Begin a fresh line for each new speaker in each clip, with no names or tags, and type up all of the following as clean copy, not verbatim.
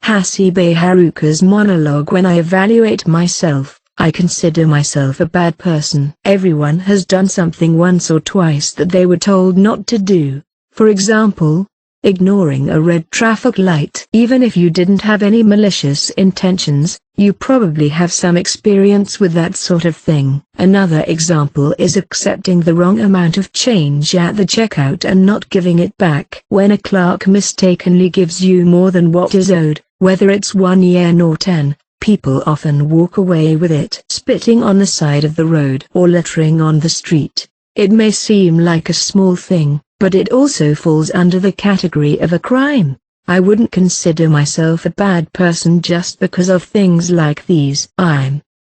Hasibe Haruka's monologue. When I evaluate myself, I consider myself a bad person. Everyone has done something once or twice that they were told not to do. For example, ignoring a red traffic light. Even if you didn't have any malicious intentions, you probably have some experience with that sort of thing. Another example is accepting the wrong amount of change at the checkout and not giving it back. When a clerk mistakenly gives you more than what is owed, whether it's 1 yen or 10, people often walk away with it. Spitting on the side of the road or littering on the street. It may seem like a small thing, but it also falls under the category of a crime. I wouldn't consider myself a bad person just because of things like these.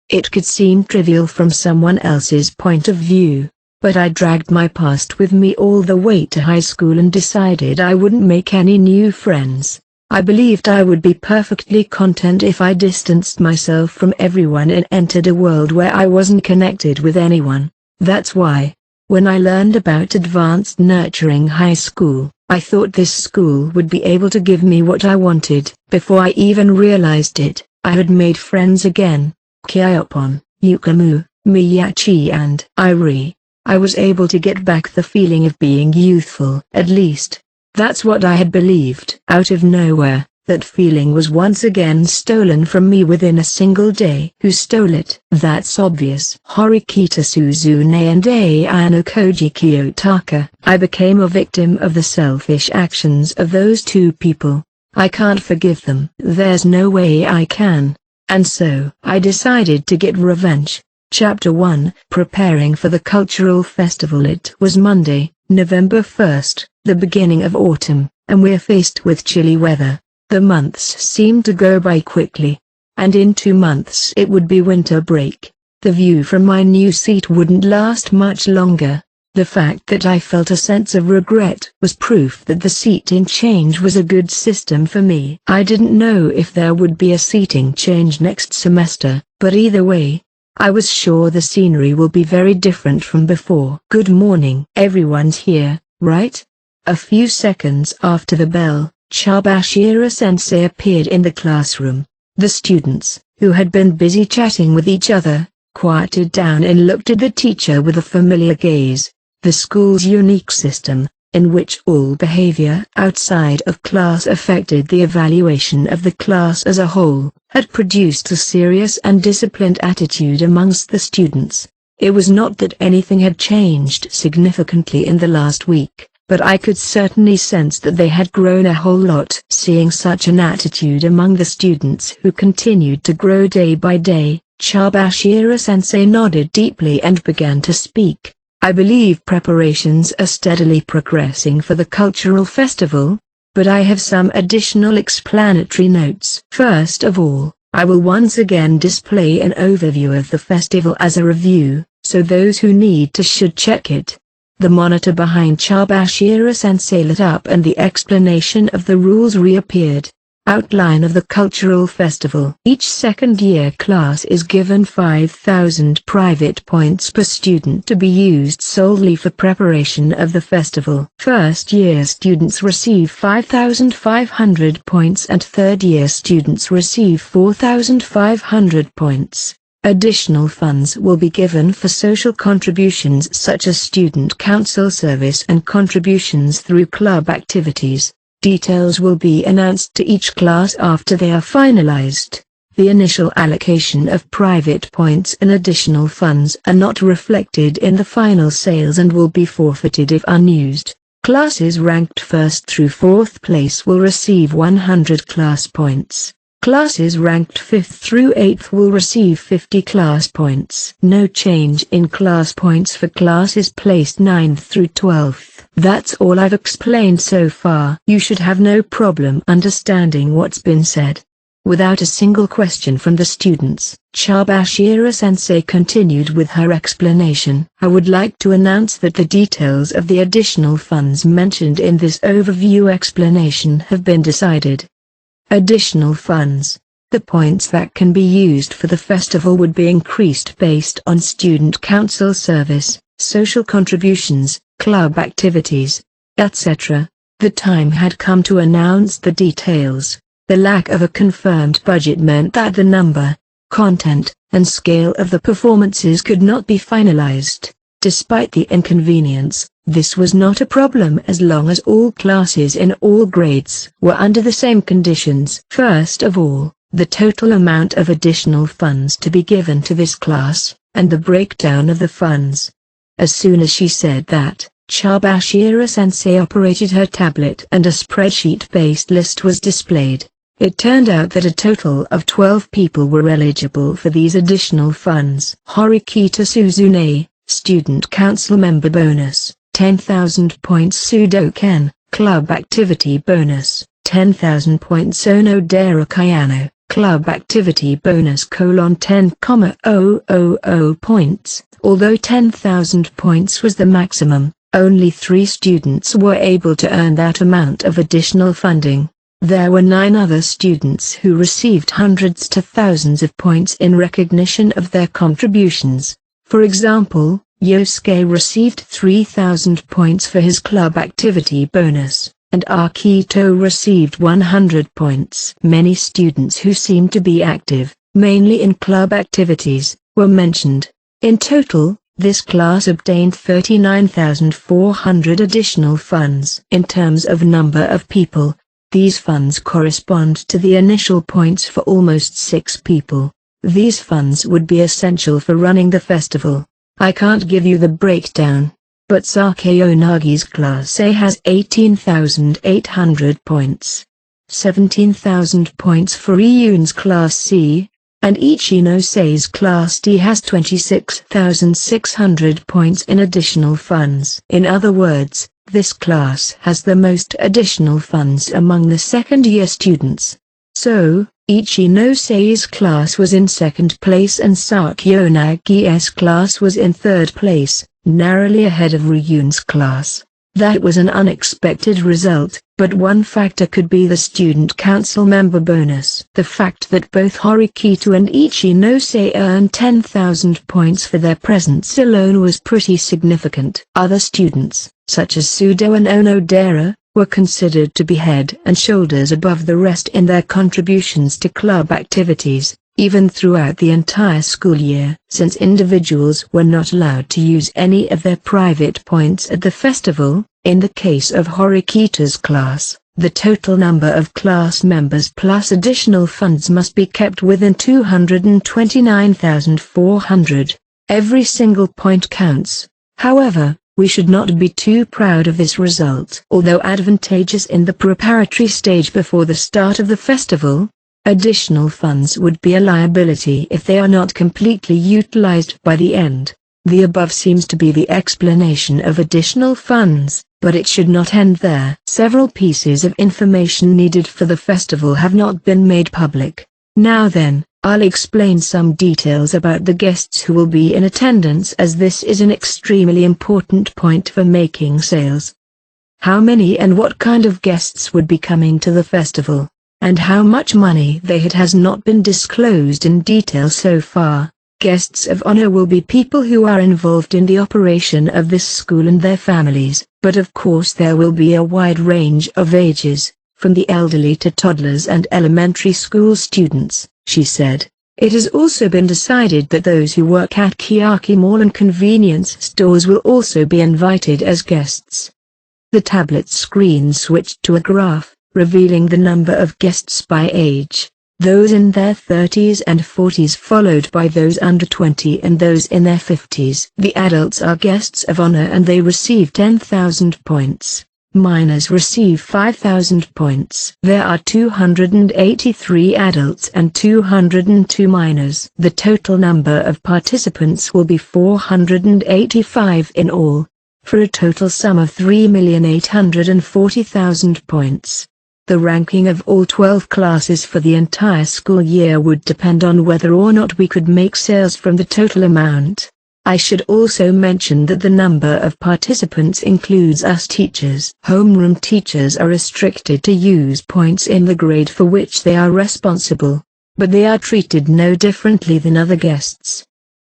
It could seem trivial from someone else's point of view, but I dragged my past with me all the way to high school and decided I wouldn't make any new friends. I believed I would be perfectly content if I distanced myself from everyone and entered a world where I wasn't connected with anyone. That's why, when I learned about Advanced Nurturing High School, I thought this school would be able to give me what I wanted. Before I even realized it, I had made friends again. Kyopon, Yukamu, Miyachi and Irie. I was able to get back the feeling of being youthful. At least, that's what I had believed. Out of nowhere, that feeling was once again stolen from me within a single day. Who stole it? That's obvious. Horikita Suzune and Ayano Koji Kiyotaka. I became a victim of the selfish actions of those two people. I can't forgive them. There's no way I can. And so, I decided to get revenge. Chapter 1. Preparing for the cultural festival. It was Monday, November 1st, the beginning of autumn, and we're faced with chilly weather. The months seemed to go by quickly. And in 2 months it would be winter break. The view from my new seat wouldn't last much longer. The fact that I felt a sense of regret was proof that the seating change was a good system for me. I didn't know if there would be a seating change next semester, but either way, I was sure the scenery will be very different from before. Good morning. Everyone's here, right? A few seconds after the bell, Chabashira-sensei appeared in the classroom. The students, who had been busy chatting with each other, quieted down and looked at the teacher with a familiar gaze. The school's unique system, in which all behavior outside of class affected the evaluation of the class as a whole, had produced a serious and disciplined attitude amongst the students. It was not that anything had changed significantly in the last week, but I could certainly sense that they had grown a whole lot. Seeing such an attitude among the students who continued to grow day by day, Chabashira-sensei nodded deeply and began to speak. I believe preparations are steadily progressing for the cultural festival, but I have some additional explanatory notes. First of all, I will once again display an overview of the festival as a review, so those who need to should check it. The monitor behind Chabashira-sensei lit up and the explanation of the rules reappeared. Outline of the cultural festival. Each second-year class is given 5,000 private points per student to be used solely for preparation of the festival. First-year students receive 5,500 points and third-year students receive 4,500 points. Additional funds will be given for social contributions such as student council service and contributions through club activities. Details will be announced to each class after they are finalized. The initial allocation of private points and additional funds are not reflected in the final sales and will be forfeited if unused. Classes ranked 1st through 4th place will receive 100 class points. Classes ranked 5th through 8th will receive 50 class points. No change in class points for classes placed 9th through 12th. That's all I've explained so far. You should have no problem understanding what's been said. Without a single question from the students, Chabashira-sensei continued with her explanation. I would like to announce that the details of the additional funds mentioned in this overview explanation have been decided. Additional funds. The points that can be used for the festival would be increased based on student council service, social contributions, club activities, etc. The time had come to announce the details. The lack of a confirmed budget meant that the number, content, and scale of the performances could not be finalized. Despite the inconvenience, this was not a problem as long as all classes in all grades were under the same conditions. First of all, the total amount of additional funds to be given to this class, and the breakdown of the funds. As soon as she said that, Chabashira-sensei operated her tablet and a spreadsheet-based list was displayed. It turned out that a total of 12 people were eligible for these additional funds. Horikita Suzune, Student Council Member Bonus, 10,000 points. Sudoken, Club Activity Bonus, 10,000 points. Onodera Kayano, Club Activity Bonus: 10,000 points. Although 10,000 points was the maximum, only 3 students were able to earn that amount of additional funding. There were 9 other students who received hundreds to thousands of points in recognition of their contributions. For example, Yosuke received 3,000 points for his club activity bonus, and Akito received 100 points. Many students who seemed to be active, mainly in club activities, were mentioned. In total, this class obtained 39,400 additional funds. In terms of number of people, these funds correspond to the initial points for almost 6 people. These funds would be essential for running the festival. I can't give you the breakdown, but Sakeonagi's Class A has 18,800 points, 17,000 points for Iyun's Class C, and Ichinosei's Class D has 26,600 points in additional funds. In other words, this class has the most additional funds among the second-year students. So, Ichinosei's class was in second place and Sakeonagi's class was in third place, narrowly ahead of Ryun's class. That was an unexpected result, but one factor could be the student council member bonus. The fact that both Horikita and Ichinosei earned 10,000 points for their presence alone was pretty significant. Other students, such as Sudo and Onodera, were considered to be head and shoulders above the rest in their contributions to club activities, even throughout the entire school year. Since individuals were not allowed to use any of their private points at the festival, in the case of Horikita's class, the total number of class members plus additional funds must be kept within 229,400. Every single point counts. However, we should not be too proud of this result. Although advantageous in the preparatory stage before the start of the festival, additional funds would be a liability if they are not completely utilized by the end. The above seems to be the explanation of additional funds, but it should not end there. Several pieces of information needed for the festival have not been made public. Now then, I'll explain some details about the guests who will be in attendance, as this is an extremely important point for making sales. How many and what kind of guests would be coming to the festival, and how much money they had has not been disclosed in detail so far. Guests of honor will be people who are involved in the operation of this school and their families, but of course there will be a wide range of ages, from the elderly to toddlers and elementary school students, she said. It has also been decided that those who work at Kiyaki Mall and convenience stores will also be invited as guests. The tablet screen switched to a graph, revealing the number of guests by age. Those in their 30s and 40s followed by those under 20 and those in their 50s. The adults are guests of honor and they receive 10,000 points. Minors receive 5,000 points. There are 283 adults and 202 minors. The total number of participants will be 485 in all, for a total sum of 3,840,000 points. The ranking of all 12 classes for the entire school year would depend on whether or not we could make sales from the total amount. I should also mention that the number of participants includes us teachers. Homeroom teachers are restricted to use points in the grade for which they are responsible, but they are treated no differently than other guests.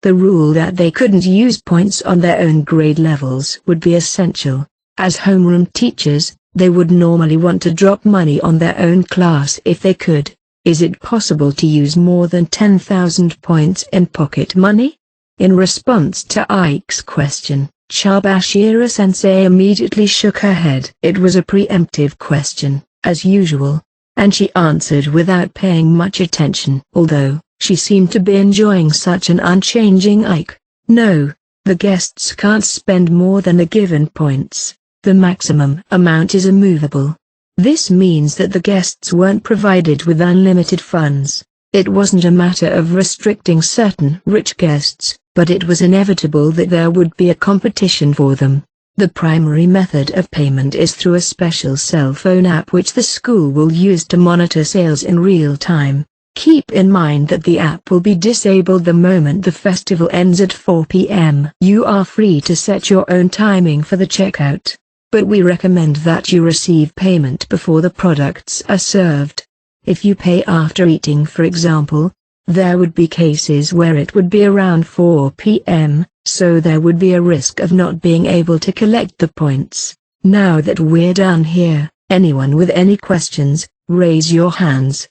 The rule that they couldn't use points on their own grade levels would be essential. As homeroom teachers, They would normally want to drop money on their own class if they could. Is it possible to use more than 10,000 points in pocket money? In response to Ike's question, Chabashira-sensei immediately shook her head. It was a preemptive question, as usual, and she answered without paying much attention. Although she seemed to be enjoying such an unchanging Ike. No, the guests can't spend more than a given points. The maximum amount is immovable. This means that the guests weren't provided with unlimited funds. It wasn't a matter of restricting certain rich guests, but it was inevitable that there would be a competition for them. The primary method of payment is through a special cell phone app which the school will use to monitor sales in real time. Keep in mind that the app will be disabled the moment the festival ends at 4 p.m. You are free to set your own timing for the checkout, but we recommend that you receive payment before the products are served. If you pay after eating, for example, there would be cases where it would be around 4 p.m., so there would be a risk of not being able to collect the points. Now that we're done here, anyone with any questions, raise your hands.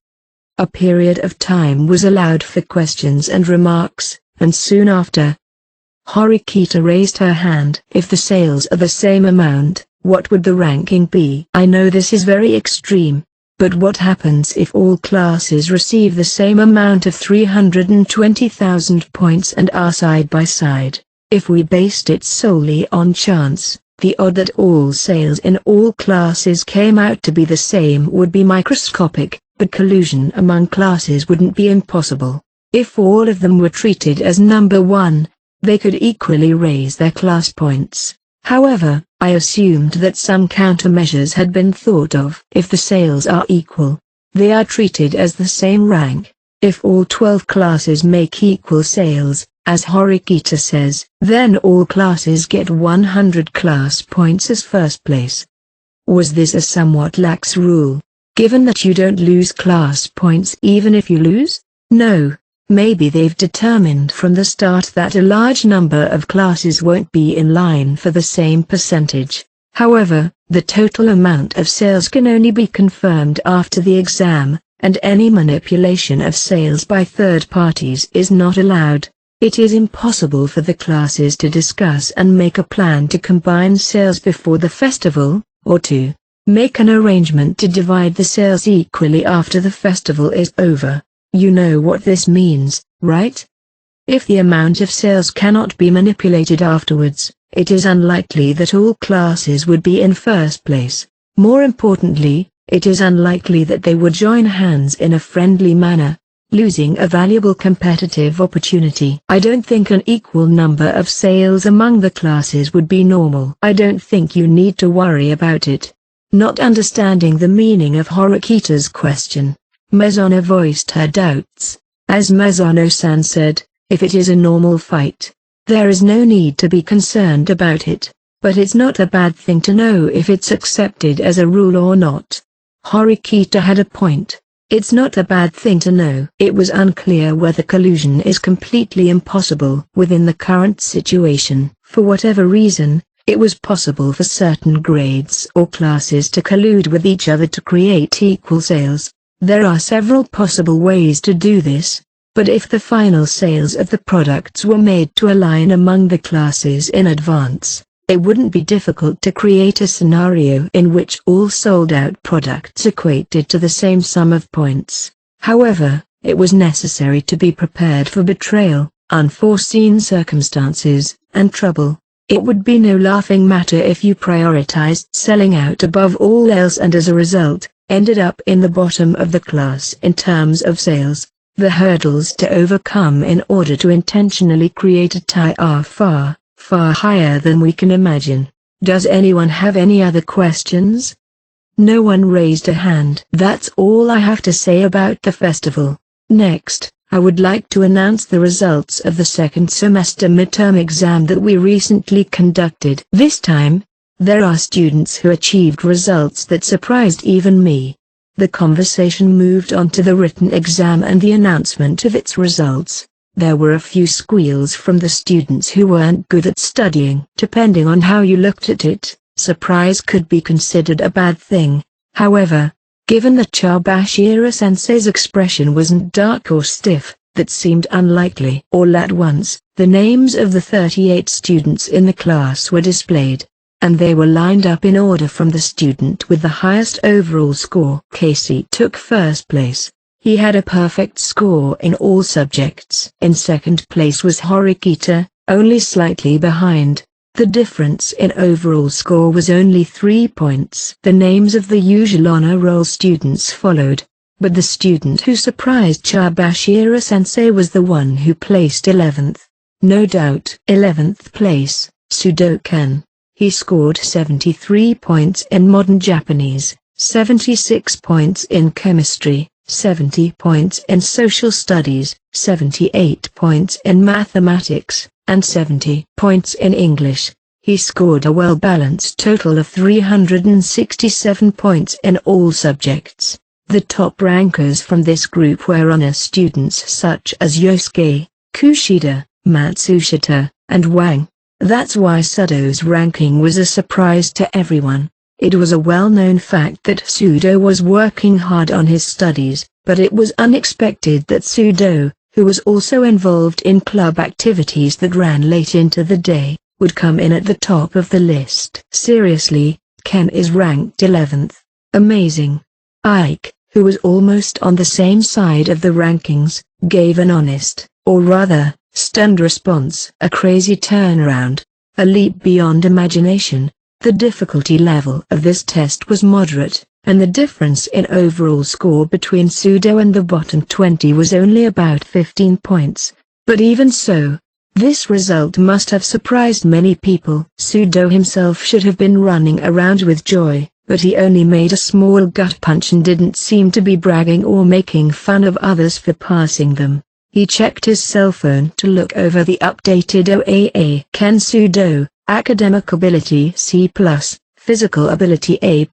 A period of time was allowed for questions and remarks, and soon after, Horikita raised her hand. If the sales are the same amount, what would the ranking be? I know this is very extreme, but what happens if all classes receive the same amount of 320,000 points and are side by side? If we based it solely on chance, the odd that all sales in all classes came out to be the same would be microscopic, but collusion among classes wouldn't be impossible. If all of them were treated as number one, they could equally raise their class points. However, I assumed that some countermeasures had been thought of. If the sales are equal, they are treated as the same rank. If all 12 classes make equal sales, as Horikita says, then all classes get 100 class points as first place. Was this a somewhat lax rule, given that you don't lose class points even if you lose? No. Maybe they've determined from the start that a large number of classes won't be in line for the same percentage. However, the total amount of sales can only be confirmed after the exam, and any manipulation of sales by third parties is not allowed. It is impossible for the classes to discuss and make a plan to combine sales before the festival, or to make an arrangement to divide the sales equally after the festival is over. You know what this means, right? If the amount of sales cannot be manipulated afterwards, it is unlikely that all classes would be in first place. More importantly, it is unlikely that they would join hands in a friendly manner, losing a valuable competitive opportunity. I don't think an equal number of sales among the classes would be normal. I don't think you need to worry about it. Not understanding the meaning of Horikita's question, Mizuno voiced her doubts. As Mizuno-san said, if it is a normal fight, there is no need to be concerned about it, but it's not a bad thing to know if it's accepted as a rule or not. Horikita had a point. It's not a bad thing to know. It was unclear whether collusion is completely impossible within the current situation. For whatever reason, it was possible for certain grades or classes to collude with each other to create equal sales. There are several possible ways to do this, but if the final sales of the products were made to align among the classes in advance, it wouldn't be difficult to create a scenario in which all sold-out products equated to the same sum of points. However, it was necessary to be prepared for betrayal, unforeseen circumstances, and trouble. It would be no laughing matter if you prioritized selling out above all else and as a result, ended up in the bottom of the class in terms of sales. The hurdles to overcome in order to intentionally create a tie are far, far higher than we can imagine. Does anyone have any other questions? No one raised a hand. That's all I have to say about the festival. Next, I would like to announce the results of the second semester midterm exam that we recently conducted. This time, there are students who achieved results that surprised even me. The conversation moved on to the written exam and the announcement of its results. There were a few squeals from the students who weren't good at studying. Depending on how you looked at it, surprise could be considered a bad thing. However, given that Chubashira-sensei's expression wasn't dark or stiff, that seemed unlikely. All at once, the names of the 38 students in the class were displayed, and they were lined up in order from the student with the highest overall score. Casey took first place. He had a perfect score in all subjects. In second place was Horikita, only slightly behind. The difference in overall score was only 3 points. The names of the usual honor roll students followed, but the student who surprised Chubashira-sensei was the one who placed 11th. No doubt. 11th place, Sudokan. He scored 73 points in modern Japanese, 76 points in chemistry, 70 points in social studies, 78 points in mathematics, and 70 points in English. He scored a well-balanced total of 367 points in all subjects. The top rankers from this group were honor students such as Yosuke, Kushida, Matsushita, and Wang. That's why Sudo's ranking was a surprise to everyone. It was a well-known fact that Sudo was working hard on his studies, but it was unexpected that Sudo, who was also involved in club activities that ran late into the day, would come in at the top of the list. Seriously, Ken is ranked 11th. Amazing. Ike, who was almost on the same side of the rankings, gave an honest, or rather, stunned response. A crazy turnaround. A leap beyond imagination. The difficulty level of this test was moderate, and the difference in overall score between Sudo and the bottom 20 was only about 15 points. But even so, this result must have surprised many people. Sudo himself should have been running around with joy, but he only made a small gut punch and didn't seem to be bragging or making fun of others for passing them. He checked his cell phone to look over the updated OAA. Ken Sudo, academic ability C+, physical ability A+,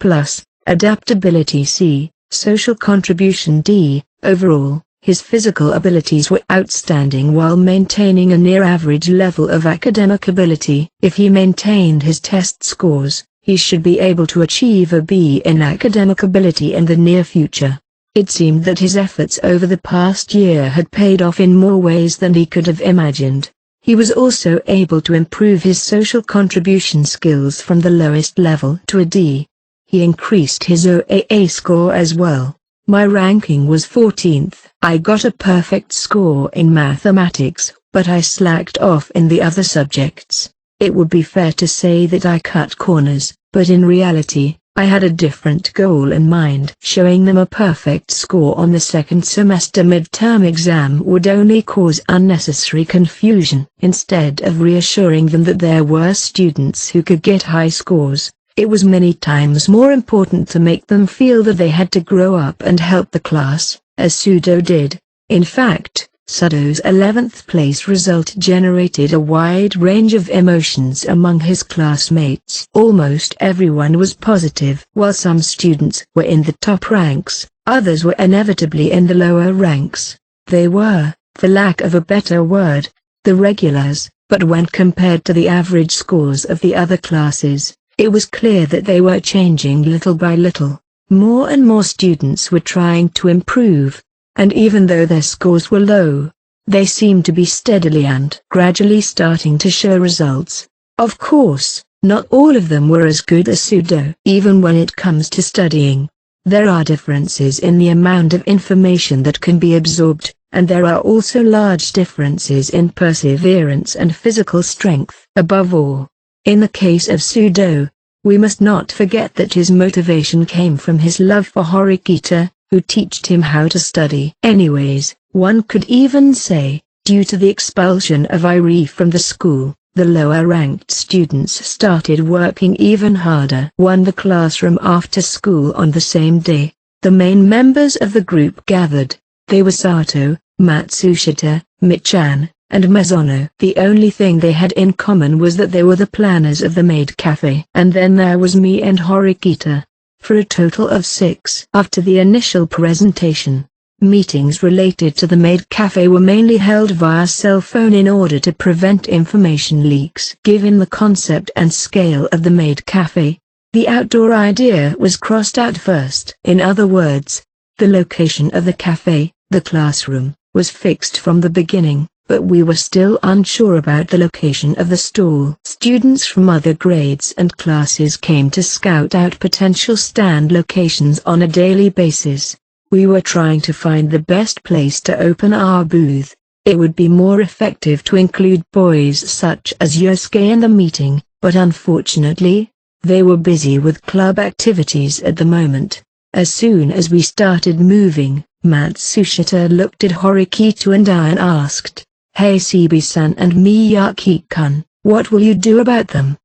adaptability C, social contribution D. Overall, his physical abilities were outstanding while maintaining a near-average level of academic ability. If he maintained his test scores, he should be able to achieve a B in academic ability in the near future. It seemed that his efforts over the past year had paid off in more ways than he could have imagined. He was also able to improve his social contribution skills from the lowest level to a D. He increased his OAA score as well. My ranking was 14th. I got a perfect score in mathematics, but I slacked off in the other subjects. It would be fair to say that I cut corners, but in reality, I had a different goal in mind. Showing them a perfect score on the second semester midterm exam would only cause unnecessary confusion. Instead of reassuring them that there were students who could get high scores, it was many times more important to make them feel that they had to grow up and help the class, as Sudo did. In fact, Sudo's 11th place result generated a wide range of emotions among his classmates. Almost everyone was positive. While some students were in the top ranks, others were inevitably in the lower ranks. They were, for lack of a better word, the regulars, but when compared to the average scores of the other classes, it was clear that they were changing little by little. More and more students were trying to improve, and even though their scores were low, they seemed to be steadily and gradually starting to show results. Of course, not all of them were as good as Sudo. Even when it comes to studying, there are differences in the amount of information that can be absorbed, and there are also large differences in perseverance and physical strength. Above all, in the case of Sudo, we must not forget that his motivation came from his love for Horikita, who taught him how to study. Anyways, one could even say, due to the expulsion of Irie from the school, the lower-ranked students started working even harder. Won the classroom after school on the same day. The main members of the group gathered. They were Sato, Matsushita, Michan, and Mizuno. The only thing they had in common was that they were the planners of the maid cafe. And then there was me and Horikita. For a total of 6. After the initial presentation, Meetings related to the maid cafe were mainly held via cell phone in order to prevent information leaks. Given the concept and scale of the maid cafe, the outdoor idea was crossed out first. In other words, the location of the cafe, the classroom, was fixed from the beginning, but we were still unsure about the location of the stall. Students from other grades and classes came to scout out potential stand locations on a daily basis. We were trying to find the best place to open our booth. It would be more effective to include boys such as Yosuke in the meeting, but unfortunately, they were busy with club activities at the moment. As soon as we started moving, Matsushita looked at Horikito and I and asked, "Hey Sibi-san and Miyaki-kun, what will you do about them?"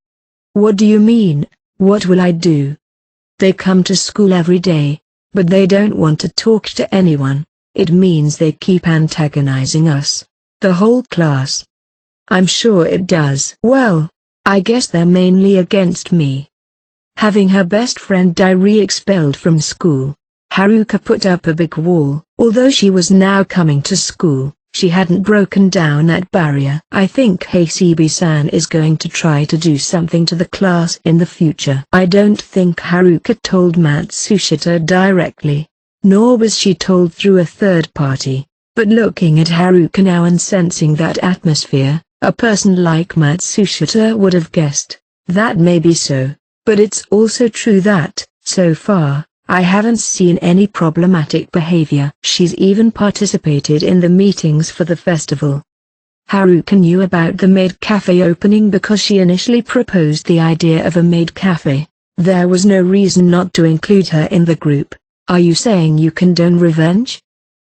"What do you mean, what will I do?" "They come to school every day, but they don't want to talk to anyone. It means they keep antagonizing us. The whole class." "I'm sure it does." "Well, I guess they're mainly against me." Having her best friend Dairi expelled from school, Haruka put up a big wall. Although she was now coming to school, she hadn't broken down that barrier. "I think Hasebe-san is going to try to do something to the class in the future." I don't think Haruka told Matsushita directly, nor was she told through a third party, but looking at Haruka now and sensing that atmosphere, a person like Matsushita would have guessed. That may be so, but it's also true that, so far, I haven't seen any problematic behavior. She's even participated in the meetings for the festival. Haruka knew about the maid cafe opening because she initially proposed the idea of a maid cafe. There was no reason not to include her in the group. "Are you saying you condone revenge?"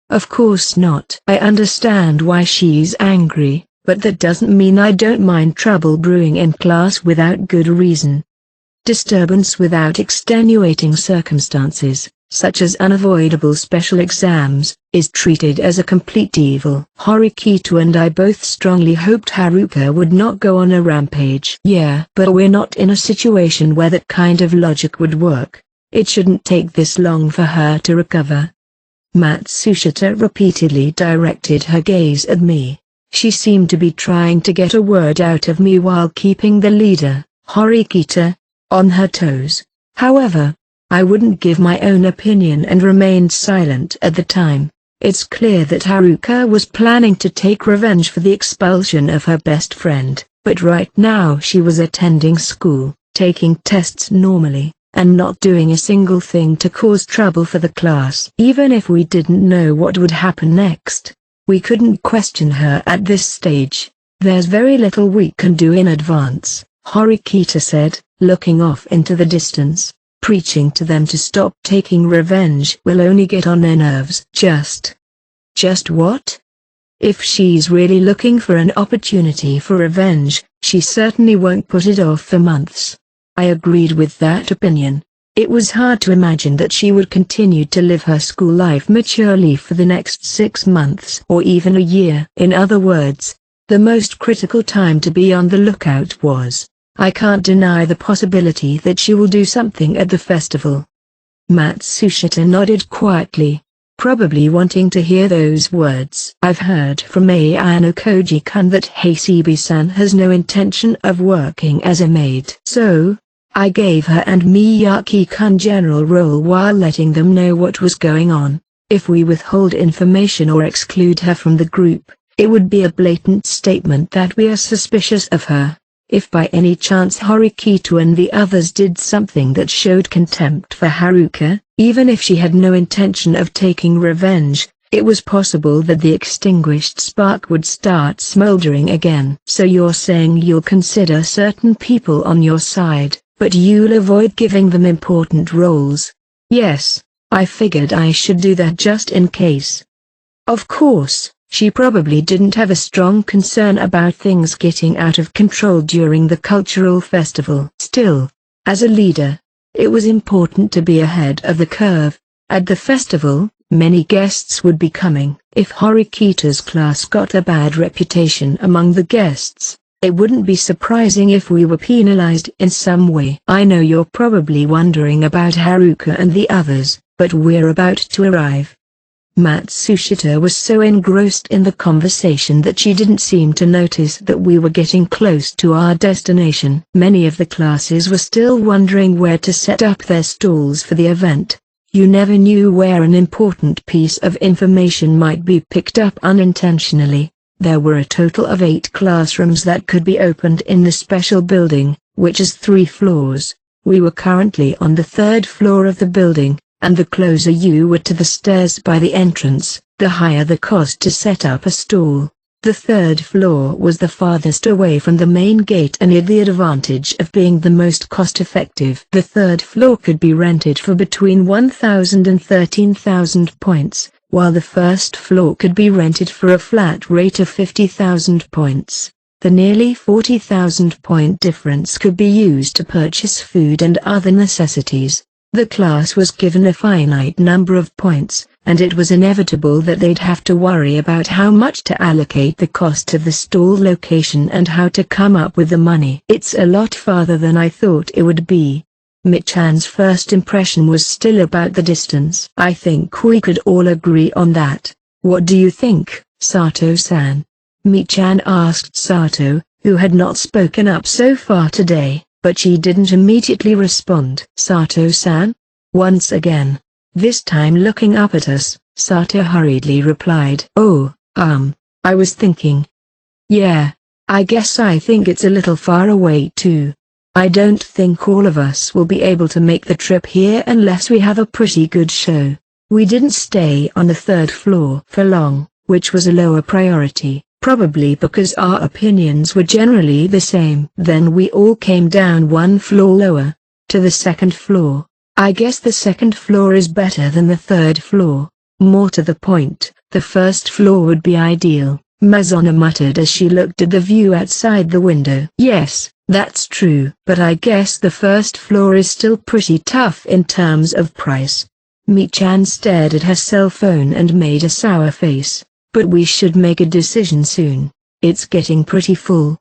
"Of course not. I understand why she's angry, but that doesn't mean I don't mind trouble brewing in class without good reason. Disturbance without extenuating circumstances, such as unavoidable special exams, is treated as a complete evil." Horikito and I both strongly hoped Haruka would not go on a rampage. "Yeah, but we're not in a situation where that kind of logic would work. It shouldn't take this long for her to recover." Matsushita repeatedly directed her gaze at me. She seemed to be trying to get a word out of me while keeping the leader, Horikito, on her toes. However, I wouldn't give my own opinion and remained silent at the time. It's clear that Haruka was planning to take revenge for the expulsion of her best friend, but right now she was attending school, taking tests normally, and not doing a single thing to cause trouble for the class. Even if we didn't know what would happen next, we couldn't question her at this stage. "There's very little we can do in advance," Horikito said, looking off into the distance. "Preaching to them to stop taking revenge will only get on their nerves." Just what? If she's really looking for an opportunity for revenge, she certainly won't put it off for months. I agreed with that opinion. It was hard to imagine that she would continue to live her school life maturely for the next 6 months or even a year. In other words, the most critical time to be on the lookout was, I can't deny the possibility that she will do something at the festival. Matsushita nodded quietly, probably wanting to hear those words. "I've heard from Ayano Koji-kun that Hasebe-san has no intention of working as a maid. So, I gave her and Miyaki-kun general role while letting them know what was going on. If we withhold information or exclude her from the group, it would be a blatant statement that we are suspicious of her. If by any chance Horikito and the others did something that showed contempt for Haruka, even if she had no intention of taking revenge, it was possible that the extinguished spark would start smoldering again." "So you're saying you'll consider certain people on your side, but you'll avoid giving them important roles?" "Yes, I figured I should do that just in case." Of course, she probably didn't have a strong concern about things getting out of control during the cultural festival. Still, as a leader, it was important to be ahead of the curve. At the festival, many guests would be coming. If Horikito's class got a bad reputation among the guests, it wouldn't be surprising if we were penalized in some way. "I know you're probably wondering about Haruka and the others, but we're about to arrive." Matsushita was so engrossed in the conversation that she didn't seem to notice that we were getting close to our destination. Many of the classes were still wondering where to set up their stalls for the event. You never knew where an important piece of information might be picked up unintentionally. There were a total of 8 classrooms that could be opened in the special building, which is 3 floors. We were currently on the 3rd floor of the building, and the closer you were to the stairs by the entrance, the higher the cost to set up a stall. The 3rd floor was the farthest away from the main gate and had the advantage of being the most cost-effective. The 3rd floor could be rented for between 1,000 and 13,000 points, while the 1st floor could be rented for a flat rate of 50,000 points. The nearly 40,000 point difference could be used to purchase food and other necessities. The class was given a finite number of points, and it was inevitable that they'd have to worry about how much to allocate the cost of the stall location and how to come up with the money. It's a lot farther than I thought it would be. Michan's first impression was still about the distance. I think we could all agree on that. What do you think, Sato-san? Michan asked Sato, who had not spoken up so far today, but she didn't immediately respond. Sato-san? Once again. This time looking up at us, Sato hurriedly replied. Oh, I was thinking. Yeah, I guess I think it's a little far away too. I don't think all of us will be able to make the trip here unless we have a pretty good show. We didn't stay on the 3rd floor for long, which was a lower priority. Probably because our opinions were generally the same. Then we all came down 1 floor lower, to the 2nd floor. I guess the 2nd floor is better than the 3rd floor. More to the point, the 1st floor would be ideal, Mazona muttered as she looked at the view outside the window. Yes, that's true. But I guess the 1st floor is still pretty tough in terms of price. Michan stared at her cell phone and made a sour face. But we should make a decision soon. It's getting pretty full.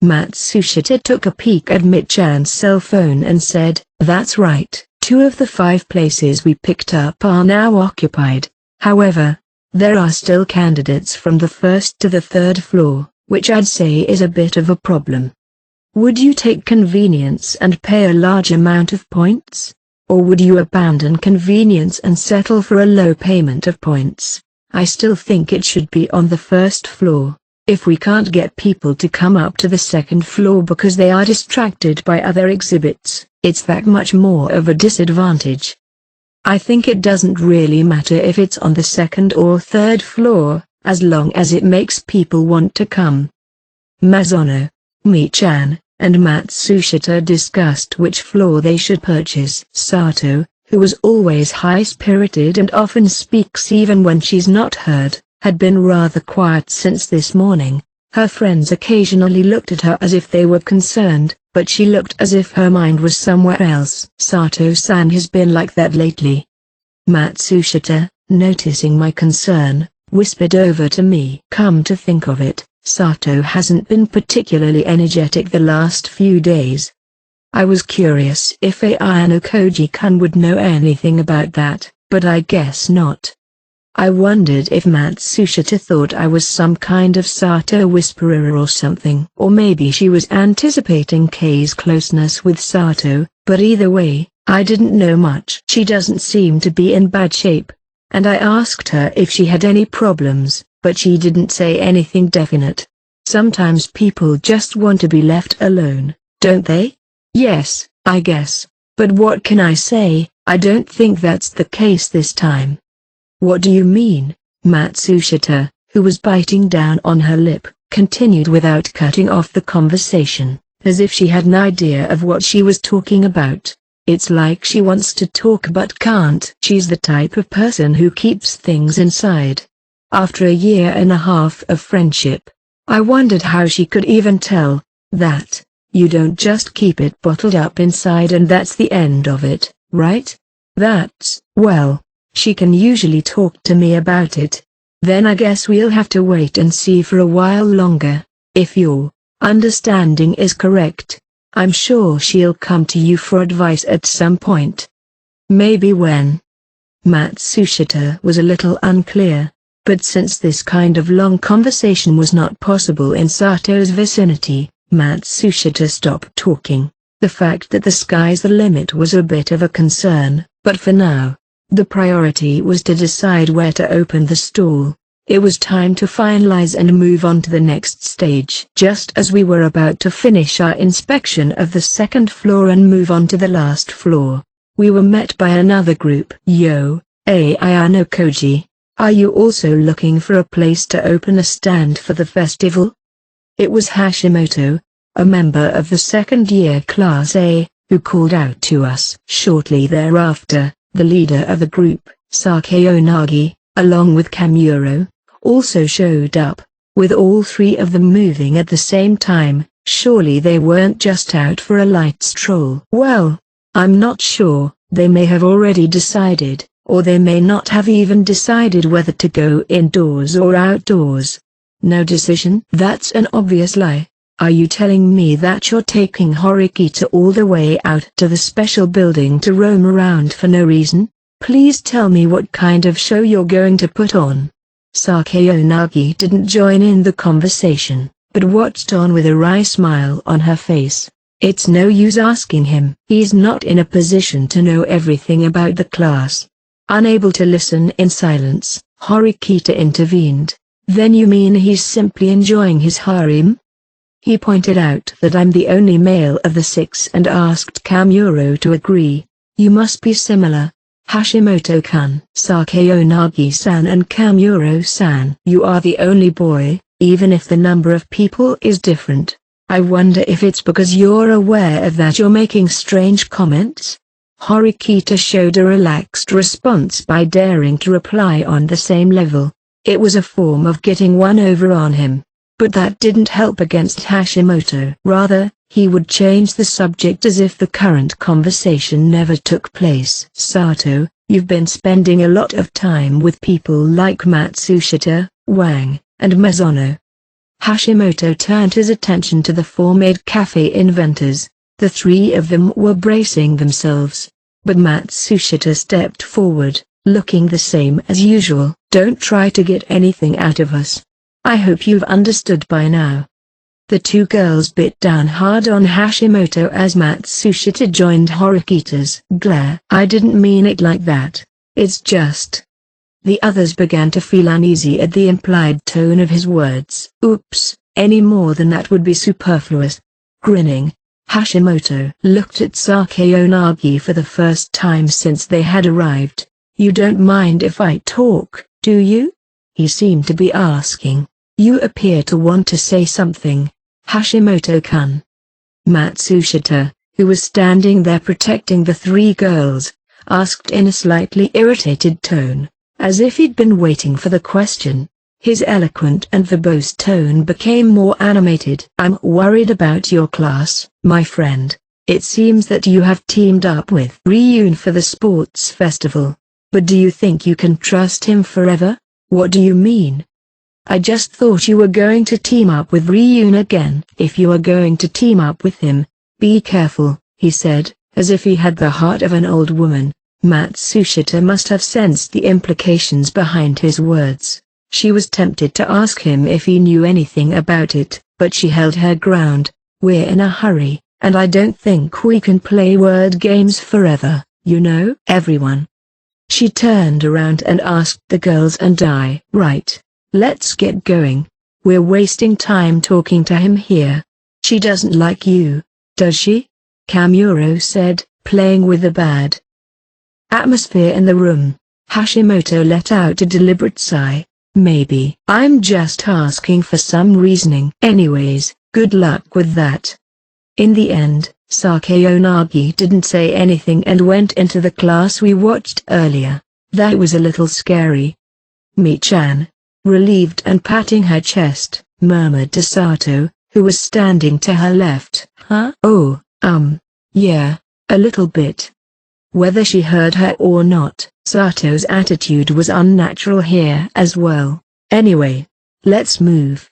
Matsushita took a peek at Michan's cell phone and said, That's right. 2 of the 5 places we picked up are now occupied. However, there are still candidates from the 1st to the 3rd floor, which I'd say is a bit of a problem. Would you take convenience and pay a large amount of points? Or would you abandon convenience and settle for a low payment of points? I still think it should be on the 1st floor. If we can't get people to come up to the 2nd floor because they are distracted by other exhibits, it's that much more of a disadvantage. I think it doesn't really matter if it's on the 2nd or 3rd floor, as long as it makes people want to come. Mazono, Michan, and Matsushita discussed which floor they should purchase. Sato, who was always high-spirited and often speaks even when she's not heard, had been rather quiet since this morning. Her friends occasionally looked at her as if they were concerned, but she looked as if her mind was somewhere else. Sato-san has been like that lately. Matsushita, noticing my concern, whispered over to me. Come to think of it, Sato hasn't been particularly energetic the last few days. I was curious if Ayano Koji-kun would know anything about that, but I guess not. I wondered if Matsushita thought I was some kind of Sato whisperer or something. Or maybe she was anticipating Kei's closeness with Sato, but either way, I didn't know much. She doesn't seem to be in bad shape, and I asked her if she had any problems, but she didn't say anything definite. Sometimes people just want to be left alone, don't they? Yes, I guess. But what can I say? I don't think that's the case this time. What do you mean? Matsushita, who was biting down on her lip, continued without cutting off the conversation, as if she had an idea of what she was talking about. It's like she wants to talk but can't. She's the type of person who keeps things inside. After 1.5 years of friendship, I wondered how she could even tell that. You don't just keep it bottled up inside and that's the end of it, right? Well, she can usually talk to me about it. Then I guess we'll have to wait and see for a while longer. If your understanding is correct, I'm sure she'll come to you for advice at some point. Maybe when? Matsushita was a little unclear. But since this kind of long conversation was not possible in Sato's vicinity, Matsushita stopped talking. The fact that the sky's the limit was a bit of a concern, but for now, the priority was to decide where to open the stall. It was time to finalize and move on to the next stage. Just as we were about to finish our inspection of the second floor and move on to the last floor, we were met by another group. Yo, Ayano Koji, are you also looking for a place to open a stand for the festival? It was Hashimoto, a member of the second-year Class A, who called out to us. Shortly thereafter, the leader of the group, Sakeo Nagi, along with Kamuro, also showed up, with all three of them moving at the same time. Surely they weren't just out for a light stroll. Well, I'm not sure. They may have already decided, or they may not have even decided whether to go indoors or outdoors. No decision? That's an obvious lie. Are you telling me that you're taking Horikita all the way out to the special building to roam around for no reason? Please tell me what kind of show you're going to put on. Sakeo Nagi didn't join in the conversation, but watched on with a wry smile on her face. It's no use asking him. He's not in a position to know everything about the class. Unable to listen in silence, Horikita intervened. Then you mean he's simply enjoying his harem? He pointed out that I'm the only male of the six and asked Kamuro to agree. You must be similar. Hashimoto-kun, Sakeo Nagi-san and Kamuro-san. You are the only boy, even if the number of people is different. I wonder if it's because you're aware of that you're making strange comments? Horikita showed a relaxed response by daring to reply on the same level. It was a form of getting one over on him. But that didn't help against Hashimoto. Rather, he would change the subject as if the current conversation never took place. Sato, you've been spending a lot of time with people like Matsushita, Wang, and Mizuno. Hashimoto turned his attention to the four-maid cafe inventors. The three of them were bracing themselves. But Matsushita stepped forward, looking the same as usual. Don't try to get anything out of us. I hope you've understood by now. The two girls bit down hard on Hashimoto as Matsushita joined Horikita's glare. I didn't mean it like that. It's just... The others began to feel uneasy at the implied tone of his words. Oops, any more than that would be superfluous. Grinning, Hashimoto looked at Sakeo Nagi for the first time since they had arrived. You don't mind if I talk, do you? He seemed to be asking. You appear to want to say something, Hashimoto-kun. Matsushita, who was standing there protecting the three girls, asked in a slightly irritated tone, as if he'd been waiting for the question. His eloquent and verbose tone became more animated. I'm worried about your class, my friend. It seems that you have teamed up with Ryun for the sports festival. But do you think you can trust him forever? What do you mean? I just thought you were going to team up with Ryun again. If you are going to team up with him, be careful, he said, as if he had the heart of an old woman. Matsushita must have sensed the implications behind his words. She was tempted to ask him if he knew anything about it, but she held her ground. We're in a hurry, and I don't think we can play word games forever, you know. Everyone. She turned around and asked the girls and I. Right. Let's get going. We're wasting time talking to him here. She doesn't like you, does she? Kamuro said, playing with the bad atmosphere in the room. Hashimoto let out a deliberate sigh. Maybe. I'm just asking for some reasoning. Anyways, good luck with that. In the end, Sakeo Nagi didn't say anything and went into the class we watched earlier. That was a little scary. Mi-chan, relieved and patting her chest, murmured to Sato, who was standing to her left. Huh? Oh, yeah, a little bit. Whether she heard her or not, Sato's attitude was unnatural here as well. Anyway, let's move.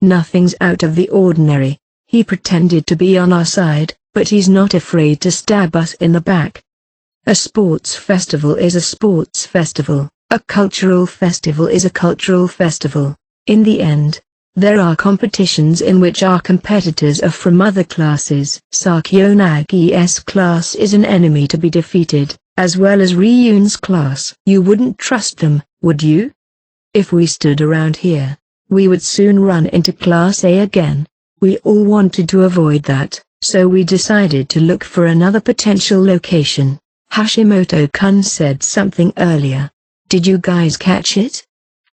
Nothing's out of the ordinary. He pretended to be on our side, but he's not afraid to stab us in the back. A sports festival is a sports festival. A cultural festival is a cultural festival. In the end, there are competitions in which our competitors are from other classes. Sakyonagi's class is an enemy to be defeated, as well as Ryun's class. You wouldn't trust them, would you? If we stood around here, we would soon run into Class A again. We all wanted to avoid that, so we decided to look for another potential location. Hashimoto-kun said something earlier. Did you guys catch it?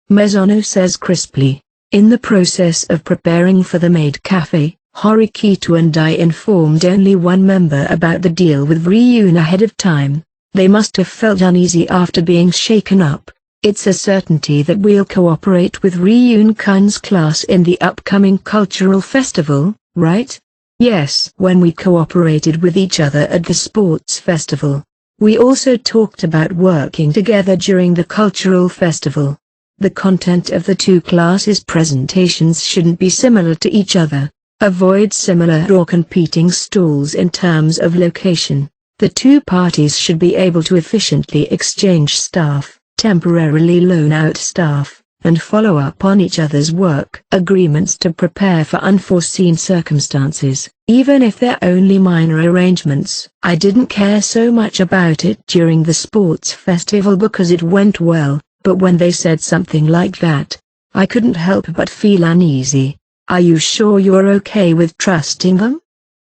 Mizuno says crisply. In the process of preparing for the maid cafe, Horikito and I informed only one member about the deal with Ryun ahead of time. They must have felt uneasy after being shaken up. It's a certainty that we'll cooperate with Ryun-kun's class in the upcoming cultural festival, right? Yes. When we cooperated with each other at the sports festival, we also talked about working together during the cultural festival. The content of the two classes' presentations shouldn't be similar to each other. Avoid similar or competing stalls in terms of location. The two parties should be able to efficiently exchange staff, temporarily loan out staff, and follow up on each other's work. Agreements to prepare for unforeseen circumstances, even if they're only minor arrangements. I didn't care so much about it during the sports festival because it went well, but when they said something like that, I couldn't help but feel uneasy. Are you sure you're okay with trusting them?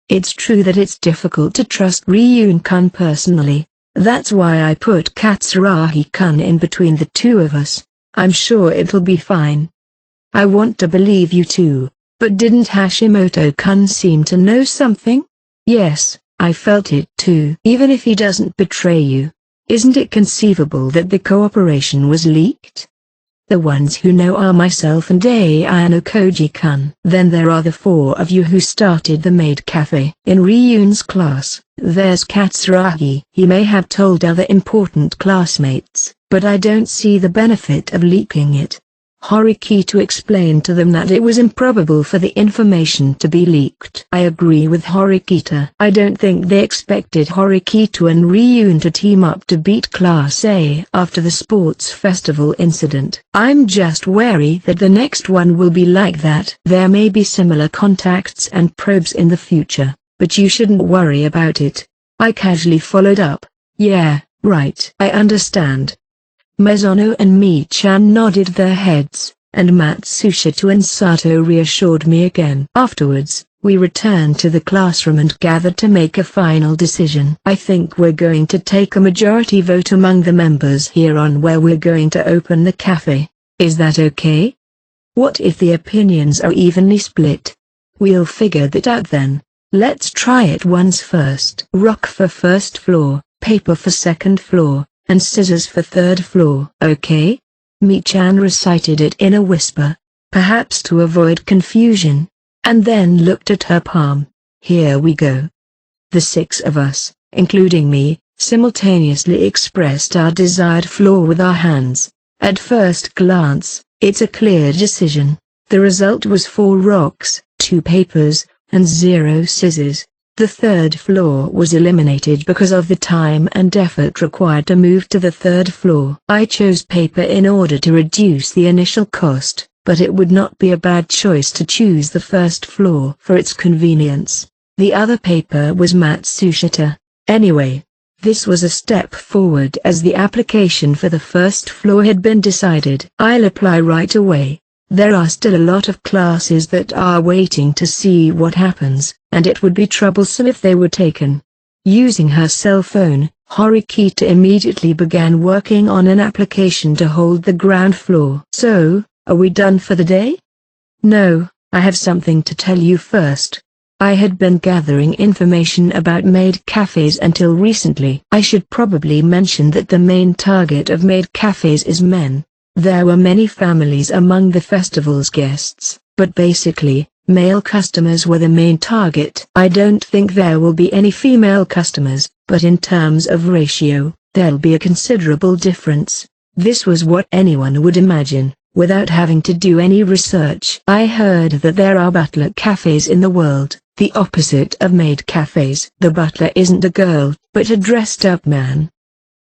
It's true that it's difficult to trust Ryun-kun personally. That's why I put Katsuragi-kun in between the two of us. I'm sure it'll be fine. I want to believe you too, but didn't Hashimoto-kun seem to know something? Yes, I felt it too. Even if he doesn't betray you, isn't it conceivable that the cooperation was leaked? The ones who know are myself and Ayano Koji-kun. Then there are the four of you who started the maid cafe. In Ryun's class, there's Katsuragi. He may have told other important classmates, but I don't see the benefit of leaking it. Horikito explained to them that it was improbable for the information to be leaked. I agree with Horikito. I don't think they expected Horikito and Ryun to team up to beat Class A after the sports festival incident. I'm just wary that the next one will be like that. There may be similar contacts and probes in the future, but you shouldn't worry about it. I casually followed up. Yeah, right. I understand. Mizuno and Mi-chan nodded their heads, and Matsushita and Sato reassured me again. Afterwards, we returned to the classroom and gathered to make a final decision. I think we're going to take a majority vote among the members here on where we're going to open the cafe. Is that okay? What if the opinions are evenly split? We'll figure that out then. Let's try it once first. Rock for first floor, paper for second floor, and scissors for third floor. Okay? Mi-chan recited it in a whisper, perhaps to avoid confusion, and then looked at her palm. Here we go. The six of us, including me, simultaneously expressed our desired floor with our hands. At first glance, it's a clear decision. The result was 4 rocks, 2 papers, and 0 scissors. The third floor was eliminated because of the time and effort required to move to the third floor. I chose paper in order to reduce the initial cost, but it would not be a bad choice to choose the first floor for its convenience. The other paper was Matsushita. Anyway, this was a step forward as the application for the first floor had been decided. I'll apply right away. There are still a lot of classes that are waiting to see what happens, and it would be troublesome if they were taken. Using her cell phone, Horikito immediately began working on an application to hold the ground floor. So, are we done for the day? No, I have something to tell you first. I had been gathering information about maid cafes until recently. I should probably mention that the main target of maid cafes is men. There were many families among the festival's guests, but basically, male customers were the main target. I don't think there will be any female customers, but in terms of ratio, there'll be a considerable difference. This was what anyone would imagine, without having to do any research. I heard that there are butler cafes in the world, The opposite of maid cafes. The butler isn't a girl, but a dressed-up man.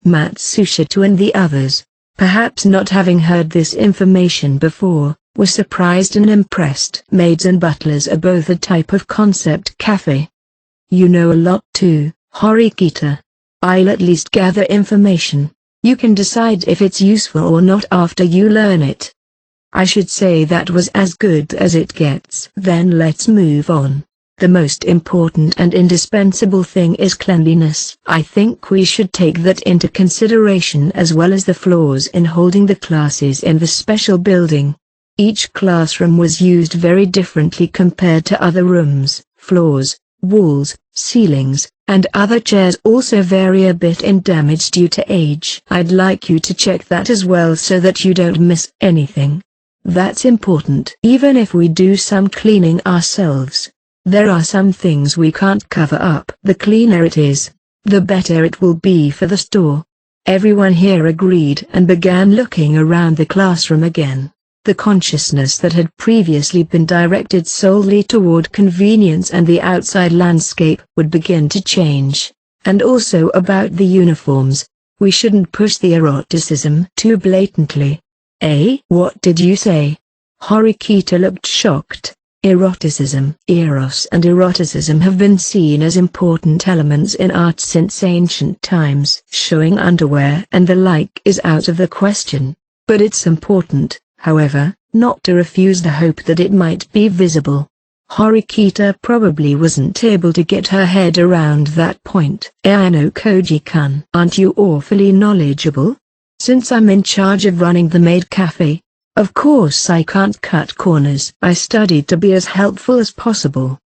Matsushita and the others, perhaps not having heard this information before, were surprised and impressed. Maids and butlers are both a type of concept cafe. You know a lot too, Horikita. I'll at least gather information. You can decide if it's useful or not after you learn it. I should say that was as good as it gets. Then let's move on. The most important and indispensable thing is cleanliness. I think we should take that into consideration as well as the flaws in holding the classes in the special building. Each classroom was used very differently compared to other rooms. Floors, walls, ceilings, and other chairs also vary a bit in damage due to age. I'd like you to check that as well so that you don't miss anything. That's important. Even if we do some cleaning ourselves, there are some things we can't cover up. The cleaner it is, the better it will be for the store. Everyone here agreed and began looking around the classroom again. The consciousness that had previously been directed solely toward convenience and the outside landscape would begin to change. And also about the uniforms, we shouldn't push the eroticism too blatantly. Eh? What did you say? Horikita looked shocked. Eroticism. Eros and eroticism have been seen as important elements in art since ancient times. Showing underwear and the like is out of the question. But it's important, however, not to refuse the hope that it might be visible. Horikita probably wasn't able to get her head around that point. I know Koji-kun. Aren't you awfully knowledgeable? Since I'm in charge of running the maid cafe, of course I can't cut corners. I studied to be as helpful as possible.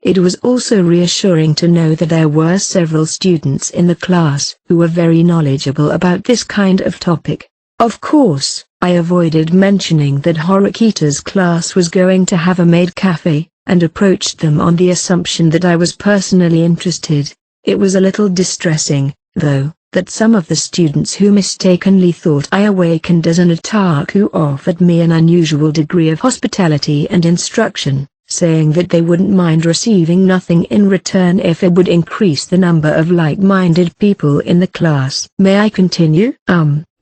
It was also reassuring to know that there were several students in the class who were very knowledgeable about this kind of topic. Of course, I avoided mentioning that Horikita's class was going to have a maid cafe, and approached them on the assumption that I was personally interested. It was a little distressing, though, that some of the students who mistakenly thought I awakened as an otaku offered me an unusual degree of hospitality and instruction, saying that they wouldn't mind receiving nothing in return if it would increase the number of like-minded people in the class. May I continue?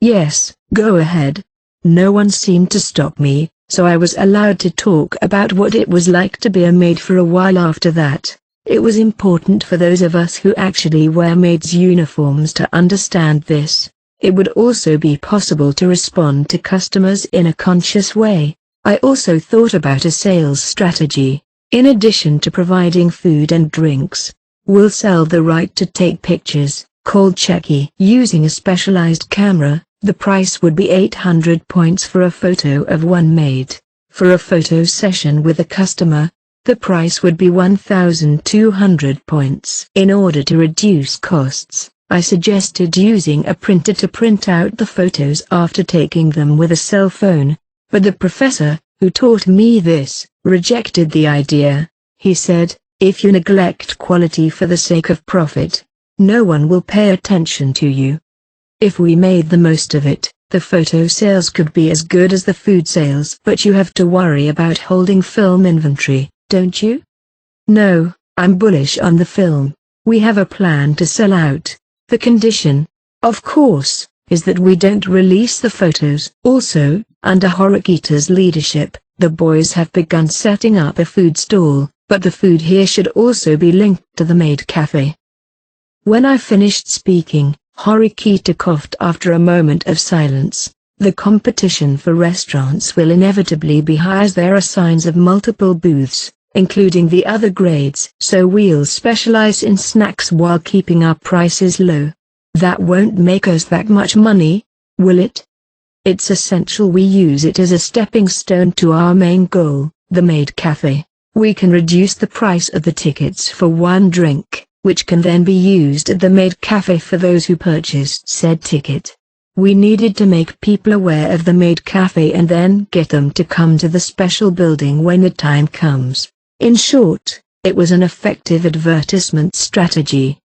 Yes, go ahead. No one seemed to stop me, so I was allowed to talk about what it was like to be a maid for a while after that. It was important for those of us who actually wear maids' uniforms to understand this. It would also be possible to respond to customers in a conscious way. I also thought about a sales strategy. In addition to providing food and drinks, we'll sell the right to take pictures, called checky. Using a specialized camera, the price would be 800 points for a photo of one maid. For a photo session with a customer, the price would be 1,200 points. In order to reduce costs, I suggested using a printer to print out the photos after taking them with a cell phone, but the professor, who taught me this, rejected the idea. He said, if you neglect quality for the sake of profit, no one will pay attention to you. If we made the most of it, the photo sales could be as good as the food sales. But you have to worry about holding film inventory, don't you? No, I'm bullish on the film. We have a plan to sell out. The condition, of course, is that we don't release the photos. Also, under Horikita's leadership, the boys have begun setting up a food stall, but the food here should also be linked to the maid cafe. When I finished speaking, Horikita coughed after a moment of silence. The competition for restaurants will inevitably be high as there are signs of multiple booths, including the other grades. So we'll specialize in snacks while keeping our prices low. That won't make us that much money, will it? It's essential we use it as a stepping stone to our main goal, the maid cafe. We can reduce the price of the tickets for one drink, which can then be used at the maid cafe for those who purchased said ticket. We needed to make people aware of the maid cafe and then get them to come to the special building when the time comes. In short, it was an effective advertisement strategy.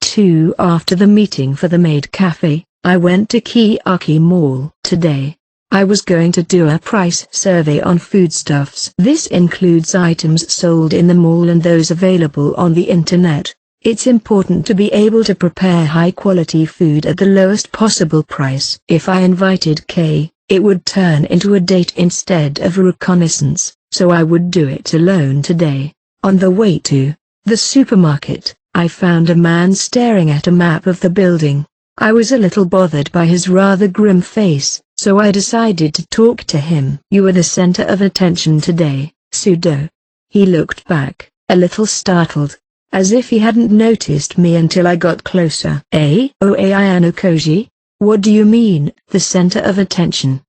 After the meeting for the maid cafe, I went to Kiyaki Mall. Today, I was going to do a price survey on foodstuffs. This includes items sold in the mall and those available on the internet. It's important to be able to prepare high-quality food at the lowest possible price. If I invited Kay, it would turn into a date instead of a reconnaissance, so I would do it alone today. On the way to the supermarket, I found a man staring at a map of the building. I was a little bothered by his rather grim face, so I decided to talk to him. "You were the center of attention today, Pseudo." He looked back, a little startled, as if he hadn't noticed me until I got closer. "Oh, Ayano Koji? What do you mean, the center of attention?"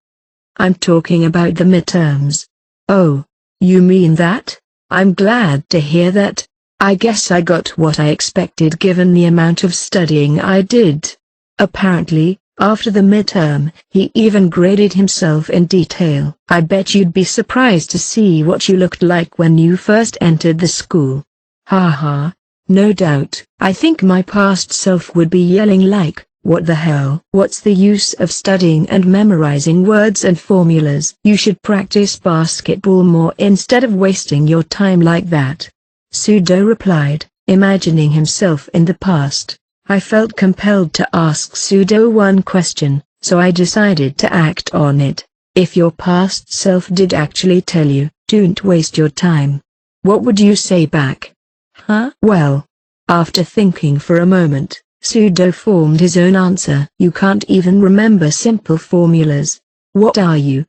"I'm talking about the midterms." "Oh, you mean that? I'm glad to hear that. I guess I got what I expected given the amount of studying I did." Apparently, after the midterm, he even graded himself in detail. "I bet you'd be surprised to see what you looked like when you first entered the school." "Haha, no doubt. I think my past self would be yelling like, 'What the hell? What's the use of studying and memorizing words and formulas? You should practice basketball more instead of wasting your time like that.'" Pseudo replied, imagining himself in the past. I felt compelled to ask Pseudo one question, so I decided to act on it. "If your past self did actually tell you, 'Don't waste your time,' what would you say back?" "Huh?" "Well." After thinking for a moment, Pseudo formed his own answer. "You can't even remember simple formulas. What are you?"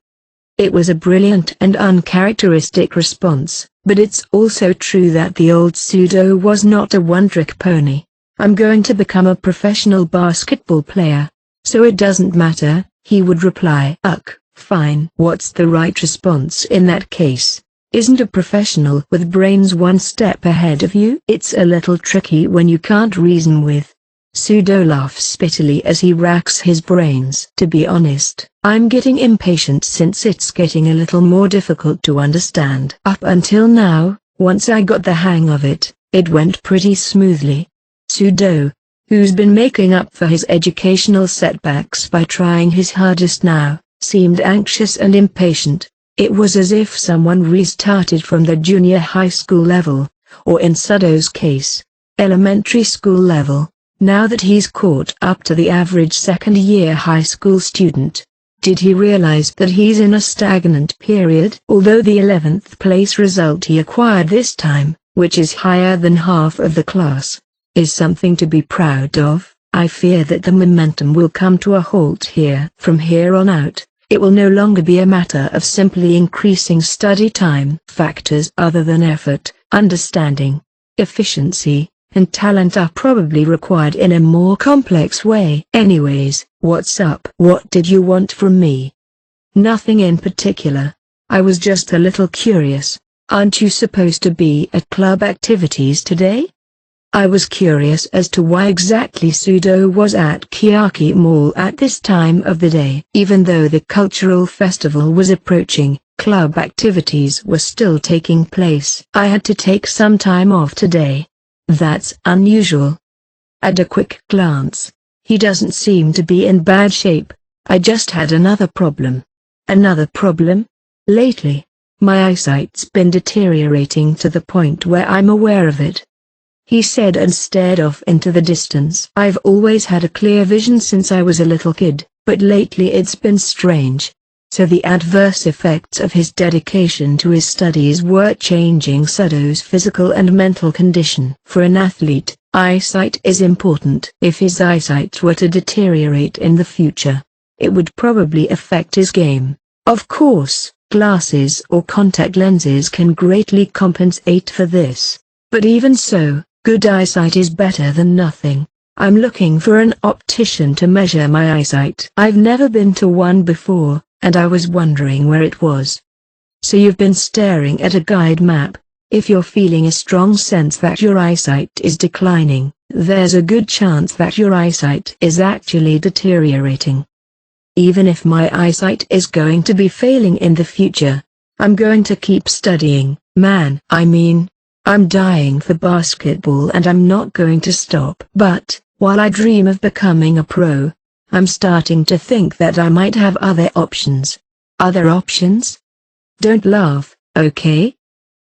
It was a brilliant and uncharacteristic response, but it's also true that the old Pseudo was not a one-trick pony. "I'm going to become a professional basketball player, so it doesn't matter," he would reply. Fine. What's the right response in that case? Isn't a professional with brains one step ahead of you? It's a little tricky when you can't reason with." Pseudo laughs bitterly as he racks his brains. "To be honest, I'm getting impatient since it's getting a little more difficult to understand. Up until now, once I got the hang of it, it went pretty smoothly." Pseudo, who's been making up for his educational setbacks by trying his hardest now, seemed anxious and impatient. It was as if someone restarted from the junior high school level, or in Pseudo's case, elementary school level, now that he's caught up to the average second-year high school student. Did he realize that he's in a stagnant period? Although the 11th place result he acquired this time, which is higher than half of the class, is something to be proud of, I fear that the momentum will come to a halt here. From here on out, it will no longer be a matter of simply increasing study time. Factors other than effort, understanding, efficiency, and talent are probably required in a more complex way. "Anyways, what's up? What did you want from me?" "Nothing in particular. I was just a little curious. Aren't you supposed to be at club activities today?" I was curious as to why exactly Pseudo was at Kiyaki Mall at this time of the day. Even though the cultural festival was approaching, club activities were still taking place. "I had to take some time off today." "That's unusual." At a quick glance, he doesn't seem to be in bad shape. "I just had another problem." "Another problem?" "Lately, my eyesight's been deteriorating to the point where I'm aware of it," he said and stared off into the distance. "I've always had a clear vision since I was a little kid, but lately it's been strange." So the adverse effects of his dedication to his studies were changing Pseudo's physical and mental condition. For an athlete, eyesight is important. If his eyesight were to deteriorate in the future, it would probably affect his game. Of course, glasses or contact lenses can greatly compensate for this. But even so, good eyesight is better than nothing. I'm looking for an optician to measure my eyesight. I've never been to one before, and I was wondering where it was. So you've been staring at a guide map. If you're feeling a strong sense that your eyesight is declining, there's a good chance that your eyesight is actually deteriorating. Even if my eyesight is going to be failing in the future, I'm going to keep studying, man. I'm dying for basketball and I'm not going to stop. But, while I dream of becoming a pro, I'm starting to think that I might have other options. Other options? Don't laugh, okay?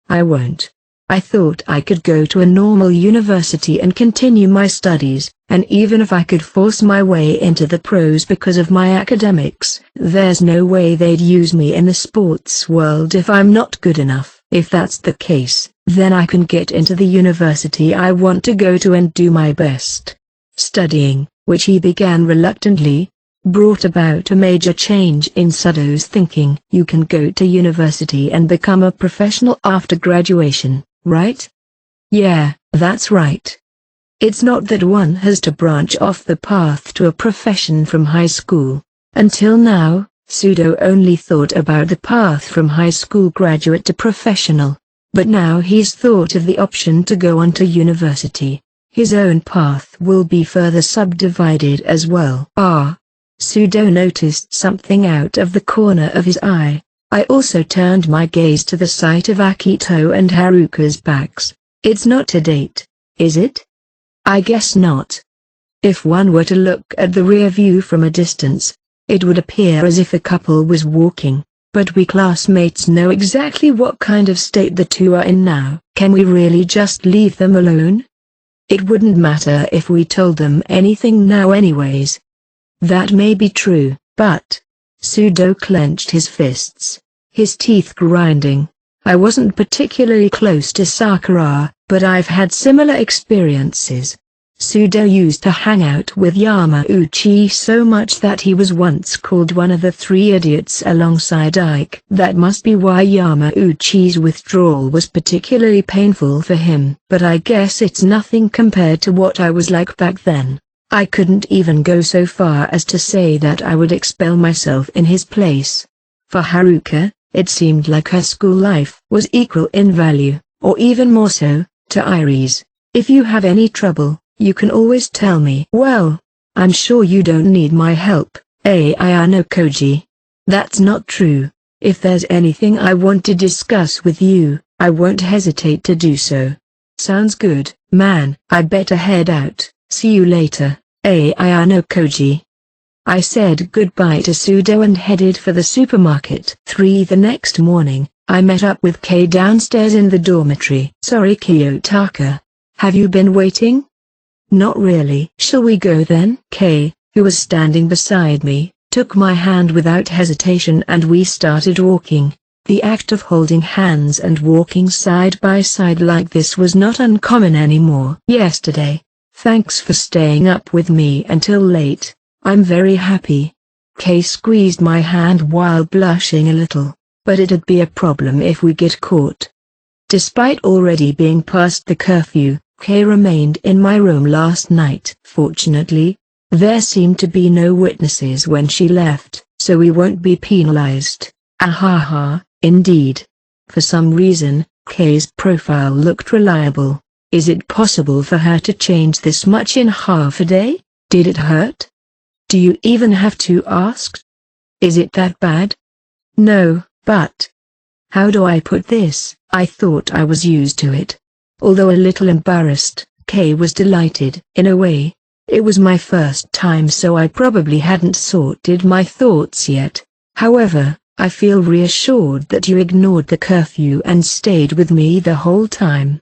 I won't. I thought I could go to a normal university and continue my studies, and even if I could force my way into the pros because of my academics, there's no way they'd use me in the sports world if I'm not good enough. If that's the case, then I can get into the university I want to go to and do my best. Studying, which he began reluctantly, brought about a major change in Sudo's thinking. You can go to university and become a professional after graduation, right? Yeah, that's right. It's not that one has to branch off the path to a profession from high school. Until now, Sudo only thought about the path from high school graduate to professional. But now he's thought of the option to go on to university. His own path will be further subdivided as well. Sudo noticed something out of the corner of his eye. I also turned my gaze to the site of Akito and Haruka's backs. It's not to date, is it? I guess not. If one were to look at the rear view from a distance, it would appear as if the couple was walking, but we classmates know exactly what kind of state the two are in now. Can we really just leave them alone? It wouldn't matter if we told them anything now anyways. That may be true, but... Sudo clenched his fists, his teeth grinding. I wasn't particularly close to Sakura, but I've had similar experiences. Sudo used to hang out with Yamauchi so much that he was once called one of the three idiots alongside Ike. That must be why Yamauchi's withdrawal was particularly painful for him. But I guess it's nothing compared to what I was like back then. I couldn't even go so far as to say that I would expel myself in his place. For Haruka, it seemed like her school life was equal in value, or even more so, to Iris. If you have any trouble, you can always tell me. Well, I'm sure you don't need my help, Ayano Koji. That's not true. If there's anything I want to discuss with you, I won't hesitate to do so. Sounds good, man. I better head out. See you later, Ayano Koji. I said goodbye to Sudo and headed for the supermarket. The next morning, I met up with Kei downstairs in the dormitory. Sorry Kiyotaka. Have you been waiting? Not really. Shall we go then? Kei, who was standing beside me, took my hand without hesitation and we started walking. The act of holding hands and walking side by side like this was not uncommon anymore. Yesterday. Thanks for staying up with me until late. I'm very happy. Kei squeezed my hand while blushing a little, but it'd be a problem if we get caught. Despite already being past the curfew, Kei remained in my room last night. Fortunately, there seemed to be no witnesses when she left, so we won't be penalized. Ahaha, indeed. For some reason, Kei's profile looked reliable. Is it possible for her to change this much in half a day? Did it hurt? Do you even have to ask? Is it that bad? No, but... How do I put this? I thought I was used to it. Although a little embarrassed, Kei was delighted. In a way, it was my first time so I probably hadn't sorted my thoughts yet. However, I feel reassured that you ignored the curfew and stayed with me the whole time.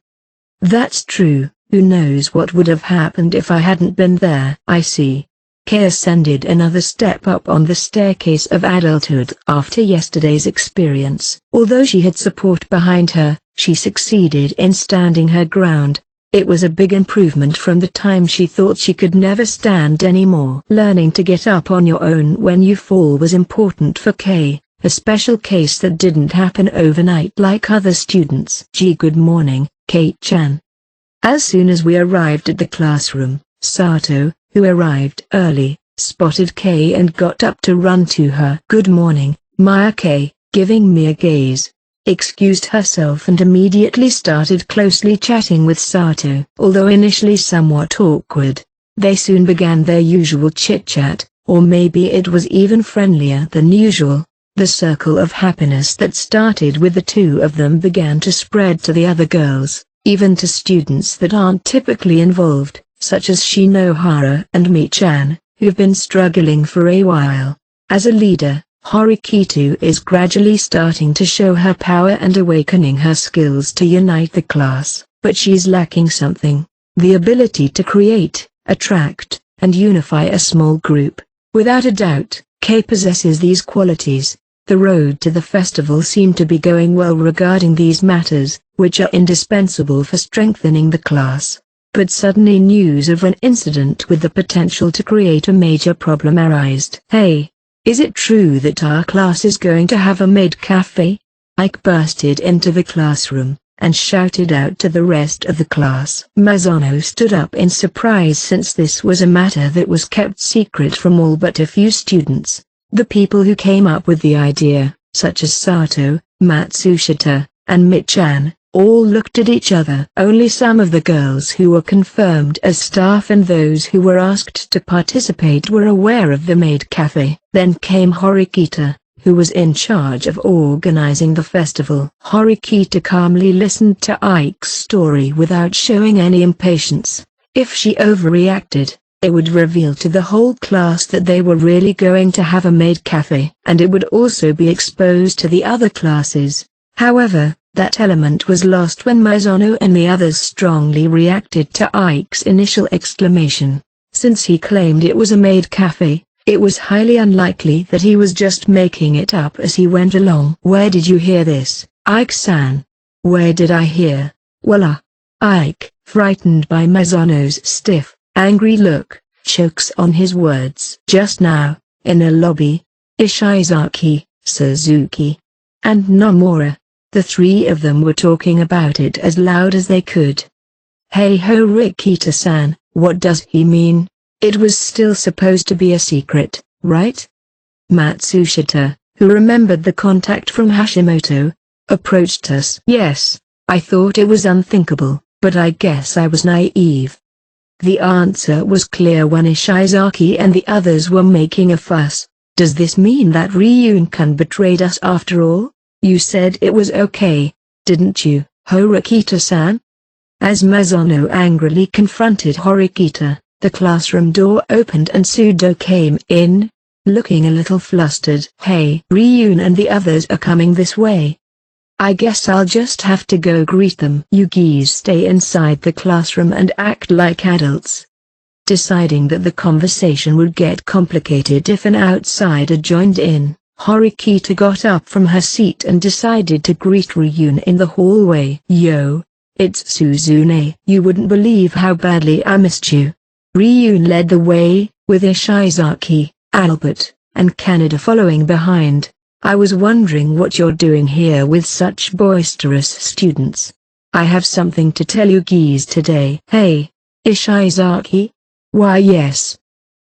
That's true. Who knows what would have happened if I hadn't been there. I see. Kei ascended another step up on the staircase of adulthood after yesterday's experience. Although she had support behind her, she succeeded in standing her ground. It was a big improvement from the time she thought she could never stand anymore. Learning to get up on your own when you fall was important for Kei, a special case that didn't happen overnight like other students. Good morning, Kei-chan. As soon as we arrived at the classroom, Sato, who arrived early, spotted Kei and got up to run to her. Good morning, Maya. Kei, giving me a gaze, excused herself and immediately started closely chatting with Sato. Although initially somewhat awkward, they soon began their usual chit-chat, or maybe it was even friendlier than usual. The circle of happiness that started with the two of them began to spread to the other girls, even to students that aren't typically involved, such as Shinohara and Mi-chan, who've been struggling for a while. As a leader, Horikito is gradually starting to show her power and awakening her skills to unite the class, but she's lacking something: the ability to create, attract, and unify a small group. Without a doubt, Kei possesses these qualities. The road to the festival seemed to be going well regarding these matters, which are indispensable for strengthening the class. But suddenly news of an incident with the potential to create a major problem arose. "Hey! Is it true that our class is going to have a maid cafe?" Ike bursted into the classroom and shouted out to the rest of the class. Mizuno stood up in surprise, since this was a matter that was kept secret from all but a few students. The people who came up with the idea, such as Sato, Matsushita, and Michan, all looked at each other. Only some of the girls who were confirmed as staff and those who were asked to participate were aware of the maid cafe. Then came Horikita, who was in charge of organizing the festival. Horikita calmly listened to Ike's story without showing any impatience. If she overreacted, it would reveal to the whole class that they were really going to have a maid cafe, and it would also be exposed to the other classes. However, that element was lost when Mizuno and the others strongly reacted to Ike's initial exclamation. Since he claimed it was a maid cafe, it was highly unlikely that he was just making it up as he went along. "Where did you hear this, Ike-san?" "Where did I hear? Well, Ike, frightened by Mizuno's stiff, angry look, chokes on his words. "Just now, in a lobby, Ishizaki, Suzuki, and Nomura, the three of them were talking about it as loud as they could." "Hey ho, Rikita-san, what does he mean? It was still supposed to be a secret, right?" Matsushita, who remembered the contact from Hashimoto, approached us. "Yes, I thought it was unthinkable, but I guess I was naive." The answer was clear when Ishizaki and the others were making a fuss. "Does this mean that Ryun-kun betrayed us after all? You said it was okay, didn't you, Horikita-san?" As Mizuno angrily confronted Horikita, the classroom door opened and Sudo came in, looking a little flustered. "Hey, Ryun and the others are coming this way. I guess I'll just have to go greet them." "You geese stay inside the classroom and act like adults." Deciding that the conversation would get complicated if an outsider joined in, Horikita got up from her seat and decided to greet Ryun in the hallway. "Yo, it's Suzune. You wouldn't believe how badly I missed you." Ryun led the way, with Ishizaki, Albert, and Canada following behind. "I was wondering what you're doing here with such boisterous students. I have something to tell you geese today." "Hey, Ishizaki?" "Why yes."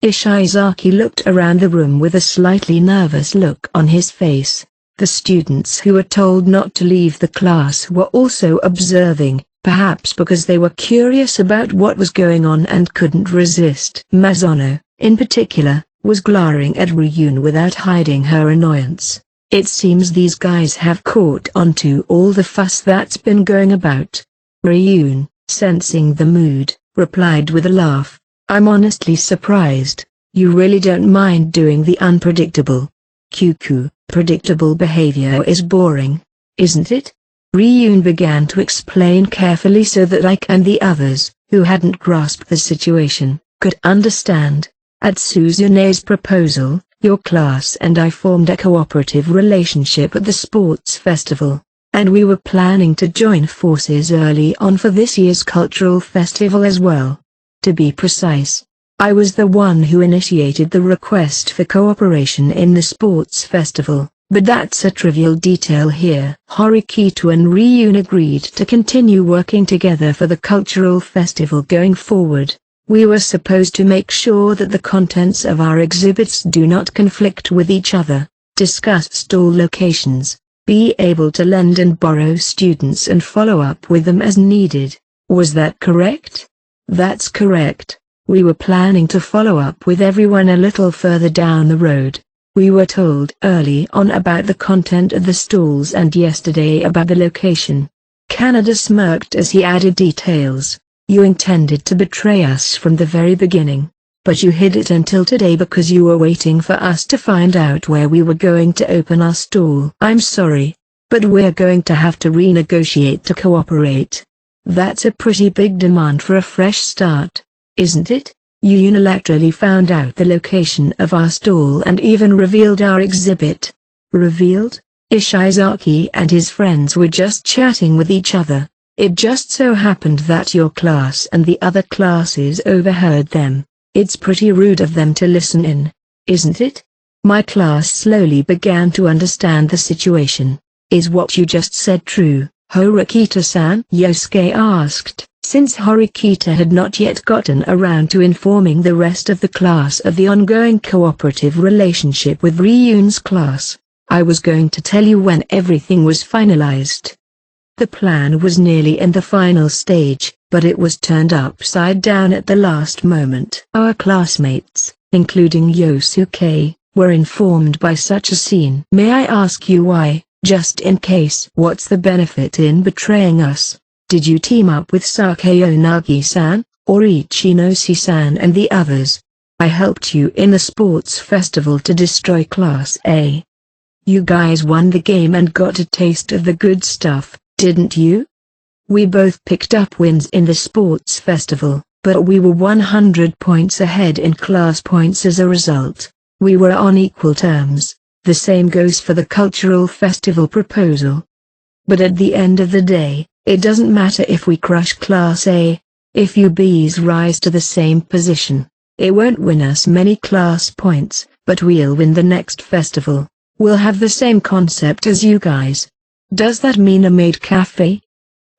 Ishizaki looked around the room with a slightly nervous look on his face. The students who were told not to leave the class were also observing, perhaps because they were curious about what was going on and couldn't resist. Mizuno, in particular, was glaring at Ryun without hiding her annoyance. "It seems these guys have caught on to all the fuss that's been going about." Ryun, sensing the mood, replied with a laugh, "I'm honestly surprised. You really don't mind doing the unpredictable. Cuckoo, predictable behavior is boring, isn't it?" Ryun began to explain carefully so that Ike and the others, who hadn't grasped the situation, could understand. "At Suzune's proposal, your class and I formed a cooperative relationship at the sports festival, and we were planning to join forces early on for this year's cultural festival as well. To be precise, I was the one who initiated the request for cooperation in the sports festival, but that's a trivial detail here." Horikita and Ryun agreed to continue working together for the cultural festival going forward. "We were supposed to make sure that the contents of our exhibits do not conflict with each other, discuss stall locations, be able to lend and borrow students and follow up with them as needed. Was that correct?" "That's correct. We were planning to follow up with everyone a little further down the road. We were told early on about the content of the stalls and yesterday about the location." Canada smirked as he added details. "You intended to betray us from the very beginning. but you hid it until today because you were waiting for us to find out where we were going to open our stall. I'm sorry, but we're going to have to renegotiate to cooperate. That's a pretty big demand for a fresh start, isn't it? You unilaterally found out the location of our stall and even revealed our exhibit. Revealed? Ishizaki and his friends were just chatting with each other. It just so happened that your class and the other classes overheard them. It's pretty rude of them to listen in, isn't it? My class slowly began to understand the situation. Is what you just said true, Horikita-san? Yosuke asked, since Horikita had not yet gotten around to informing the rest of the class of the ongoing cooperative relationship with Ryun's class. I was going to tell you when everything was finalized. The plan was nearly in the final stage, but it was turned upside down at the last moment. Our classmates, including Yosuke, were informed by such a scene. May I ask you why, just in case? What's the benefit in betraying us? Did you team up with Sakayonagi-san, or Ichinoshi-san and the others? I helped you in the sports festival to destroy Class A. You guys won the game and got a taste of the good stuff, didn't you? We both picked up wins in the sports festival, but we were 100 points ahead in class points as a result. We were on equal terms. The same goes for the cultural festival proposal. But at the end of the day, it doesn't matter if we crush Class A. If you Bs rise to the same position, it won't win us many class points, but we'll win the next festival. We'll have the same concept as you guys. Does that mean a maid cafe?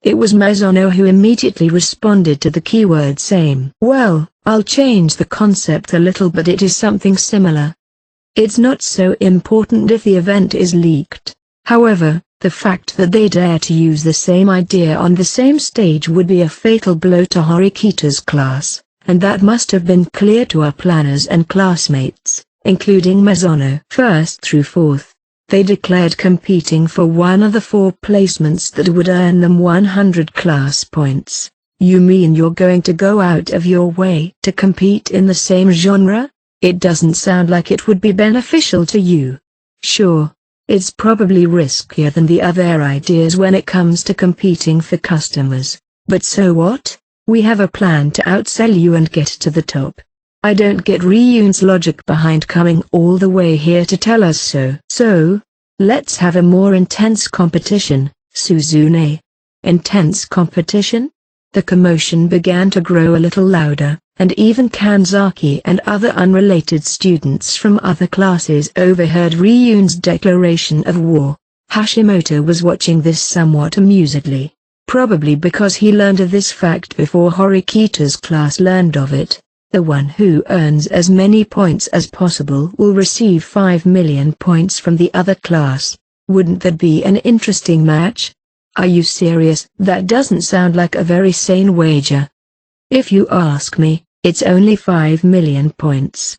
It was Mizuno who immediately responded to the keyword same. Well, I'll change the concept a little, but it is something similar. It's not so important if the event is leaked. However, the fact that they dare to use the same idea on the same stage would be a fatal blow to Horikita's class, and that must have been clear to our planners and classmates, including Mizuno. First through fourth, they declared competing for one of the 4 placements that would earn them 100 class points. You mean you're going to go out of your way to compete in the same genre? It doesn't sound like it would be beneficial to you. Sure, it's probably riskier than the other ideas when it comes to competing for customers, but so what? We have a plan to outsell you and get to the top. I don't get Ryun's logic behind coming all the way here to tell us so. So, let's have a more intense competition, Suzune. Intense competition? The commotion began to grow a little louder, and even Kanzaki and other unrelated students from other classes overheard Ryun's declaration of war. Hashimoto was watching this somewhat amusedly, probably because he learned of this fact before Horikita's class learned of it. The one who earns as many points as possible will receive 5 million points from the other class. Wouldn't that be an interesting match? Are you serious? That doesn't sound like a very sane wager. If you ask me, it's only 5 million points.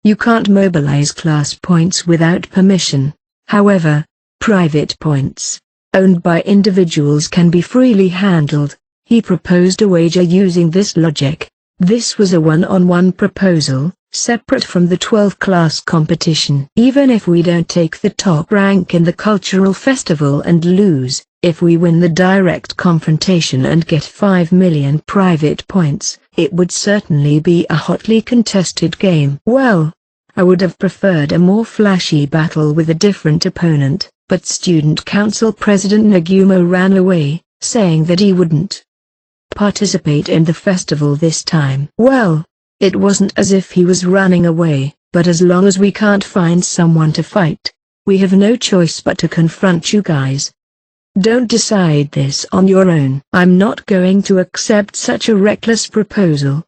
You can't mobilize class points without permission. However, private points, owned by individuals, can be freely handled. He proposed a wager using this logic. This was a one-on-one proposal, separate from the 12-class competition. Even if we don't take the top rank in the cultural festival and lose, if we win the direct confrontation and get 5 million private points, it would certainly be a hotly contested game. Well, I would have preferred a more flashy battle with a different opponent, but Student Council President Nagumo ran away, saying that he wouldn't participate in the festival this time. Well, it wasn't as if he was running away, but as long as we can't find someone to fight, we have no choice but to confront you guys. Don't decide this on your own. I'm not going to accept such a reckless proposal.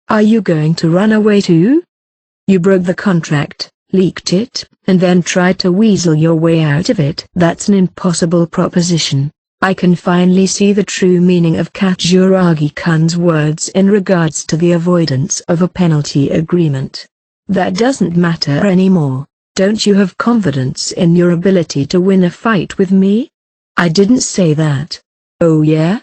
Are you going to run away too? You broke the contract, leaked it, and then tried to weasel your way out of it. That's an impossible proposition. I can finally see the true meaning of Katsuragi-kun's words in regards to the avoidance of a penalty agreement. That doesn't matter anymore. Don't you have confidence in your ability to win a fight with me? I didn't say that. Oh yeah?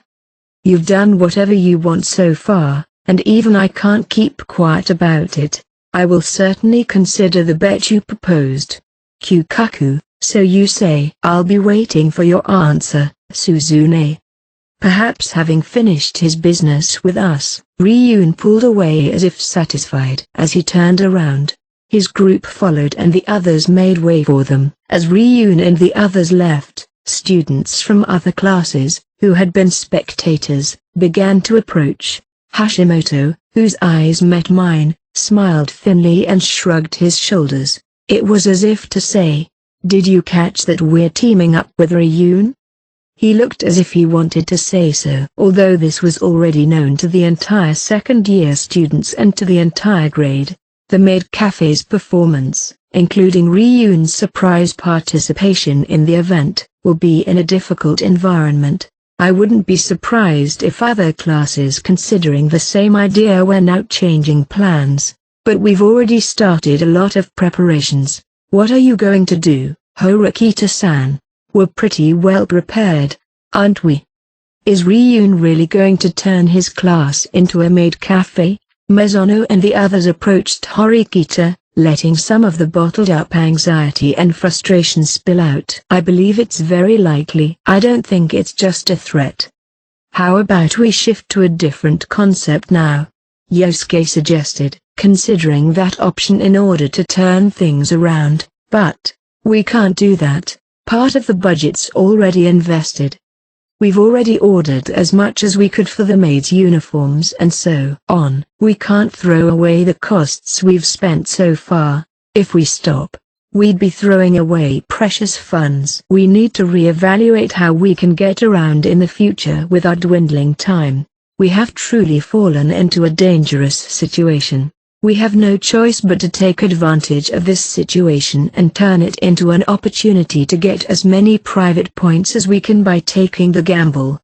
You've done whatever you want so far, and even I can't keep quiet about it. I will certainly consider the bet you proposed. Kukaku, so you say. I'll be waiting for your answer, Suzune. Perhaps having finished his business with us, Ryun pulled away as if satisfied. As he turned around, his group followed and the others made way for them. As Ryun and the others left, students from other classes, who had been spectators, began to approach. Hashimoto, whose eyes met mine, smiled thinly and shrugged his shoulders. It was as if to say, "Did you catch that we're teaming up with Ryun?" He looked as if he wanted to say so. Although this was already known to the entire second-year students and to the entire grade, the Maid Cafe's performance, including Ryun's surprise participation in the event, will be in a difficult environment. I wouldn't be surprised if other classes considering the same idea were now changing plans. But we've already started a lot of preparations. What are you going to do, Horikita-san? We're pretty well prepared, aren't we? Is Ryun really going to turn his class into a maid cafe? Mizuno and the others approached Horikita, letting some of the bottled-up anxiety and frustration spill out. I believe it's very likely. I don't think it's just a threat. How about we shift to a different concept now? Yosuke suggested, considering that option in order to turn things around. But we can't do that. Part of the budget's already invested. We've already ordered as much as we could for the maids' uniforms and so on. We can't throw away the costs we've spent so far. If we stop, we'd be throwing away precious funds. We need to reevaluate how we can get around in the future with our dwindling time. We have truly fallen into a dangerous situation. We have no choice but to take advantage of this situation and turn it into an opportunity to get as many private points as we can by taking the gamble.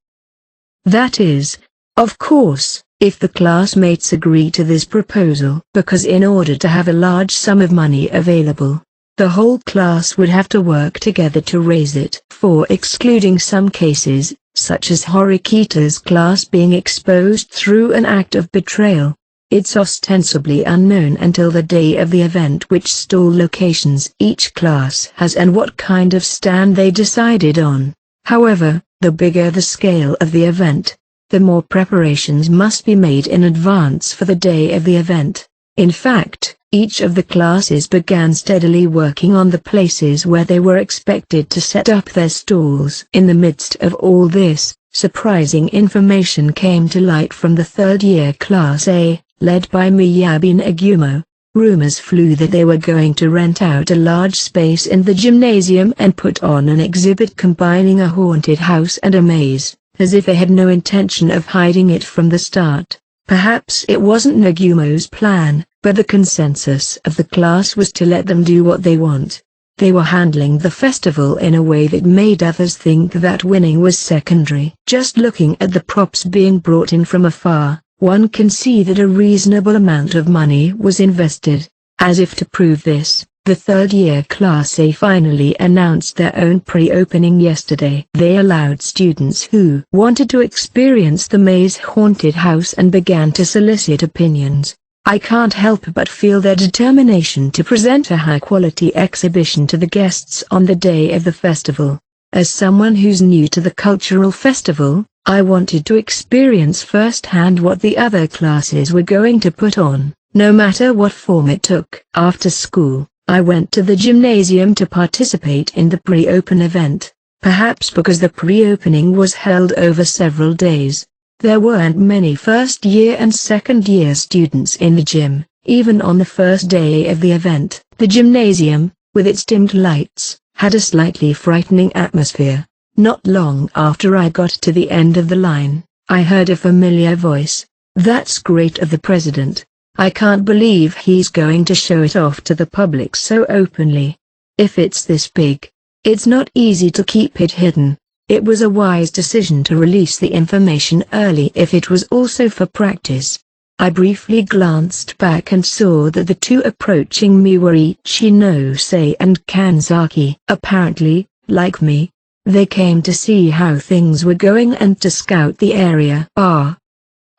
That is, of course, if the classmates agree to this proposal. Because in order to have a large sum of money available, the whole class would have to work together to raise it. For excluding some cases, such as Horikita's class being exposed through an act of betrayal, it's ostensibly unknown until the day of the event which stall locations each class has and what kind of stand they decided on. However, the bigger the scale of the event, the more preparations must be made in advance for the day of the event. In fact, each of the classes began steadily working on the places where they were expected to set up their stalls. In the midst of all this, surprising information came to light from the third-year Class A, led by Miyabi and Agumo. Rumors flew that they were going to rent out a large space in the gymnasium and put on an exhibit combining a haunted house and a maze, as if they had no intention of hiding it from the start. Perhaps it wasn't Nagumo's plan, but the consensus of the class was to let them do what they want. They were handling the festival in a way that made others think that winning was secondary. Just looking at the props being brought in from afar, one can see that a reasonable amount of money was invested. As if to prove this, the third-year Class A finally announced their own pre-opening yesterday. They allowed students who wanted to experience the maze haunted house and began to solicit opinions. I can't help but feel their determination to present a high-quality exhibition to the guests on the day of the festival. As someone who's new to the cultural festival, I wanted to experience firsthand what the other classes were going to put on, no matter what form it took. After school, I went to the gymnasium to participate in the pre-open event. Perhaps because the pre-opening was held over several days, there weren't many first-year and second-year students in the gym. Even on the first day of the event, the gymnasium, with its dimmed lights, had a slightly frightening atmosphere. Not long after I got to the end of the line, I heard a familiar voice. "That's great of the president. I can't believe he's going to show it off to the public so openly. If it's this big, it's not easy to keep it hidden." It was a wise decision to release the information early if it was also for practice. I briefly glanced back and saw that the two approaching me were Ichinose and Kanzaki. Apparently, like me, they came to see how things were going and to scout the area.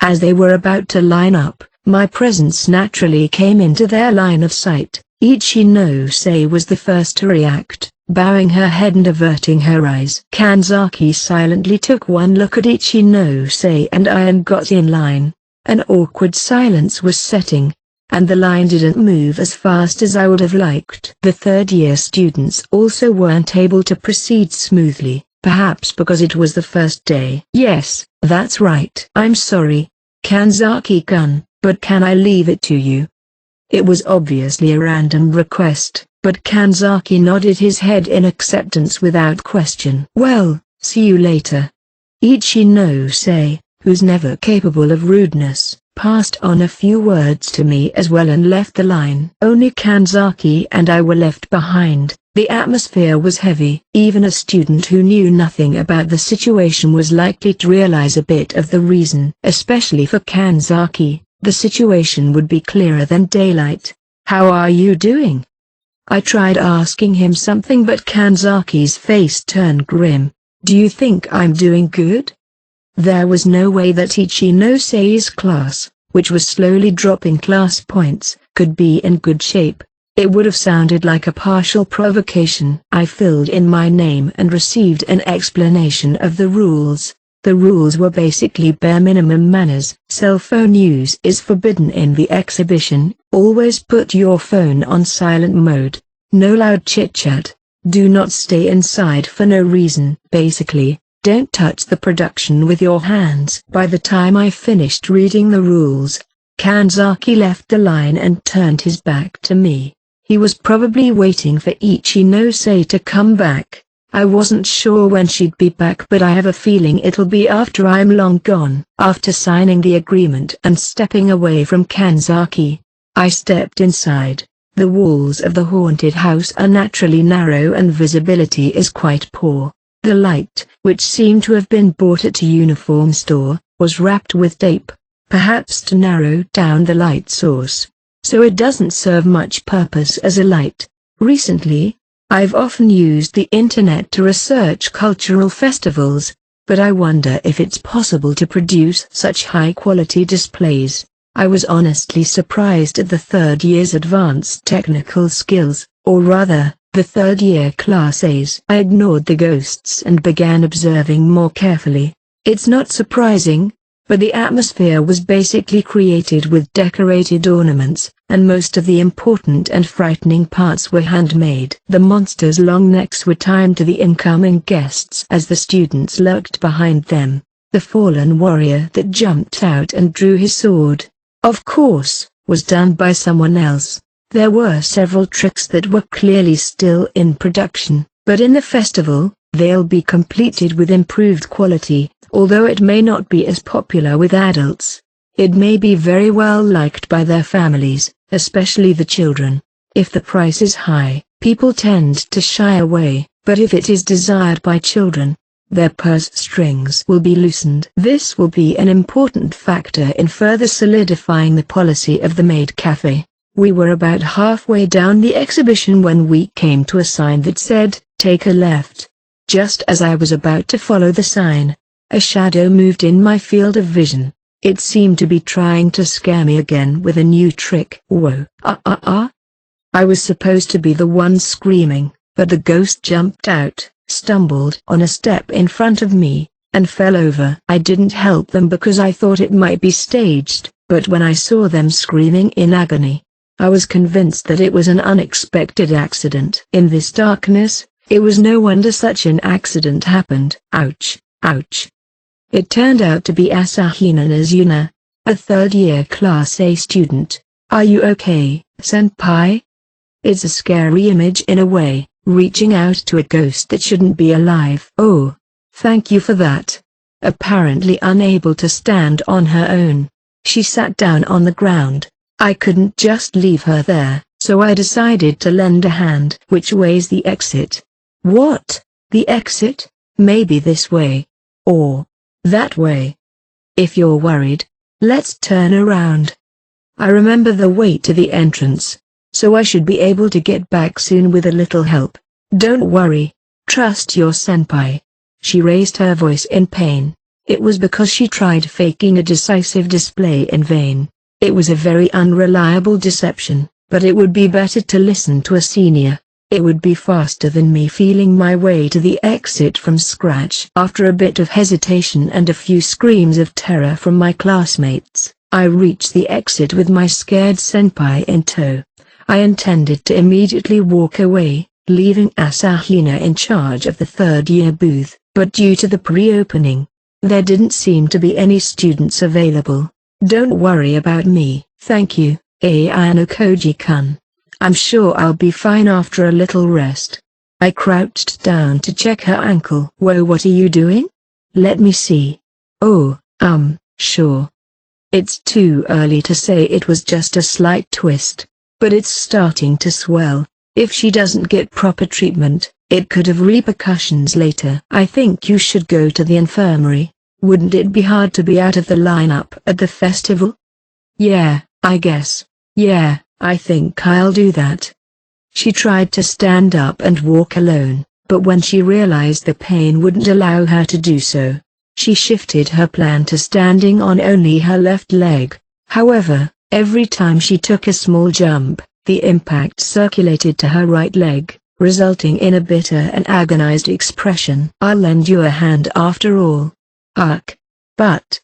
As they were about to line up, my presence naturally came into their line of sight. Ichinose was the first to react, bowing her head and averting her eyes. Kanzaki silently took one look at Ichinose and got in line. An awkward silence was setting, and the line didn't move as fast as I would have liked. The third-year students also weren't able to proceed smoothly, perhaps because it was the first day. Yes, that's right. I'm sorry, Kanzaki-kun, but can I leave it to you? It was obviously a random request, but Kanzaki nodded his head in acceptance without question. Well, see you later. Ichinose, who's never capable of rudeness, passed on a few words to me as well and left the line. Only Kanzaki and I were left behind. The atmosphere was heavy. Even a student who knew nothing about the situation was likely to realize a bit of the reason. Especially for Kanzaki, the situation would be clearer than daylight. How are you doing? I tried asking him something, but Kanzaki's face turned grim. Do you think I'm doing good? There was no way that Ichinose class, which was slowly dropping class points, could be in good shape. It would have sounded like a partial provocation. I filled in my name and received an explanation of the rules. The rules were basically bare minimum manners. Cell phone use is forbidden in the exhibition. Always put your phone on silent mode. No loud chit-chat. Do not stay inside for no reason. Basically, don't touch the production with your hands. By the time I finished reading the rules, Kanzaki left the line and turned his back to me. He was probably waiting for Ichinose to come back. I wasn't sure when she'd be back, but I have a feeling it'll be after I'm long gone. After signing the agreement and stepping away from Kanzaki, I stepped inside. The walls of the haunted house are naturally narrow and visibility is quite poor. The light, which seemed to have been bought at a uniform store, was wrapped with tape, perhaps to narrow down the light source, so it doesn't serve much purpose as a light. Recently, I've often used the internet to research cultural festivals, but I wonder if it's possible to produce such high-quality displays. I was honestly surprised at the third year's advanced technical skills, or rather, the third-year Class A's. I ignored the ghosts and began observing more carefully. It's not surprising, but the atmosphere was basically created with decorated ornaments, and most of the important and frightening parts were handmade. The monsters' long necks were timed to the incoming guests as the students lurked behind them. The fallen warrior that jumped out and drew his sword, of course, was done by someone else. There were several tricks that were clearly still in production, but in the festival, they'll be completed with improved quality. Although it may not be as popular with adults, it may be very well liked by their families, especially the children. If the price is high, people tend to shy away, but if it is desired by children, their purse strings will be loosened. This will be an important factor in further solidifying the policy of the maid cafe. We were about halfway down the exhibition when we came to a sign that said, "Take a left." Just as I was about to follow the sign, a shadow moved in my field of vision. It seemed to be trying to scare me again with a new trick. Whoa! I was supposed to be the one screaming, but the ghost jumped out, stumbled on a step in front of me, and fell over. I didn't help them because I thought it might be staged, but when I saw them screaming in agony, I was convinced that it was an unexpected accident. In this darkness, it was no wonder such an accident happened. Ouch! Ouch! It turned out to be Asahina Nazuna, a third-year Class A student. Are you okay, senpai? It's a scary image in a way, reaching out to a ghost that shouldn't be alive. Oh, thank you for that. Apparently unable to stand on her own, she sat down on the ground. I couldn't just leave her there, so I decided to lend a hand. Which way's the exit? What? The exit? Maybe this way. Or that way. If you're worried, let's turn around. I remember the way to the entrance, so I should be able to get back soon with a little help. Don't worry, trust your senpai. She raised her voice in pain. It was because she tried faking a decisive display in vain. It was a very unreliable deception, but it would be better to listen to a senior. It would be faster than me feeling my way to the exit from scratch. After a bit of hesitation and a few screams of terror from my classmates, I reached the exit with my scared senpai in tow. I intended to immediately walk away, leaving Asahina in charge of the third-year booth, but due to the pre-opening, there didn't seem to be any students available. Don't worry about me, thank you, Ayano Koji-kun. I'm sure I'll be fine after a little rest. I crouched down to check her ankle. Whoa, what are you doing? Let me see. Oh, sure. It's too early to say, it was just a slight twist. But it's starting to swell. If she doesn't get proper treatment, it could have repercussions later. I think you should go to the infirmary. Wouldn't it be hard to be out of the lineup at the festival? Yeah, I guess. Yeah, I think I'll do that. She tried to stand up and walk alone, but when she realized the pain wouldn't allow her to do so, she shifted her plan to standing on only her left leg. However, every time she took a small jump, the impact circulated to her right leg, resulting in a bitter and agonized expression. I'll lend you a hand after all. Ugh. But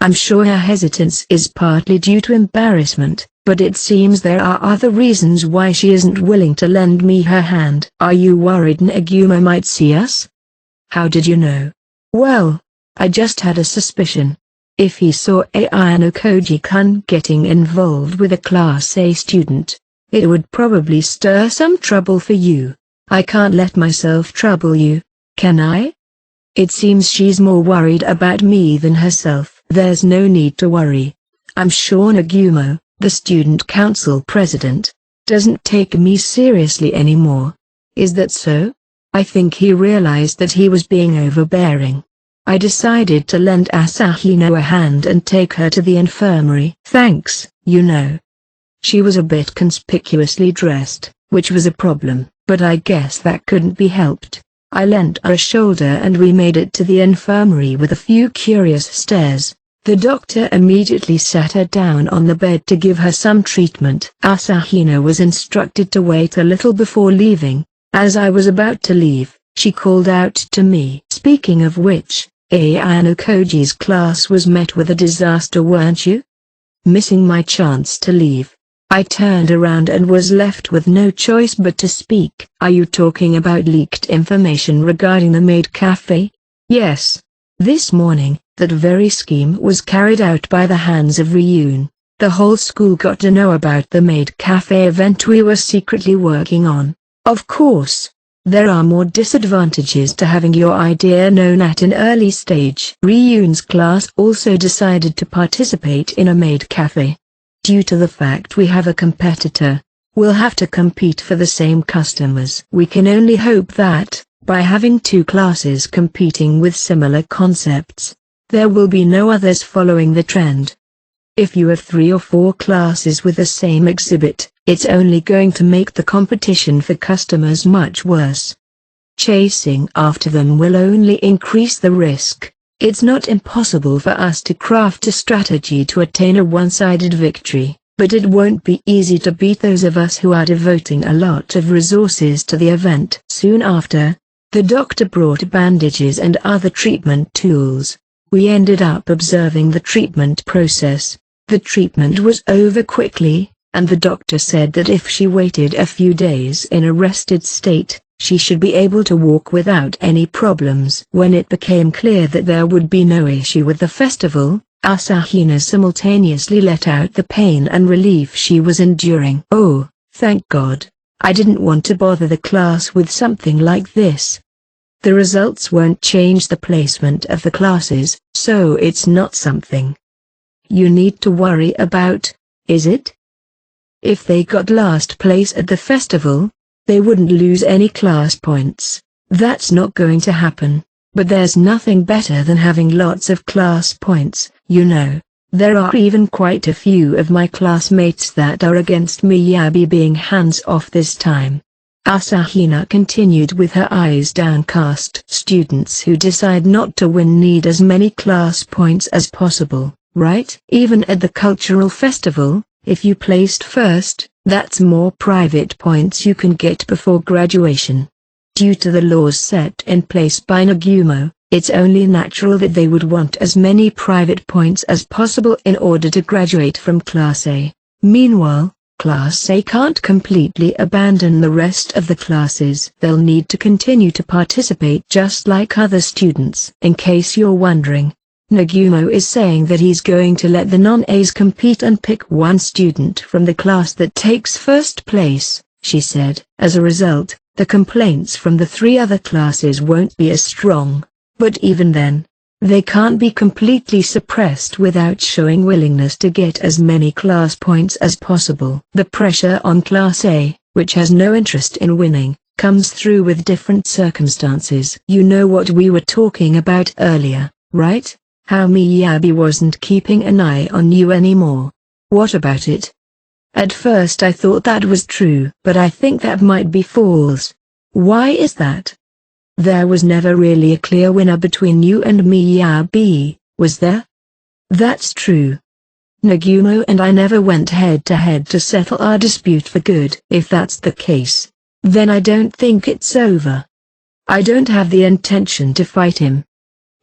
I'm sure her hesitance is partly due to embarrassment, but it seems there are other reasons why she isn't willing to lend me her hand. Are you worried Neguma might see us? How did you know? Well, I just had a suspicion. If he saw Ayano Koji-kun getting involved with a Class A student, it would probably stir some trouble for you. I can't let myself trouble you, can I? It seems she's more worried about me than herself. There's no need to worry. I'm sure Nagumo, the student council president, doesn't take me seriously anymore. Is that so? I think he realized that he was being overbearing. I decided to lend Asahino a hand and take her to the infirmary. Thanks, you know. She was a bit conspicuously dressed, which was a problem, but I guess that couldn't be helped. I lent her a shoulder and we made it to the infirmary with a few curious stares. The doctor immediately sat her down on the bed to give her some treatment. Asahino was instructed to wait a little before leaving. As I was about to leave, she called out to me. Speaking of which, Ayano Koji's class was met with a disaster, weren't you? Missing my chance to leave, I turned around and was left with no choice but to speak. Are you talking about leaked information regarding the maid cafe? Yes. This morning, that very scheme was carried out by the hands of Ryun. The whole school got to know about the maid cafe event we were secretly working on. Of course, there are more disadvantages to having your idea known at an early stage. Ryun's class also decided to participate in a maid cafe. Due to the fact we have a competitor, we'll have to compete for the same customers. We can only hope that, by having two classes competing with similar concepts, there will be no others following the trend. If you have 3 or 4 classes with the same exhibit, it's only going to make the competition for customers much worse. Chasing after them will only increase the risk. It's not impossible for us to craft a strategy to attain a one-sided victory, but it won't be easy to beat those of us who are devoting a lot of resources to the event. Soon after, the doctor brought bandages and other treatment tools. We ended up observing the treatment process. The treatment was over quickly, and the doctor said that if she waited a few days in a rested state, she should be able to walk without any problems. When it became clear that there would be no issue with the festival, Asahina simultaneously let out the pain and relief she was enduring. Oh, thank God. I didn't want to bother the class with something like this. The results won't change the placement of the classes, so it's not something you need to worry about, is it? If they got last place at the festival, they wouldn't lose any class points. That's not going to happen, but there's nothing better than having lots of class points, you know. There are even quite a few of my classmates that are against Miyabi being hands-off this time. Asahina continued with her eyes downcast. Students who decide not to win need as many class points as possible, right? Even at the cultural festival, if you placed first, that's more private points you can get before graduation. Due to the laws set in place by Nagumo, it's only natural that they would want as many private points as possible in order to graduate from Class A. Meanwhile, Class A can't completely abandon the rest of the classes. They'll need to continue to participate just like other students. In case you're wondering, Nagumo is saying that he's going to let the non-A's compete and pick one student from the class that takes first place, she said. As a result, the complaints from the 3 other classes won't be as strong. But even then, they can't be completely suppressed without showing willingness to get as many class points as possible. The pressure on Class A, which has no interest in winning, comes through with different circumstances. You know what we were talking about earlier, right? How Miyabi wasn't keeping an eye on you anymore. What about it? At first I thought that was true, but I think that might be false. Why is that? There was never really a clear winner between you and Miyabi, was there? That's true. Nagumo and I never went head-to-head to settle our dispute for good. If that's the case, then I don't think it's over. I don't have the intention to fight him.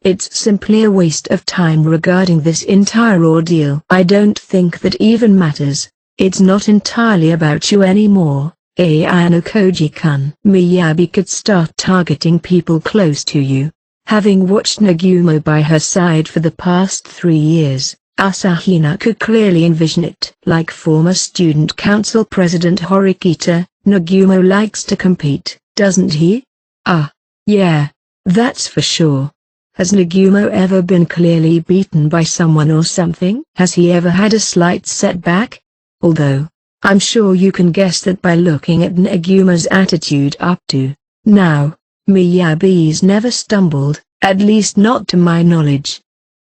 It's simply a waste of time regarding this entire ordeal. I don't think that even matters. It's not entirely about you anymore. Ayano Koji-kun. Miyabi could start targeting people close to you. Having watched Nagumo by her side for the past 3 years, Asahina could clearly envision it. Like former student council president Horikita, Nagumo likes to compete, doesn't he? Ah, yeah, that's for sure. Has Nagumo ever been clearly beaten by someone or something? Has he ever had a slight setback? Although, I'm sure you can guess that by looking at Nagumo's attitude up to now, Miyabi's never stumbled, at least not to my knowledge.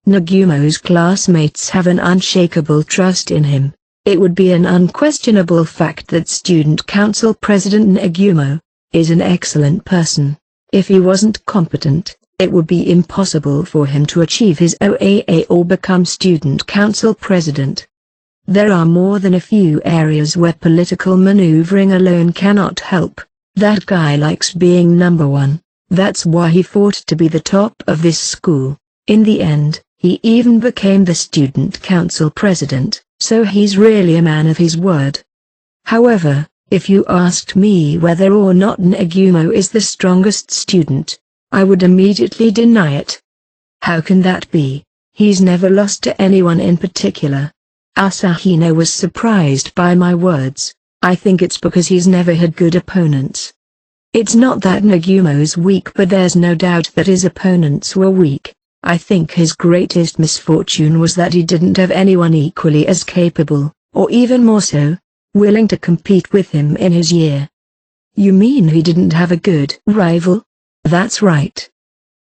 Nagumo's classmates have an unshakable trust in him. It would be an unquestionable fact that Student Council President Nagumo is an excellent person. If he wasn't competent, it would be impossible for him to achieve his OAA or become Student Council President. There are more than a few areas where political maneuvering alone cannot help. That guy likes being number one. That's why he fought to be the top of this school. In the end, he even became the student council president, so he's really a man of his word. However, if you asked me whether or not Nagumo is the strongest student, I would immediately deny it. How can that be? He's never lost to anyone in particular. Asahina was surprised by my words. I think it's because he's never had good opponents. It's not that Nagumo's weak, but there's no doubt that his opponents were weak. I think his greatest misfortune was that he didn't have anyone equally as capable, or even more so, willing to compete with him in his year. You mean he didn't have a good rival? That's right.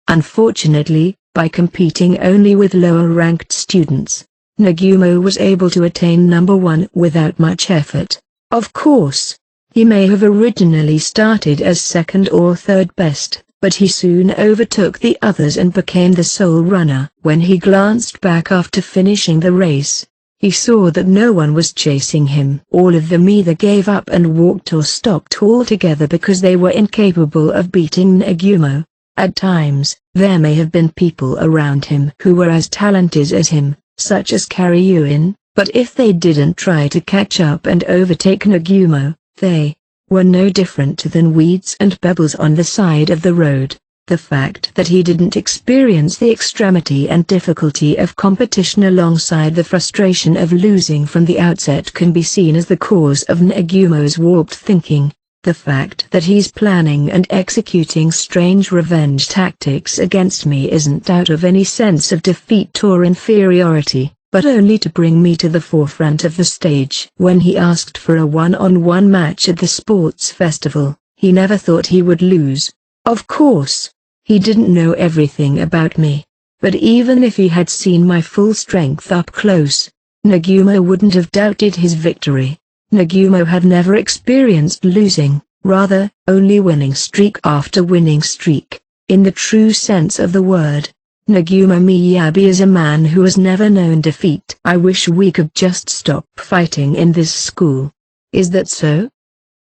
Unfortunately, by competing only with lower-ranked students, Nagumo was able to attain number one without much effort. Of course, he may have originally started as second or third best, but he soon overtook the others and became the sole runner. When he glanced back after finishing the race, he saw that no one was chasing him. All of them either gave up and walked or stopped altogether because they were incapable of beating Nagumo. At times, there may have been people around him who were as talented as him, such as Karyuin, but if they didn't try to catch up and overtake Nagumo, they were no different than weeds and pebbles on the side of the road. The fact that he didn't experience the extremity and difficulty of competition alongside the frustration of losing from the outset can be seen as the cause of Nagumo's warped thinking. The fact that he's planning and executing strange revenge tactics against me isn't out of any sense of defeat or inferiority, but only to bring me to the forefront of the stage. When he asked for a one-on-one match at the sports festival, he never thought he would lose. Of course, he didn't know everything about me, but even if he had seen my full strength up close, Nagumo wouldn't have doubted his victory. Nagumo had never experienced losing, Rather, only winning streak after winning streak, in the true sense of the word. Nagumo Miyabi is a man who has never known defeat. I wish we could just stop fighting in this school. Is that so?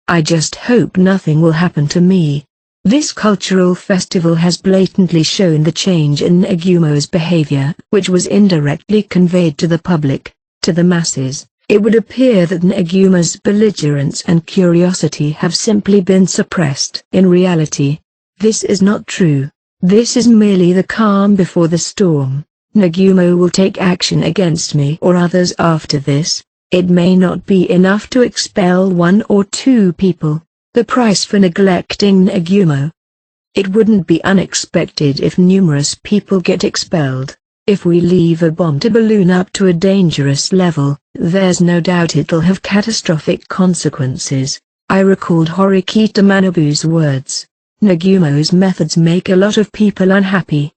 I just hope nothing will happen to me. This cultural festival has blatantly shown the change in Nagumo's behavior, which was indirectly conveyed to the public, to the masses. It would appear that Nagumo's belligerence and curiosity have simply been suppressed. In reality, this is not true. This is merely the calm before the storm. Nagumo will take action against me or others after this. It may not be enough to expel 1 or 2 people. The price for neglecting Nagumo. It wouldn't be unexpected if numerous people get expelled. If we leave a bomb to balloon up to a dangerous level, there's no doubt it'll have catastrophic consequences. I recalled Horikita Manabu's words. Nagumo's methods make a lot of people unhappy.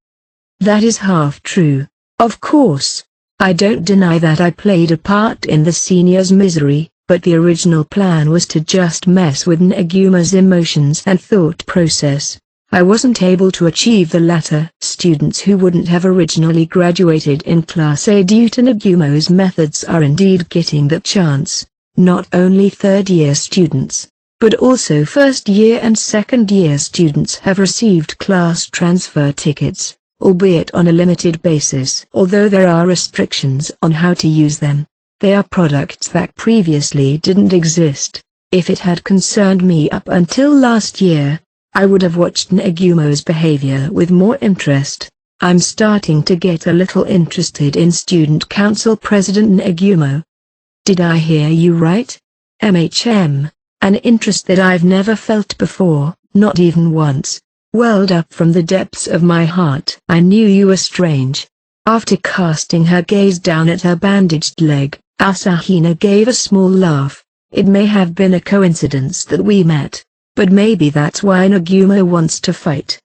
That is half true. Of course, I don't deny that I played a part in the seniors' misery, but the original plan was to just mess with Nagumo's emotions and thought process. I wasn't able to achieve the latter. Students who wouldn't have originally graduated in Class A due to Nagumo's methods are indeed getting that chance. Not only third-year students, but also first-year and second-year students have received class transfer tickets, albeit on a limited basis. Although there are restrictions on how to use them, they are products that previously didn't exist. If it had concerned me up until last year, I would have watched Nagumo's behavior with more interest. I'm starting to get a little interested in Student Council President Nagumo. Did I hear you right? MHM, an interest that I've never felt before, not even once, welled up from the depths of my heart. I knew you were strange. After casting her gaze down at her bandaged leg, Asahina gave a small laugh. It may have been a coincidence that we met, but maybe that's why Nagumo wants to fight.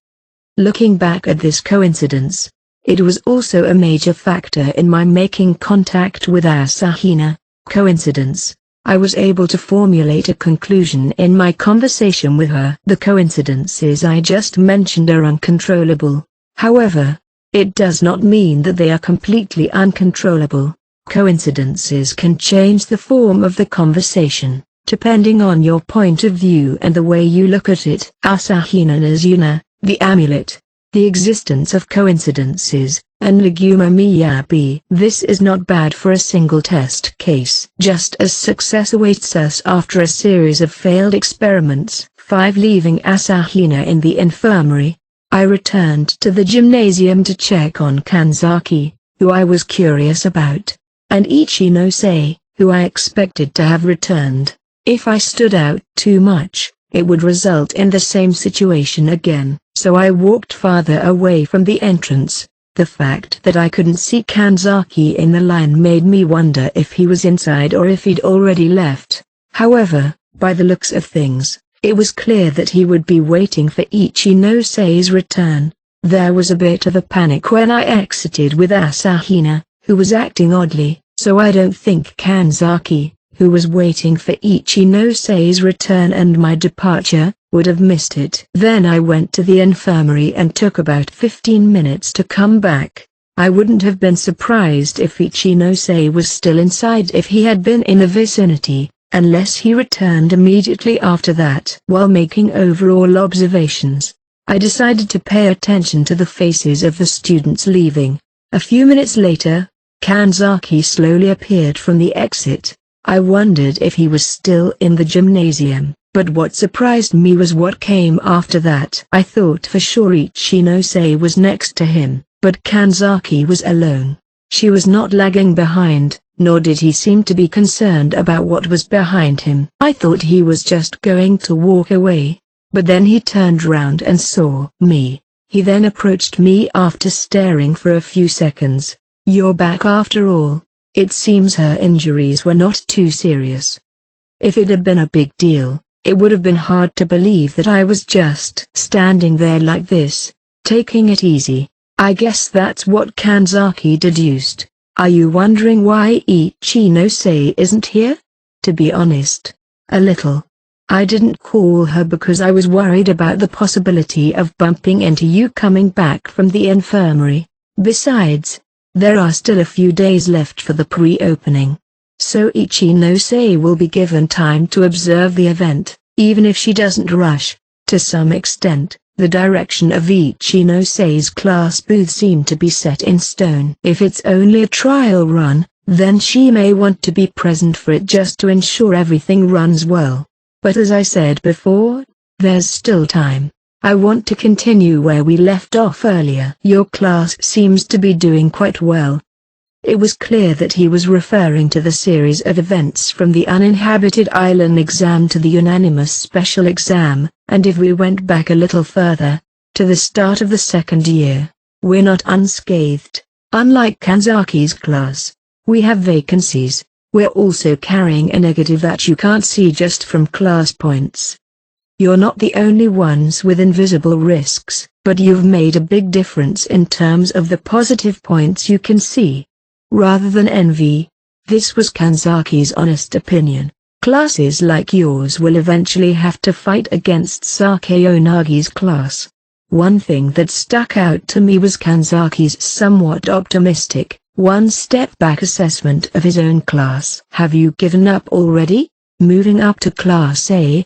Looking back at this coincidence, it was also a major factor in my making contact with Asahina. Coincidence. I was able to formulate a conclusion in my conversation with her. The coincidences I just mentioned are uncontrollable. However, it does not mean that they are completely uncontrollable. Coincidences can change the form of the conversation, depending on your point of view and the way you look at it. Asahina Nazuna, the amulet, the existence of coincidences, and Nagumo Miyabi. This is not bad for a single test case. Just as success awaits us after a series of failed experiments. 5. Leaving Asahina in the infirmary, I returned to the gymnasium to check on Kanzaki, who I was curious about, and Ichinose, who I expected to have returned. If I stood out too much, it would result in the same situation again, so I walked farther away from the entrance. The fact that I couldn't see Kanzaki in the line made me wonder if he was inside or if he'd already left. However, by the looks of things, it was clear that he would be waiting for Ichinose's return. There was a bit of a panic when I exited with Asahina, who was acting oddly, so I don't think Kanzaki, who was waiting for Ichinose's return and my departure, would have missed it. Then I went to the infirmary and took about 15 minutes to come back. I wouldn't have been surprised if Ichinose was still inside if he had been in the vicinity, unless he returned immediately after that. While making overall observations, I decided to pay attention to the faces of the students leaving. A few minutes later, Kanzaki slowly appeared from the exit. I wondered if he was still in the gymnasium, but what surprised me was what came after that. I thought for sure Ichinose was next to him, but Kanzaki was alone. She was not lagging behind, nor did he seem to be concerned about what was behind him. I thought he was just going to walk away, but then he turned round and saw me. He then approached me after staring for a few seconds. "You're back after all." It seems her injuries were not too serious. If it had been a big deal, it would have been hard to believe that I was just standing there like this, taking it easy. I guess that's what Kanzaki deduced. "Are you wondering why Ichinose isn't here?" "To be honest, a little. I didn't call her because I was worried about the possibility of bumping into you coming back from the infirmary. Besides, there are still a few days left for the pre-opening. So Ichinose will be given time to observe the event, even if she doesn't rush. To some extent, the direction of Ichinose's class booth seemed to be set in stone. If it's only a trial run, then she may want to be present for it just to ensure everything runs well. But as I said before, there's still time. I want to continue where we left off earlier. Your class seems to be doing quite well. It was clear that he was referring to the series of events from the uninhabited island exam to the unanimous special exam, and if we went back a little further, to the start of the second year, we're not unscathed. Unlike Kanzaki's class, we have vacancies. We're also carrying a negative that you can't see just from class points. You're not the only ones with invisible risks, but you've made a big difference in terms of the positive points you can see. Rather than envy, this was Kanzaki's honest opinion. Classes like yours will eventually have to fight against Sakeonagi's class. One thing that stuck out to me was Kanzaki's somewhat optimistic, one-step-back assessment of his own class. Have you given up already, moving up to Class A?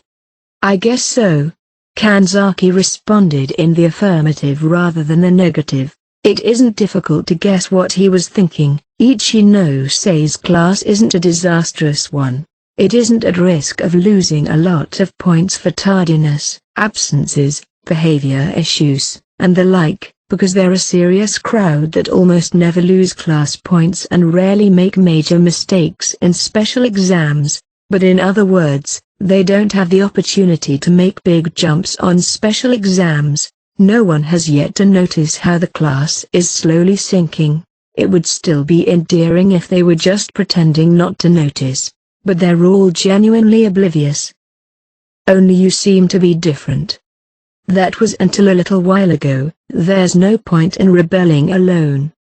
I guess so. Kanzaki responded in the affirmative rather than the negative. It isn't difficult to guess what he was thinking. Ichinose-sei's class isn't a disastrous one. It isn't at risk of losing a lot of points for tardiness, absences, behavior issues, and the like, because they're a serious crowd that almost never lose class points and rarely make major mistakes in special exams. But in other words, they don't have the opportunity to make big jumps on special exams. No one has yet to notice how the class is slowly sinking. It would still be endearing if they were just pretending not to notice, but they're all genuinely oblivious. Only you seem to be different. That was until a little while ago. There's no point in rebelling alone.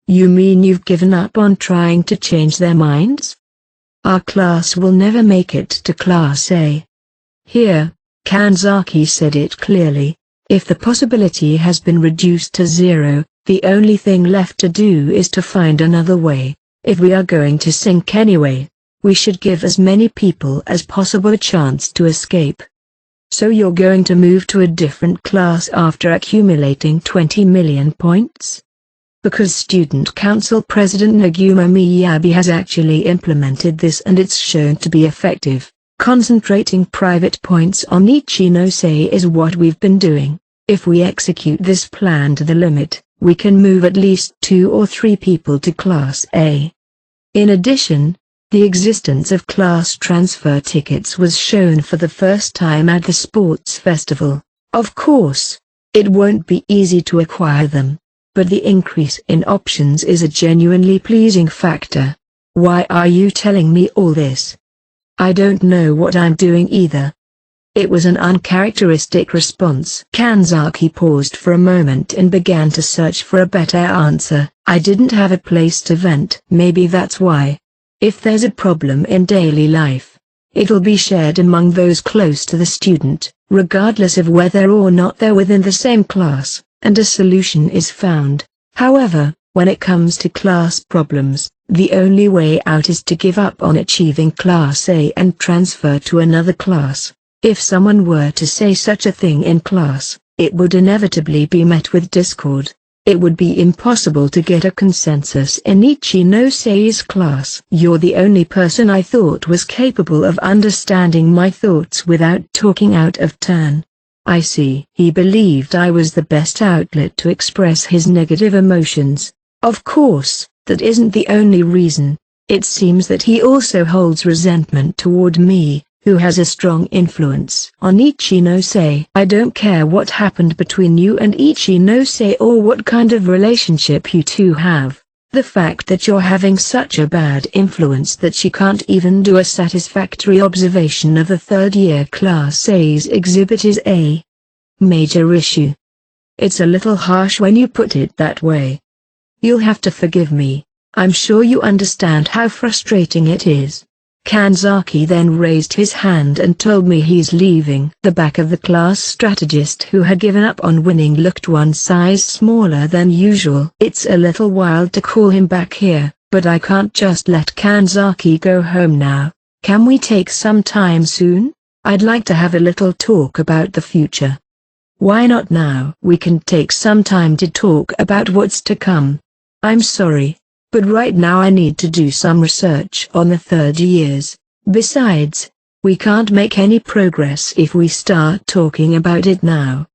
You mean you've given up on trying to change their minds? Our class will never make it to Class A. Here, Kanzaki said it clearly. If the possibility has been reduced to 0, the only thing left to do is to find another way. If we are going to sink anyway, we should give as many people as possible a chance to escape. So you're going to move to a different class after accumulating 20 million points? Because Student Council President Naguma Miyabi has actually implemented this and it's shown to be effective. Concentrating private points on Ichinose is what we've been doing. If we execute this plan to the limit, we can move at least 2 or 3 people to Class A. In addition, the existence of class transfer tickets was shown for the first time at the sports festival. Of course, it won't be easy to acquire them, but the increase in options is a genuinely pleasing factor. Why are you telling me all this? I don't know what I'm doing either. It was an uncharacteristic response. Kanzaki paused for a moment and began to search for a better answer. I didn't have a place to vent. Maybe that's why. If there's a problem in daily life, it'll be shared among those close to the student, regardless of whether or not they're within the same class, and a solution is found. However, when it comes to class problems, the only way out is to give up on achieving Class A and transfer to another class. If someone were to say such a thing in class, it would inevitably be met with discord. It would be impossible to get a consensus in Ichinose-sei's class. You're the only person I thought was capable of understanding my thoughts without talking out of turn. I see. He believed I was the best outlet to express his negative emotions. Of course, that isn't the only reason. It seems that he also holds resentment toward me, who has a strong influence on Ichinose. I don't care what happened between you and Ichinose or what kind of relationship you two have. The fact that you're having such a bad influence that she can't even do a satisfactory observation of the third-year Class A's exhibit is a major issue. It's a little harsh when you put it that way. You'll have to forgive me. I'm sure you understand how frustrating it is. Kanzaki then raised his hand and told me he's leaving. The back of the class strategist who had given up on winning looked one size smaller than usual. It's a little wild to call him back here, but I can't just let Kanzaki go home now. Can we take some time soon? I'd like to have a little talk about the future. Why not now? We can take some time to talk about what's to come. I'm sorry, but right now I need to do some research on the third years. Besides, we can't make any progress if we start talking about it now.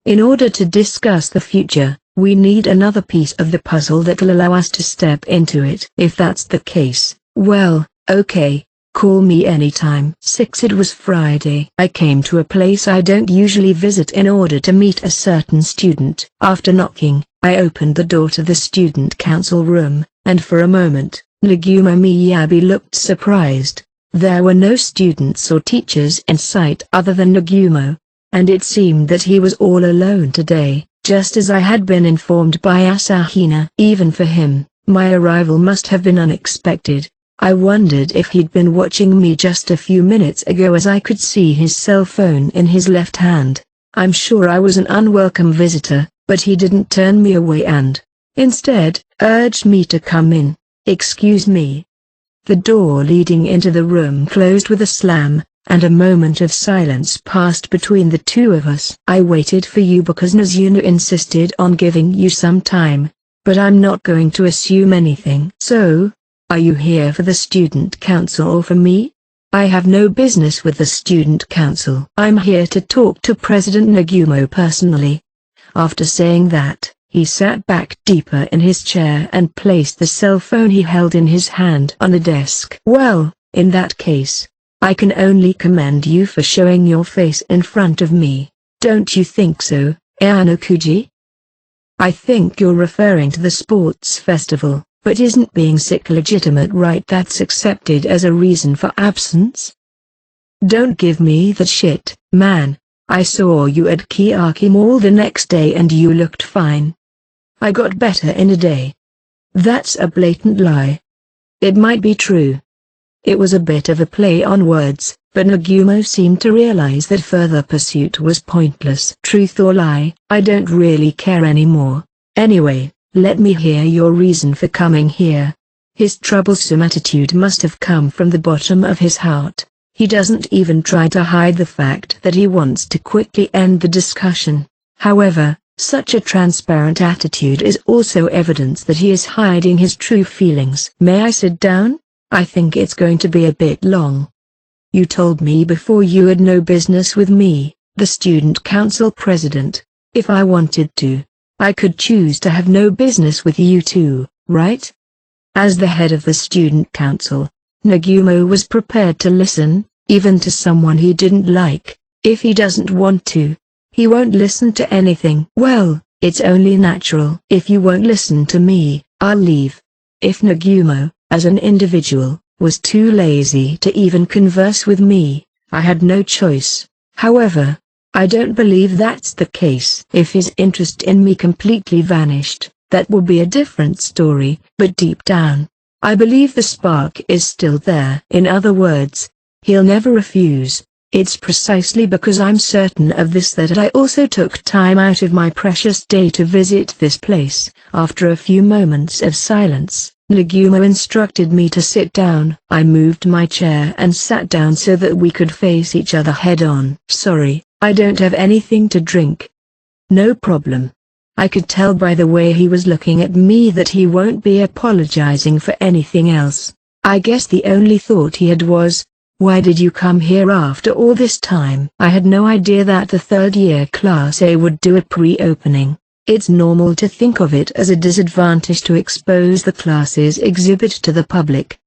In order to discuss the future, we need another piece of the puzzle that'll allow us to step into it. If that's the case, well, okay, call me anytime. 6. It was Friday. I came to a place I don't usually visit in order to meet a certain student. After knocking, I opened the door to the student council room, and for a moment, Nagumo Miyabi looked surprised. There were no students or teachers in sight other than Nagumo, and it seemed that he was all alone today, just as I had been informed by Asahina. Even for him, my arrival must have been unexpected. I wondered if he'd been watching me just a few minutes ago, as I could see his cell phone in his left hand. I'm sure I was an unwelcome visitor, but he didn't turn me away and, instead, urged me to come in. Excuse me. The door leading into the room closed with a slam, and a moment of silence passed between the two of us. I waited for you because Mizuno insisted on giving you some time, but I'm not going to assume anything. So, are you here for the student council or for me? I have no business with the student council. I'm here to talk to President Nagumo personally. After saying that, he sat back deeper in his chair and placed the cell phone he held in his hand on the desk. Well, in that case, I can only commend you for showing your face in front of me. Don't you think so, Ayano-kuji? I think you're referring to the sports festival, but isn't being sick legitimate, right? That's accepted as a reason for absence? Don't give me that shit, man. I saw you at Kiyaki Mall the next day and you looked fine. I got better in a day. That's a blatant lie. It might be true. It was a bit of a play on words, but Nagumo seemed to realize that further pursuit was pointless. Truth or lie, I don't really care anymore. Anyway, let me hear your reason for coming here. His troublesome attitude must have come from the bottom of his heart. He doesn't even try to hide the fact that he wants to quickly end the discussion. However, such a transparent attitude is also evidence that he is hiding his true feelings. May I sit down? I think it's going to be a bit long. You told me before you had no business with me, the student council president. If I wanted to, I could choose to have no business with you too, right? As the head of the student council, Nagumo was prepared to listen, even to someone he didn't like. If he doesn't want to, he won't listen to anything. Well, it's only natural. If you won't listen to me, I'll leave. If Nagumo, as an individual, was too lazy to even converse with me, I had no choice. However, I don't believe that's the case. If his interest in me completely vanished, that would be a different story, but deep down, I believe the spark is still there. In other words, he'll never refuse. It's precisely because I'm certain of this that I also took time out of my precious day to visit this place. After a few moments of silence, Nagumo instructed me to sit down. I moved my chair and sat down so that we could face each other head-on. Sorry, I don't have anything to drink. No problem. I could tell by the way he was looking at me that he won't be apologizing for anything else. I guess the only thought he had was, why did you come here after all this time? I had no idea that the third-year Class A would do a pre-opening. It's normal to think of it as a disadvantage to expose the class's exhibit to the public.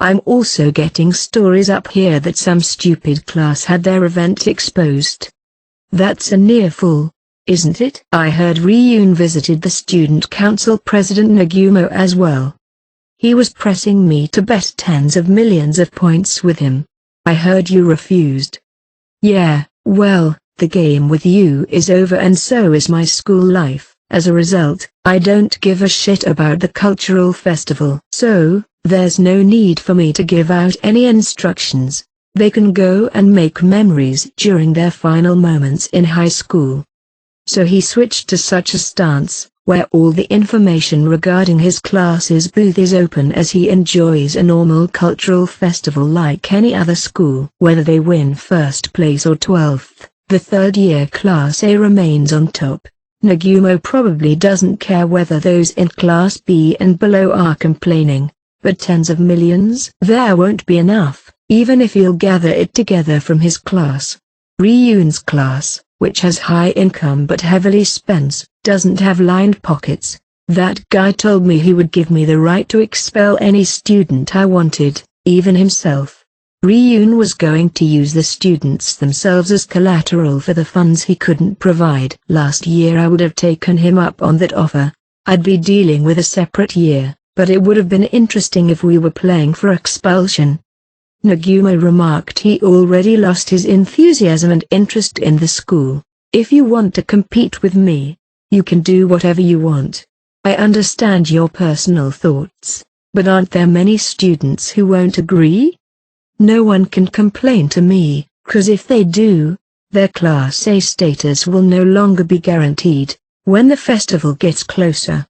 I'm also getting stories up here that some stupid class had their event exposed. That's a near full, isn't it? I heard Ryun visited the student council president Nagumo as well. He was pressing me to bet tens of millions of points with him. I heard you refused. Yeah, well, the game with you is over and so is my school life. As a result, I don't give a shit about the cultural festival. So, There's no need for me to give out any instructions. They can go and make memories during their final moments in high school. So he switched to such a stance, where all the information regarding his class's booth is open as he enjoys a normal cultural festival like any other school. Whether they win first place or 12th, the third-year Class A remains on top. Nagumo probably doesn't care whether those in Class B and below are complaining, but tens of millions? There won't be enough, even if he'll gather it together from his class. Ryun's class, which has high income but heavily spends, doesn't have lined pockets. That guy told me he would give me the right to expel any student I wanted, even himself. Ryun was going to use the students themselves as collateral for the funds he couldn't provide. Last year I would have taken him up on that offer. I'd be dealing with a separate year, but it would have been interesting if we were playing for expulsion. Nagumo remarked he already lost his enthusiasm and interest in the school. If you want to compete with me, you can do whatever you want. I understand your personal thoughts, but aren't there many students who won't agree? No one can complain to me, 'cause if they do, their Class A status will no longer be guaranteed. When the festival gets closer,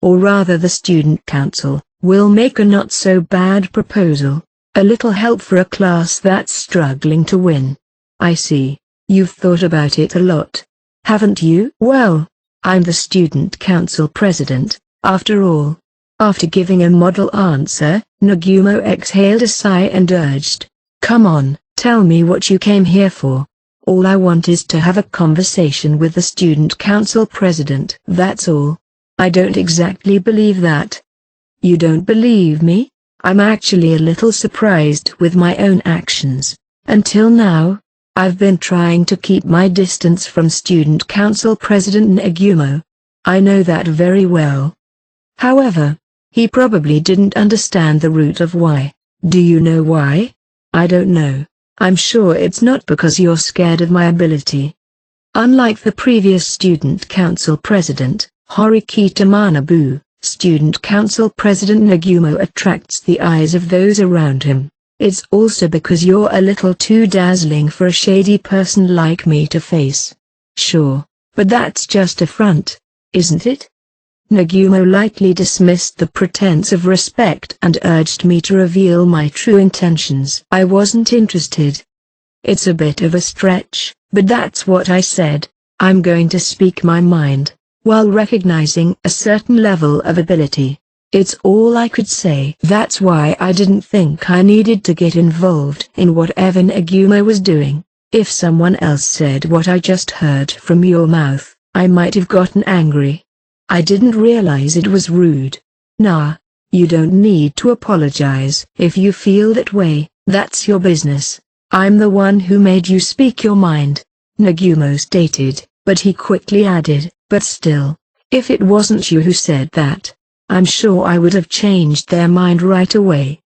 or rather the student council, will make a not-so-bad proposal. A little help for a class that's struggling to win. I see. You've thought about it a lot. Haven't you? Well, I'm the student council president, after all. After giving a model answer, Nagumo exhaled a sigh and urged, "Come on, tell me what you came here for. All I want is to have a conversation with the student council president. That's all." "I don't exactly believe that." "You don't believe me?" "I'm actually a little surprised with my own actions. Until now, I've been trying to keep my distance from student council president Nagumo. I know that very well. However, he probably didn't understand the root of why. Do you know why? I don't know. I'm sure it's not because you're scared of my ability. Unlike the previous student council president, Horikita Manabu, student council president Nagumo attracts the eyes of those around him. It's also because you're a little too dazzling for a shady person like me to face. Sure, but that's just a front, isn't it? Nagumo lightly dismissed the pretense of respect and urged me to reveal my true intentions. I wasn't interested. It's a bit of a stretch, but that's what I said. I'm going to speak my mind, while recognizing a certain level of ability. It's all I could say. That's why I didn't think I needed to get involved in whatever Nagumo was doing. If someone else said what I just heard from your mouth, I might have gotten angry. I didn't realize it was rude. Nah, you don't need to apologize. If you feel that way, that's your business. I'm the one who made you speak your mind, Nagumo stated, but he quickly added, but still, if it wasn't you who said that, I'm sure I would have changed their mind right away.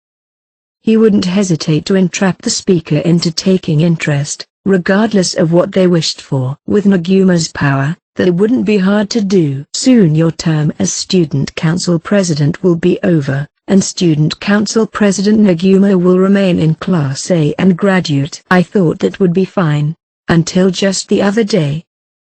He wouldn't hesitate to entrap the speaker into taking interest, regardless of what they wished for. With Nagumo's power, that wouldn't be hard to do. Soon your term as student council president will be over, and student council president Nagumo will remain in Class A and graduate. I thought that would be fine, until just the other day.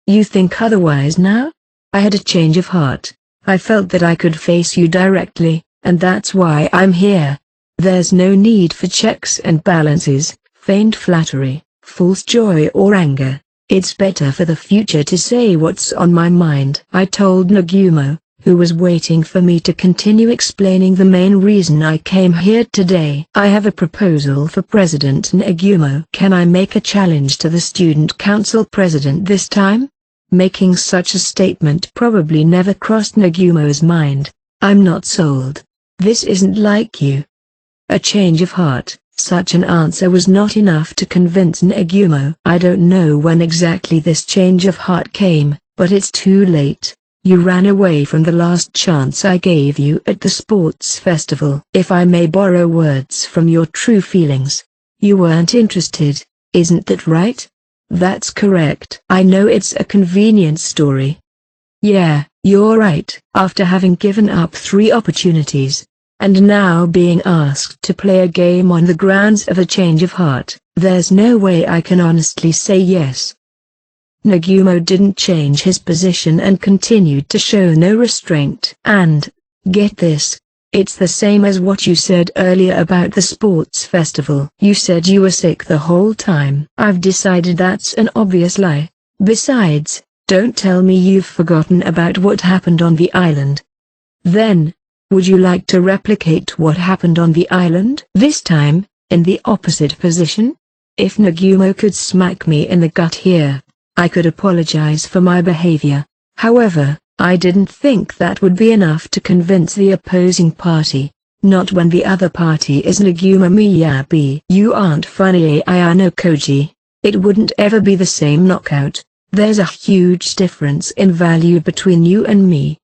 You think otherwise now? I had a change of heart. I felt that I could face you directly, and that's why I'm here. There's no need for checks and balances, feigned flattery, false joy or anger. It's better for the future to say what's on my mind. I told Nagumo, who was waiting for me to continue explaining the main reason I came here today. I have a proposal for President Nagumo. Can I make a challenge to the student council president this time? Making such a statement probably never crossed Nagumo's mind. I'm not sold. This isn't like you. A change of heart. Such an answer was not enough to convince Nagumo. I don't know when exactly this change of heart came, but it's too late. You ran away from the last chance I gave you at the sports festival. If I may borrow words from your true feelings, you weren't interested, isn't that right? That's correct. I know it's a convenient story. Yeah, you're right. After having given up 3 opportunities, and now being asked to play a game on the grounds of a change of heart, there's no way I can honestly say yes. Nagumo didn't change his position and continued to show no restraint. And, get this, it's the same as what you said earlier about the sports festival. You said you were sick the whole time. I've decided that's an obvious lie. Besides, don't tell me you've forgotten about what happened on the island. Then, would you like to replicate what happened on the island? This time, in the opposite position? If Nagumo could smack me in the gut here, I could apologize for my behavior. However, I didn't think that would be enough to convince the opposing party. Not when the other party is Nagumo Miyabi. You aren't funny, Ayano Koji. It wouldn't ever be the same knockout. There's a huge difference in value between you and me.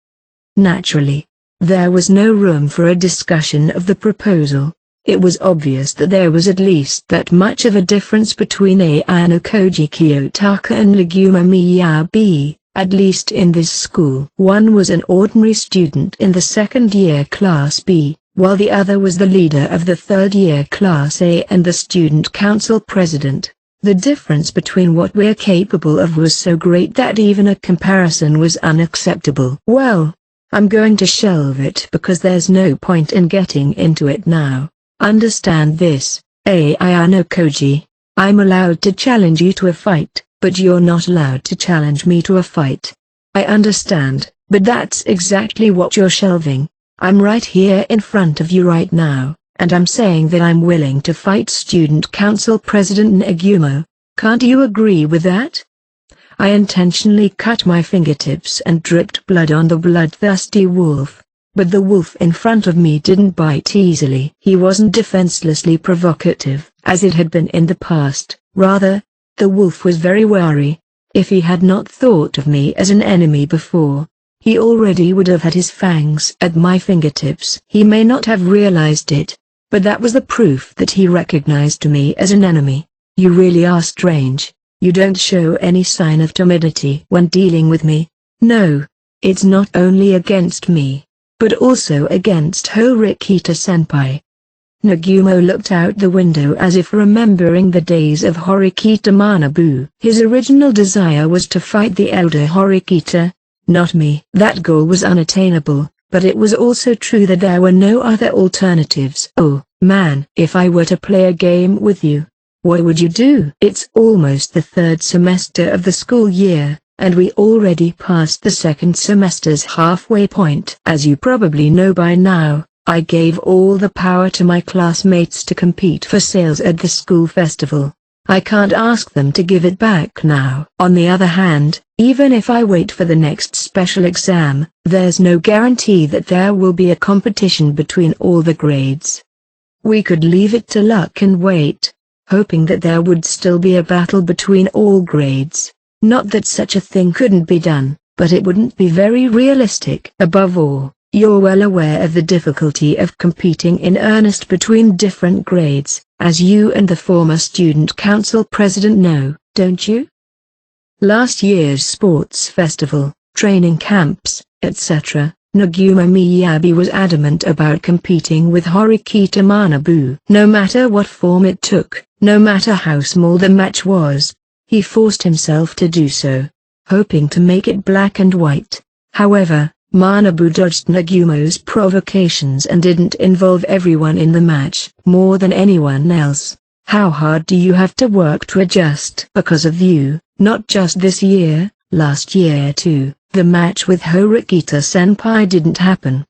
Naturally, there was no room for a discussion of the proposal. It was obvious that there was at least that much of a difference between Ayano Koji Kiyotaka and Nagumo Miyabi. At least in this school. One was an ordinary student in the second-year Class B, while the other was the leader of the third-year Class A and the student council president. The difference between what we're capable of was so great that even a comparison was unacceptable. Well, I'm going to shelve it because there's no point in getting into it now. Understand this, Ayano Koji. I'm allowed to challenge you to a fight, but you're not allowed to challenge me to a fight. I understand, but that's exactly what you're shelving. I'm right here in front of you right now, and I'm saying that I'm willing to fight Student Council President Nagumo. Can't you agree with that? I intentionally cut my fingertips and dripped blood on the bloodthirsty wolf. But the wolf in front of me didn't bite easily. He wasn't defenselessly provocative, as it had been in the past. Rather, the wolf was very wary. If he had not thought of me as an enemy before, he already would have had his fangs at my fingertips. He may not have realized it, but that was the proof that he recognized me as an enemy. You really are strange. You don't show any sign of timidity when dealing with me. No, it's not only against me, but also against Horikita-senpai. Nagumo looked out the window as if remembering the days of Horikita Manabu. His original desire was to fight the elder Horikita, not me. That goal was unattainable, but it was also true that there were no other alternatives. Oh, man, if I were to play a game with you, what would you do? It's almost the third semester of the school year, and we already passed the second semester's halfway point. As you probably know by now, I gave all the power to my classmates to compete for sales at the school festival. I can't ask them to give it back now. On the other hand, even if I wait for the next special exam, there's no guarantee that there will be a competition between all the grades. We could leave it to luck and wait, hoping that there would still be a battle between all grades. Not that such a thing couldn't be done, but it wouldn't be very realistic. Above all, you're well aware of the difficulty of competing in earnest between different grades, as you and the former student council president know, don't you? Last year's sports festival, training camps, etc., Nagumo Miyabi was adamant about competing with Horikita Manabu. No matter what form it took, no matter how small the match was, he forced himself to do so, hoping to make it black and white. However, Manabu dodged Nagumo's provocations and didn't involve everyone in the match more than anyone else. How hard do you have to work to adjust? Because of you, not just this year, last year too, the match with Horikita-senpai didn't happen.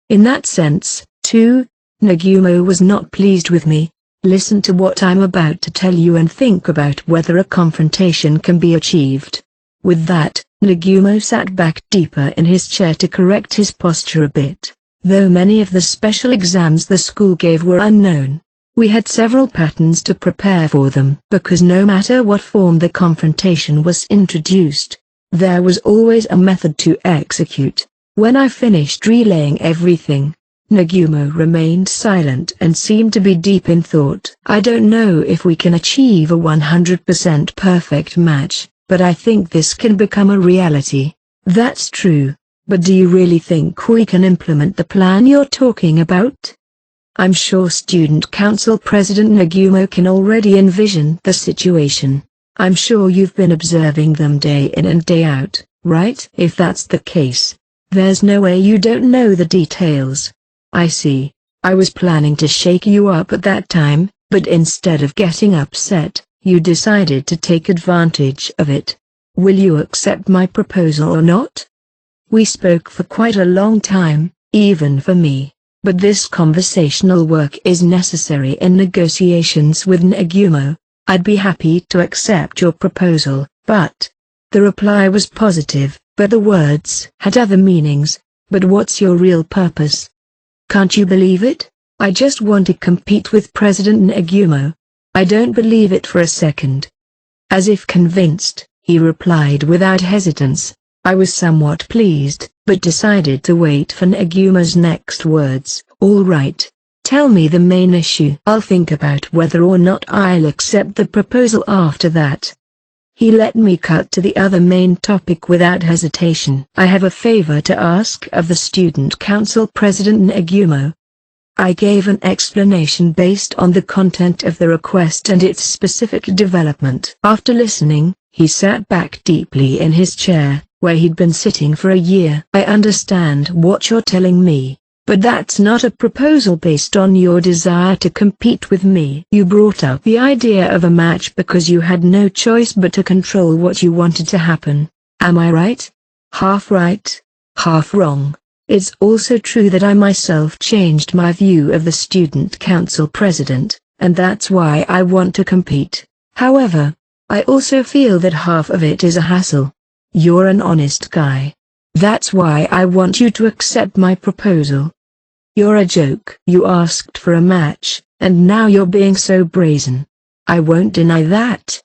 In that sense, too, Nagumo was not pleased with me. Listen to what I'm about to tell you and think about whether a confrontation can be achieved. With that, Nagumo sat back deeper in his chair to correct his posture a bit. Though many of the special exams the school gave were unknown, we had several patterns to prepare for them. Because no matter what form the confrontation was introduced, there was always a method to execute. When I finished relaying everything, Nagumo remained silent and seemed to be deep in thought. I don't know if we can achieve a 100% perfect match, but I think this can become a reality. That's true. But do you really think we can implement the plan you're talking about? I'm sure Student Council President Nagumo can already envision the situation. I'm sure you've been observing them day in and day out, right? If that's the case, there's no way you don't know the details. I see. I was planning to shake you up at that time, but instead of getting upset, you decided to take advantage of it. Will you accept my proposal or not? We spoke for quite a long time, even for me, but this conversational work is necessary in negotiations with Nagumo. I'd be happy to accept your proposal, but... The reply was positive, but the words had other meanings. But what's your real purpose? Can't you believe it? I just want to compete with President Nagumo. I don't believe it for a second. As if convinced, he replied without hesitance. I was somewhat pleased, but decided to wait for Nagumo's next words. All right. Tell me the main issue. I'll think about whether or not I'll accept the proposal after that. He let me cut to the other main topic without hesitation. I have a favor to ask of the Student Council President Nagumo. I gave an explanation based on the content of the request and its specific development. After listening, he sat back deeply in his chair, where he'd been sitting for a year. I understand what you're telling me, but that's not a proposal based on your desire to compete with me. You brought up the idea of a match because you had no choice but to control what you wanted to happen. Am I right? Half right, half wrong. It's also true that I myself changed my view of the Student Council President, and that's why I want to compete. However, I also feel that half of it is a hassle. You're an honest guy. That's why I want you to accept my proposal. You're a joke. You asked for a match, and now you're being so brazen. I won't deny that.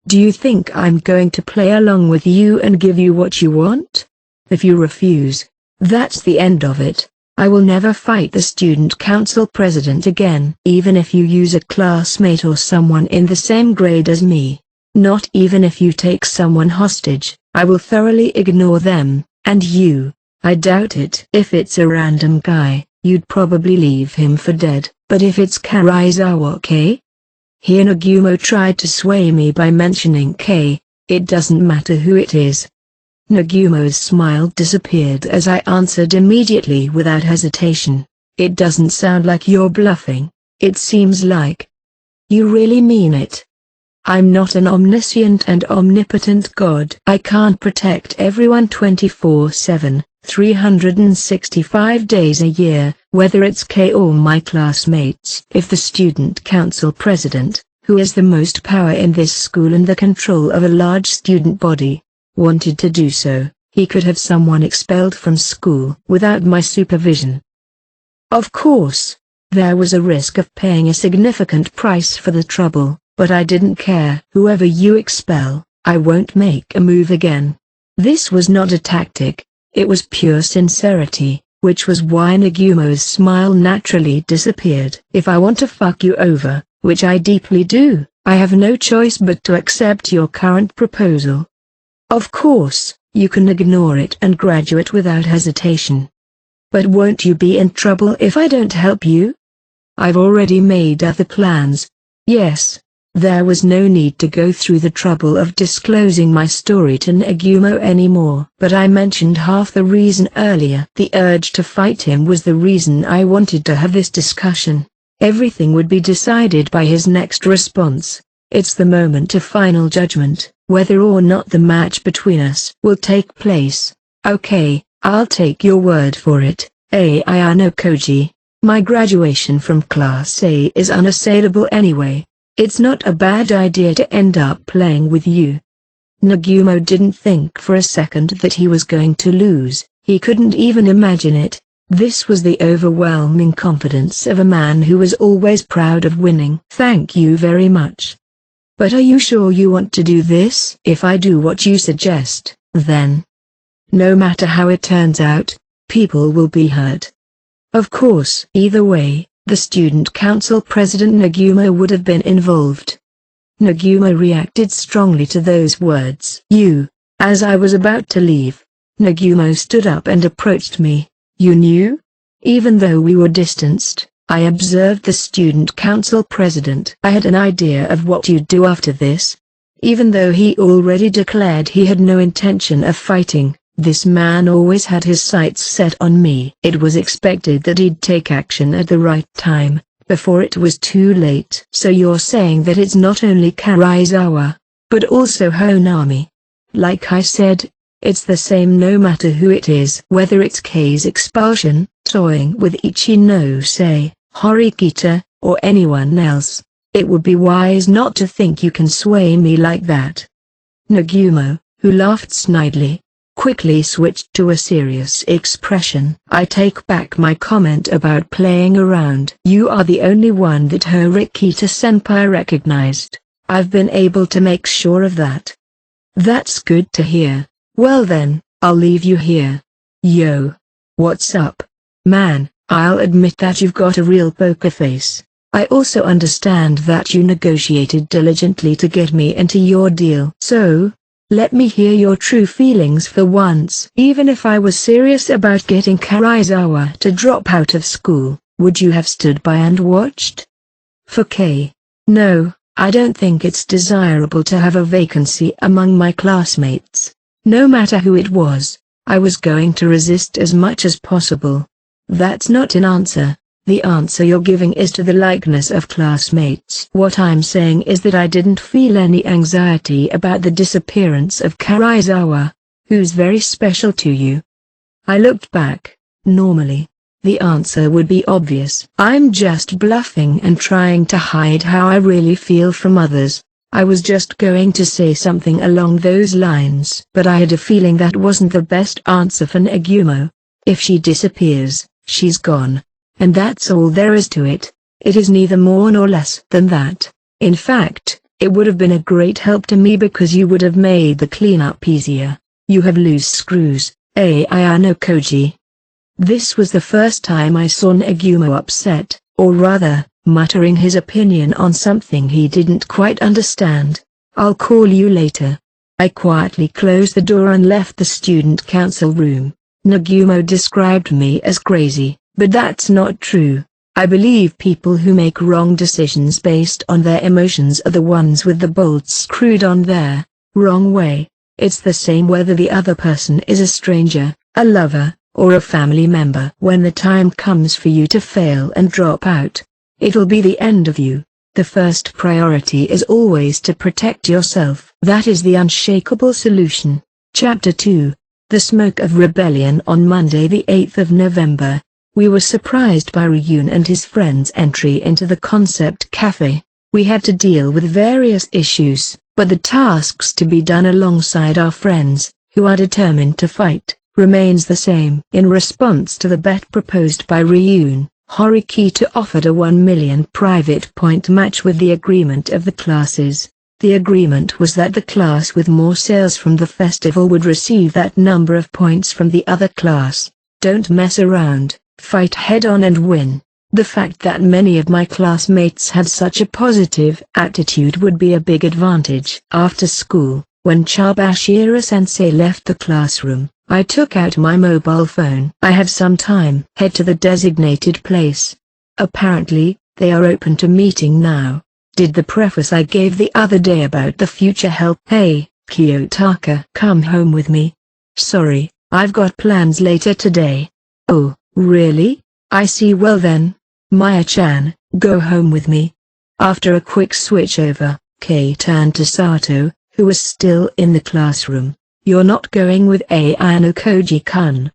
Do you think I'm going to play along with you and give you what you want? If you refuse, that's the end of it. I will never fight the Student Council President again. Even if you use a classmate or someone in the same grade as me. Not even if you take someone hostage, I will thoroughly ignore them, and you. I doubt it. If it's a random guy, you'd probably leave him for dead. But if it's Karizawa K? Here Nagumo tried to sway me by mentioning K. It doesn't matter who it is. Nagumo's smile disappeared as I answered immediately without hesitation. It doesn't sound like you're bluffing. It seems like you really mean it. I'm not an omniscient and omnipotent God. I can't protect everyone 24/7, 365 days a year, whether it's K or my classmates. If the Student Council President, who has the most power in this school and the control of a large student body, wanted to do so, he could have someone expelled from school without my supervision. Of course, there was a risk of paying a significant price for the trouble, but I didn't care. Whoever you expel, I won't make a move again. This was not a tactic, it was pure sincerity, which was why Nagumo's smile naturally disappeared. If I want to fuck you over, which I deeply do, I have no choice but to accept your current proposal. Of course, you can ignore it and graduate without hesitation. But won't you be in trouble if I don't help you? I've already made other plans. Yes, there was no need to go through the trouble of disclosing my story to Nagumo anymore. But I mentioned half the reason earlier. The urge to fight him was the reason I wanted to have this discussion. Everything would be decided by his next response. It's the moment of final judgment, whether or not the match between us will take place. Okay, I'll take your word for it, Ayano Koji. My graduation from Class A is unassailable anyway. It's not a bad idea to end up playing with you. Nagumo didn't think for a second that he was going to lose. He couldn't even imagine it. This was the overwhelming confidence of a man who was always proud of winning. Thank you very much. But are you sure you want to do this? If I do what you suggest, then, no matter how it turns out, people will be hurt. Of course. Either way, the Student Council President Nagumo would have been involved. Nagumo reacted strongly to those words. As I was about to leave, Nagumo stood up and approached me. You knew? Even though we were distanced, I observed the student council president. I had an idea of what you'd do after this. Even though he already declared he had no intention of fighting, this man always had his sights set on me. It was expected that he'd take action at the right time, before it was too late. So you're saying that it's not only Karaizawa, but also Honami. Like I said, it's the same no matter who it is. Whether it's Kei's expulsion, toying with Ichinose, Horikita, or anyone else, it would be wise not to think you can sway me like that. Nagumo, who laughed snidely, quickly switched to a serious expression. I take back my comment about playing around. You are the only one that Horikita-senpai recognized. I've been able to make sure of that. That's good to hear. Well then, I'll leave you here. Yo. What's up? Man, I'll admit that you've got a real poker face. I also understand that you negotiated diligently to get me into your deal. So, let me hear your true feelings for once. Even if I was serious about getting Karaizawa to drop out of school, would you have stood by and watched? For Kei. No, I don't think it's desirable to have a vacancy among my classmates. No matter who it was, I was going to resist as much as possible. That's not an answer. The answer you're giving is to the likeness of classmates. What I'm saying is that I didn't feel any anxiety about the disappearance of Karaizawa, who's very special to you. I looked back. Normally, the answer would be obvious. I'm just bluffing and trying to hide how I really feel from others. I was just going to say something along those lines. But I had a feeling that wasn't the best answer for Nagumo. If she disappears, she's gone. And that's all there is to it. It is neither more nor less than that. In fact, it would have been a great help to me because you would have made the cleanup easier. You have loose screws, Ayano Koji. This was the first time I saw Nagumo upset, or rather, muttering his opinion on something he didn't quite understand. I'll call you later. I quietly closed the door and left the student council room. Nagumo described me as crazy, but that's not true. I believe people who make wrong decisions based on their emotions are the ones with the bolts screwed on their wrong way. It's the same whether the other person is a stranger, a lover, or a family member. When the time comes for you to fail and drop out, it'll be the end of you. The first priority is always to protect yourself. That is the unshakable solution. Chapter 2. The Smoke of Rebellion. On Monday the 8th of November, we were surprised by Ryun and his friends' entry into the Concept Cafe. We had to deal with various issues, but the tasks to be done alongside our friends, who are determined to fight, remains the same. In response to the bet proposed by Ryun, Horikita offered a 1 million private point match with the agreement of the classes. The agreement was that the class with more sales from the festival would receive that number of points from the other class. Don't mess around, fight head-on and win. The fact that many of my classmates had such a positive attitude would be a big advantage. After school, when Chabashira-sensei left the classroom, I took out my mobile phone. I have some time. Head to the designated place. Apparently, they are open to meeting now. Did the preface I gave the other day about the future help? Hey, Kiyotaka, come home with me. Sorry, I've got plans later today. Oh, really? I see. Well then, Maya-chan, go home with me. After a quick switchover, Kei turned to Sato, who was still in the classroom. You're not going with Ayano Koji-kun.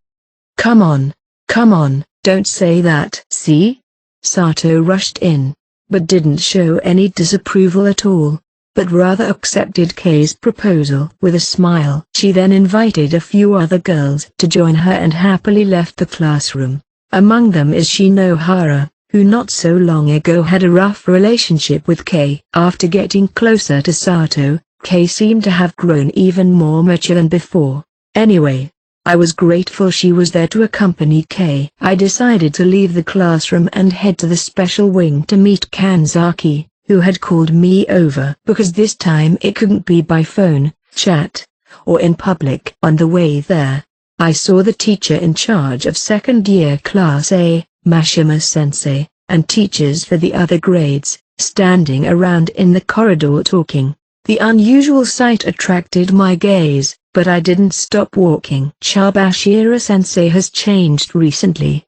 Come on, don't say that. See? Sato rushed in, but didn't show any disapproval at all, but rather accepted Kei's proposal with a smile. She then invited a few other girls to join her and happily left the classroom. Among them is Shinohara, who not so long ago had a rough relationship with Kei. After getting closer to Sato, Kei seemed to have grown even more mature than before. Anyway, I was grateful she was there to accompany Kei. I decided to leave the classroom and head to the special wing to meet Kanzaki, who had called me over because this time it couldn't be by phone, chat, or in public. On the way there, I saw the teacher in charge of second year class A, Mashima-sensei, and teachers for the other grades, standing around in the corridor talking. The unusual sight attracted my gaze, but I didn't stop walking. Chabashira-sensei has changed recently.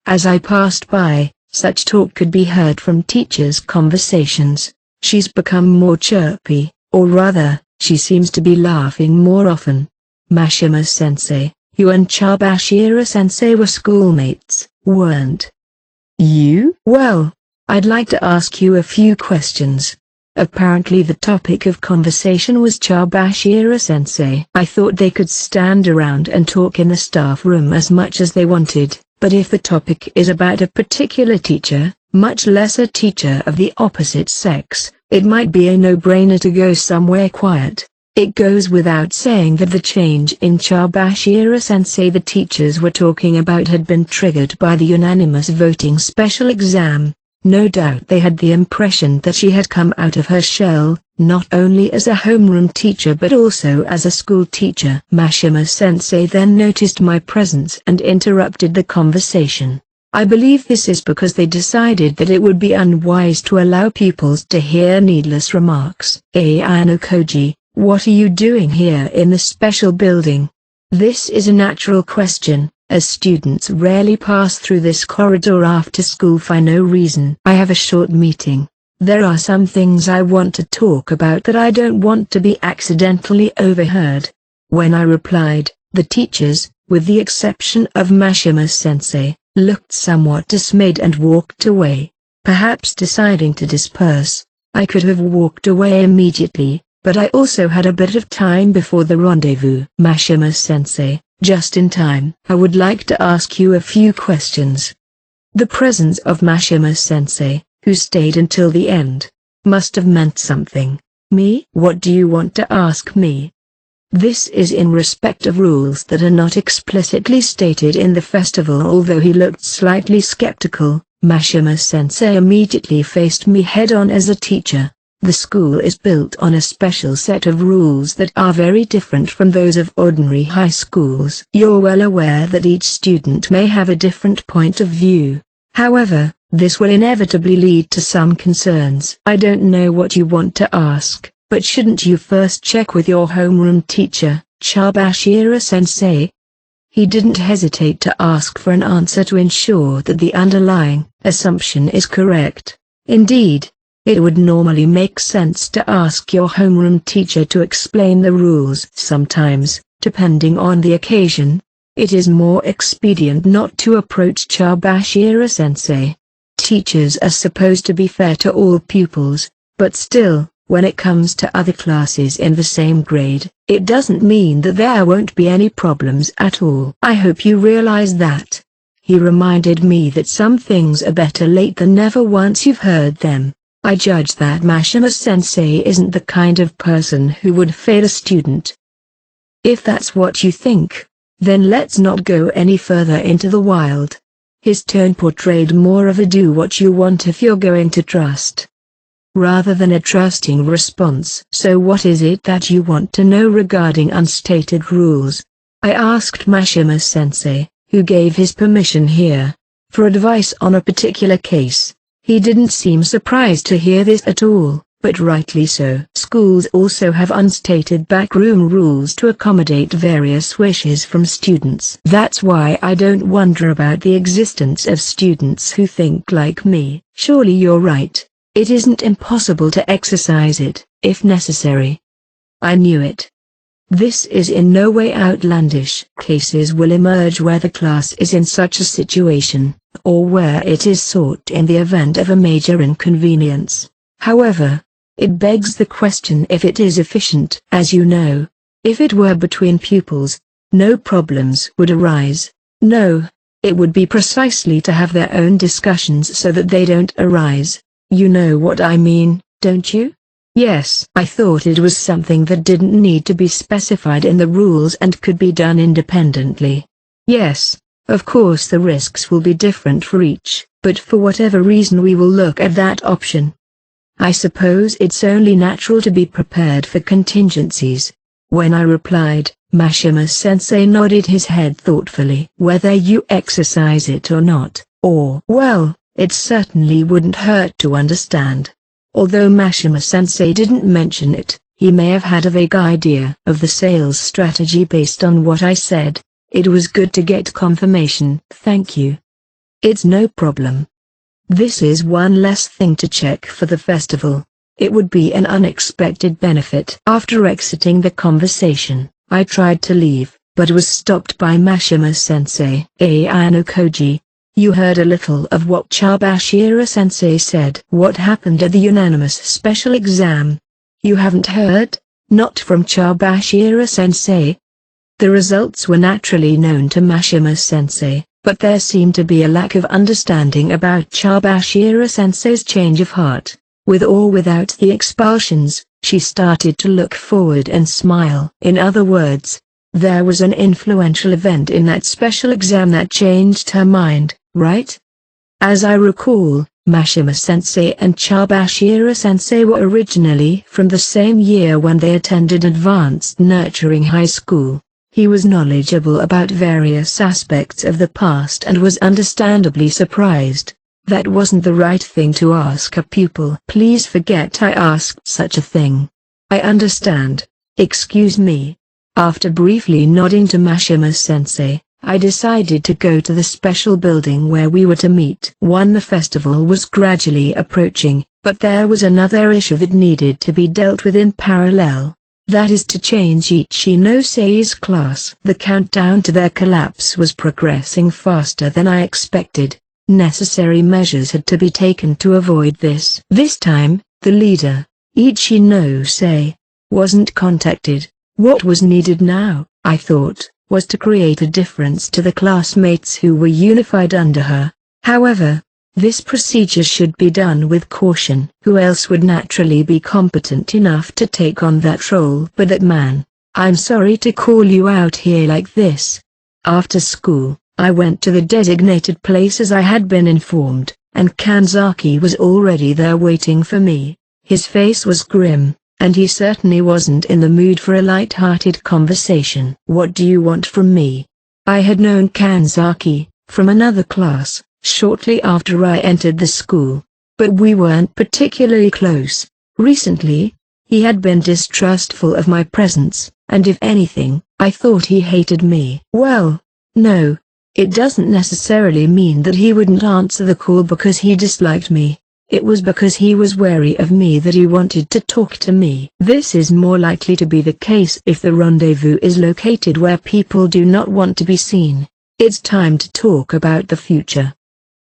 As I passed by, such talk could be heard from teachers' conversations. She's become more chirpy, or rather, she seems to be laughing more often. Mashima-sensei, you and Chabashira-sensei were schoolmates, weren't you? Well, I'd like to ask you a few questions. Apparently the topic of conversation was Chabashira-sensei. I thought they could stand around and talk in the staff room as much as they wanted, but if the topic is about a particular teacher, much less a teacher of the opposite sex, it might be a no-brainer to go somewhere quiet. It goes without saying that the change in Chabashira-sensei the teachers were talking about had been triggered by the unanimous voting special exam. No doubt they had the impression that she had come out of her shell, not only as a homeroom teacher but also as a school teacher. Mashima-sensei then noticed my presence and interrupted the conversation. I believe this is because they decided that it would be unwise to allow pupils to hear needless remarks. Ayano Koji, what are you doing here in the special building? This is a natural question, as students rarely pass through this corridor after school for no reason. I have a short meeting. There are some things I want to talk about that I don't want to be accidentally overheard. When I replied, the teachers, with the exception of Mashima-sensei, looked somewhat dismayed and walked away. Perhaps deciding to disperse, I could have walked away immediately, but I also had a bit of time before the rendezvous. Mashima-sensei, just in time. I would like to ask you a few questions. The presence of Mashima-sensei, who stayed until the end, must have meant something. Me? What do you want to ask me? This is in respect of rules that are not explicitly stated in the festival. Although he looked slightly skeptical, Mashima-sensei immediately faced me head-on as a teacher. The school is built on a special set of rules that are very different from those of ordinary high schools. You're well aware that each student may have a different point of view. However, this will inevitably lead to some concerns. I don't know what you want to ask, but shouldn't you first check with your homeroom teacher, Chabashira-sensei? He didn't hesitate to ask for an answer to ensure that the underlying assumption is correct. Indeed, it would normally make sense to ask your homeroom teacher to explain the rules. Sometimes, depending on the occasion, it is more expedient not to approach Chabashira-sensei. Teachers are supposed to be fair to all pupils, but still, when it comes to other classes in the same grade, it doesn't mean that there won't be any problems at all. I hope you realize that. He reminded me that some things are better late than never once you've heard them. I judge that Mashima-sensei isn't the kind of person who would fail a student. If that's what you think, then let's not go any further into the wild. His tone portrayed more of a do what you want if you're going to trust, rather than a trusting response. So what is it that you want to know regarding unstated rules? I asked Mashima-sensei, who gave his permission here, for advice on a particular case. He didn't seem surprised to hear this at all, but rightly so. Schools also have unstated backroom rules to accommodate various wishes from students. That's why I don't wonder about the existence of students who think like me. Surely you're right. It isn't impossible to exercise it, if necessary. I knew it. This is in no way outlandish. Cases will emerge where the class is in such a situation, or where it is sought in the event of a major inconvenience. However, it begs the question if it is efficient. As you know, if it were between pupils, no problems would arise. No, it would be precisely to have their own discussions so that they don't arise. You know what I mean, don't you? Yes. I thought it was something that didn't need to be specified in the rules and could be done independently. Yes, of course the risks will be different for each, but for whatever reason we will look at that option. I suppose it's only natural to be prepared for contingencies. When I replied, Mashima-sensei nodded his head thoughtfully. Whether you exercise it or not, well, it certainly wouldn't hurt to understand. Although Mashima-sensei didn't mention it, he may have had a vague idea of the sales strategy based on what I said. It was good to get confirmation. Thank you. It's no problem. This is one less thing to check for the festival. It would be an unexpected benefit. After exiting the conversation, I tried to leave, but was stopped by Mashima-sensei. Ayano Koji, you heard a little of what Chabashira-sensei said. What happened at the unanimous special exam? You haven't heard? Not from Chabashira-sensei? The results were naturally known to Mashima-sensei, but there seemed to be a lack of understanding about Chabashira-sensei's change of heart. With or without the expulsions, she started to look forward and smile. In other words, there was an influential event in that special exam that changed her mind, right? As I recall, Mashima-sensei and Chabashira-sensei were originally from the same year when they attended advanced nurturing high school. He was knowledgeable about various aspects of the past and was understandably surprised. That wasn't the right thing to ask a pupil. Please forget I asked such a thing. I understand. Excuse me. After briefly nodding to Mashima-sensei, I decided to go to the special building where we were to meet. The festival was gradually approaching, but there was another issue that needed to be dealt with in parallel. That is to change Ichinose-ei's class. The countdown to their collapse was progressing faster than I expected. Necessary measures had to be taken to avoid this. This time, the leader, Ichinose, wasn't contacted. What was needed now, I thought, was to create a difference to the classmates who were unified under her. However, this procedure should be done with caution. Who else would naturally be competent enough to take on that role but that man? I'm sorry to call you out here like this. After school, I went to the designated place as I had been informed, and Kanzaki was already there waiting for me. His face was grim, and he certainly wasn't in the mood for a light-hearted conversation. What do you want from me? I had known Kanzaki, from another class, shortly after I entered the school, but we weren't particularly close. Recently, he had been distrustful of my presence, and if anything, I thought he hated me. Well, no. It doesn't necessarily mean that he wouldn't answer the call because he disliked me. It was because he was wary of me that he wanted to talk to me. This is more likely to be the case if the rendezvous is located where people do not want to be seen. It's time to talk about the future.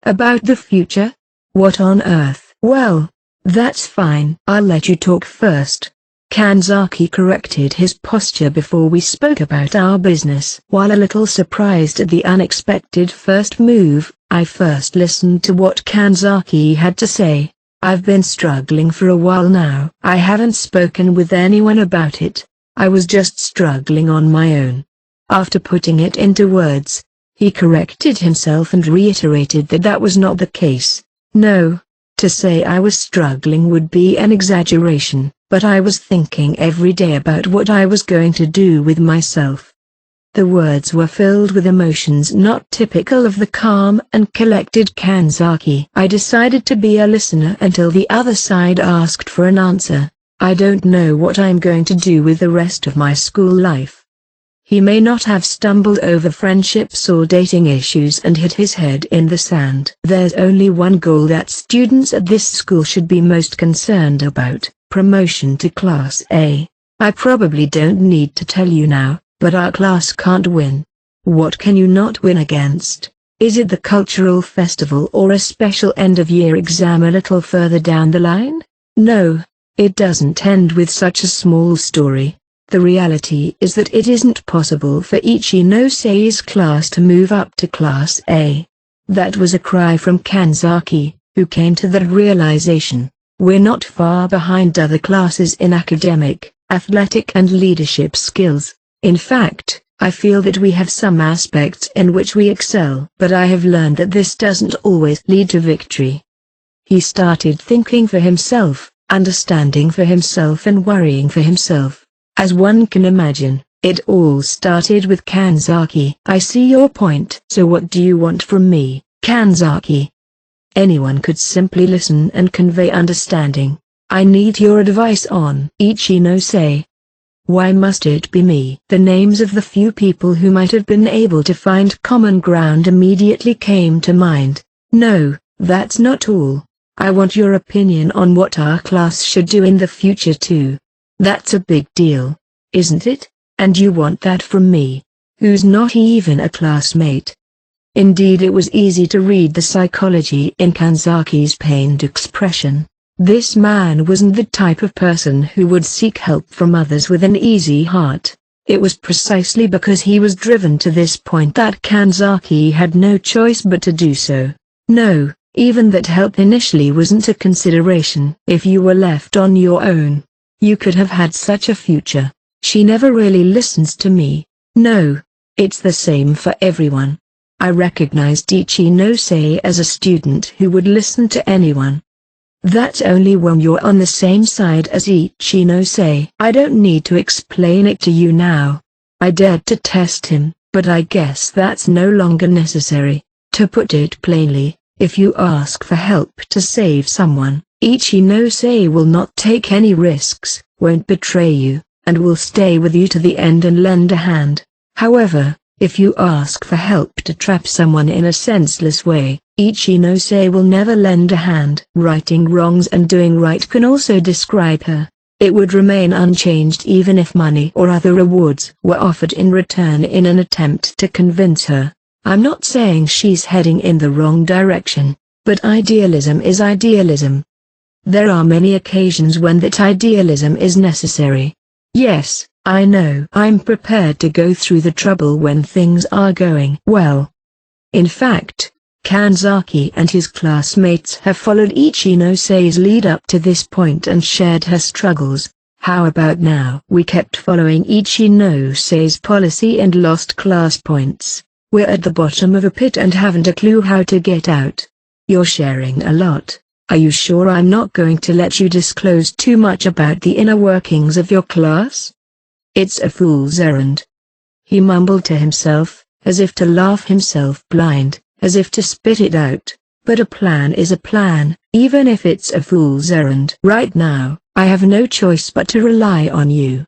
About the future? What on earth? Well, that's fine. I'll let you talk first. Kanzaki corrected his posture before we spoke about our business. While a little surprised at the unexpected first move, I first listened to what Kanzaki had to say. I've been struggling for a while now. I haven't spoken with anyone about it. I was just struggling on my own. After putting it into words, he corrected himself and reiterated that that was not the case. No, to say I was struggling would be an exaggeration. But I was thinking every day about what I was going to do with myself. The words were filled with emotions not typical of the calm and collected Kanzaki. I decided to be a listener until the other side asked for an answer. I don't know what I'm going to do with the rest of my school life. He may not have stumbled over friendships or dating issues and hit his head in the sand. There's only one goal that students at this school should be most concerned about. Promotion to Class A. I probably don't need to tell you now, but our class can't win. What can you not win against? Is it the cultural festival or a special end-of-year exam a little further down the line? No, it doesn't end with such a small story. The reality is that it isn't possible for Ichinose-ei's class to move up to Class A. That was a cry from Kanzaki, who came to that realization. We're not far behind other classes in academic, athletic and leadership skills. In fact, I feel that we have some aspects in which we excel. But I have learned that this doesn't always lead to victory. He started thinking for himself, understanding for himself and worrying for himself. As one can imagine, it all started with Kanzaki. I see your point. So what do you want from me, Kanzaki? Anyone could simply listen and convey understanding. I need your advice on Ichinose. Why must it be me? The names of the few people who might have been able to find common ground immediately came to mind. No, that's not all. I want your opinion on what our class should do in the future too. That's a big deal, isn't it? And you want that from me, who's not even a classmate. Indeed, it was easy to read the psychology in Kanzaki's pained expression. This man wasn't the type of person who would seek help from others with an easy heart. It was precisely because he was driven to this point that Kanzaki had no choice but to do so. No, even that help initially wasn't a consideration. If you were left on your own, you could have had such a future. She never really listens to me. No, it's the same for everyone. I recognized Ichinose as a student who would listen to anyone. That's only when you're on the same side as Ichinose. I don't need to explain it to you now. I dared to test him, but I guess that's no longer necessary. To put it plainly, if you ask for help to save someone, Ichinose will not take any risks, won't betray you, and will stay with you to the end and lend a hand. However, if you ask for help to trap someone in a senseless way, Ichinose will never lend a hand. Righting wrongs and doing right can also describe her. It would remain unchanged even if money or other rewards were offered in return in an attempt to convince her. I'm not saying she's heading in the wrong direction, but idealism is idealism. There are many occasions when that idealism is necessary. Yes, I know I'm prepared to go through the trouble when things are going well. In fact, Kanzaki and his classmates have followed Ichinose lead up to this point and shared her struggles. How about now? We kept following Ichinose policy and lost class points. We're at the bottom of a pit and haven't a clue how to get out. You're sharing a lot. Are you sure I'm not going to let you disclose too much about the inner workings of your class? It's a fool's errand. He mumbled to himself, as if to laugh himself blind, as if to spit it out. But a plan is a plan, even if it's a fool's errand. Right now, I have no choice but to rely on you.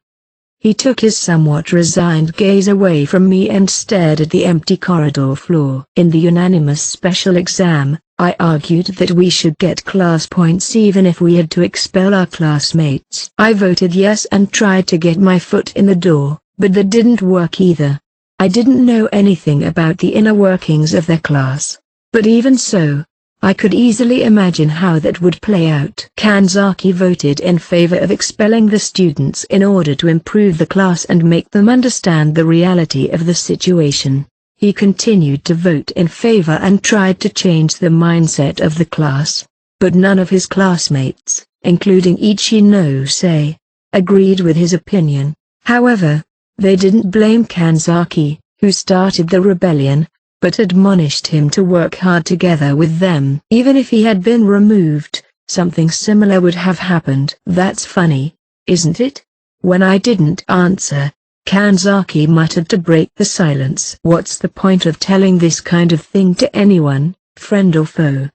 He took his somewhat resigned gaze away from me and stared at the empty corridor floor. In the unanimous special exam, I argued that we should get class points even if we had to expel our classmates. I voted yes and tried to get my foot in the door, but that didn't work either. I didn't know anything about the inner workings of their class. But even so, I could easily imagine how that would play out. Kanzaki voted in favor of expelling the students in order to improve the class and make them understand the reality of the situation. He continued to vote in favor and tried to change the mindset of the class. But none of his classmates, including Ichinose, agreed with his opinion. However, they didn't blame Kanzaki, who started the rebellion, but admonished him to work hard together with them. Even if he had been removed, something similar would have happened. That's funny, isn't it? When I didn't answer, Kanzaki muttered to break the silence. What's the point of telling this kind of thing to anyone, friend or foe?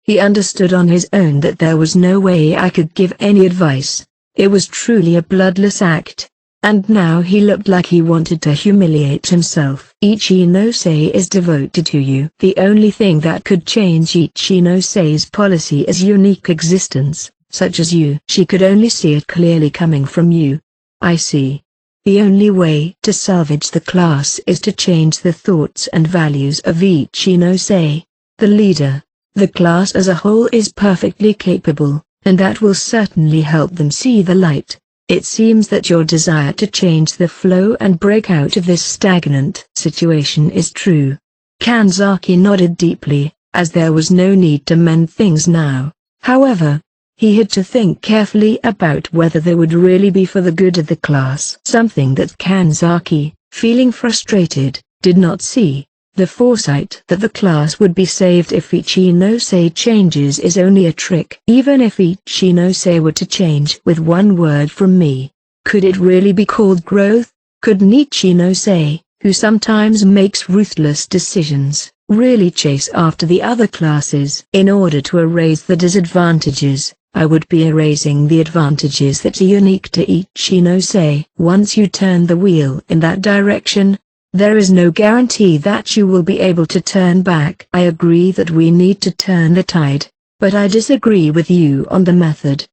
He understood on his own that there was no way I could give any advice. It was truly a bloodless act. And now he looked like he wanted to humiliate himself. Ichinose is devoted to you. The only thing that could change Ichinose policy is unique existence, such as you. She could only see it clearly coming from you. I see. The only way to salvage the class is to change the thoughts and values of Ichinose, the leader. The class as a whole is perfectly capable, and that will certainly help them see the light. It seems that your desire to change the flow and break out of this stagnant situation is true. Kanzaki nodded deeply, as there was no need to mend things now. However, he had to think carefully about whether they would really be for the good of the class. Something that Kanzaki, feeling frustrated, did not see. The foresight that the class would be saved if Ichinose changes is only a trick. Even if Ichinose were to change with one word from me, Could it really be called growth? Could Nichinose, who sometimes makes ruthless decisions, really chase after the other classes in order to erase the disadvantages? I would be erasing the advantages that are unique to Ichinose. Once you turn the wheel in that direction, there is no guarantee that you will be able to turn back. I agree that we need to turn the tide, but I disagree with you on the method.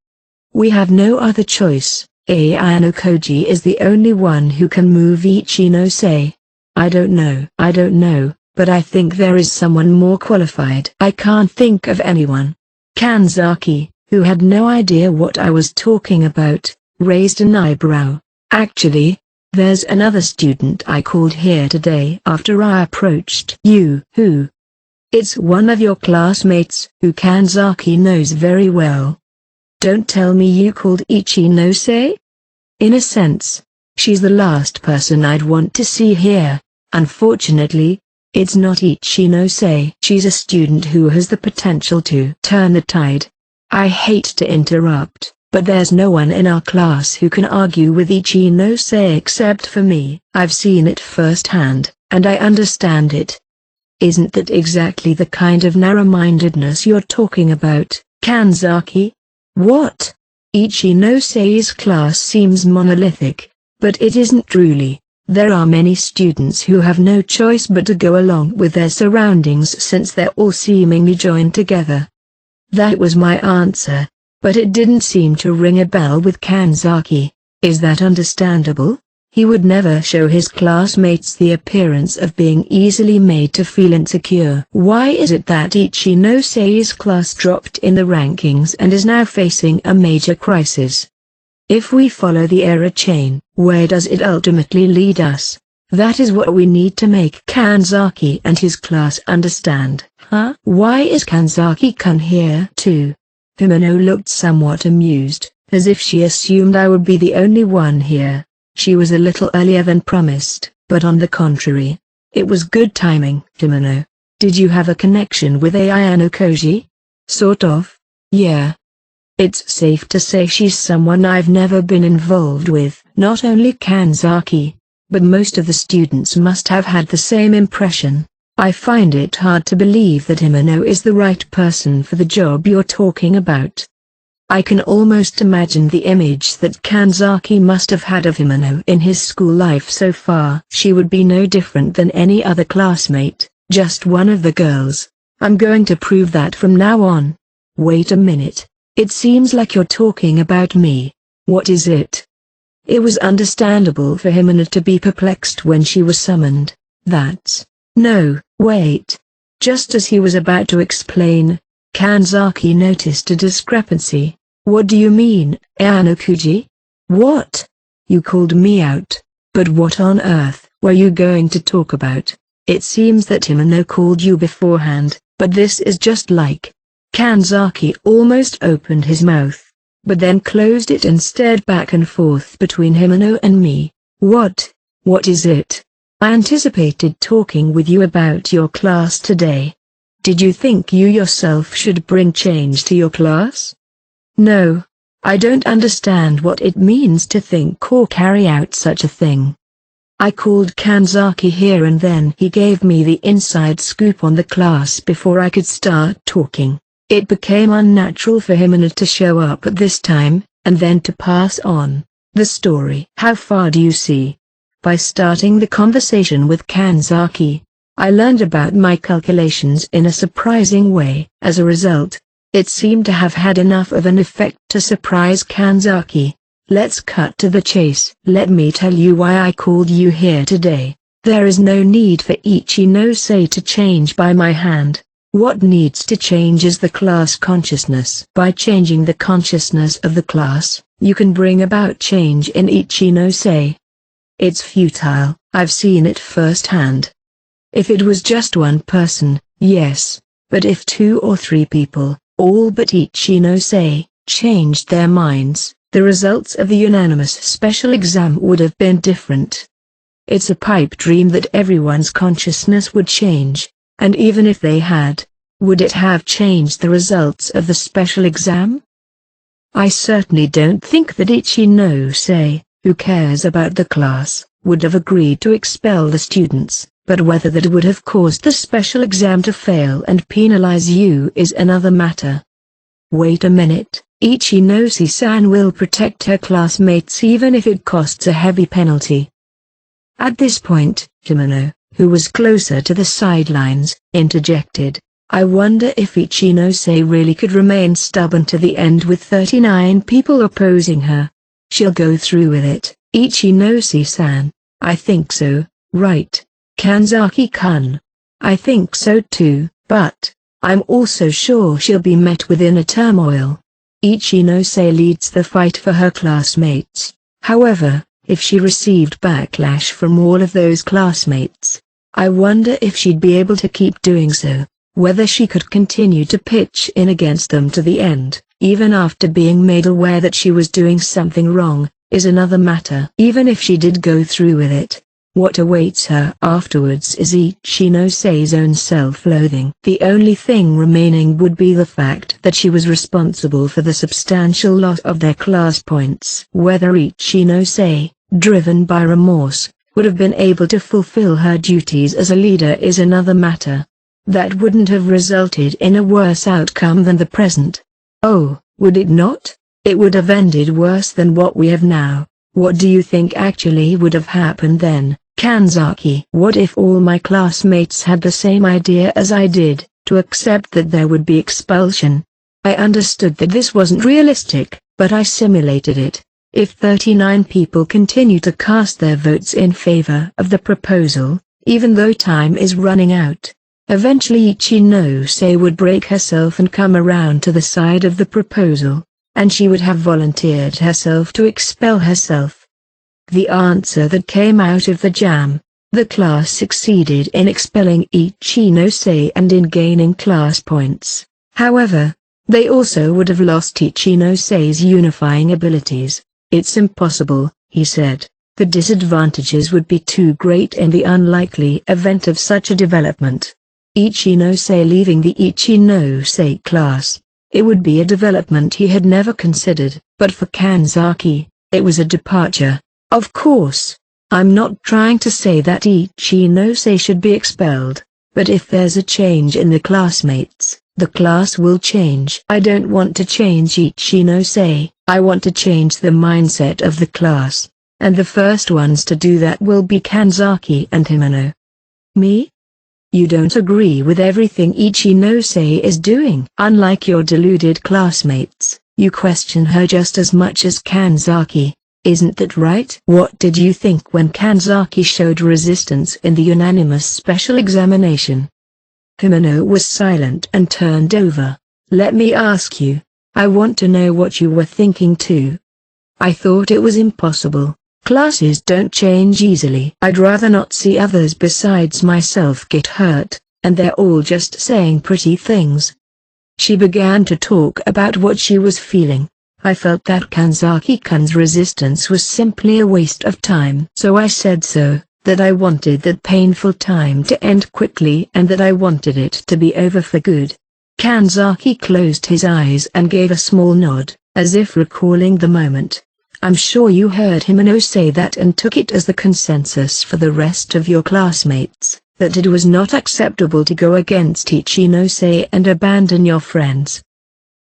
We have no other choice. Ayano Koji is the only one who can move Ichinose. I don't know, but I think there is someone more qualified. I can't think of anyone. Kanzaki, who had no idea what I was talking about, raised an eyebrow. Actually, there's another student I called here today after I approached you. Who? It's one of your classmates, who Kanzaki knows very well. Don't tell me you called Ichinose? In a sense, she's the last person I'd want to see here. Unfortunately, it's not Ichinose. She's a student who has the potential to turn the tide. I hate to interrupt, but there's no one in our class who can argue with Ichinose except for me. I've seen it firsthand, and I understand it. Isn't that exactly the kind of narrow-mindedness you're talking about, Kanzaki? What? Ichinose class seems monolithic, but it isn't truly. There are many students who have no choice but to go along with their surroundings since they're all seemingly joined together. That was my answer, but it didn't seem to ring a bell with Kanzaki. Is that understandable? He would never show his classmates the appearance of being easily made to feel insecure. Why is it that Ichinose class dropped in the rankings and is now facing a major crisis? If we follow the error chain, where does it ultimately lead us? That is what we need to make Kanzaki and his class understand. Huh? Why is Kanzaki-kun here too? Himeno looked somewhat amused, as if she assumed I would be the only one here. She was a little earlier than promised, but on the contrary, it was good timing. Himeno, did you have a connection with Ayano Koji? Sort of. Yeah. It's safe to say she's someone I've never been involved with. Not only Kanzaki, but most of the students must have had the same impression. I find it hard to believe that Himeno is the right person for the job you're talking about. I can almost imagine the image that Kanzaki must have had of Himeno in his school life so far. She would be no different than any other classmate, just one of the girls. I'm going to prove that from now on. Wait a minute. It seems like you're talking about me. What is it? It was understandable for Himeno to be perplexed when she was summoned. That's... No, wait. Just as he was about to explain, Kanzaki noticed a discrepancy. What do you mean, Ayano Koji? What? You called me out, but what on earth were you going to talk about? It seems that Himeno called you beforehand, but this is just like... Kanzaki almost opened his mouth, but then closed it and stared back and forth between Himeno and me. What is it? I anticipated talking with you about your class today. Did you think you yourself should bring change to your class? No. I don't understand what it means to think or carry out such a thing. I called Kanzaki here and then he gave me the inside scoop on the class before I could start talking. It became unnatural for Himeno to show up at this time, and then to pass on the story. How far do you see? By starting the conversation with Kanzaki, I learned about my calculations in a surprising way. As a result, it seemed to have had enough of an effect to surprise Kanzaki. Let's cut to the chase. Let me tell you why I called you here today. There is no need for Ichinose to change by my hand. What needs to change is the class consciousness. By changing the consciousness of the class, you can bring about change in Ichinose. It's futile. I've seen it firsthand. If it was just one person, yes, but if 2 or 3 people, all but Ichinose, changed their minds, the results of the unanimous special exam would have been different. It's a pipe dream that everyone's consciousness would change. And even if they had, would it have changed the results of the special exam? I certainly don't think that Ichinose who cares about the class, would have agreed to expel the students, but whether that would have caused the special exam to fail and penalize you is another matter. Wait a minute, Ichinose-san will protect her classmates even if it costs a heavy penalty. At this point, Himeno, who was closer to the sidelines, interjected. I wonder if Ichinose really could remain stubborn to the end with 39 people opposing her. She'll go through with it, Ichinose-san. I think so, right, Kanzaki-kun. I think so too, but I'm also sure she'll be met with inner turmoil. Ichinose leads the fight for her classmates. However, if she received backlash from all of those classmates, I wonder if she'd be able to keep doing so. Whether she could continue to pitch in against them to the end, even after being made aware that she was doing something wrong, is another matter. Even if she did go through with it, what awaits her afterwards is Ichinose-'s own self-loathing. The only thing remaining would be the fact that she was responsible for the substantial loss of their class points. Whether Ichinose, driven by remorse, would have been able to fulfill her duties as a leader is another matter. That wouldn't have resulted in a worse outcome than the present. Oh, would it not? It would have ended worse than what we have now. What do you think actually would have happened then, Kanzaki? What if all my classmates had the same idea as I did, to accept that there would be expulsion? I understood that this wasn't realistic, but I simulated it. If 39 people continue to cast their votes in favor of the proposal, even though time is running out, eventually Ichinose would break herself and come around to the side of the proposal, and she would have volunteered herself to expel herself. The answer that came out of the jam, the class succeeded in expelling Ichinose and in gaining class points. However, they also would have lost Ichinose-'s unifying abilities. It's impossible, he said. The disadvantages would be too great in the unlikely event of such a development. Ichinose leaving the Ichinose class. It would be a development he had never considered, but for Kanzaki, it was a departure. Of course, I'm not trying to say that Ichinose should be expelled, but if there's a change in the classmates, the class will change. I don't want to change Ichinose, I want to change the mindset of the class, and the first ones to do that will be Kanzaki and Himeno. Me? You don't agree with everything Ichinose is doing. Unlike your deluded classmates, you question her just as much as Kanzaki. Isn't that right? What did you think when Kanzaki showed resistance in the unanimous special examination? Himeno was silent and turned over. Let me ask you. I want to know what you were thinking too. I thought it was impossible. Classes don't change easily. I'd rather not see others besides myself get hurt, and they're all just saying pretty things. She began to talk about what she was feeling. I felt that Kanzaki-kun's resistance was simply a waste of time. So I said so, that I wanted that painful time to end quickly and that I wanted it to be over for good. Kanzaki closed his eyes and gave a small nod, as if recalling the moment. I'm sure you heard Himeno say that and took it as the consensus for the rest of your classmates, that it was not acceptable to go against Ichinose and abandon your friends.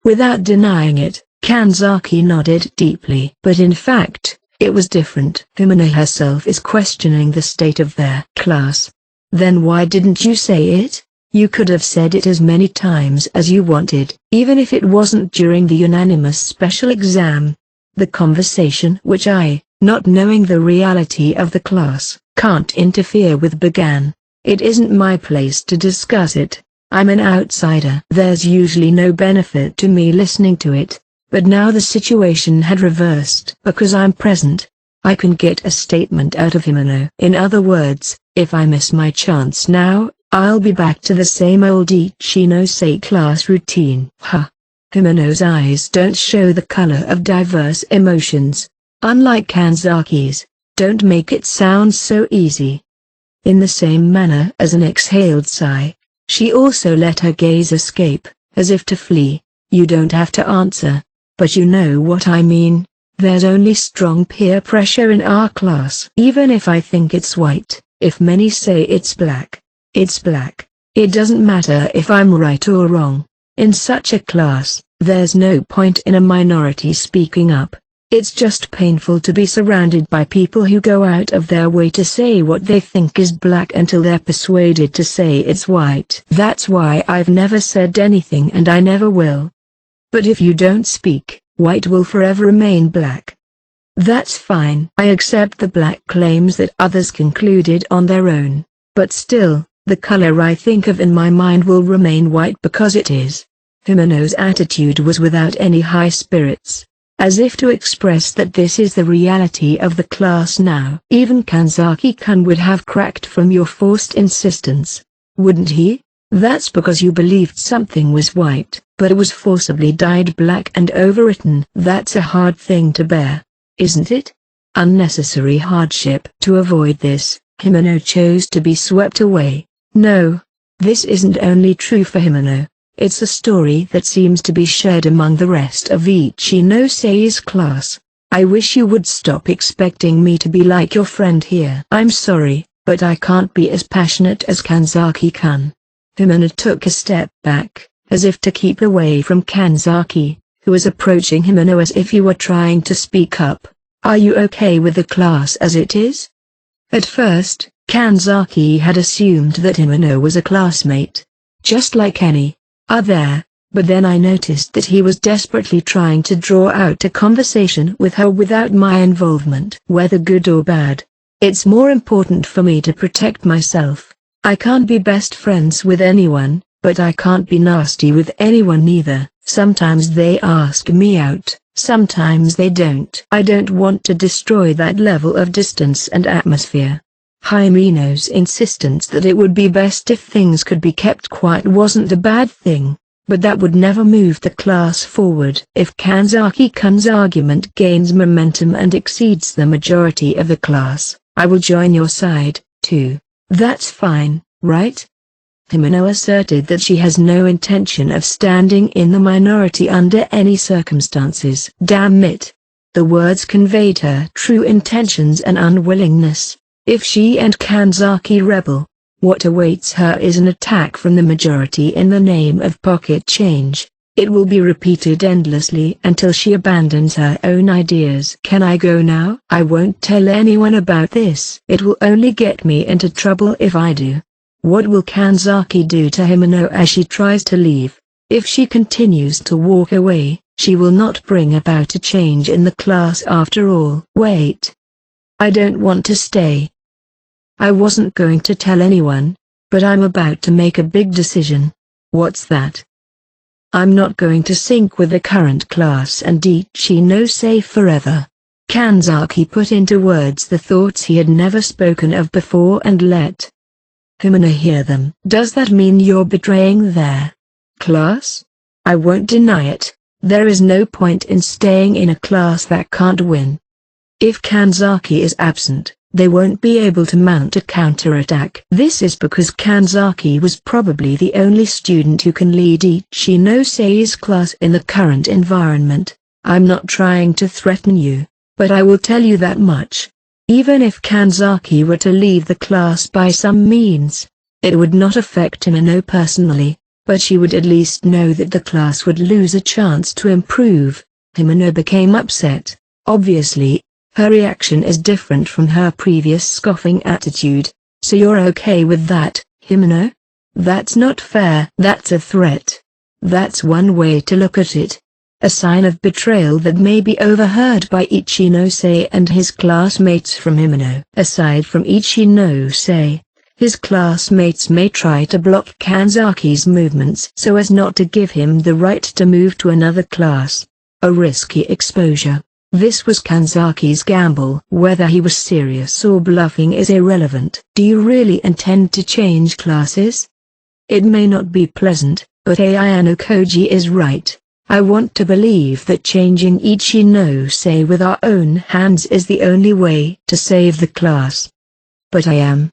Without denying it, Kanzaki nodded deeply. But in fact, it was different. Himeno herself is questioning the state of their class. Then why didn't you say it? You could have said it as many times as you wanted, even if it wasn't during the unanimous special exam. The conversation which I, not knowing the reality of the class, can't interfere with began. It isn't my place to discuss it. I'm an outsider. There's usually no benefit to me listening to it, but now the situation had reversed. Because I'm present, I can get a statement out of Himeno. In other words, if I miss my chance now, I'll be back to the same old Ichinose class routine. Himeno's eyes don't show the color of diverse emotions. Unlike Kanzaki's, don't make it sound so easy. In the same manner as an exhaled sigh, she also let her gaze escape, as if to flee. You don't have to answer, but you know what I mean. There's only strong peer pressure in our class. Even if I think it's white, if many say it's black, it's black. It doesn't matter if I'm right or wrong. In such a class, there's no point in a minority speaking up. It's just painful to be surrounded by people who go out of their way to say what they think is black until they're persuaded to say it's white. That's why I've never said anything and I never will. But if you don't speak, white will forever remain black. That's fine. I accept the black claims that others concluded on their own, but still, the color I think of in my mind will remain white because it is. Himeno's attitude was without any high spirits, as if to express that this is the reality of the class now. Even Kanzaki-kun would have cracked from your forced insistence, wouldn't he? That's because you believed something was white, but it was forcibly dyed black and overwritten. That's a hard thing to bear, isn't it? Unnecessary hardship. To avoid this, Himeno chose to be swept away. No, this isn't only true for Himeno. It's a story that seems to be shared among the rest of Ichinose-Sei's class. I wish you would stop expecting me to be like your friend here. I'm sorry, but I can't be as passionate as Kanzaki-kun. Himeno took a step back, as if to keep away from Kanzaki, who was approaching Himeno as if he were trying to speak up. Are you okay with the class as it is? At first, Kanzaki had assumed that Himeno was a classmate, just like any other, but then I noticed that he was desperately trying to draw out a conversation with her without my involvement. Whether good or bad, it's more important for me to protect myself. I can't be best friends with anyone, but I can't be nasty with anyone neither. Sometimes they ask me out, sometimes they don't. I don't want to destroy that level of distance and atmosphere. Himeno's insistence that it would be best if things could be kept quiet wasn't a bad thing, but that would never move the class forward. If Kanzaki-kun's argument gains momentum and exceeds the majority of the class, I will join your side, too. That's fine, right? Himeno asserted that she has no intention of standing in the minority under any circumstances. Damn it! The words conveyed her true intentions and unwillingness. If she and Kanzaki rebel, what awaits her is an attack from the majority in the name of pocket change. It will be repeated endlessly until she abandons her own ideas. Can I go now? I won't tell anyone about this. It will only get me into trouble if I do. What will Kanzaki do to Himeno as she tries to leave? If she continues to walk away, she will not bring about a change in the class after all. Wait. I don't want to stay. I wasn't going to tell anyone, but I'm about to make a big decision. What's that? I'm not going to sync with the current class and Ichinose forever. Kanzaki put into words the thoughts he had never spoken of before and let Himeno hear them. Does that mean you're betraying their class? I won't deny it. There is no point in staying in a class that can't win. If Kanzaki is absent, they won't be able to mount a counterattack. This is because Kanzaki was probably the only student who can lead Ichinose-Sei's class in the current environment. I'm not trying to threaten you, but I will tell you that much. Even if Kanzaki were to leave the class by some means, it would not affect Himeno personally, but she would at least know that the class would lose a chance to improve. Himeno became upset. Obviously, her reaction is different from her previous scoffing attitude. So you're okay with that, Himeno? That's not fair. That's a threat. That's one way to look at it. A sign of betrayal that may be overheard by Ichinose and his classmates from Himeno. Aside from Ichinose, his classmates may try to block Kanzaki's movements so as not to give him the right to move to another class. A risky exposure. This was Kanzaki's gamble. Whether he was serious or bluffing is irrelevant. Do you really intend to change classes? It may not be pleasant, but Ayano Koji is right. I want to believe that changing Ichinose with our own hands is the only way to save the class. But I am.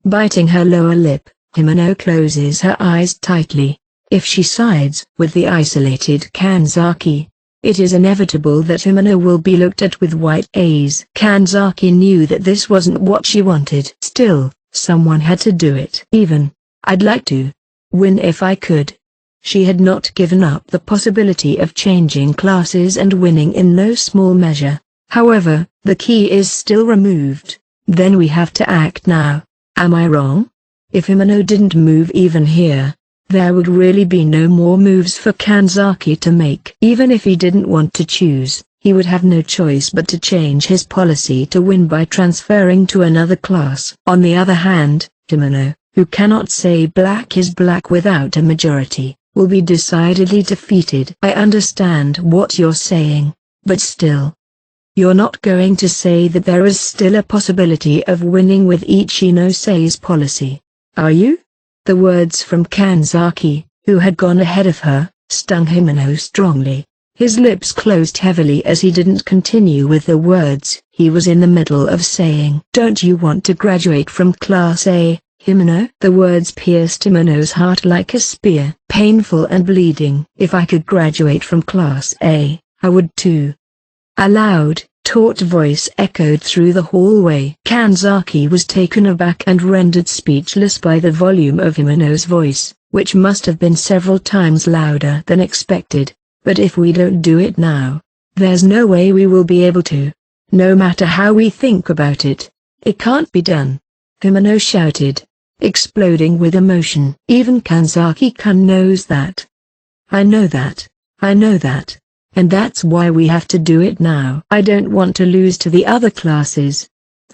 Biting her lower lip, Himeno closes her eyes tightly. If she sides with the isolated Kanzaki, It is inevitable that Himeno will be looked at with white eyes. Kanzaki knew that this wasn't what she wanted. Still, someone had to do it. Even, I'd like to win if I could. She had not given up the possibility of changing classes and winning in no small measure. However, the key is still removed. Then we have to act now. Am I wrong? If Himeno didn't move even here, there would really be no more moves for Kanzaki to make. Even if he didn't want to choose, he would have no choice but to change his policy to win by transferring to another class. On the other hand, Himeno, who cannot say black is black without a majority, will be decidedly defeated. I understand what you're saying, but still. You're not going to say that there is still a possibility of winning with Ichinose-sei's policy, are you? The words from Kanzaki, who had gone ahead of her, stung Himeno strongly. His lips closed heavily as he didn't continue with the words he was in the middle of saying. Don't you want to graduate from Class A, Himeno? The words pierced Himeno's heart like a spear. Painful and bleeding. If I could graduate from Class A, I would too. A loud, taut voice echoed through the hallway. Kanzaki was taken aback and rendered speechless by the volume of Himeno's voice, which must have been several times louder than expected. But if we don't do it now, there's no way we will be able to. No matter how we think about it, it can't be done. Himeno shouted, exploding with emotion. Even Kanzaki-kun knows that. I know that. I know that. And that's why we have to do it now. I don't want to lose to the other classes.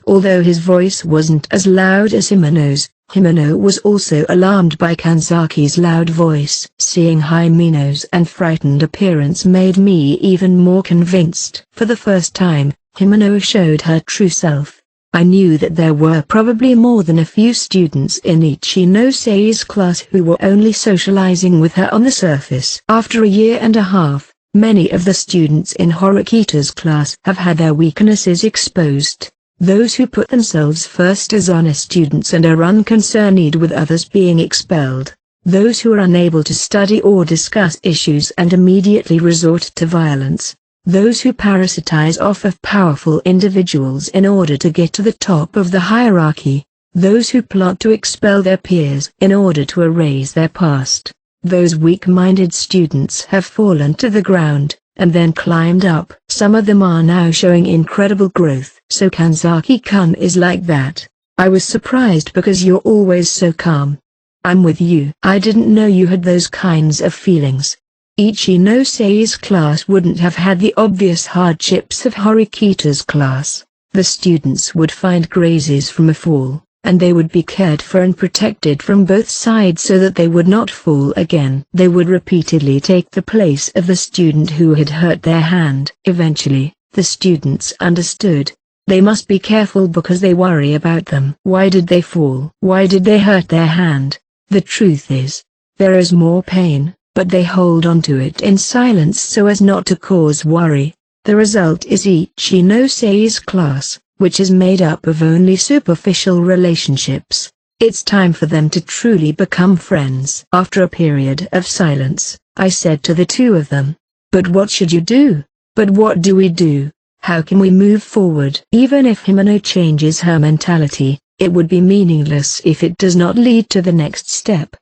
Although his voice wasn't as loud as Himeno's, Himeno was also alarmed by Kanzaki's loud voice. Seeing Himeno's and frightened appearance made me even more convinced. For the first time, Himeno showed her true self. I knew that there were probably more than a few students in Ichinose-sei's class who were only socializing with her on the surface. After a year and a half, many of the students in Horikita's class have had their weaknesses exposed. Those who put themselves first as honest students and are unconcerned with others being expelled. Those who are unable to study or discuss issues and immediately resort to violence. Those who parasitize off of powerful individuals in order to get to the top of the hierarchy. Those who plot to expel their peers in order to erase their past. Those weak-minded students have fallen to the ground, and then climbed up. Some of them are now showing incredible growth. So Kanzaki-kun is like that. I was surprised because you're always so calm. I'm with you. I didn't know you had those kinds of feelings. Ichinose-sei's class wouldn't have had the obvious hardships of Horikita's class. The students would find grazes from a fall, and they would be cared for and protected from both sides so that they would not fall again. They would repeatedly take the place of the student who had hurt their hand. Eventually, the students understood. They must be careful because they worry about them. Why did they fall? Why did they hurt their hand? The truth is, there is more pain, but they hold on to it in silence so as not to cause worry. The result is Ichinose-sei's class, which is made up of only superficial relationships. It's time for them to truly become friends. After a period of silence, I said to the two of them, "But what should you do? But what do we do? How can we move forward?" Even if Himeno changes her mentality, it would be meaningless if it does not lead to the next step.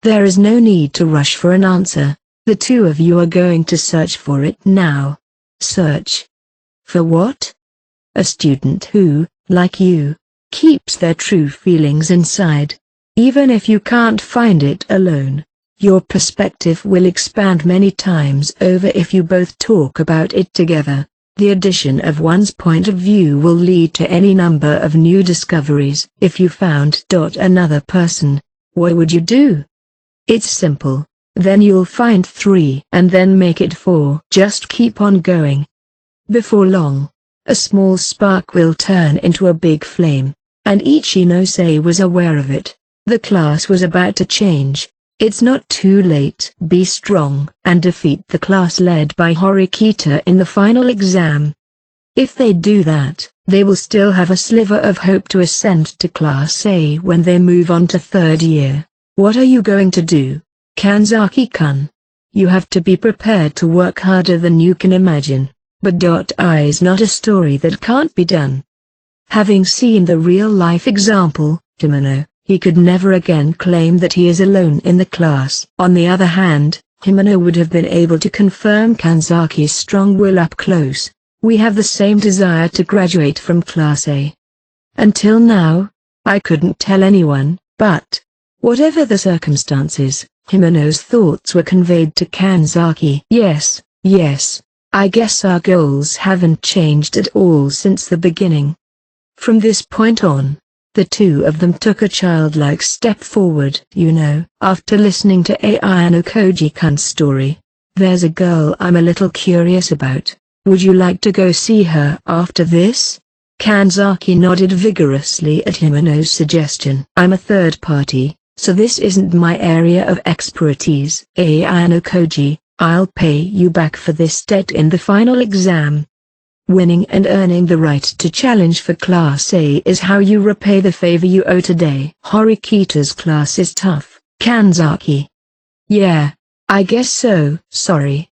There is no need to rush for an answer. The two of you are going to search for it now. Search. For what? A student who, like you, keeps their true feelings inside. Even if you can't find it alone, your perspective will expand many times over if you both talk about it together. The addition of one's point of view will lead to any number of new discoveries. If you found another person, what would you do? It's simple. Then you'll find 3 and then make it 4. Just keep on going. Before long, a small spark will turn into a big flame, and Ichinose was aware of it. The class was about to change. It's not too late. Be strong and defeat the class led by Horikita in the final exam. If they do that, they will still have a sliver of hope to ascend to Class A when they move on to 3rd year. What are you going to do, Kanzaki-kun? You have to be prepared to work harder than you can imagine. But I is not a story that can't be done. Having seen the real-life example, Himeno, he could never again claim that he is alone in the class. On the other hand, Himeno would have been able to confirm Kanzaki's strong will up close. We have the same desire to graduate from Class A. Until now, I couldn't tell anyone, but, whatever the circumstances, Himeno's thoughts were conveyed to Kanzaki. Yes, I guess our goals haven't changed at all since the beginning. From this point on, the two of them took a childlike step forward. After listening to Ayano Koji-kun's story, there's a girl I'm a little curious about. Would you like to go see her after this? Kanzaki nodded vigorously at Himeno's suggestion. I'm a third party, so this isn't my area of expertise. Ayano Koji, I'll pay you back for this debt in the final exam. Winning and earning the right to challenge for Class A is how you repay the favor you owe today. Horikita's class is tough, Kanzaki. Yeah, I guess so. Sorry.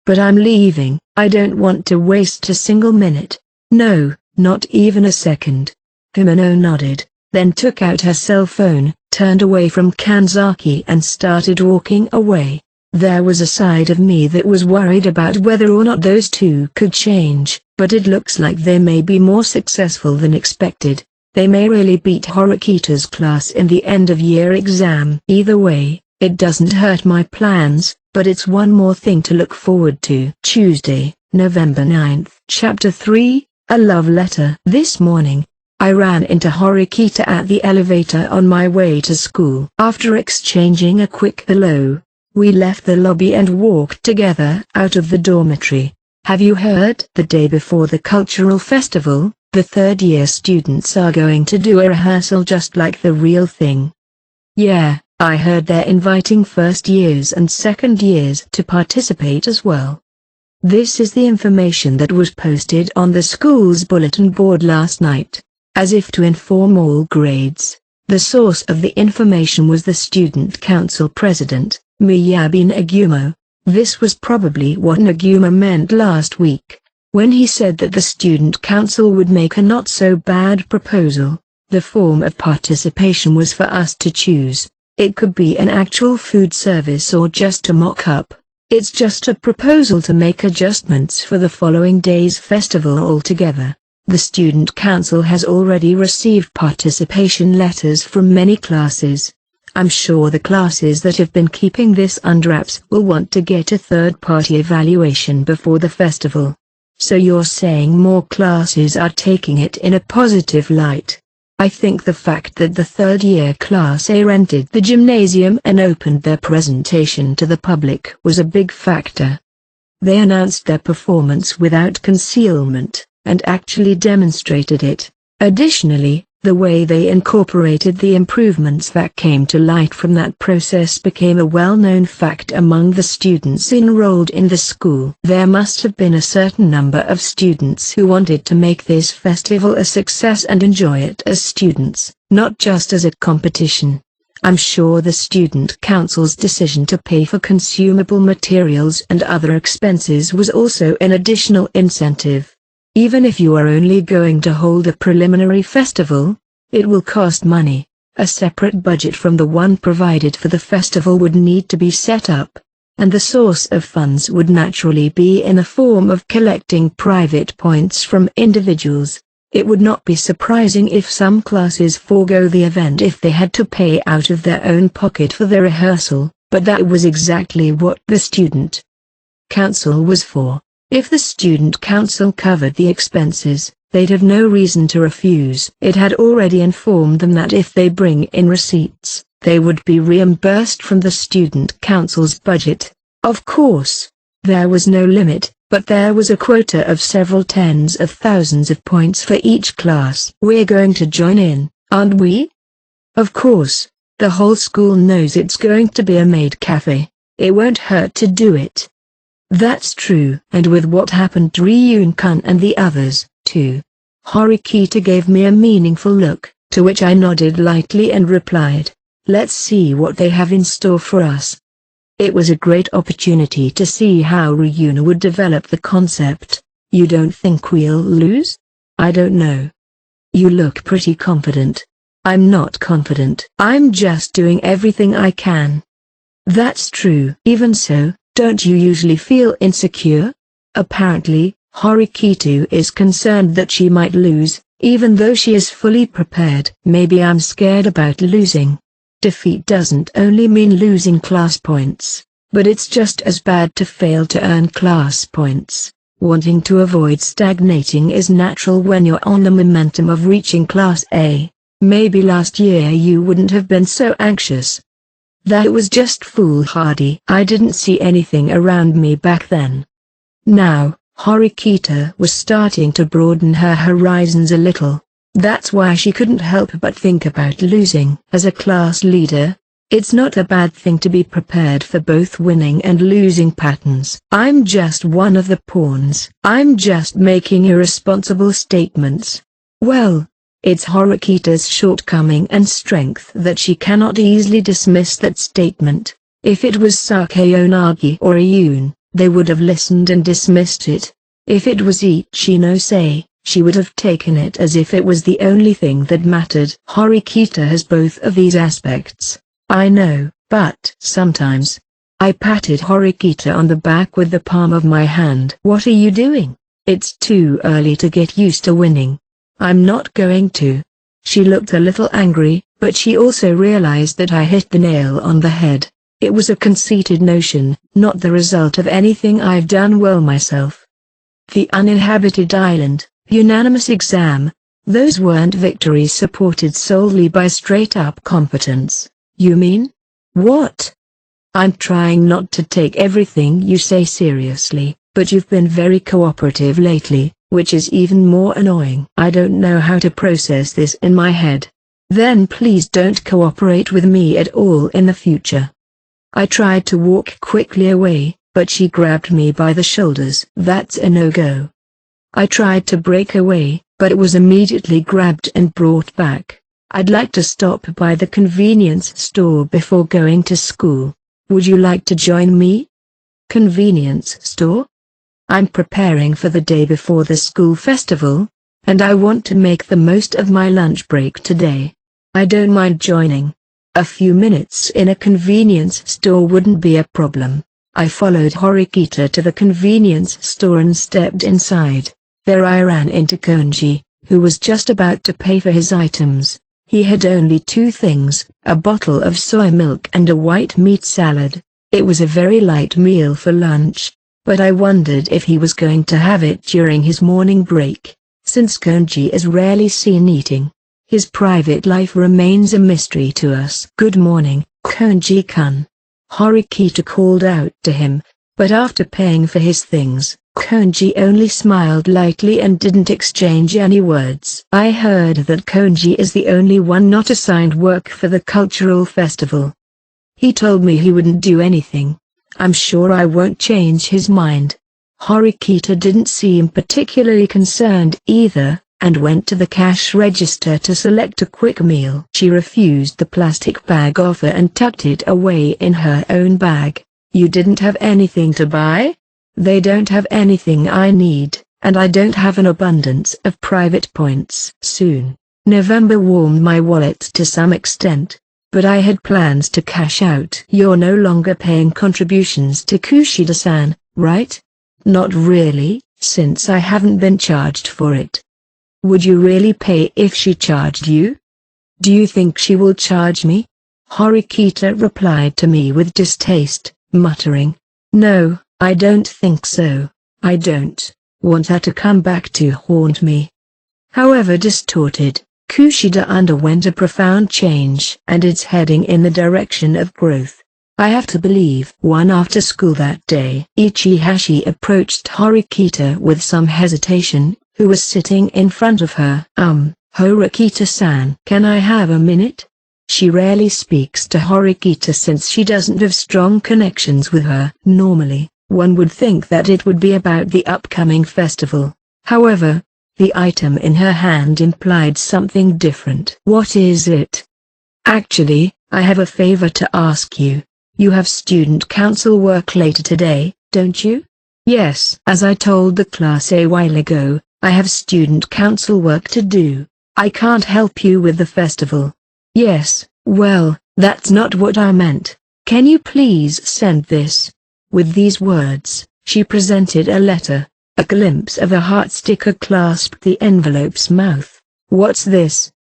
But I'm leaving. I don't want to waste a single minute. No, not even a second. Himeno nodded, then took out her cell phone, turned away from Kanzaki and started walking away. There was a side of me that was worried about whether or not those two could change, but it looks like they may be more successful than expected. They may really beat Horikita's class in the end-of-year exam. Either way, it doesn't hurt my plans, but it's one more thing to look forward to. Tuesday, November 9th. Chapter 3, A Love Letter. This morning, I ran into Horikita at the elevator on my way to school. After exchanging a quick hello, we left the lobby and walked together out of the dormitory. Have you heard? The day before the cultural festival, the third-year students are going to do a rehearsal just like the real thing. Yeah, I heard they're inviting first years and second years to participate as well. This is the information that was posted on the school's bulletin board last night, as if to inform all grades. The source of the information was the student council president, Miyabi Nagumo. This was probably what Nagumo meant last week, when he said that the student council would make a not-so-bad proposal. The form of participation was for us to choose. It could be an actual food service or just a mock-up. It's just a proposal to make adjustments for the following day's festival altogether. The student council has already received participation letters from many classes. I'm sure the classes that have been keeping this under wraps will want to get a third-party evaluation before the festival. So you're saying more classes are taking it in a positive light? I think the fact that the third-year Class A rented the gymnasium and opened their presentation to the public was a big factor. They announced their performance without concealment, and actually demonstrated it. Additionally, the way they incorporated the improvements that came to light from that process became a well-known fact among the students enrolled in the school. There must have been a certain number of students who wanted to make this festival a success and enjoy it as students, not just as a competition. I'm sure the student council's decision to pay for consumable materials and other expenses was also an additional incentive. Even if you are only going to hold a preliminary festival, it will cost money. A separate budget from the one provided for the festival would need to be set up, and the source of funds would naturally be in the form of collecting private points from individuals. It would not be surprising if some classes forego the event if they had to pay out of their own pocket for the rehearsal, but that was exactly what the student council was for. If the student council covered the expenses, they'd have no reason to refuse. It had already informed them that if they bring in receipts, they would be reimbursed from the student council's budget. Of course, there was no limit, but there was a quota of several tens of thousands of points for each class. We're going to join in, aren't we? Of course, the whole school knows it's going to be a maid cafe. It won't hurt to do it. That's true. And with what happened to Ryun-kun and the others, too. Horikita gave me a meaningful look, to which I nodded lightly and replied, let's see what they have in store for us. It was a great opportunity to see how Ryuna would develop the concept. You don't think we'll lose? I don't know. You look pretty confident. I'm not confident. I'm just doing everything I can. That's true. Even so, don't you usually feel insecure? Apparently, Horikito is concerned that she might lose, even though she is fully prepared. Maybe I'm scared about losing. Defeat doesn't only mean losing class points, but it's just as bad to fail to earn class points. Wanting to avoid stagnating is natural when you're on the momentum of reaching Class A. Maybe last year you wouldn't have been so anxious. That was just foolhardy. I didn't see anything around me back then. Now, Horikito was starting to broaden her horizons a little. That's why she couldn't help but think about losing. As a class leader, it's not a bad thing to be prepared for both winning and losing patterns. I'm just one of the pawns. I'm just making irresponsible statements. Well, it's Horikito's shortcoming and strength that she cannot easily dismiss that statement. If it was Sakayanagi or Ayun, they would have listened and dismissed it. If it was Ichinose, she would have taken it as if it was the only thing that mattered. Horikito has both of these aspects. I know, but sometimes. I patted Horikito on the back with the palm of my hand. What are you doing? It's too early to get used to winning. I'm not going to. She looked a little angry, but she also realized that I hit the nail on the head. It was a conceited notion, not the result of anything I've done well myself. The uninhabited island, unanimous exam, those weren't victories supported solely by straight-up competence. You mean? What? I'm trying not to take everything you say seriously, but you've been very cooperative lately, which is even more annoying. I don't know how to process this in my head. Then please don't cooperate with me at all in the future. I tried to walk quickly away, but she grabbed me by the shoulders. That's a no-go. I tried to break away, but it was immediately grabbed and brought back. I'd like to stop by the convenience store before going to school. Would you like to join me? Convenience store? I'm preparing for the day before the school festival, and I want to make the most of my lunch break today. I don't mind joining. A few minutes in a convenience store wouldn't be a problem. I followed Horikito to the convenience store and stepped inside. There I ran into Konji, who was just about to pay for his items. He had only two things, a bottle of soy milk and a white meat salad. It was a very light meal for lunch, but I wondered if he was going to have it during his morning break, since Konji is rarely seen eating. His private life remains a mystery to us. Good morning, Konji-kun. Horikito called out to him, but after paying for his things, Konji only smiled lightly and didn't exchange any words. I heard that Konji is the only one not assigned work for the cultural festival. He told me he wouldn't do anything. I'm sure I won't change his mind. Horikito didn't seem particularly concerned either, and went to the cash register to select a quick meal. She refused the plastic bag offer and tucked it away in her own bag. You didn't have anything to buy? They don't have anything I need, and I don't have an abundance of private points. Soon, November warmed my wallet to some extent, but I had plans to cash out. You're no longer paying contributions to Kushida-san, right? Not really, since I haven't been charged for it. Would you really pay if she charged you? Do you think she will charge me? Horikito replied to me with distaste, muttering, No, I don't think so. I don't want her to come back to haunt me. However distorted, Kushida underwent a profound change and it's heading in the direction of growth. I have to believe. One after school that day, Ichihashi approached Horikito with some hesitation, who was sitting in front of her. Horikito-san, can I have a minute? She rarely speaks to Horikito since she doesn't have strong connections with her. Normally, one would think that it would be about the upcoming festival. However, the item in her hand implied something different. What is it? Actually, I have a favor to ask you. You have student council work later today, don't you? Yes. As I told the class a while ago, I have student council work to do. I can't help you with the festival. Yes, well, that's not what I meant. Can you please send this? With these words, she presented a letter. A glimpse of a heart sticker clasped the envelope's mouth. What's this?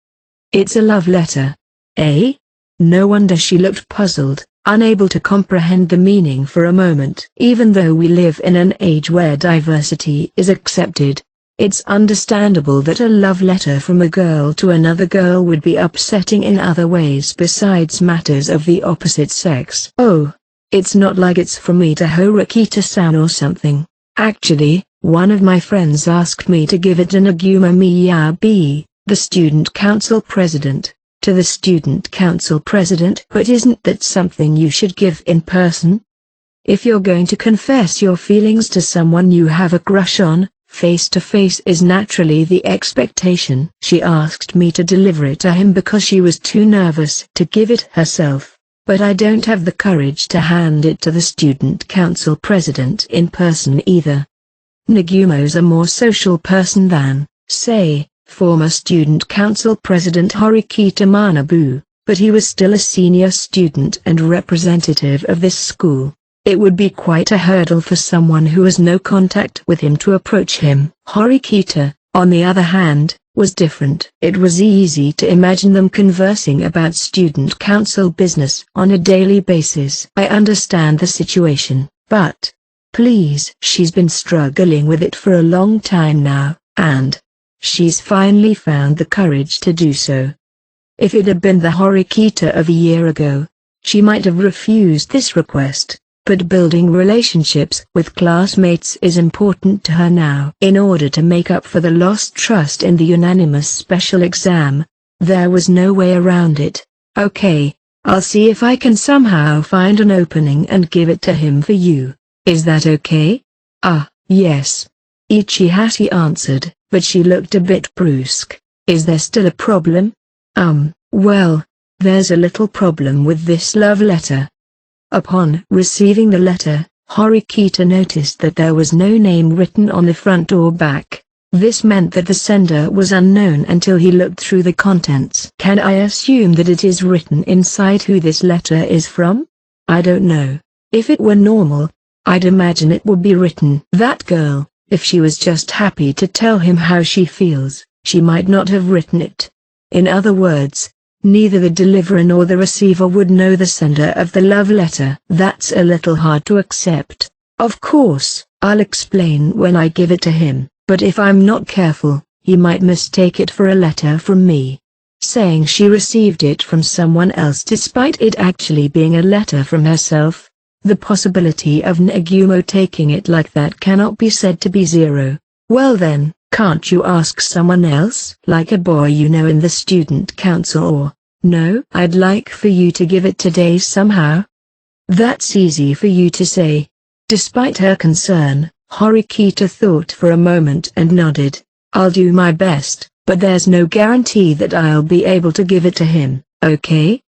It's a love letter. Eh? No wonder she looked puzzled, unable to comprehend the meaning for a moment. Even though we live in an age where diversity is accepted, it's understandable that a love letter from a girl to another girl would be upsetting in other ways besides matters of the opposite sex. Oh, it's not like it's from me to Horikita-san or something. Actually, one of my friends asked me to give it to Naguma Miyabi, the student council president. To the student council president? But isn't that something you should give in person? If you're going to confess your feelings to someone you have a crush on, face-to-face is naturally the expectation. She asked me to deliver it to him because she was too nervous to give it herself, but I don't have the courage to hand it to the student council president in person either. Nagumo's a more social person than, say, former student council president Horikita Manabu, but he was still a senior student and representative of this school. It would be quite a hurdle for someone who has no contact with him to approach him. Horikita, on the other hand, was different. It was easy to imagine them conversing about student council business on a daily basis. I understand the situation, but please. She's been struggling with it for a long time now, and she's finally found the courage to do so. If it had been the Horikita of a year ago, she might have refused this request, but building relationships with classmates is important to her now. In order to make up for the lost trust in the unanimous special exam, there was no way around it. Okay, I'll see if I can somehow find an opening and give it to him for you. Is that okay? Ah, yes. Ichihashi answered, but she looked a bit brusque. Is there still a problem? Well, there's a little problem with this love letter. Upon receiving the letter, Horikita noticed that there was no name written on the front or back. This meant that the sender was unknown until he looked through the contents. Can I assume that it is written inside who this letter is from? I don't know. If it were normal, I'd imagine it would be written. That girl, if she was just happy to tell him how she feels, she might not have written it. In other words, neither the deliverer nor the receiver would know the sender of the love letter. That's a little hard to accept. Of course, I'll explain when I give it to him, but if I'm not careful, he might mistake it for a letter from me, saying she received it from someone else despite it actually being a letter from herself. The possibility of Nagumo taking it like that cannot be said to be zero. Well then, can't you ask someone else? Like a boy you know in the student council or, no? I'd like for you to give it today somehow. That's easy for you to say. Despite her concern, Horikita thought for a moment and nodded. I'll do my best, but there's no guarantee that I'll be able to give it to him, okay?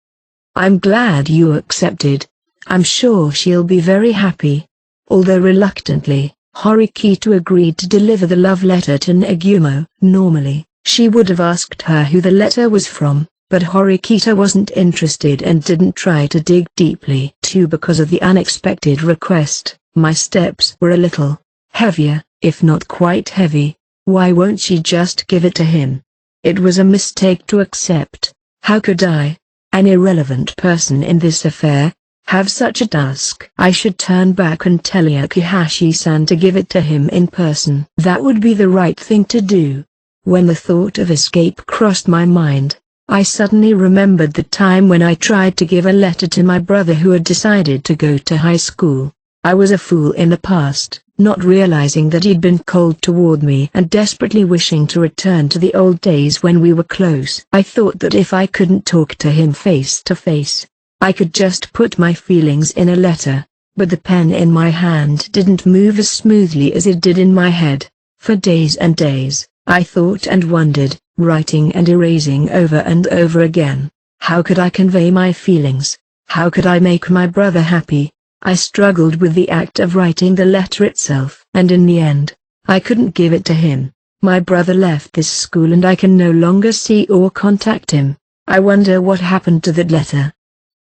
I'm glad you accepted. I'm sure she'll be very happy. Although reluctantly, Horikita agreed to deliver the love letter to Nagumo. Normally, she would have asked her who the letter was from, but Horikita wasn't interested and didn't try to dig deeply. Too, because of the unexpected request, my steps were a little heavier, if not quite heavy. Why won't she just give it to him? It was a mistake to accept. How could I, an irrelevant person in this affair, have such a task? I should turn back and tell Ichihashi-san to give it to him in person. That would be the right thing to do. When the thought of escape crossed my mind, I suddenly remembered the time when I tried to give a letter to my brother who had decided to go to high school. I was a fool in the past, not realizing that he'd been cold toward me and desperately wishing to return to the old days when we were close. I thought that if I couldn't talk to him face to face, I could just put my feelings in a letter, but the pen in my hand didn't move as smoothly as it did in my head. For days and days, I thought and wondered, writing and erasing over and over again. How could I convey my feelings? How could I make my brother happy? I struggled with the act of writing the letter itself, and in the end, I couldn't give it to him. My brother left this school and I can no longer see or contact him. I wonder what happened to that letter.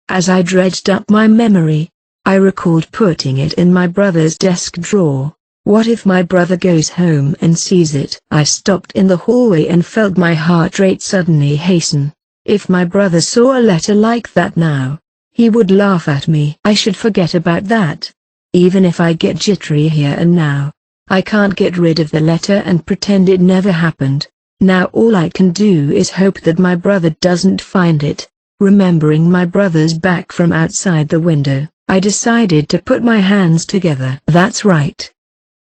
As I dredged up my memory, I recalled putting it in my brother's desk drawer. What if my brother goes home and sees it? I stopped in the hallway and felt my heart rate suddenly hasten. If my brother saw a letter like that now, he would laugh at me. I should forget about that. Even if I get jittery here and now, I can't get rid of the letter and pretend it never happened. Now all I can do is hope that my brother doesn't find it. Remembering my brother's back from outside the window, I decided to put my hands together. That's right.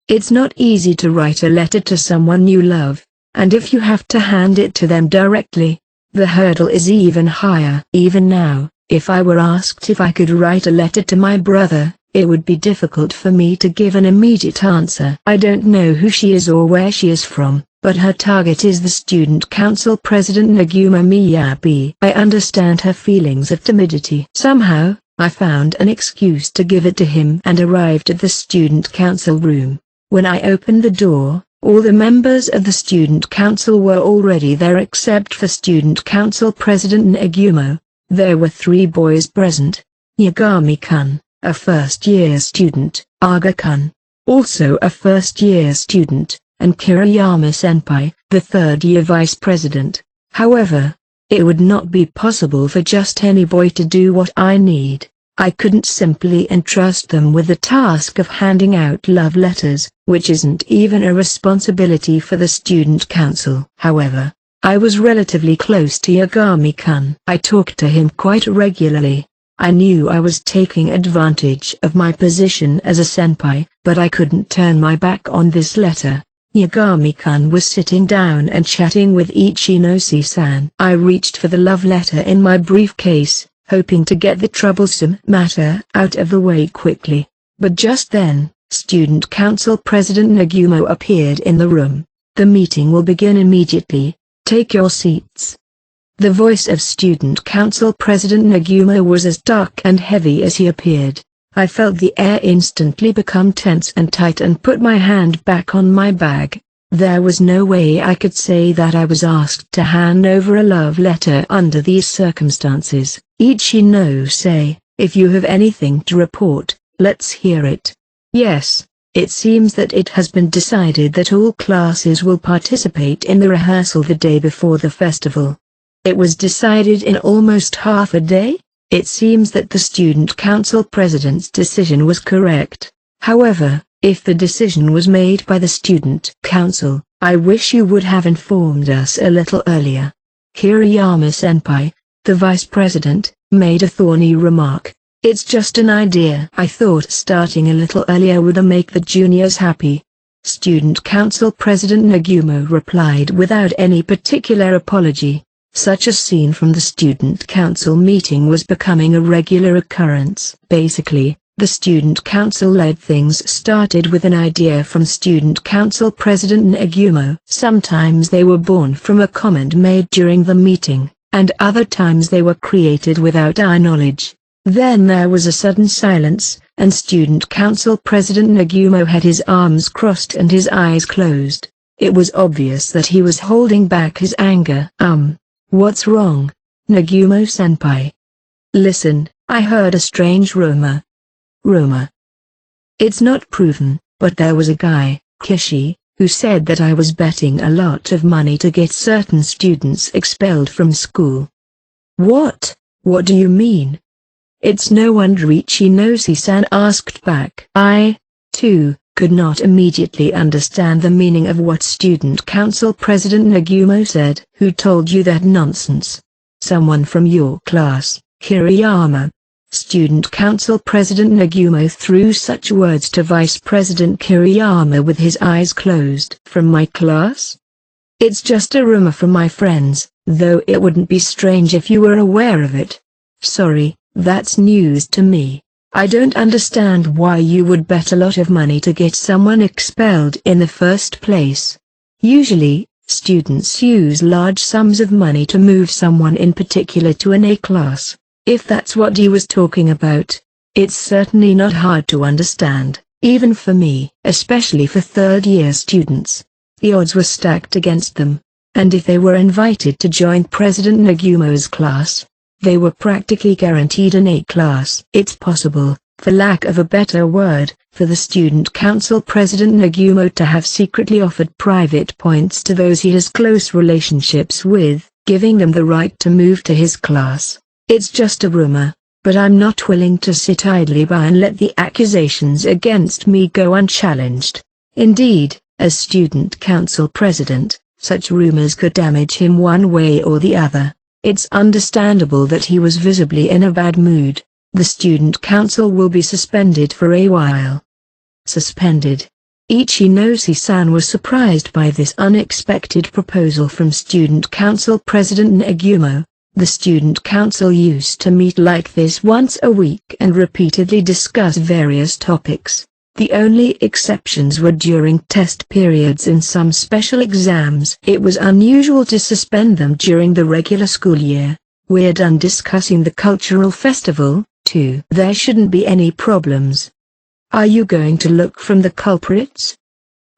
It's not easy to write a letter to someone you love, and if you have to hand it to them directly, the hurdle is even higher. Even now, if I were asked if I could write a letter to my brother, it would be difficult for me to give an immediate answer. I don't know who she is or where she is from, but her target is the student council president Nagumo Miyabi. I understand her feelings of timidity. Somehow, I found an excuse to give it to him and arrived at the student council room. When I opened the door, all the members of the student council were already there except for student council president Nagumo. There were 3 boys present: Yagami-kun, a first-year student, Aga-kun, also a first-year student, and Kiriyama-senpai, the third-year vice president. However, it would not be possible for just any boy to do what I need. I couldn't simply entrust them with the task of handing out love letters, which isn't even a responsibility for the student council. However, I was relatively close to Yagami-kun. I talked to him quite regularly. I knew I was taking advantage of my position as a senpai, but I couldn't turn my back on this letter. Yagami-kun was sitting down and chatting with Ichinose-san. I reached for the love letter in my briefcase, hoping to get the troublesome matter out of the way quickly. But just then, student council president Nagumo appeared in the room. The meeting will begin immediately. Take your seats. The voice of student council president Nagumo was as dark and heavy as he appeared. I felt the air instantly become tense and tight and put my hand back on my bag. There was no way I could say that I was asked to hand over a love letter under these circumstances. Ichinose, if you have anything to report, let's hear it. Yes, it seems that it has been decided that all classes will participate in the rehearsal the day before the festival. It was decided in almost half a day? It seems that the student council president's decision was correct. However, if the decision was made by the student council, I wish you would have informed us a little earlier. Kiriyama-senpai, the vice president, made a thorny remark. It's just an idea. I thought starting a little earlier would make the juniors happy. Student council president Nagumo replied without any particular apology. Such a scene from the student council meeting was becoming a regular occurrence. Basically, the student council-led things started with an idea from student council president Nagumo. Sometimes they were born from a comment made during the meeting, and other times they were created without our knowledge. Then there was a sudden silence, and student council president Nagumo had his arms crossed and his eyes closed. It was obvious that he was holding back his anger. What's wrong, Nagumo-senpai? Listen, I heard a strange rumor. Rumor? It's not proven, but there was a guy, Kishi, who said that I was betting a lot of money to get certain students expelled from school. What? What do you mean? It's no wonder Ichinose-san asked back. I, too, could not immediately understand the meaning of what student council president Nagumo said. Who told you that nonsense? Someone from your class, Kiriyama. Student council president Nagumo threw such words to Vice President Kiriyama with his eyes closed. From my class? It's just a rumor from my friends, though it wouldn't be strange if you were aware of it. Sorry, that's news to me. I don't understand why you would bet a lot of money to get someone expelled in the first place. Usually, students use large sums of money to move someone in particular to an A class. If that's what he was talking about, it's certainly not hard to understand, even for me, especially for third-year students. The odds were stacked against them, and if they were invited to join President Nagumo's class, they were practically guaranteed an A class. It's possible, for lack of a better word, for the student council President Nagumo to have secretly offered private points to those he has close relationships with, giving them the right to move to his class. It's just a rumor, but I'm not willing to sit idly by and let the accusations against me go unchallenged. Indeed, as student council president, such rumors could damage him one way or the other. It's understandable that he was visibly in a bad mood. The student council will be suspended for a while. Suspended. Ichinoshi-san was surprised by this unexpected proposal from student council president Nagumo. The student council used to meet like this once a week and repeatedly discuss various topics. The only exceptions were during test periods and some special exams. It was unusual to suspend them during the regular school year. We're done discussing the cultural festival, too. There shouldn't be any problems. Are you going to look for the culprits?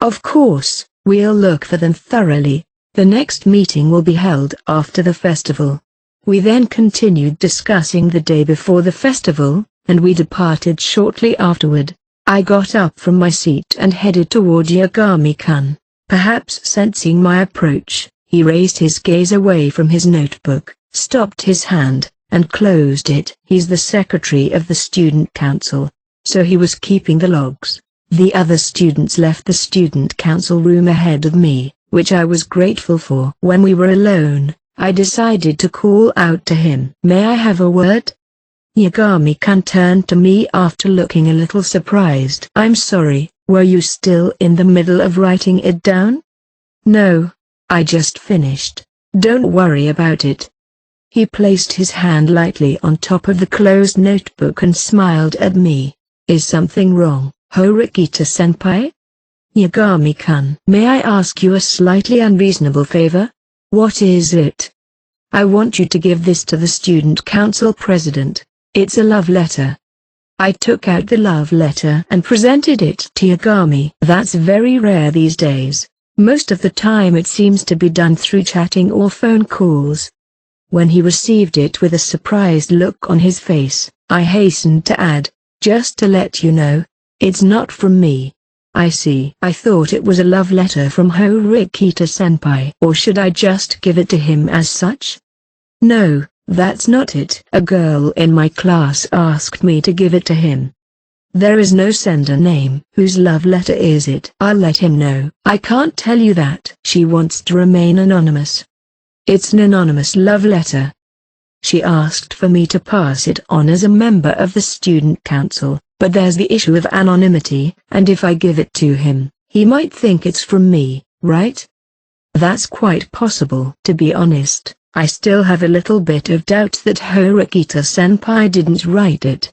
Of course, we'll look for them thoroughly. The next meeting will be held after the festival. We then continued discussing the day before the festival, and we departed shortly afterward. I got up from my seat and headed toward Yagami-kun. Perhaps sensing my approach, he raised his gaze away from his notebook, stopped his hand, and closed it. He's the secretary of the student council, so he was keeping the logs. The other students left the student council room ahead of me, which I was grateful for. When we were alone, I decided to call out to him. May I have a word? Yagami-kun turned to me after looking a little surprised. I'm sorry, were you still in the middle of writing it down? No, I just finished. Don't worry about it. He placed his hand lightly on top of the closed notebook and smiled at me. Is something wrong, Horikita-senpai? Yagami-kun. May I ask you a slightly unreasonable favor? What is it? I want you to give this to the student council president. It's a love letter. I took out the love letter and presented it to Yagami. That's very rare these days. Most of the time it seems to be done through chatting or phone calls. When he received it with a surprised look on his face, I hastened to add, just to let you know, it's not from me. I see. I thought it was a love letter from Horikita-senpai. Or should I just give it to him as such? No, that's not it. A girl in my class asked me to give it to him. There is no sender name. Whose love letter is it? I'll let him know. I can't tell you that. She wants to remain anonymous. It's an anonymous love letter. She asked for me to pass it on as a member of the student council. But there's the issue of anonymity, and if I give it to him, he might think it's from me, right? That's quite possible. To be honest, I still have a little bit of doubt that Horikita-senpai didn't write it.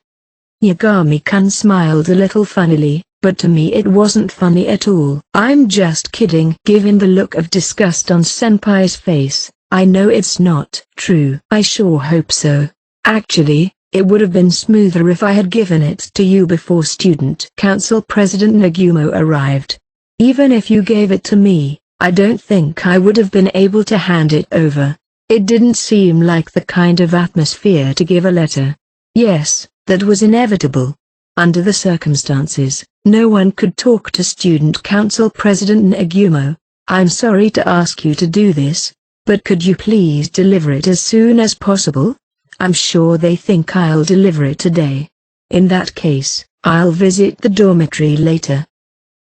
Yagami-kun smiled a little funnily, but to me it wasn't funny at all. I'm just kidding. Given the look of disgust on senpai's face, I know it's not true. I sure hope so. Actually, it would have been smoother if I had given it to you before student council president Nagumo arrived. Even if you gave it to me, I don't think I would have been able to hand it over. It didn't seem like the kind of atmosphere to give a letter. Yes, that was inevitable. Under the circumstances, no one could talk to student council president Nagumo. I'm sorry to ask you to do this, but could you please deliver it as soon as possible? I'm sure they think I'll deliver it today. In that case, I'll visit the dormitory later.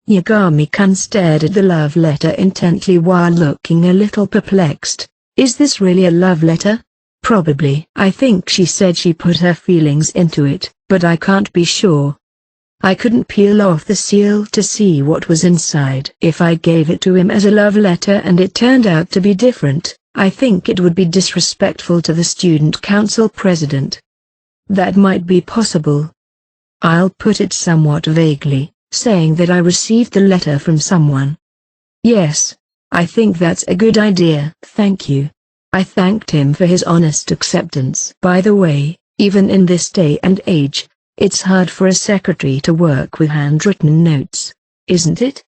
Yagami-kun stared at the love letter intently while looking a little perplexed. Is this really a love letter? Probably. I think she said she put her feelings into it, but I can't be sure. I couldn't peel off the seal to see what was inside. If I gave it to him as a love letter and it turned out to be different, I think it would be disrespectful to the student council president. That might be possible. I'll put it somewhat vaguely, saying that I received the letter from someone. Yes, I think that's a good idea. Thank you. I thanked him for his honest acceptance. By the way, Even in this day and age, it's hard for a secretary to work with handwritten notes, isn't it?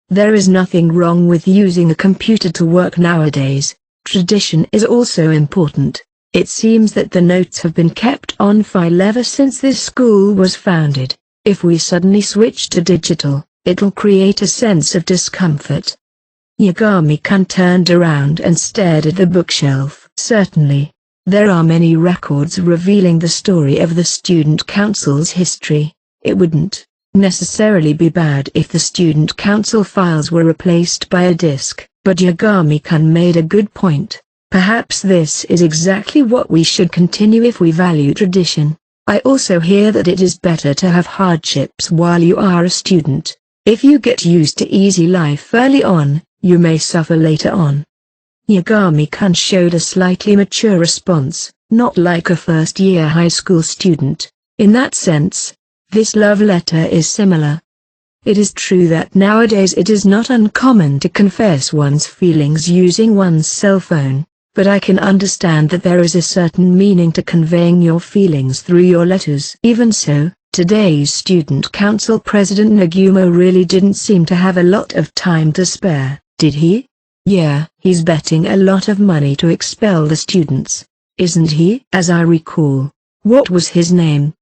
There is nothing wrong with using a computer to work nowadays. Tradition is also important. It seems that the notes have been kept on file ever since this school was founded. If we suddenly switch to digital, it'll create a sense of discomfort. Yagami-kun turned around and stared at the bookshelf. Certainly, there are many records revealing the story of the student council's history. It wouldn't necessarily be bad if the student council files were replaced by a disk, but Yagami-kun made a good point. Perhaps this is exactly what we should continue if we value tradition. I also hear that it is better to have hardships while you are a student. If you get used to easy life early on, you may suffer later on. Yagami-kun showed a slightly mature response, not like a first-year high school student. In that sense, this love letter is similar. It is true that nowadays it is not uncommon to confess one's feelings using one's cell phone, but I can understand that there is a certain meaning to conveying your feelings through your letters. Even so, today's student council president Nagumo really didn't seem to have a lot of time to spare, did he? Yeah, he's betting a lot of money to expel the students, isn't he? As I recall, what was his name?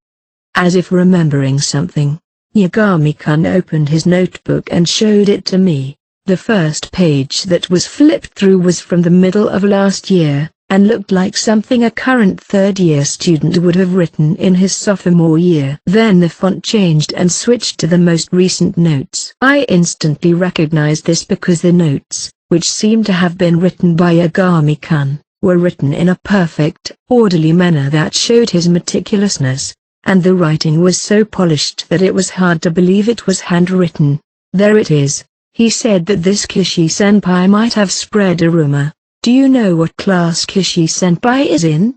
As if remembering something, Yagami-kun opened his notebook and showed it to me. The first page that was flipped through was from the middle of last year, and looked like something a current third-year student would have written in his sophomore year. Then the font changed and switched to the most recent notes. I instantly recognized this because the notes, which seemed to have been written by Yagami-kun, were written in a perfect, orderly manner that showed his meticulousness, and the writing was so polished that it was hard to believe it was handwritten. There it is. He said that this Kishi-senpai might have spread a rumor. Do you know what class Kishi-senpai is in?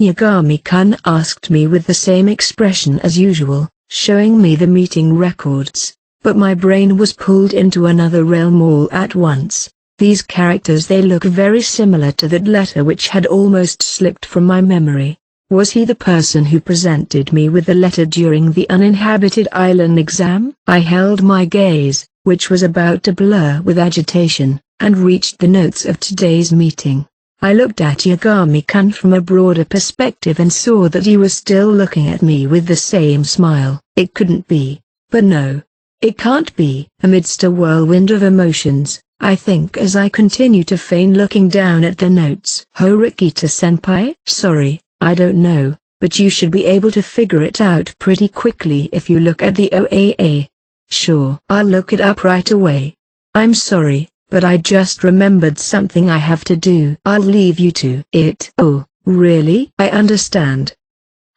Yagami-kun asked me with the same expression as usual, showing me the meeting records, but my brain was pulled into another realm all at once. These characters, they look very similar to that letter which had almost slipped from my memory. Was he the person who presented me with the letter during the uninhabited island exam? I held my gaze, which was about to blur with agitation, and reached the notes of today's meeting. I looked at Yagami-kun from a broader perspective and saw that he was still looking at me with the same smile. It couldn't be. But no. It can't be. Amidst a whirlwind of emotions, I think as I continue to feign looking down at the notes. Horikita-senpai? Sorry, I don't know, but you should be able to figure it out pretty quickly if you look at the OAA. Sure, I'll look it up right away. I'm sorry, but I just remembered something I have to do. I'll leave you to it. Oh, really? I understand.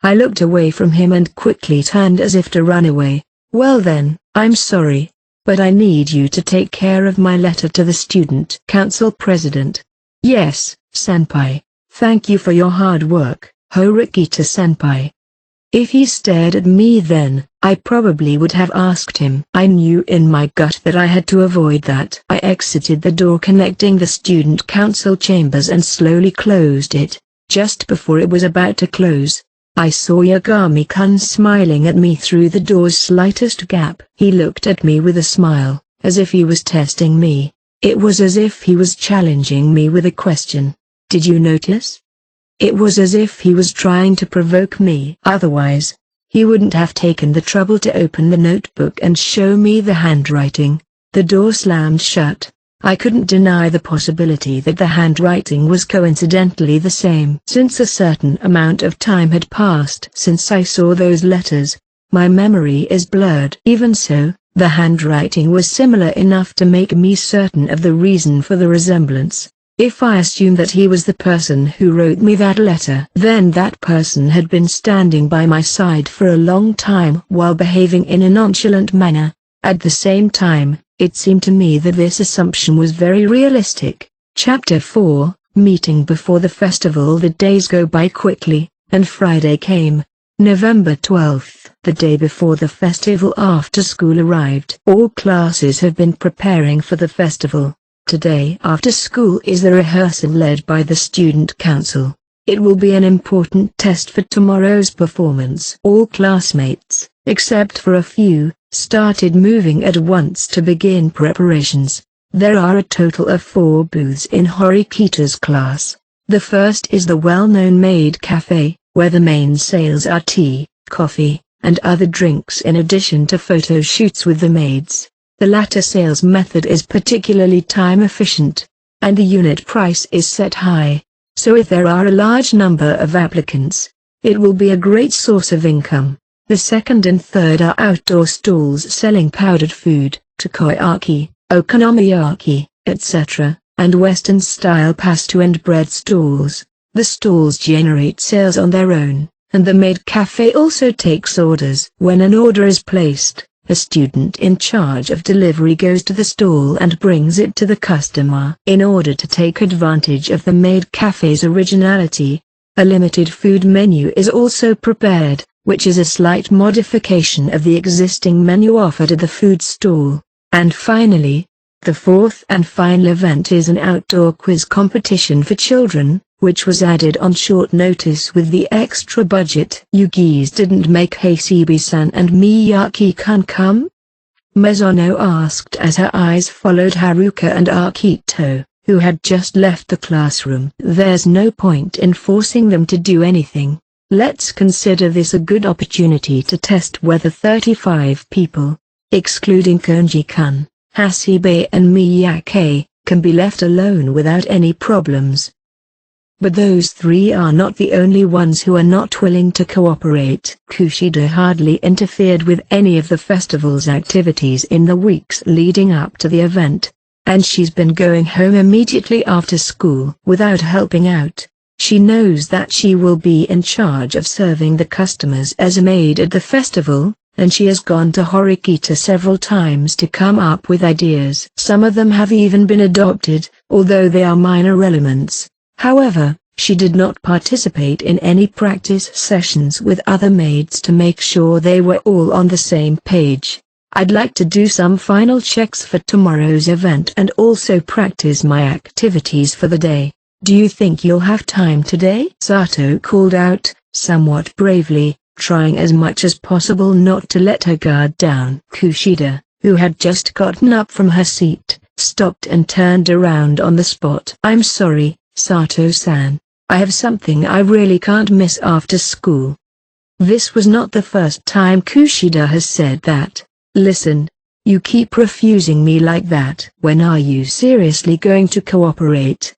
I looked away from him and quickly turned as if to run away. Well then, I'm sorry, but I need you to take care of my letter to the student council president. Yes, senpai. Thank you for your hard work, Horikita-senpai. If he stared at me then, I probably would have asked him. I knew in my gut that I had to avoid that. I exited the door connecting the student council chambers and slowly closed it. Just before it was about to close, I saw Yagami-kun smiling at me through the door's slightest gap. He looked at me with a smile, as if he was testing me. It was as if he was challenging me with a question. Did you notice? It was as if he was trying to provoke me. Otherwise, he wouldn't have taken the trouble to open the notebook and show me the handwriting. The door slammed shut. I couldn't deny the possibility that the handwriting was coincidentally the same. Since a certain amount of time had passed since I saw those letters, my memory is blurred. Even so, the handwriting was similar enough to make me certain of the reason for the resemblance. If I assume that he was the person who wrote me that letter, then that person had been standing by my side for a long time while behaving in a nonchalant manner. At the same time, it seemed to me that this assumption was very realistic. Chapter 4, Meeting before the festival. The days go by quickly, and Friday came. November 12th, the day before the festival. After school arrived. All classes have been preparing for the festival. Today after school is the rehearsal led by the student council. It will be an important test for tomorrow's performance. All classmates, except for a few, started moving at once to begin preparations. There are a total of 4 booths in Horikita's class. The first is the well-known maid cafe, where the main sales are tea, coffee, and other drinks in addition to photo shoots with the maids. The latter sales method is particularly time efficient, and the unit price is set high. So if there are a large number of applicants, it will be a great source of income. The second and third are outdoor stalls selling powdered food, takoyaki, okonomiyaki, etc., and Western-style pasta and bread stalls. The stalls generate sales on their own, and the maid cafe also takes orders. When an order is placed, a student in charge of delivery goes to the stall and brings it to the customer. In order to take advantage of the maid cafe's originality, a limited food menu is also prepared, which is a slight modification of the existing menu offered at the food stall. And finally, the fourth and final event is an outdoor quiz competition for children, which was added on short notice with the extra budget. You geese didn't make Hasibi-san and Miyaki-kun come? Mizuno asked as her eyes followed Haruka and Akito, who had just left the classroom. There's no point in forcing them to do anything. Let's consider this a good opportunity to test whether 35 people, excluding Konji-kun, Hasibe and Miyake, can be left alone without any problems. But those 3 are not the only ones who are not willing to cooperate. Kushida hardly interfered with any of the festival's activities in the weeks leading up to the event, and she's been going home immediately after school without helping out. She knows that she will be in charge of serving the customers as a maid at the festival, and she has gone to Horikita several times to come up with ideas. Some of them have even been adopted, although they are minor elements. However, she did not participate in any practice sessions with other maids to make sure they were all on the same page. I'd like to do some final checks for tomorrow's event and also practice my activities for the day. Do you think you'll have time today? Sato called out, somewhat bravely, trying as much as possible not to let her guard down. Kushida, who had just gotten up from her seat, stopped and turned around on the spot. I'm sorry, Sato-san, I have something I really can't miss after school. This was not the first time Kushida has said that. Listen, you keep refusing me like that. When are you seriously going to cooperate?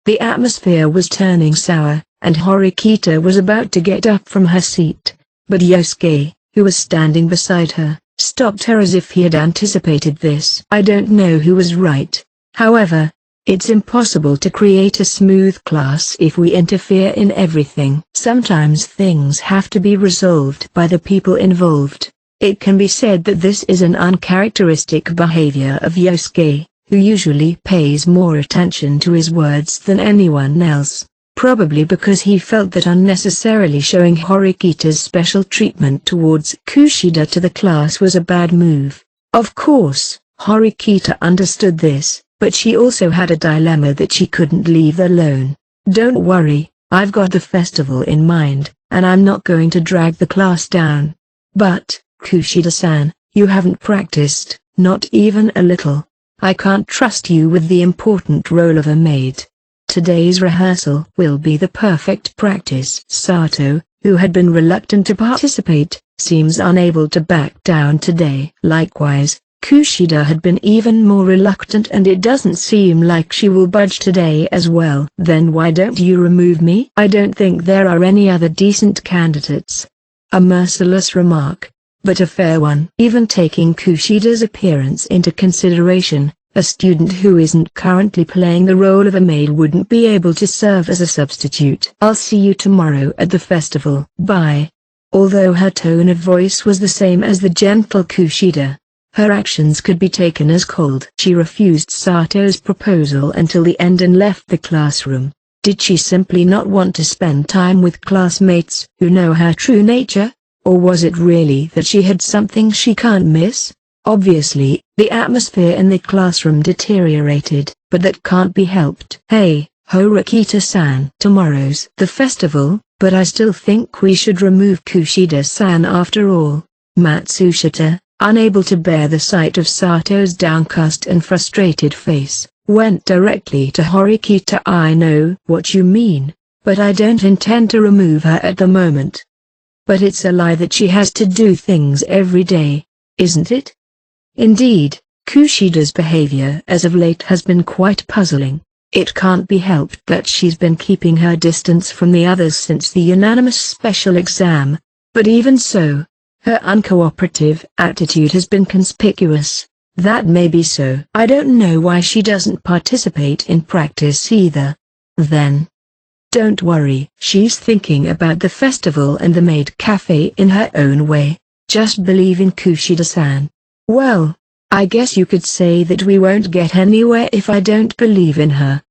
The atmosphere was turning sour, and Horikita was about to get up from her seat, but Yosuke, who was standing beside her, stopped her as if he had anticipated this. I don't know who was right. However, it's impossible to create a smooth class if we interfere in everything. Sometimes things have to be resolved by the people involved. It can be said that this is an uncharacteristic behavior of Yosuke, who usually pays more attention to his words than anyone else, probably because he felt that unnecessarily showing Horikita's special treatment towards Kushida to the class was a bad move. Of course, Horikita understood this, but she also had a dilemma that she couldn't leave alone. Don't worry, I've got the festival in mind, and I'm not going to drag the class down. But, Kushida-san, you haven't practiced, not even a little. I can't trust you with the important role of a maid. Today's rehearsal will be the perfect practice. Sato, who had been reluctant to participate, seems unable to back down today. Likewise, Kushida had been even more reluctant, and it doesn't seem like she will budge today as well. Then why don't you remove me? I don't think there are any other decent candidates. A merciless remark, but a fair one. Even taking Kushida's appearance into consideration, a student who isn't currently playing the role of a maid wouldn't be able to serve as a substitute. I'll see you tomorrow at the festival. Bye. Although her tone of voice was the same as the gentle Kushida, her actions could be taken as cold. She refused Sato's proposal until the end and left the classroom. Did she simply not want to spend time with classmates who know her true nature? Or was it really that she had something she can't miss? Obviously, the atmosphere in the classroom deteriorated, but that can't be helped. Hey, Horikita-san. Tomorrow's the festival, but I still think we should remove Kushida-san after all. Matsushita, unable to bear the sight of Sato's downcast and frustrated face, went directly to Horikita. I know what you mean, but I don't intend to remove her at the moment. But it's a lie that she has to do things every day, isn't it? Indeed, Kushida's behavior as of late has been quite puzzling. It can't be helped that she's been keeping her distance from the others since the unanimous special exam, but even so, her uncooperative attitude has been conspicuous. That may be so. I don't know why she doesn't participate in practice either. Then, don't worry. She's thinking about the festival and the maid cafe in her own way. Just believe in Kushida-san. Well, I guess you could say that we won't get anywhere if I don't believe in her.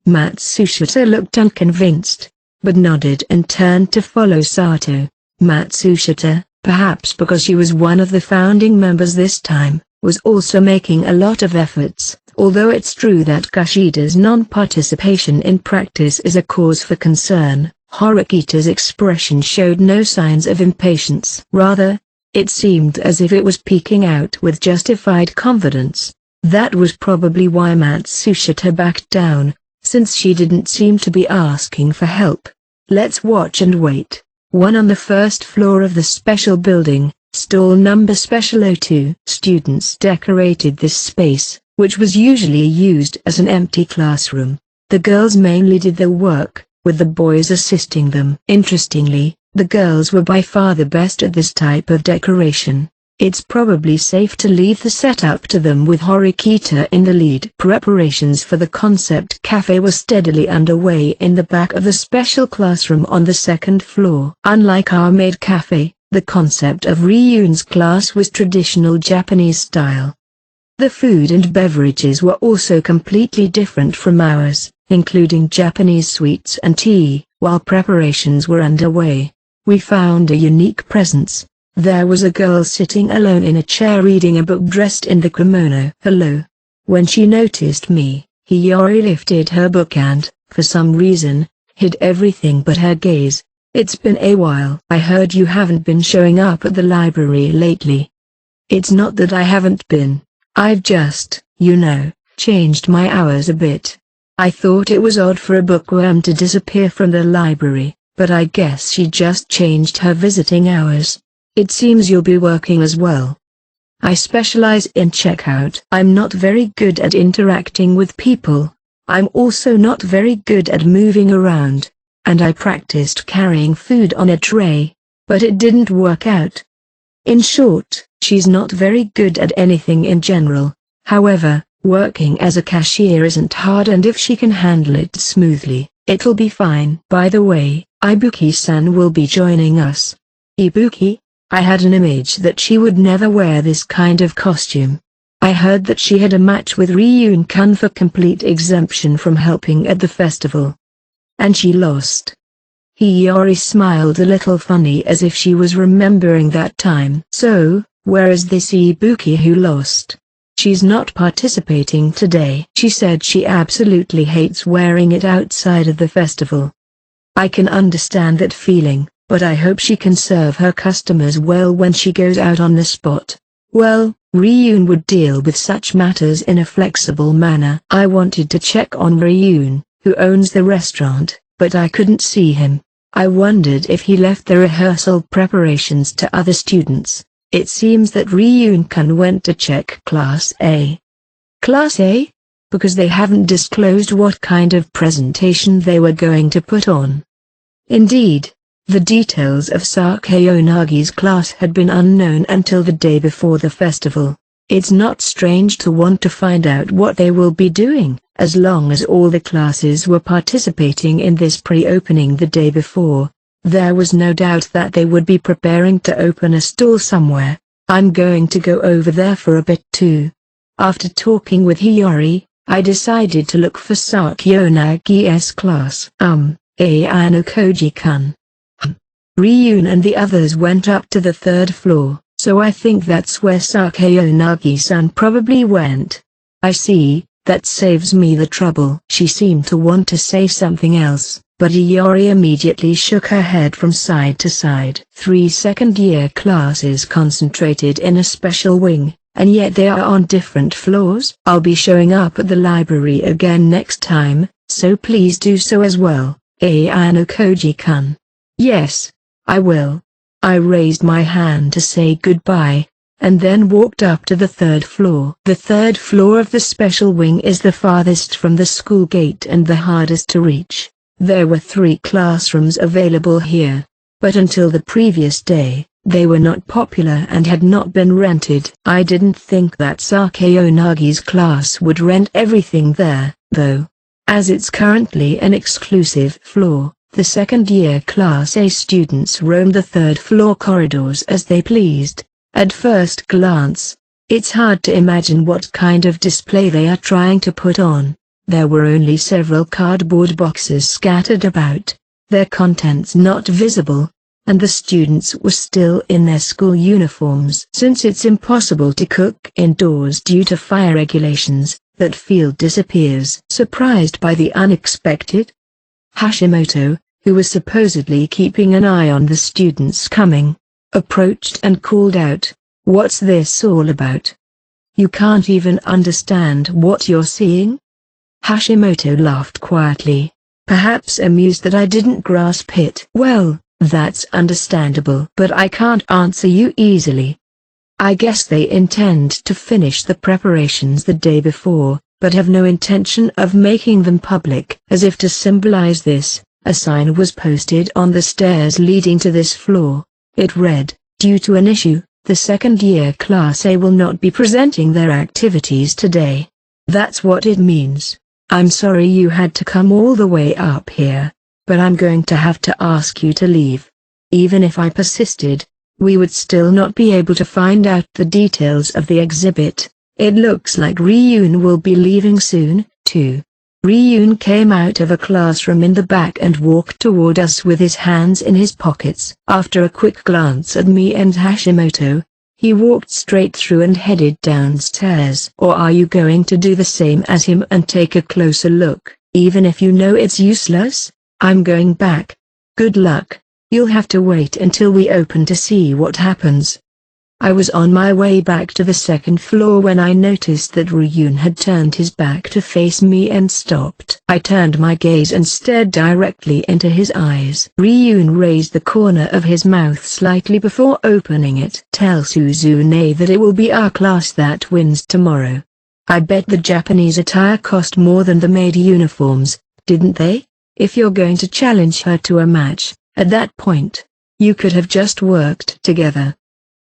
Matsushita looked unconvinced, but nodded and turned to follow Sato. Matsushita, perhaps because she was one of the founding members this time, was also making a lot of efforts. Although it's true that Kushida's non-participation in practice is a cause for concern, Horikita's expression showed no signs of impatience. Rather, it seemed as if it was peeking out with justified confidence. That was probably why Matsushita backed down, since she didn't seem to be asking for help. Let's watch and wait. One on the first floor of the special building, stall number special 02. Students decorated this space, which was usually used as an empty classroom. The girls mainly did the work, with the boys assisting them. Interestingly, the girls were by far the best at this type of decoration. It's probably safe to leave the setup to them with Horikita in the lead. Preparations for the concept cafe were steadily underway in the back of the special classroom on the second floor. Unlike our maid cafe, the concept of Ryun's class was traditional Japanese style. The food and beverages were also completely different from ours, including Japanese sweets and tea. While preparations were underway, we found a unique presence. There was a girl sitting alone in a chair reading a book dressed in the kimono. Hello. When she noticed me, Hiyori lifted her book and, for some reason, hid everything but her gaze. It's been a while. I heard you haven't been showing up at the library lately. It's not that I haven't been. I've just, changed my hours a bit. I thought it was odd for a bookworm to disappear from the library, but I guess she just changed her visiting hours. It seems you'll be working as well. I specialize in checkout. I'm not very good at interacting with people. I'm also not very good at moving around, and I practiced carrying food on a tray, but it didn't work out. In short, she's not very good at anything in general. However, working as a cashier isn't hard, and if she can handle it smoothly, it'll be fine. By the way, Ibuki-san will be joining us. Ibuki? I had an image that she would never wear this kind of costume. I heard that she had a match with Ryun-kun for complete exemption from helping at the festival. And she lost. Hiyori smiled a little funny as if she was remembering that time. So, where is this Ibuki who lost? She's not participating today. She said she absolutely hates wearing it outside of the festival. I can understand that feeling, but I hope she can serve her customers well when she goes out on the spot. Well, Ryun would deal with such matters in a flexible manner. I wanted to check on Ryun, who owns the restaurant, but I couldn't see him. I wondered if he left the rehearsal preparations to other students. It seems that Ryun-kun went to check Class A. Class A? Because they haven't disclosed what kind of presentation they were going to put on. Indeed, the details of Sakayonagi's class had been unknown until the day before the festival. It's not strange to want to find out what they will be doing, as long as all the classes were participating in this pre-opening the day before. There was no doubt that they would be preparing to open a stall somewhere. I'm going to go over there for a bit too. After talking with Hiyori, I decided to look for Sakayonagi's class. Koji-kun. Ryun and the others went up to the third floor, so I think that's where Sakayonagi-san probably went. I see, That saves me the trouble. She seemed to want to say something else, but Iori immediately shook her head from side to side. 3 second-year classes concentrated in a special wing, and yet they are on different floors. I'll be showing up at the library again next time, so please do so as well, Ayano Koji-kun. Yes, I will. I raised my hand to say goodbye, and then walked up to the 3rd floor. The 3rd floor of the special wing is the farthest from the school gate and the hardest to reach. There were 3 classrooms available here, but until the previous day, they were not popular and had not been rented. I didn't think that Sakeo Nagi's class would rent everything there, though. As it's currently an exclusive floor, the second-year Class A students roamed the 3rd floor corridors as they pleased. At first glance, it's hard to imagine what kind of display they are trying to put on. There were only several cardboard boxes scattered about, their contents not visible, and the students were still in their school uniforms. Since it's impossible to cook indoors due to fire regulations, that field disappears. Surprised by the unexpected, Hashimoto, who was supposedly keeping an eye on the students coming, approached and called out, "What's this all about? You can't even understand what you're seeing?" Hashimoto laughed quietly, perhaps amused that I didn't grasp it. "Well, that's understandable, but I can't answer you easily. I guess they intend to finish the preparations the day before, but have no intention of making them public." As if to symbolize this, a sign was posted on the stairs leading to this floor. It read, "Due to an issue, the second-year Class A will not be presenting their activities today." That's what it means. I'm sorry you had to come all the way up here, but I'm going to have to ask you to leave. Even if I persisted, we would still not be able to find out the details of the exhibit. It looks like Ryun will be leaving soon, too. Ryun came out of a classroom in the back and walked toward us with his hands in his pockets. After a quick glance at me and Hashimoto, he walked straight through and headed downstairs. Or are you going to do the same as him and take a closer look, even if you know it's useless? I'm going back. Good luck. You'll have to wait until we open to see what happens. I was on my way back to the 2nd floor when I noticed that Ryun had turned his back to face me and stopped. I turned my gaze and stared directly into his eyes. Ryun raised the corner of his mouth slightly before opening it. "Tell Suzune that it will be our class that wins tomorrow. I bet the Japanese attire cost more than the maid uniforms, didn't they? If you're going to challenge her to a match, at that point, you could have just worked together.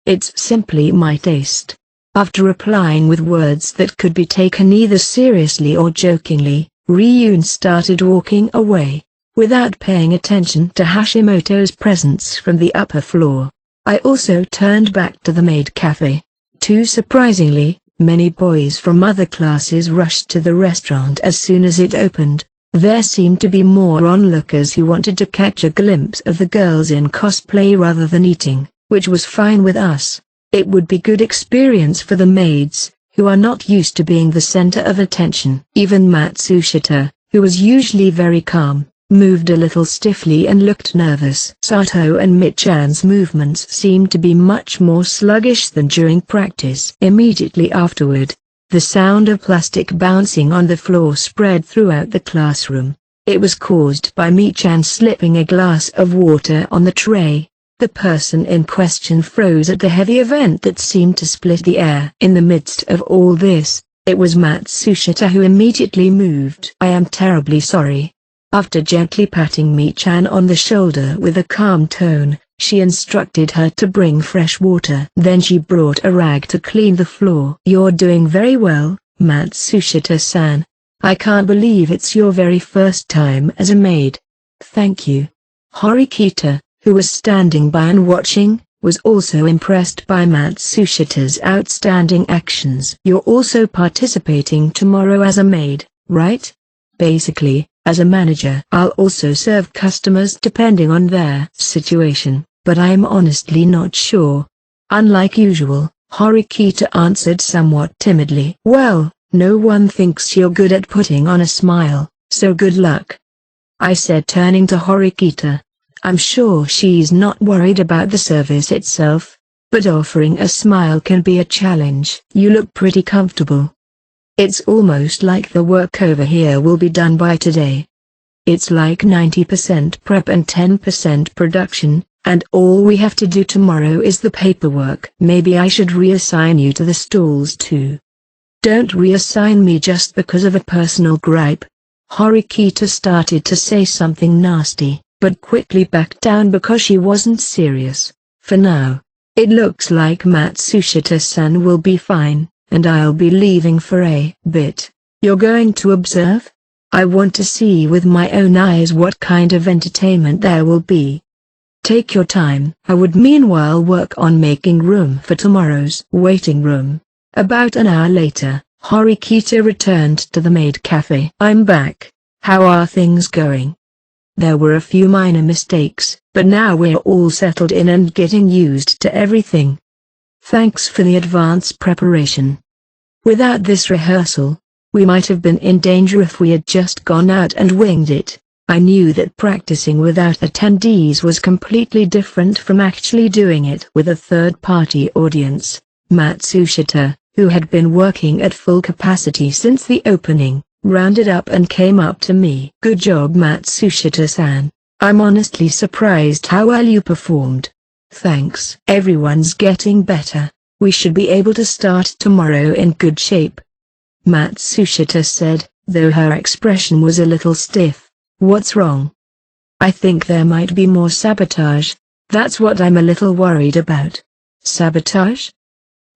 It's simply my taste." After replying with words that could be taken either seriously or jokingly, Ryun started walking away, without paying attention to Hashimoto's presence from the upper floor. I also turned back to the maid cafe. Too surprisingly, many boys from other classes rushed to the restaurant as soon as it opened. There seemed to be more onlookers who wanted to catch a glimpse of the girls in cosplay rather than eating, which was fine with us. It would be good experience for the maids, who are not used to being the center of attention. Even Matsushita, who was usually very calm, moved a little stiffly and looked nervous. Sato and Michan's movements seemed to be much more sluggish than during practice. Immediately afterward, the sound of plastic bouncing on the floor spread throughout the classroom. It was caused by Michan slipping a glass of water on the tray. The person in question froze at the heavy event that seemed to split the air. In the midst of all this, it was Matsushita who immediately moved. "I am terribly sorry." After gently patting Michan on the shoulder with a calm tone, she instructed her to bring fresh water. Then she brought a rag to clean the floor. "You're doing very well, Matsushita-san. I can't believe it's your very first time as a maid." "Thank you." Horikita, who was standing by and watching, was also impressed by Matsushita's outstanding actions. "You're also participating tomorrow as a maid, right?" "Basically, as a manager. I'll also serve customers depending on their situation, but I'm honestly not sure." Unlike usual, Horikita answered somewhat timidly. "Well, No one thinks you're good at putting on a smile, so good luck," I said, turning to Horikita. I'm sure she's not worried about the service itself, but offering a smile can be a challenge. "You look pretty comfortable. It's almost like the work over here will be done by today. It's like 90% prep and 10% production, and all we have to do tomorrow is the paperwork." "Maybe I should reassign you to the stalls too." "Don't reassign me just because of a personal gripe." Horikita started to say something nasty, but quickly backed down because she wasn't serious. "For now, it looks like Matsushita-san will be fine, and I'll be leaving for a bit." "You're going to observe? I want to see with my own eyes what kind of entertainment there will be." "Take your time." I would meanwhile work on making room for tomorrow's waiting room. About an hour later, Horikita returned to the maid cafe. "I'm back. How are things going?" "There were a few minor mistakes, but now we're all settled in and getting used to everything. Thanks for the advance preparation. Without this rehearsal, we might have been in danger if we had just gone out and winged it." I knew that practicing without attendees was completely different from actually doing it with a third-party audience. Matsushita, who had been working at full capacity since the opening, rounded up and came up to me. "Good job, Matsushita-san. I'm honestly surprised how well you performed." "Thanks. Everyone's getting better. We should be able to start tomorrow in good shape," Matsushita said, though her expression was a little stiff. "What's wrong?" "I think there might be more sabotage. That's what I'm a little worried about." "Sabotage?"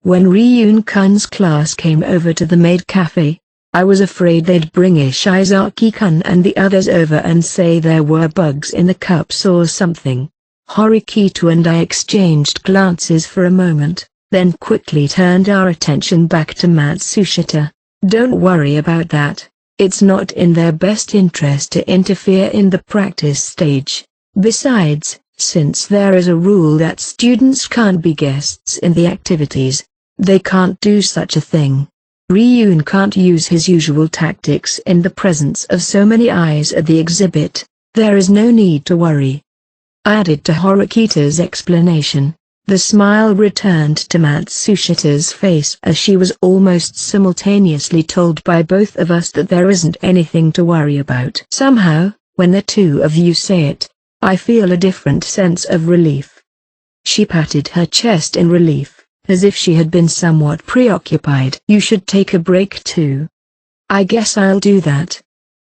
"When Ryun-kun's class came over to the maid cafe, I was afraid they'd bring Ishizaki-kun and the others over and say there were bugs in the cups or something." Horikita and I exchanged glances for a moment, then quickly turned our attention back to Matsushita. "Don't worry about that. It's not in their best interest to interfere in the practice stage. Besides, since there is a rule that students can't be guests in the activities, they can't do such a thing. Ryun can't use his usual tactics in the presence of so many eyes at the exhibit. There is no need to worry." Added to Horikita's explanation, the smile returned to Matsushita's face as she was almost simultaneously told by both of us that there isn't anything to worry about. Somehow, when the two of you say it, I feel a different sense of relief. She patted her chest in relief, as if she had been somewhat preoccupied. "You should take a break too." "I guess I'll do that."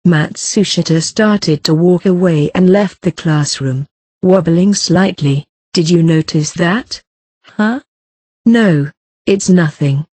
Matsushita started to walk away and left the classroom, wobbling slightly. "Did you notice that?" "Huh? No, it's nothing."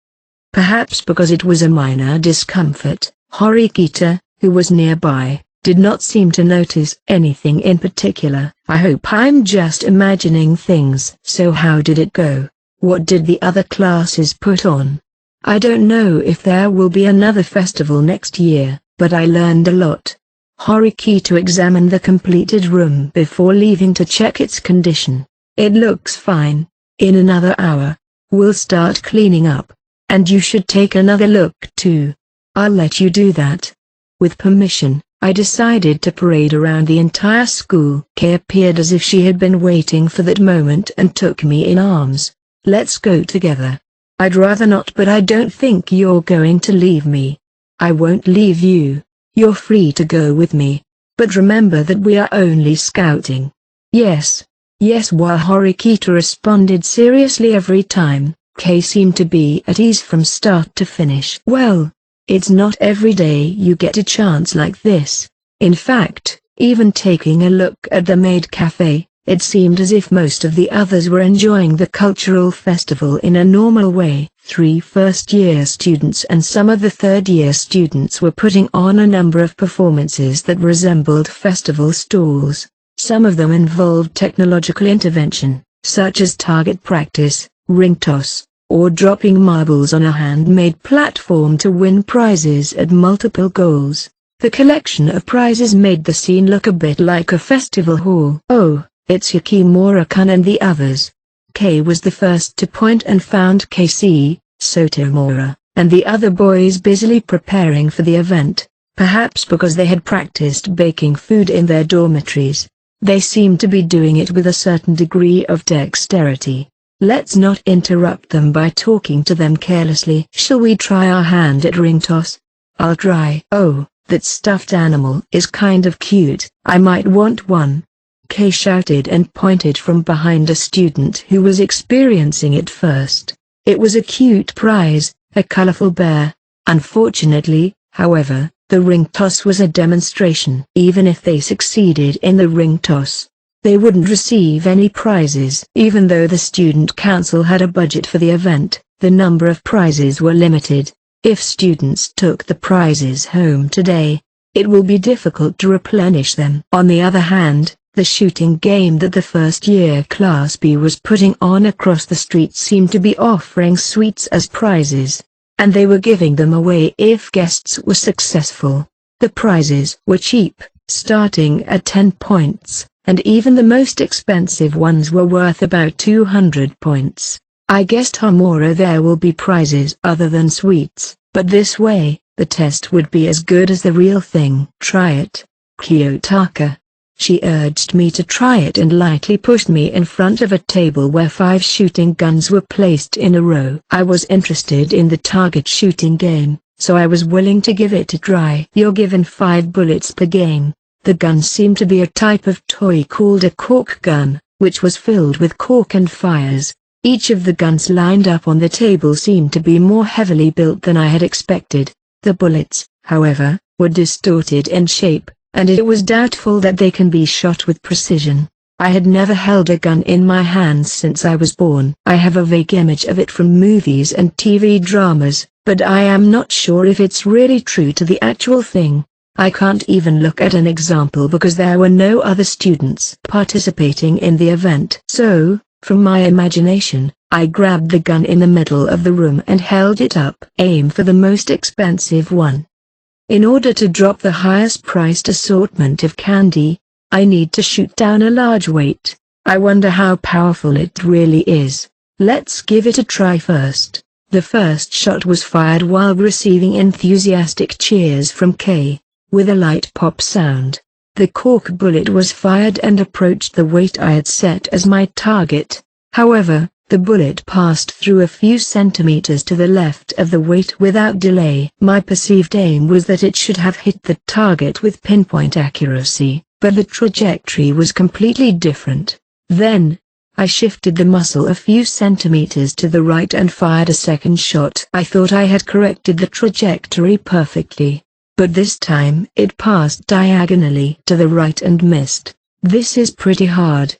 Perhaps because it was a minor discomfort, Horikita, who was nearby, did not seem to notice anything in particular. "I hope I'm just imagining things." "So how did it go? What did the other classes put on?" "I don't know if there will be another festival next year, but I learned a lot." Horikita examined the completed room before leaving to check its condition. "It looks fine. In another hour, we'll start cleaning up, and you should take another look too." "I'll let you do that." With permission, I decided to parade around the entire school. Kay appeared as if she had been waiting for that moment and took me in arms. "Let's go together." "I'd rather not, but I don't think you're going to leave me." "I won't leave you. You're free to go with me. But remember that we are only scouting." "Yes. Yes." While Horikita responded seriously every time, Kay seemed to be at ease from start to finish. "Well, it's not every day you get a chance like this." In fact, even taking a look at the maid cafe, it seemed as if most of the others were enjoying the cultural festival in a normal way. 3 first-year students and some of the third-year students were putting on a number of performances that resembled festival stalls. Some of them involved technological intervention, such as target practice, ring toss, or dropping marbles on a handmade platform to win prizes at multiple goals. The collection of prizes made the scene look a bit like a festival hall. "Oh, it's Yukimura-kun and the others." Kay was the first to point and found Casey Sotomura, and the other boys busily preparing for the event, perhaps because they had practiced baking food in their dormitories. They seemed to be doing it with a certain degree of dexterity. Let's not interrupt them by talking to them carelessly. Shall we try our hand at ring toss? I'll try. Oh, that stuffed animal is kind of cute. I might want one. Kay shouted and pointed from behind a student who was experiencing it first. It was a cute prize, a colorful bear. Unfortunately, however, the ring toss was a demonstration. Even if they succeeded in the ring toss, they wouldn't receive any prizes. Even though the student council had a budget for the event, the number of prizes were limited. If students took the prizes home today, it will be difficult to replenish them. On the other hand, the shooting game that the first-year Class B was putting on across the street seemed to be offering sweets as prizes, and they were giving them away if guests were successful. The prizes were cheap, starting at 10 points, and even the most expensive ones were worth about 200 points. I guessed tomorrow there will be prizes other than sweets, but this way, the test would be as good as the real thing. Try it, Kiyotaka. She urged me to try it and lightly pushed me in front of a table where 5 shooting guns were placed in a row. I was interested in the target shooting game, so I was willing to give it a try. You're given 5 bullets per game. The guns seemed to be a type of toy called a cork gun, which was filled with cork and fires. Each of the guns lined up on the table seemed to be more heavily built than I had expected. The bullets, however, were distorted in shape, and it was doubtful that they can be shot with precision. I had never held a gun in my hands since I was born. I have a vague image of it from movies and TV dramas, but I am not sure if it's really true to the actual thing. I can't even look at an example because there were no other students participating in the event. So, from my imagination, I grabbed the gun in the middle of the room and held it up. Aim for the most expensive one. In order to drop the highest priced assortment of candy, I need to shoot down a large weight. I wonder how powerful it really is. Let's give it a try first. The first shot was fired while receiving enthusiastic cheers from Kay, with a light pop sound. The cork bullet was fired and approached the weight I had set as my target. However, the bullet passed through a few centimeters to the left of the weight without delay. My perceived aim was that it should have hit the target with pinpoint accuracy, but the trajectory was completely different. Then, I shifted the muzzle a few centimeters to the right and fired a second shot. I thought I had corrected the trajectory perfectly, but this time it passed diagonally to the right and missed. This is pretty hard.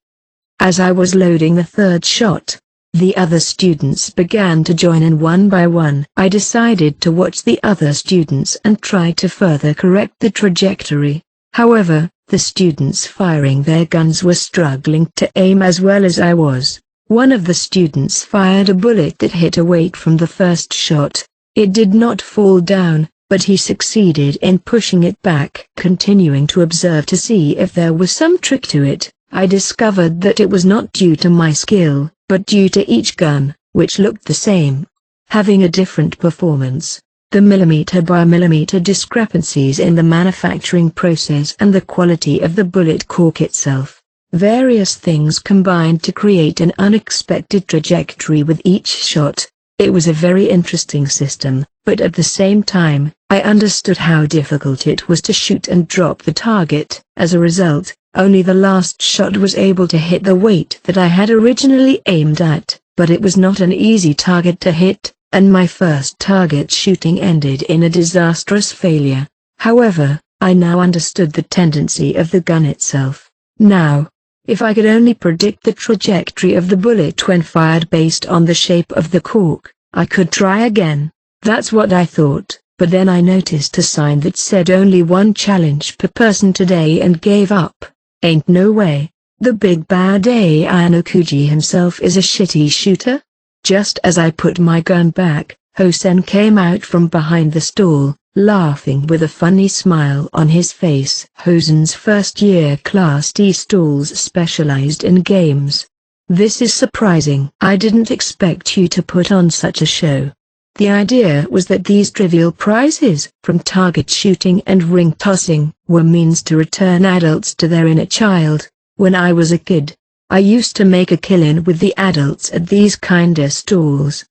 As I was loading the third shot, the other students began to join in one by one. I decided to watch the other students and try to further correct the trajectory. However, the students firing their guns were struggling to aim as well as I was. One of the students fired a bullet that hit a weight from the first shot. It did not fall down, but he succeeded in pushing it back. Continuing to observe to see if there was some trick to it, I discovered that it was not due to my skill, but due to each gun, which looked the same, having a different performance. The millimeter by millimeter discrepancies in the manufacturing process and the quality of the bullet cork itself. Various things combined to create an unexpected trajectory with each shot. It was a very interesting system, but at the same time, I understood how difficult it was to shoot and drop the target. As a result, only the last shot was able to hit the weight that I had originally aimed at, but it was not an easy target to hit, and my first target shooting ended in a disastrous failure. However, I now understood the tendency of the gun itself. Now, if I could only predict the trajectory of the bullet when fired based on the shape of the cork, I could try again. That's what I thought, but then I noticed a sign that said only 1 challenge per person today and gave up. Ain't no way. The big bad Ayanokuji himself is a shitty shooter? Just as I put my gun back, Hosen came out from behind the stall, laughing with a funny smile on his face. Hosen's first-year Class D stalls specialized in games. This is surprising. I didn't expect you to put on such a show. The idea was that these trivial prizes, from target shooting and ring tossing, were means to return adults to their inner child. When I was a kid, I used to make a killing with the adults at these kinda stalls.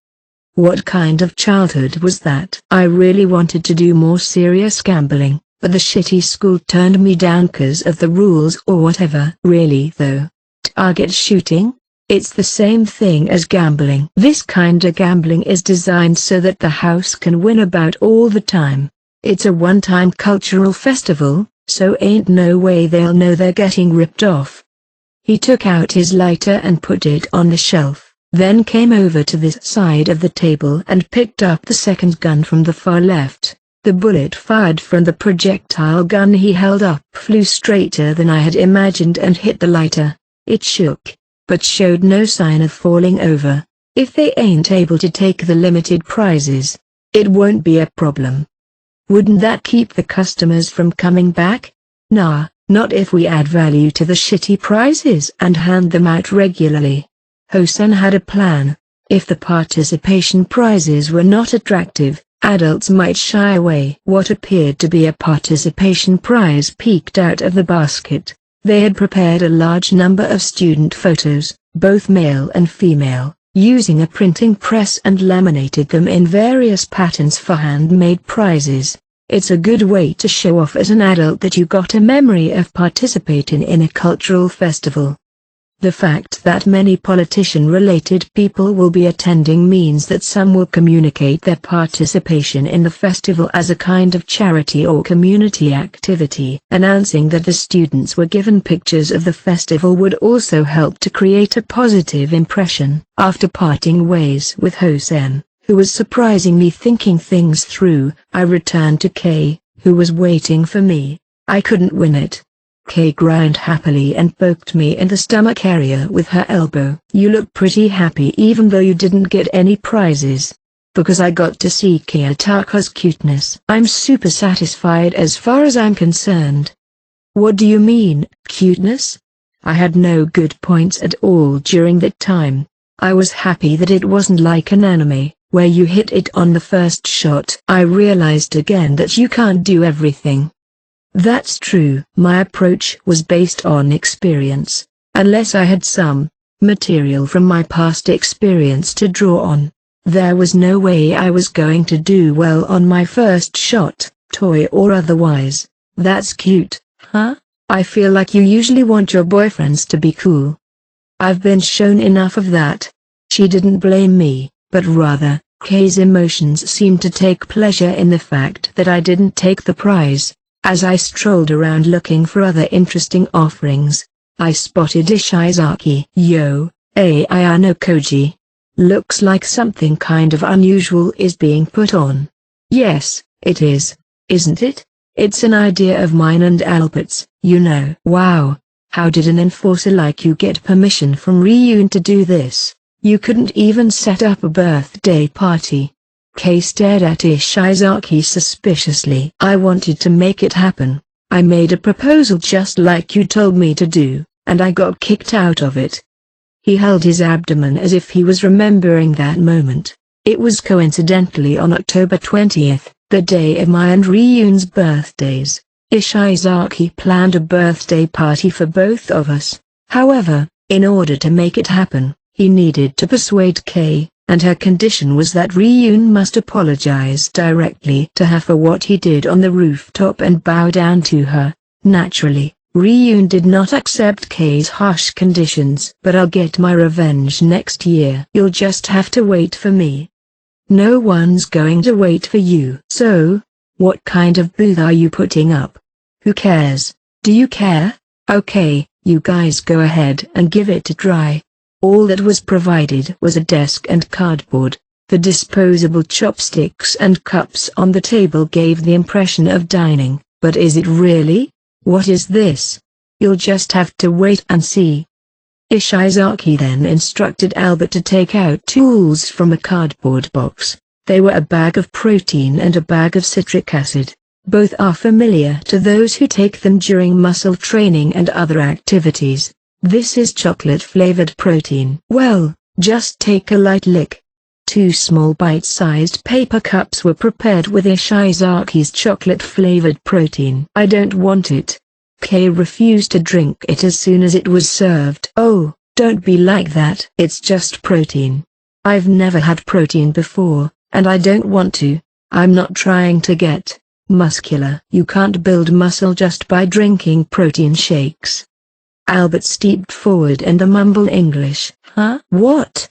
What kind of childhood was that? I really wanted to do more serious gambling, but the shitty school turned me down 'cause of the rules or whatever. Really though, target shooting? It's the same thing as gambling. This kinda gambling is designed so that the house can win about all the time. It's a one-time cultural festival, so ain't no way they'll know they're getting ripped off. He took out his lighter and put it on the shelf, then came over to this side of the table and picked up the second gun from the far left. The bullet fired from the projectile gun he held up flew straighter than I had imagined and hit the lighter. It shook, but showed no sign of falling over. If they ain't able to take the limited prizes, it won't be a problem. Wouldn't that keep the customers from coming back? Nah, not if we add value to the shitty prizes and hand them out regularly. Hosen had a plan. If the participation prizes were not attractive, adults might shy away. What appeared to be a participation prize peeked out of the basket. They had prepared a large number of student photos, both male and female, using a printing press and laminated them in various patterns for handmade prizes. It's a good way to show off as an adult that you got a memory of participating in a cultural festival. The fact that many politician-related people will be attending means that some will communicate their participation in the festival as a kind of charity or community activity. Announcing that the students were given pictures of the festival would also help to create a positive impression. After parting ways with Hosen, who was surprisingly thinking things through, I returned to Kay, who was waiting for me. I couldn't win it. Kay groaned happily and poked me in the stomach area with her elbow. You look pretty happy even though you didn't get any prizes. Because I got to see Kiyotaka's cuteness. I'm super satisfied as far as I'm concerned. What do you mean, cuteness? I had no good points at all during that time. I was happy that it wasn't like an anime, where you hit it on the first shot. I realized again that you can't do everything. That's true. My approach was based on experience, unless I had some material from my past experience to draw on. There was no way I was going to do well on my first shot, toy or otherwise. That's cute, huh? I feel like you usually want your boyfriends to be cool. I've been shown enough of that. She didn't blame me, but rather, Kay's emotions seemed to take pleasure in the fact that I didn't take the prize. As I strolled around looking for other interesting offerings, I spotted Ishizaki. Yo, Ayano Koji. Looks like something kind of unusual is being put on. Yes, it is, isn't it? It's an idea of mine and Albert's, you know. Wow, how did an enforcer like you get permission from Ryun to do this? You couldn't even set up a birthday party. Kay stared at Ishizaki suspiciously. I wanted to make it happen. I made a proposal just like you told me to do, and I got kicked out of it. He held his abdomen as if he was remembering that moment. It was coincidentally on October 20th, the day of my and Ryun's birthdays. Ishizaki planned a birthday party for both of us. However, in order to make it happen, he needed to persuade Kay, and her condition was that Ryun must apologize directly to her for what he did on the rooftop and bow down to her. Naturally, Ryun did not accept Kay's harsh conditions. But I'll get my revenge next year. You'll just have to wait for me. No one's going to wait for you. So, what kind of booth are you putting up? Who cares? Do you care? Okay, you guys go ahead and give it a try. All that was provided was a desk and cardboard. The disposable chopsticks and cups on the table gave the impression of dining, but is it really? What is this? You'll just have to wait and see. Ishizaki then instructed Albert to take out tools from a cardboard box. They were a bag of protein and a bag of citric acid. Both are familiar to those who take them during muscle training and other activities. This is chocolate-flavored protein. Well, just take a light lick. 2 small bite-sized paper cups were prepared with Ishizaki's chocolate-flavored protein. I don't want it. Kay refused to drink it as soon as it was served. Oh, don't be like that. It's just protein. I've never had protein before, and I don't want to. I'm not trying to get muscular. You can't build muscle just by drinking protein shakes. Albert stepped forward and mumbled English. Huh? What?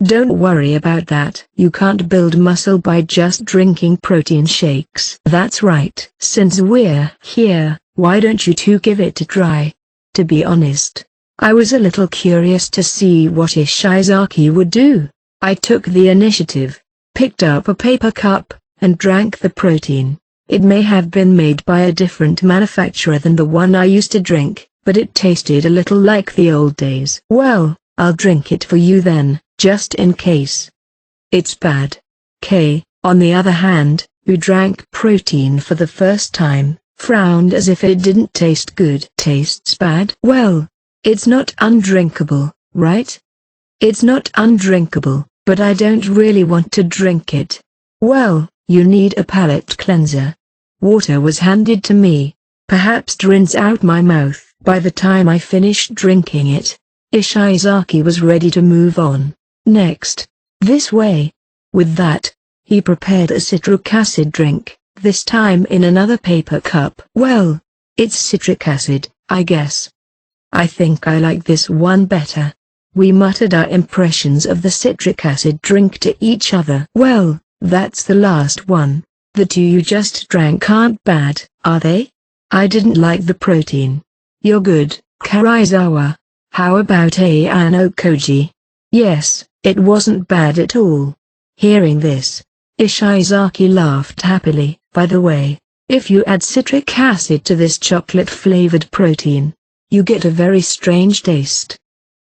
Don't worry about that. You can't build muscle by just drinking protein shakes. That's right. Since we're here, why don't you two give it a try? To be honest, I was a little curious to see what Ishizaki would do. I took the initiative, picked up a paper cup, and drank the protein. It may have been made by a different manufacturer than the one I used to drink, but it tasted a little like the old days. Well, I'll drink it for you then, just in case. It's bad. Kay, on the other hand, who drank protein for the first time, frowned as if it didn't taste good. Tastes bad? Well, it's not undrinkable, right? It's not undrinkable, but I don't really want to drink it. Well, you need a palate cleanser. Water was handed to me, perhaps to rinse out my mouth. By the time I finished drinking it, Ishizaki was ready to move on. Next. This way. With that, he prepared a citric acid drink, this time in another paper cup. Well, it's citric acid, I guess. I think I like this one better. We muttered our impressions of the citric acid drink to each other. Well, that's the last one. The two you just drank aren't bad, are they? I didn't like the protein. You're good, Karizawa. How about Ayano Koji? Yes, it wasn't bad at all. Hearing this, Ishizaki laughed happily. By the way, if you add citric acid to this chocolate-flavored protein, you get a very strange taste.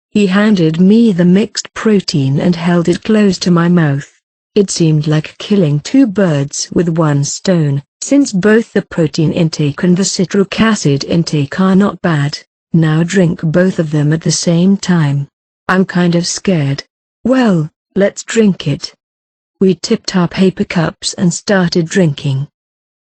He handed me the mixed protein and held it close to my mouth. It seemed like killing 2 birds with 1 stone, since both the protein intake and the citric acid intake are not bad. Now drink both of them at the same time. I'm kind of scared. Well, let's drink it. We tipped our paper cups and started drinking.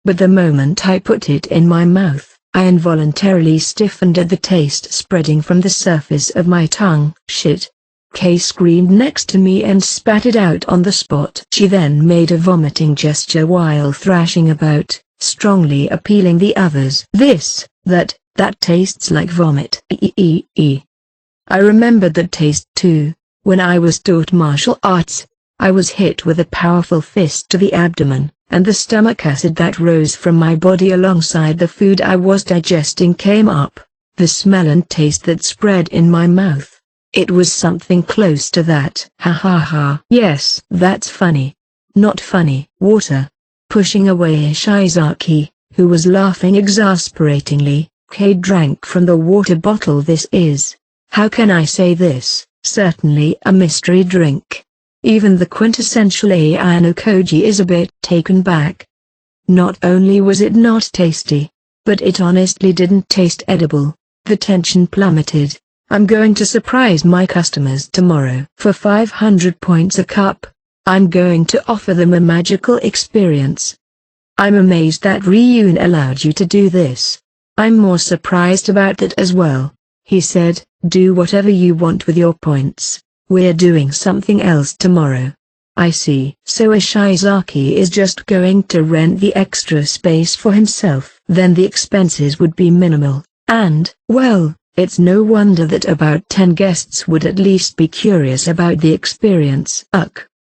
But the moment I put it in my mouth, I involuntarily stiffened at the taste spreading from the surface of my tongue. Shit. Kay screamed next to me and spat it out on the spot. She then made a vomiting gesture while thrashing about, strongly appealing the others. That tastes like vomit. I remembered that taste too. When I was taught martial arts, I was hit with a powerful fist to the abdomen, and the stomach acid that rose from my body alongside the food I was digesting came up. The smell and taste that spread in my mouth. It was something close to that. Ha ha ha. Yes, that's funny. Not funny. Water. Pushing away Ishizaki, who was laughing exasperatingly, Kay drank from the water bottle. This is, how can I say this, certainly a mystery drink. Even the quintessential Ayano Koji is a bit taken back. Not only was it not tasty, but it honestly didn't taste edible. The tension plummeted. I'm going to surprise my customers tomorrow. For 500 points a cup, I'm going to offer them a magical experience. I'm amazed that Ryun allowed you to do this. I'm more surprised about that as well. He said, do whatever you want with your points. We're doing something else tomorrow. I see. So Ishizaki is just going to rent the extra space for himself. Then the expenses would be minimal. And, well, it's no wonder that about 10 guests would at least be curious about the experience.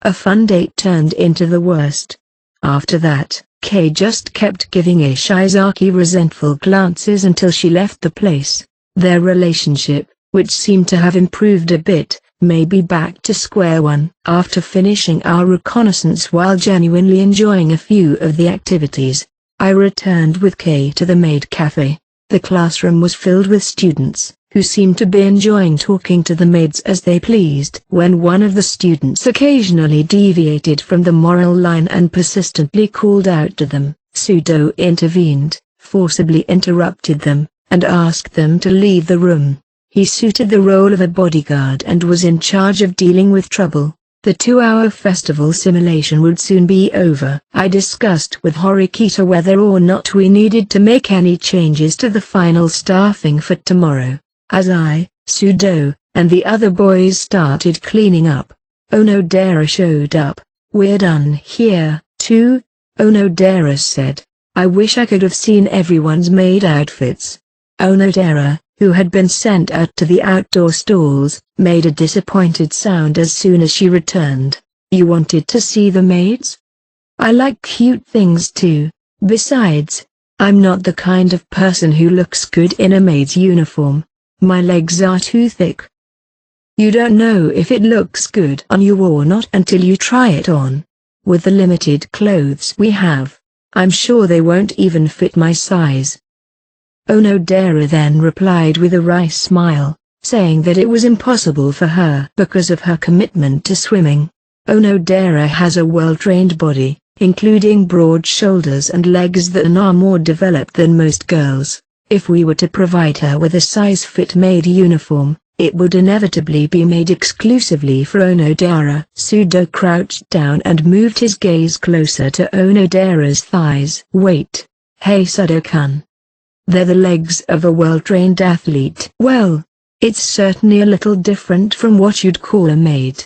A fun date turned into the worst. After that, Kay just kept giving Ishizaki resentful glances until she left the place. Their relationship, which seemed to have improved a bit, may be back to square one. After finishing our reconnaissance while genuinely enjoying a few of the activities, I returned with Kay to the maid cafe. The classroom was filled with students, who seemed to be enjoying talking to the maids as they pleased. When one of the students occasionally deviated from the moral line and persistently called out to them, Sudo intervened, forcibly interrupted them, and asked them to leave the room. He suited the role of a bodyguard and was in charge of dealing with trouble. The 2-hour festival simulation would soon be over. I discussed with Horikita whether or not we needed to make any changes to the final staffing for tomorrow. As I, Sudo, and the other boys started cleaning up, Onodera showed up. "We're done here, too," Onodera said. "I wish I could have seen everyone's maid outfits." Onodera, who had been sent out to the outdoor stalls, made a disappointed sound as soon as she returned. "You wanted to see the maids? I like cute things too. Besides, I'm not the kind of person who looks good in a maid's uniform. My legs are too thick." "You don't know if it looks good on you or not until you try it on. With the limited clothes we have, I'm sure they won't even fit my size." Onodera then replied with a wry smile, saying that it was impossible for her because of her commitment to swimming. Onodera has a well-trained body, including broad shoulders and legs that are more developed than most girls. If we were to provide her with a size-fit maid uniform, it would inevitably be made exclusively for Onodera. Sudo crouched down and moved his gaze closer to Onodera's thighs. "Wait. Hey Sudo-kun. They're the legs of a well-trained athlete." "Well, it's certainly a little different from what you'd call a maid."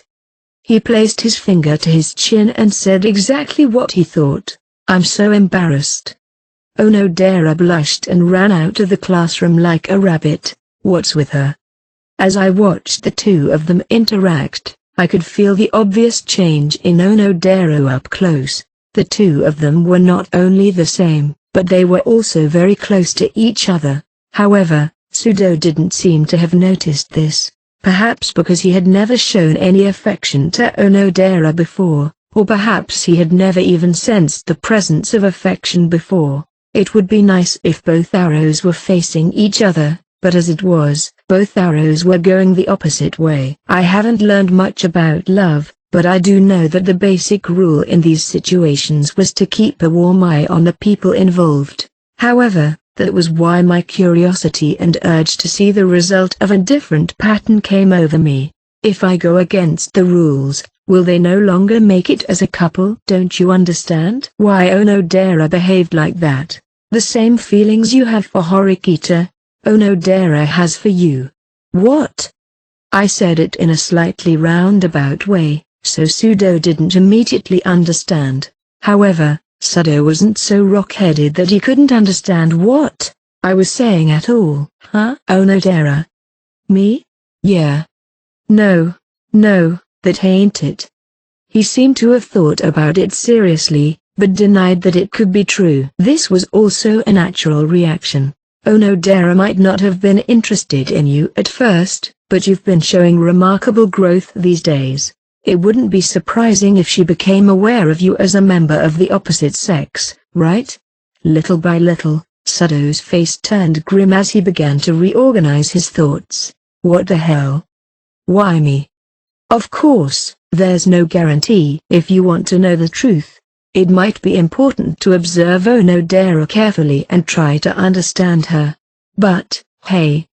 He placed his finger to his chin and said exactly what he thought. "I'm so embarrassed." Onodera blushed and ran out of the classroom like a rabbit. "What's with her?" As I watched the two of them interact, I could feel the obvious change in Onodera up close. The two of them were not only the same, but they were also very close to each other. However, Sudo didn't seem to have noticed this, perhaps because he had never shown any affection to Onodera before, or perhaps he had never even sensed the presence of affection before. It would be nice if both arrows were facing each other, but as it was, both arrows were going the opposite way. I haven't learned much about love, but I do know that the basic rule in these situations was to keep a warm eye on the people involved. However, that was why my curiosity and urge to see the result of a different pattern came over me. If I go against the rules, will they no longer make it as a couple? Don't you understand why Onodera behaved like that? The same feelings you have for Horikita, Onodera has for you. What? I said it in a slightly roundabout way, so Sudo didn't immediately understand. However, Sudo wasn't so rock-headed that he couldn't understand what I was saying at all. "Huh? Onodera? Me? Yeah. No, that ain't it." He seemed to have thought about it seriously, but denied that it could be true. This was also a natural reaction. Onodera might not have been interested in you at first, but you've been showing remarkable growth these days. It wouldn't be surprising if she became aware of you as a member of the opposite sex, right? Little by little, Sudo's face turned grim as he began to reorganize his thoughts. What the hell? Why me? Of course, there's no guarantee. If you want to know the truth, it might be important to observe Onodera carefully and try to understand her. But, hey,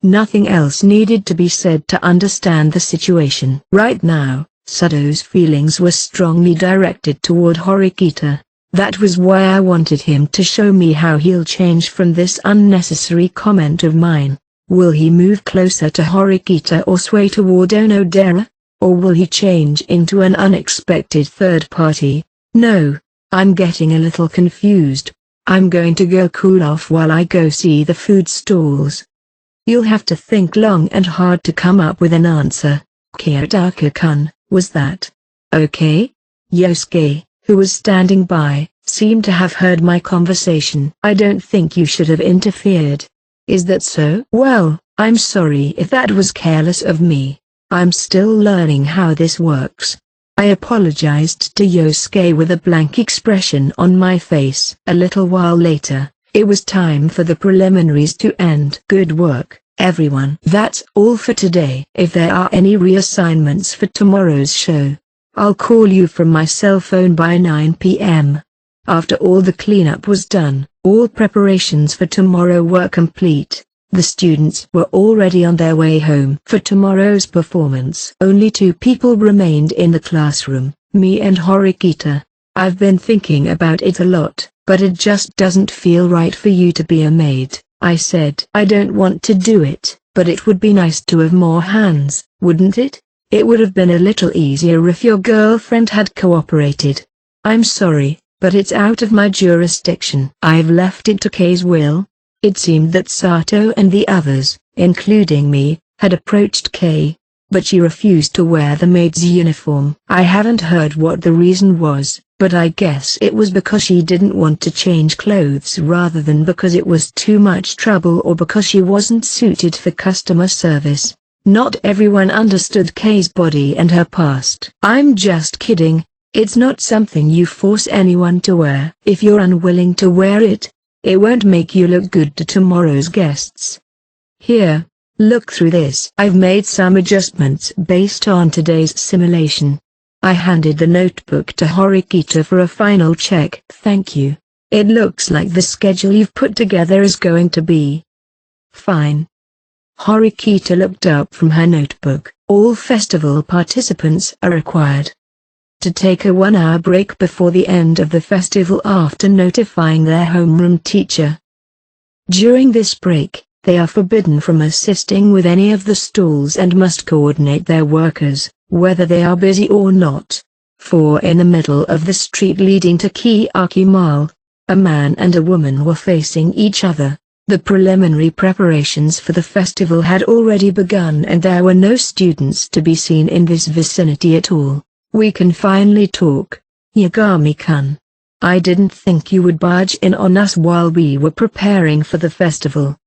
nothing else needed to be said to understand the situation. Right now, Sudo's feelings were strongly directed toward Horikita. That was why I wanted him to show me how he'll change from this unnecessary comment of mine. Will he move closer to Horikita or sway toward Onodera? Or will he change into an unexpected third party? No, I'm getting a little confused. I'm going to go cool off while I go see the food stalls. You'll have to think long and hard to come up with an answer. Kiyotaka-kun, was that okay? Yosuke, who was standing by, seemed to have heard my conversation. I don't think you should have interfered. Is that so? Well, I'm sorry if that was careless of me. I'm still learning how this works. I apologized to Yosuke with a blank expression on my face. A little while later, it was time for the preliminaries to end. Good work, everyone. That's all for today. If there are any reassignments for tomorrow's show, I'll call you from my cell phone by 9 p.m. After all the cleanup was done, all preparations for tomorrow were complete. The students were already on their way home for tomorrow's performance. Only 2 people remained in the classroom, me and Horikita. I've been thinking about it a lot, but it just doesn't feel right for you to be a maid, I said. I don't want to do it, but it would be nice to have more hands, wouldn't it? It would have been a little easier if your girlfriend had cooperated. I'm sorry, but it's out of my jurisdiction. I've left it to Kei's will. It seemed that Sato and the others, including me, had approached Kei, but she refused to wear the maid's uniform. I haven't heard what the reason was, but I guess it was because she didn't want to change clothes rather than because it was too much trouble or because she wasn't suited for customer service. Not everyone understood Kei's body and her past. I'm just kidding. It's not something you force anyone to wear. If you're unwilling to wear it, it won't make you look good to tomorrow's guests. Here, look through this. I've made some adjustments based on today's simulation. I handed the notebook to Horikita for a final check. Thank you. It looks like the schedule you've put together is going to be fine. Horikita looked up from her notebook. All festival participants are required to take a 1-hour break before the end of the festival after notifying their homeroom teacher. During this break, they are forbidden from assisting with any of the stalls and must coordinate their workers, whether they are busy or not. For in the middle of the street leading to Kiyaki Mall, a man and a woman were facing each other. The preliminary preparations for the festival had already begun and there were no students to be seen in this vicinity at all. We can finally talk, Yagami-kun. I didn't think you would barge in on us while we were preparing for the festival.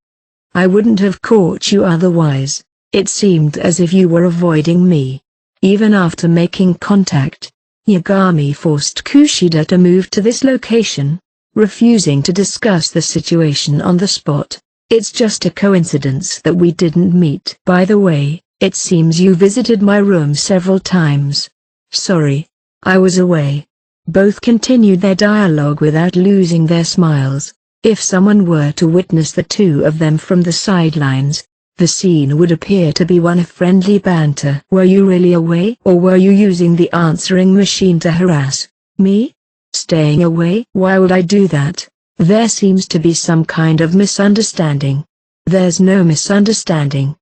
I wouldn't have caught you otherwise. It seemed as if you were avoiding me. Even after making contact, Yagami forced Kushida to move to this location, refusing to discuss the situation on the spot. It's just a coincidence that we didn't meet. By the way, it seems you visited my room several times. Sorry, I was away. Both continued their dialogue without losing their smiles. If someone were to witness the two of them from the sidelines, the scene would appear to be one of friendly banter. Were you really away? Or were you using the answering machine to harass me? Staying away? Why would I do that? There seems to be some kind of misunderstanding. There's no misunderstanding.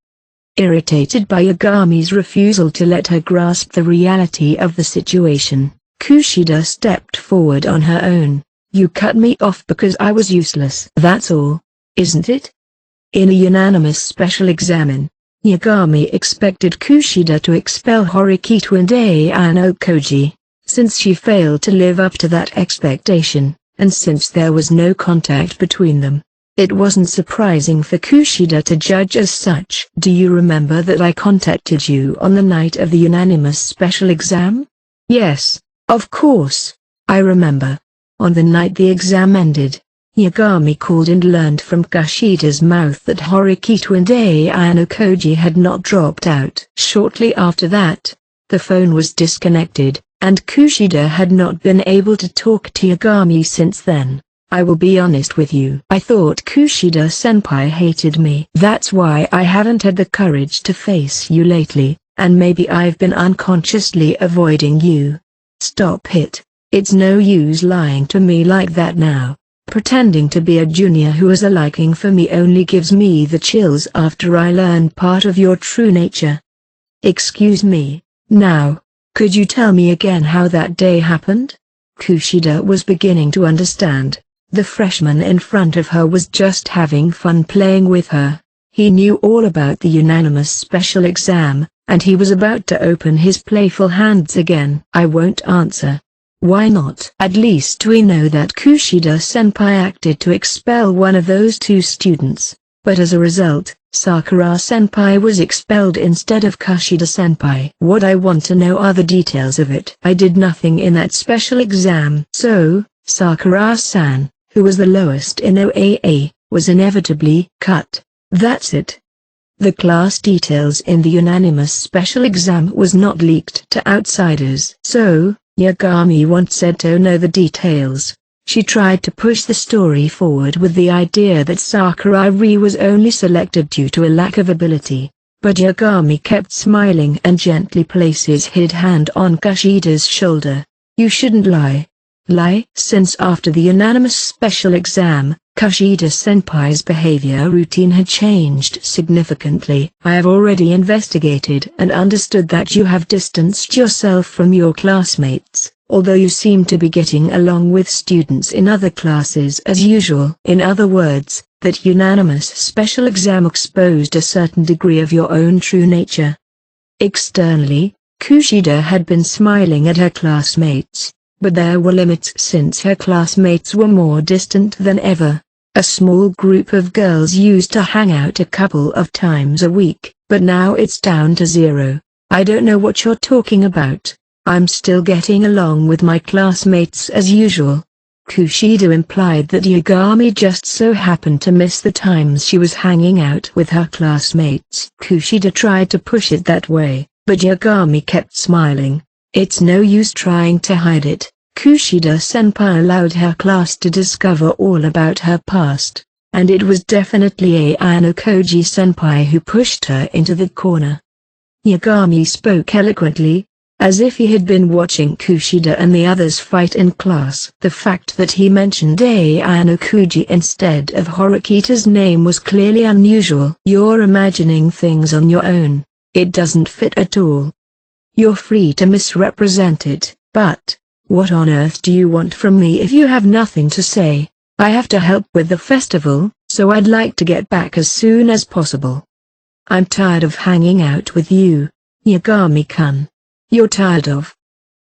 Irritated by Yagami's refusal to let her grasp the reality of the situation, Kushida stepped forward on her own. You cut me off because I was useless. That's all, isn't it? In a unanimous special examen, Yagami expected Kushida to expel Horikita and Ayano Koji, since she failed to live up to that expectation, and since there was no contact between them. It wasn't surprising for Kushida to judge as such. Do you remember that I contacted you on the night of the unanimous special exam? Yes, of course, I remember. On the night the exam ended, Yagami called and learned from Kushida's mouth that Horikita and Ayano Koji had not dropped out. Shortly after that, the phone was disconnected, and Kushida had not been able to talk to Yagami since then. I will be honest with you. I thought Kushida-senpai hated me. That's why I haven't had the courage to face you lately, and maybe I've been unconsciously avoiding you. Stop it. It's no use lying to me like that now. Pretending to be a junior who has a liking for me only gives me the chills after I learn part of your true nature. Excuse me, now, could you tell me again how that day happened? Kushida was beginning to understand. The freshman in front of her was just having fun playing with her. He knew all about the unanimous special exam, and he was about to open his playful hands again. I won't answer. Why not? At least we know that Kushida-senpai acted to expel one of those two students, but as a result, Sakura-senpai was expelled instead of Kushida-senpai. What I want to know are the details of it. I did nothing in that special exam. So, Sakura-san, who was the lowest in OAA, was inevitably cut. That's it. The class details in the unanimous special exam was not leaked to outsiders. So, Yagami wants said to know the details. She tried to push the story forward with the idea that Sakurai was only selected due to a lack of ability. But Yagami kept smiling and gently placed his hand on Kushida's shoulder. You shouldn't lie. Since after the unanimous special exam, Kushida-senpai's behavior routine had changed significantly. I have already investigated and understood that you have distanced yourself from your classmates, although you seem to be getting along with students in other classes as usual. In other words, that unanimous special exam exposed a certain degree of your own true nature. Externally, Kushida had been smiling at her classmates, but there were limits since her classmates were more distant than ever. A small group of girls used to hang out a couple of times a week, but now it's down to 0. I don't know what you're talking about. I'm still getting along with my classmates as usual. Kushida implied that Yagami just so happened to miss the times she was hanging out with her classmates. Kushida tried to push it that way, but Yagami kept smiling. It's no use trying to hide it. Kushida-senpai allowed her class to discover all about her past, and it was definitely Ayano Koji-senpai who pushed her into the corner. Yagami spoke eloquently, as if he had been watching Kushida and the others fight in class. The fact that he mentioned Ayano Koji instead of Horikita's name was clearly unusual. You're imagining things on your own. It doesn't fit at all. You're free to misrepresent it, but what on earth do you want from me if you have nothing to say? I have to help with the festival, so I'd like to get back as soon as possible. I'm tired of hanging out with you, Yagami-kun. You're tired of?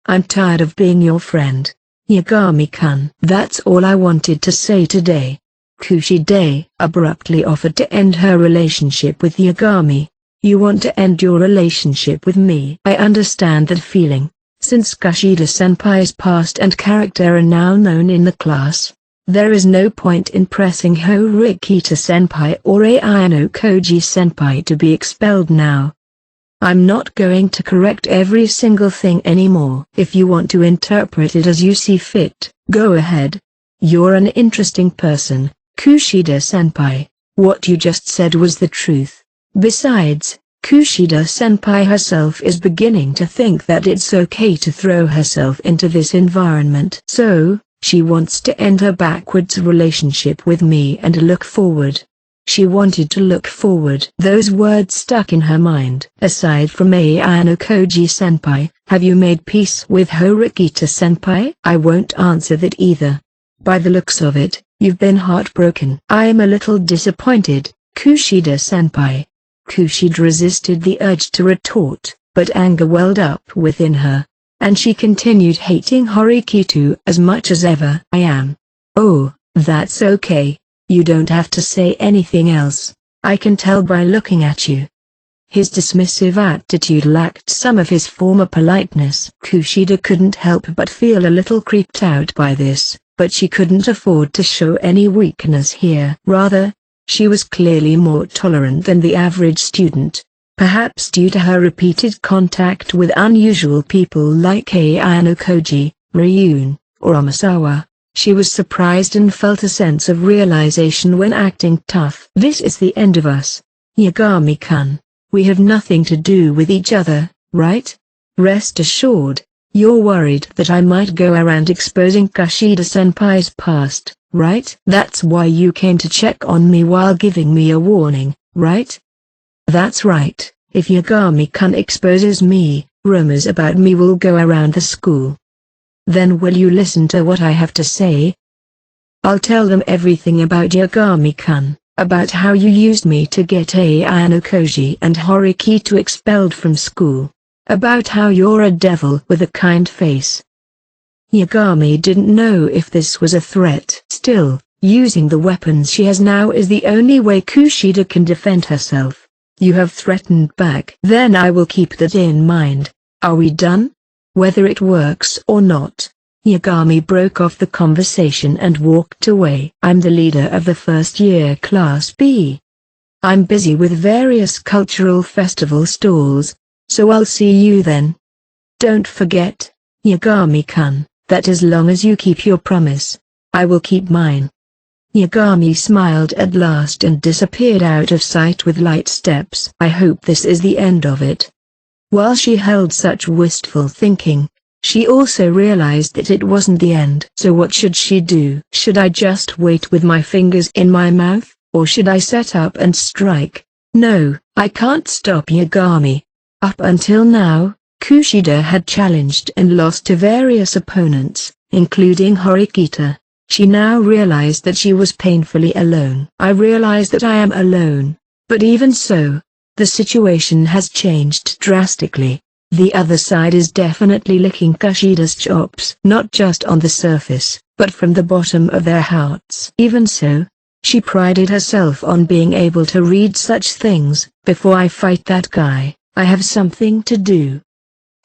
I'm tired of being your friend, Yagami-kun. That's all I wanted to say today. Kushida abruptly offered to end her relationship with Yagami. You want to end your relationship with me? I understand that feeling. Since Kushida-senpai's past and character are now known in the class, there is no point in pressing Horikita-senpai or Ayano Koji-senpai to be expelled now. I'm not going to correct every single thing anymore. If you want to interpret it as you see fit, go ahead. You're an interesting person, Kushida-senpai. What you just said was the truth. Besides, Kushida-senpai herself is beginning to think that it's okay to throw herself into this environment. So, she wants to end her backwards relationship with me and look forward. She wanted to look forward. Those words stuck in her mind. Aside from Ayano Koji-senpai, have you made peace with Horikita-senpai? I won't answer that either. By the looks of it, you've been heartbroken. I'm a little disappointed, Kushida-senpai. Kushida resisted the urge to retort, but anger welled up within her, and she continued hating Horikita as much as ever. I am. Oh, that's okay. You don't have to say anything else. I can tell by looking at you. His dismissive attitude lacked some of his former politeness. Kushida couldn't help but feel a little creeped out by this, but she couldn't afford to show any weakness here. Rather, she was clearly more tolerant than the average student, perhaps due to her repeated contact with unusual people like Ayano Koji, Ryun, or Omisawa. She was surprised and felt a sense of realization when acting tough. This is the end of us, Yagami-kun. We have nothing to do with each other, right? Rest assured, you're worried that I might go around exposing Kushida-senpai's past, right? That's why you came to check on me while giving me a warning, right? That's right. If Yagami-kun exposes me, rumors about me will go around the school. Then will you listen to what I have to say? I'll tell them everything about Yagami-kun, about how you used me to get Ayano Koji and Horikita expelled from school, about how you're a devil with a kind face. Yagami didn't know if this was a threat. Still, using the weapons she has now is the only way Kushida can defend herself. You have threatened back. Then I will keep that in mind. Are we done? Whether it works or not. Yagami broke off the conversation and walked away. I'm the leader of the first year Class B. I'm busy with various cultural festival stalls, so I'll see you then. Don't forget, Yagami-kun, that as long as you keep your promise, I will keep mine." Yagami smiled at last and disappeared out of sight with light steps. "I hope this is the end of it." While she held such wistful thinking, she also realized that it wasn't the end. So what should she do? Should I just wait with my fingers in my mouth, or should I set up and strike? No, I can't stop Yagami. Up until now, Kushida had challenged and lost to various opponents, including Horikita. She now realized that she was painfully alone. I realize that I am alone, but even so, the situation has changed drastically. The other side is definitely licking Kushida's chops. Not just on the surface, but from the bottom of their hearts. Even so, she prided herself on being able to read such things. Before I fight that guy, I have something to do.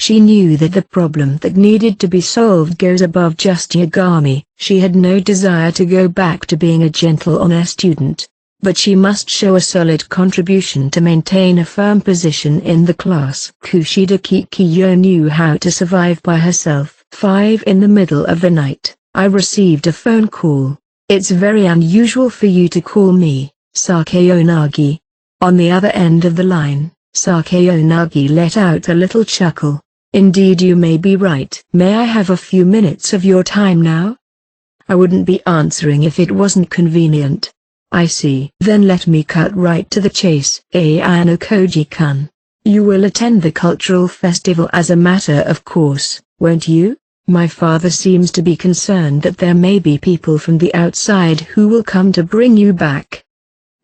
She knew that the problem that needed to be solved goes above just Yagami. She had no desire to go back to being a gentle honor student, but she must show a solid contribution to maintain a firm position in the class. Kushida Kikiyo knew how to survive by herself. 5 in the middle of the night, I received a phone call. "It's very unusual for you to call me, Sakeonagi." On the other end of the line, Sakeonagi let out a little chuckle. "Indeed, you may be right. May I have a few minutes of your time now? I wouldn't be answering if it wasn't convenient." "I see. Then let me cut right to the chase." "Ayano Koji-kun, you will attend the cultural festival as a matter of course, won't you? My father seems to be concerned that there may be people from the outside who will come to bring you back.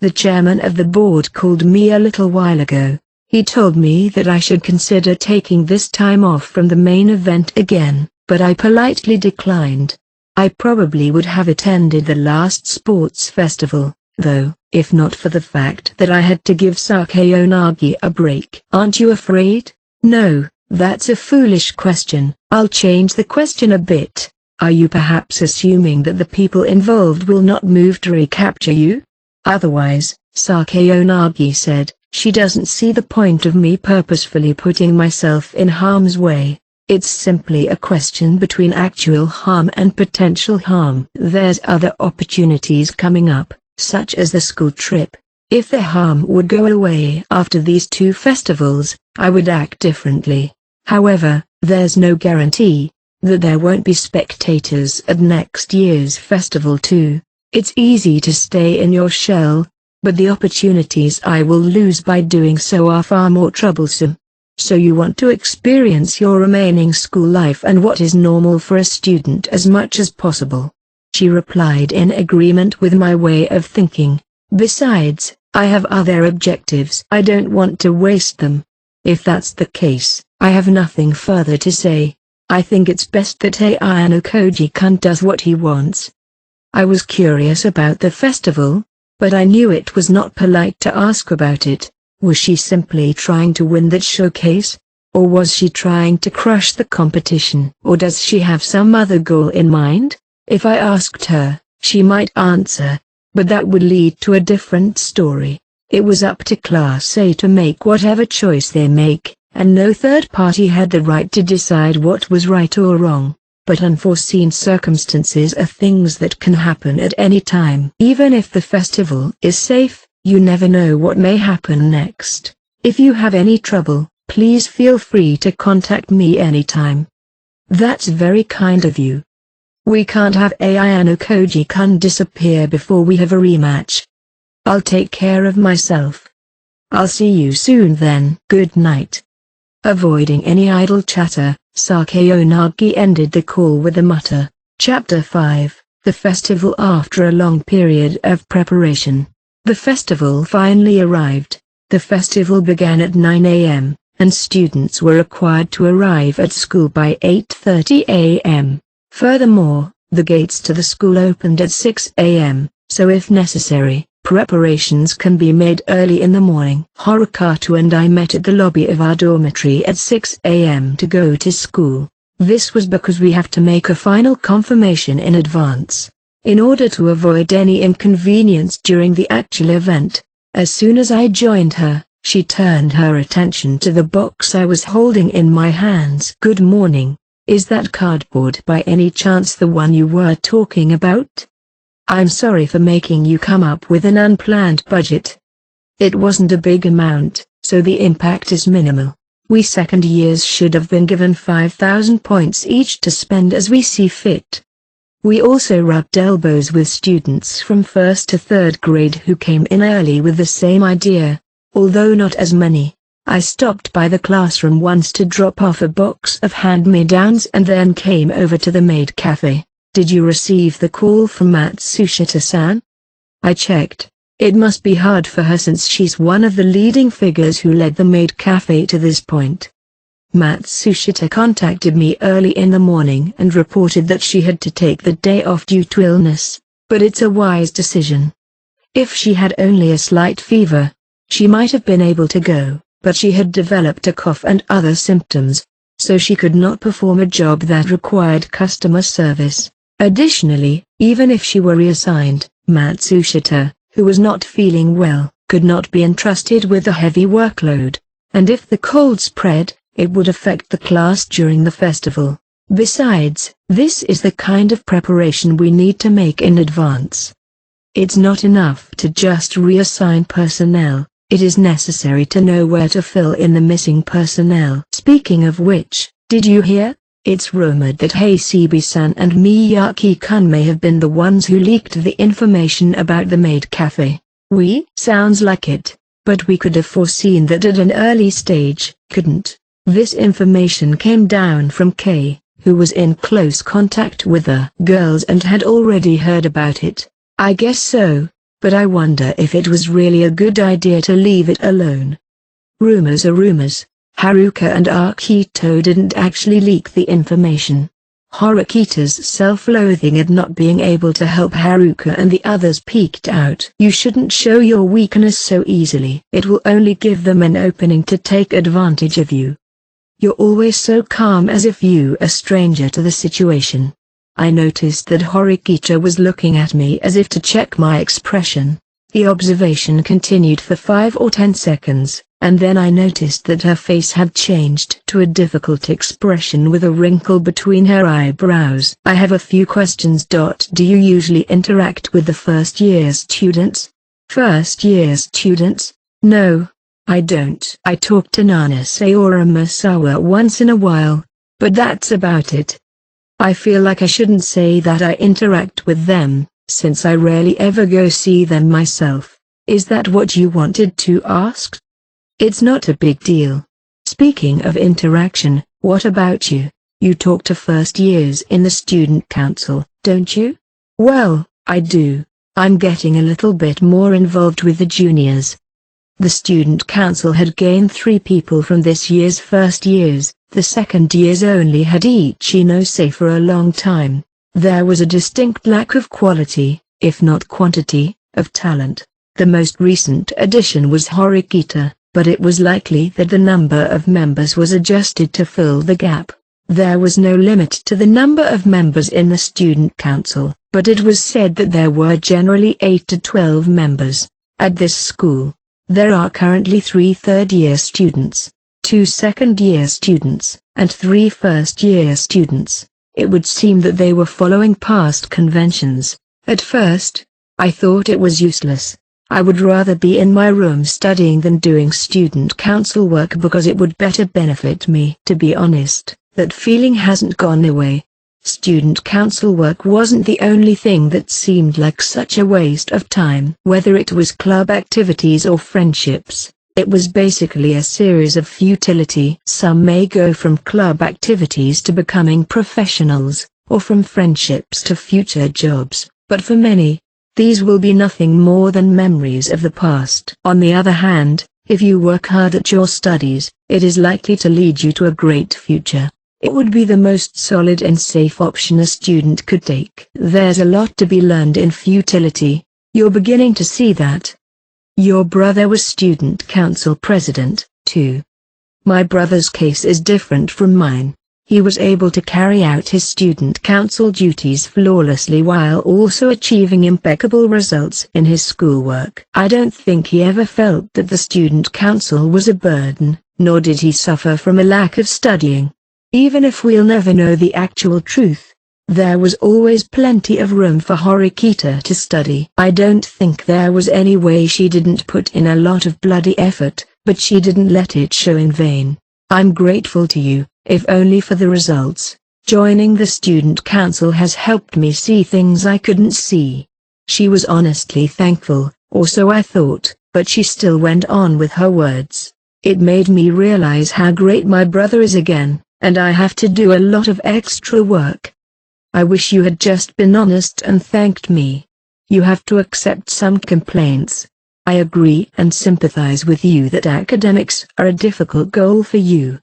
The chairman of the board called me a little while ago. He told me that I should consider taking this time off from the main event again, but I politely declined. I probably would have attended the last sports festival, though, if not for the fact that I had to give Sakeonagi a break." "Aren't you afraid?" "No, that's a foolish question." "I'll change the question a bit. Are you perhaps assuming that the people involved will not move to recapture you?" "Otherwise," Sakeonagi said, "she doesn't see the point of me purposefully putting myself in harm's way. It's simply a question between actual harm and potential harm. There's other opportunities coming up, such as the school trip. If the harm would go away after these 2 festivals, I would act differently. However, there's no guarantee that there won't be spectators at next year's festival too. It's easy to stay in your shell, but the opportunities I will lose by doing so are far more troublesome. So you want to experience your remaining school life and what is normal for a student as much as possible." She replied in agreement with my way of thinking. "Besides, I have other objectives. I don't want to waste them. If that's the case, I have nothing further to say. I think it's best that Ayano Koji-kun does what he wants." I was curious about the festival, but I knew it was not polite to ask about it. Was she simply trying to win that showcase? Or was she trying to crush the competition? Or does she have some other goal in mind? If I asked her, she might answer, but that would lead to a different story. It was up to Class A to make whatever choice they make, and no third party had the right to decide what was right or wrong. But unforeseen circumstances are things that can happen at any time. Even if the festival is safe, you never know what may happen next. If you have any trouble, please feel free to contact me anytime." "That's very kind of you. We can't have Ayano Koji-kun disappear before we have a rematch. I'll take care of myself. I'll see you soon then." "Good night." Avoiding any idle chatter, Sakeonagi ended the call with a mutter. Chapter 5, The Festival. After a long period of preparation, the festival finally arrived. The festival began at 9 a.m., and students were required to arrive at school by 8:30 a.m. Furthermore, the gates to the school opened at 6 a.m., so if necessary, preparations can be made early in the morning. Horikawa and I met at the lobby of our dormitory at 6 a.m. to go to school. This was because we have to make a final confirmation in advance, in order to avoid any inconvenience during the actual event. As soon as I joined her, she turned her attention to the box I was holding in my hands. "Good morning. Is that cardboard by any chance the one you were talking about? I'm sorry for making you come up with an unplanned budget. It wasn't a big amount, so the impact is minimal. We second years should have been given 5,000 points each to spend as we see fit. We also rubbed elbows with students from 1st to 3rd grade who came in early with the same idea, although not as many. I stopped by the classroom once to drop off a box of hand-me-downs and then came over to the maid cafe. Did you receive the call from Matsushita-san? I checked. It must be hard for her since she's one of the leading figures who led the maid cafe to this point. Matsushita contacted me early in the morning and reported that she had to take the day off due to illness, but it's a wise decision. If she had only a slight fever, she might have been able to go, but she had developed a cough and other symptoms, so she could not perform a job that required customer service. Additionally, even if she were reassigned, Matsushita, who was not feeling well, could not be entrusted with a heavy workload, and if the cold spread, it would affect the class during the festival. Besides, this is the kind of preparation we need to make in advance. It's not enough to just reassign personnel, it is necessary to know where to fill in the missing personnel. Speaking of which, did you hear? It's rumored that Hasebe-san and Miyaki-kun may have been the ones who leaked the information about the maid cafe. Sounds like it, but we could have foreseen that at an early stage, couldn't? This information came down from Kei, who was in close contact with the girls and had already heard about it. I guess so, but I wonder if it was really a good idea to leave it alone. Rumors are rumors. Haruka and Akito didn't actually leak the information. Horikita's self-loathing at not being able to help Haruka and the others peeked out. You shouldn't show your weakness so easily. It will only give them an opening to take advantage of you. You're always so calm as if you a stranger to the situation. I noticed that Horikita was looking at me as if to check my expression. The observation continued for 5 or 10 seconds, and then I noticed that her face had changed to a difficult expression with a wrinkle between her eyebrows. I have a few questions. Do you usually interact with the first-year students? First-year students? No, I don't. I talk to Nanase or Amasawa once in a while, but that's about it. I feel like I shouldn't say that I interact with them, since I rarely ever go see them myself. Is that what you wanted to ask? It's not a big deal. Speaking of interaction, what about you? You talk to first years in the student council, don't you? Well, I do. I'm getting a little bit more involved with the juniors. The student council had gained 3 people from this year's first years. The second years only had Ichinose for a long time. There was a distinct lack of quality, if not quantity, of talent. The most recent addition was Horikita, but it was likely that the number of members was adjusted to fill the gap. There was no limit to the number of members in the student council, but it was said that there were generally 8 to 12 members. At this school, there are currently 3 third-year students, 2 second-year students, and 3 first-year students. It would seem that they were following past conventions. At first, I thought it was useless. I would rather be in my room studying than doing student council work because it would better benefit me. To be honest, that feeling hasn't gone away. Student council work wasn't the only thing that seemed like such a waste of time. Whether it was club activities or friendships, it was basically a series of futility. Some may go from club activities to becoming professionals, or from friendships to future jobs, but for many, these will be nothing more than memories of the past. On the other hand, if you work hard at your studies, it is likely to lead you to a great future. It would be the most solid and safe option a student could take. There's a lot to be learned in futility. You're beginning to see that. Your brother was student council president, too. My brother's case is different from mine. He was able to carry out his student council duties flawlessly while also achieving impeccable results in his schoolwork. I don't think he ever felt that the student council was a burden, nor did he suffer from a lack of studying. Even if we'll never know the actual truth, there was always plenty of room for Horikita to study. I don't think there was any way she didn't put in a lot of bloody effort, but she didn't let it show in vain. I'm grateful to you, if only for the results. Joining the student council has helped me see things I couldn't see. She was honestly thankful, or so I thought, but she still went on with her words. It made me realize how great my brother is again, and I have to do a lot of extra work. I wish you had just been honest and thanked me. You have to accept some complaints. I agree and sympathize with you that academics are a difficult goal for you.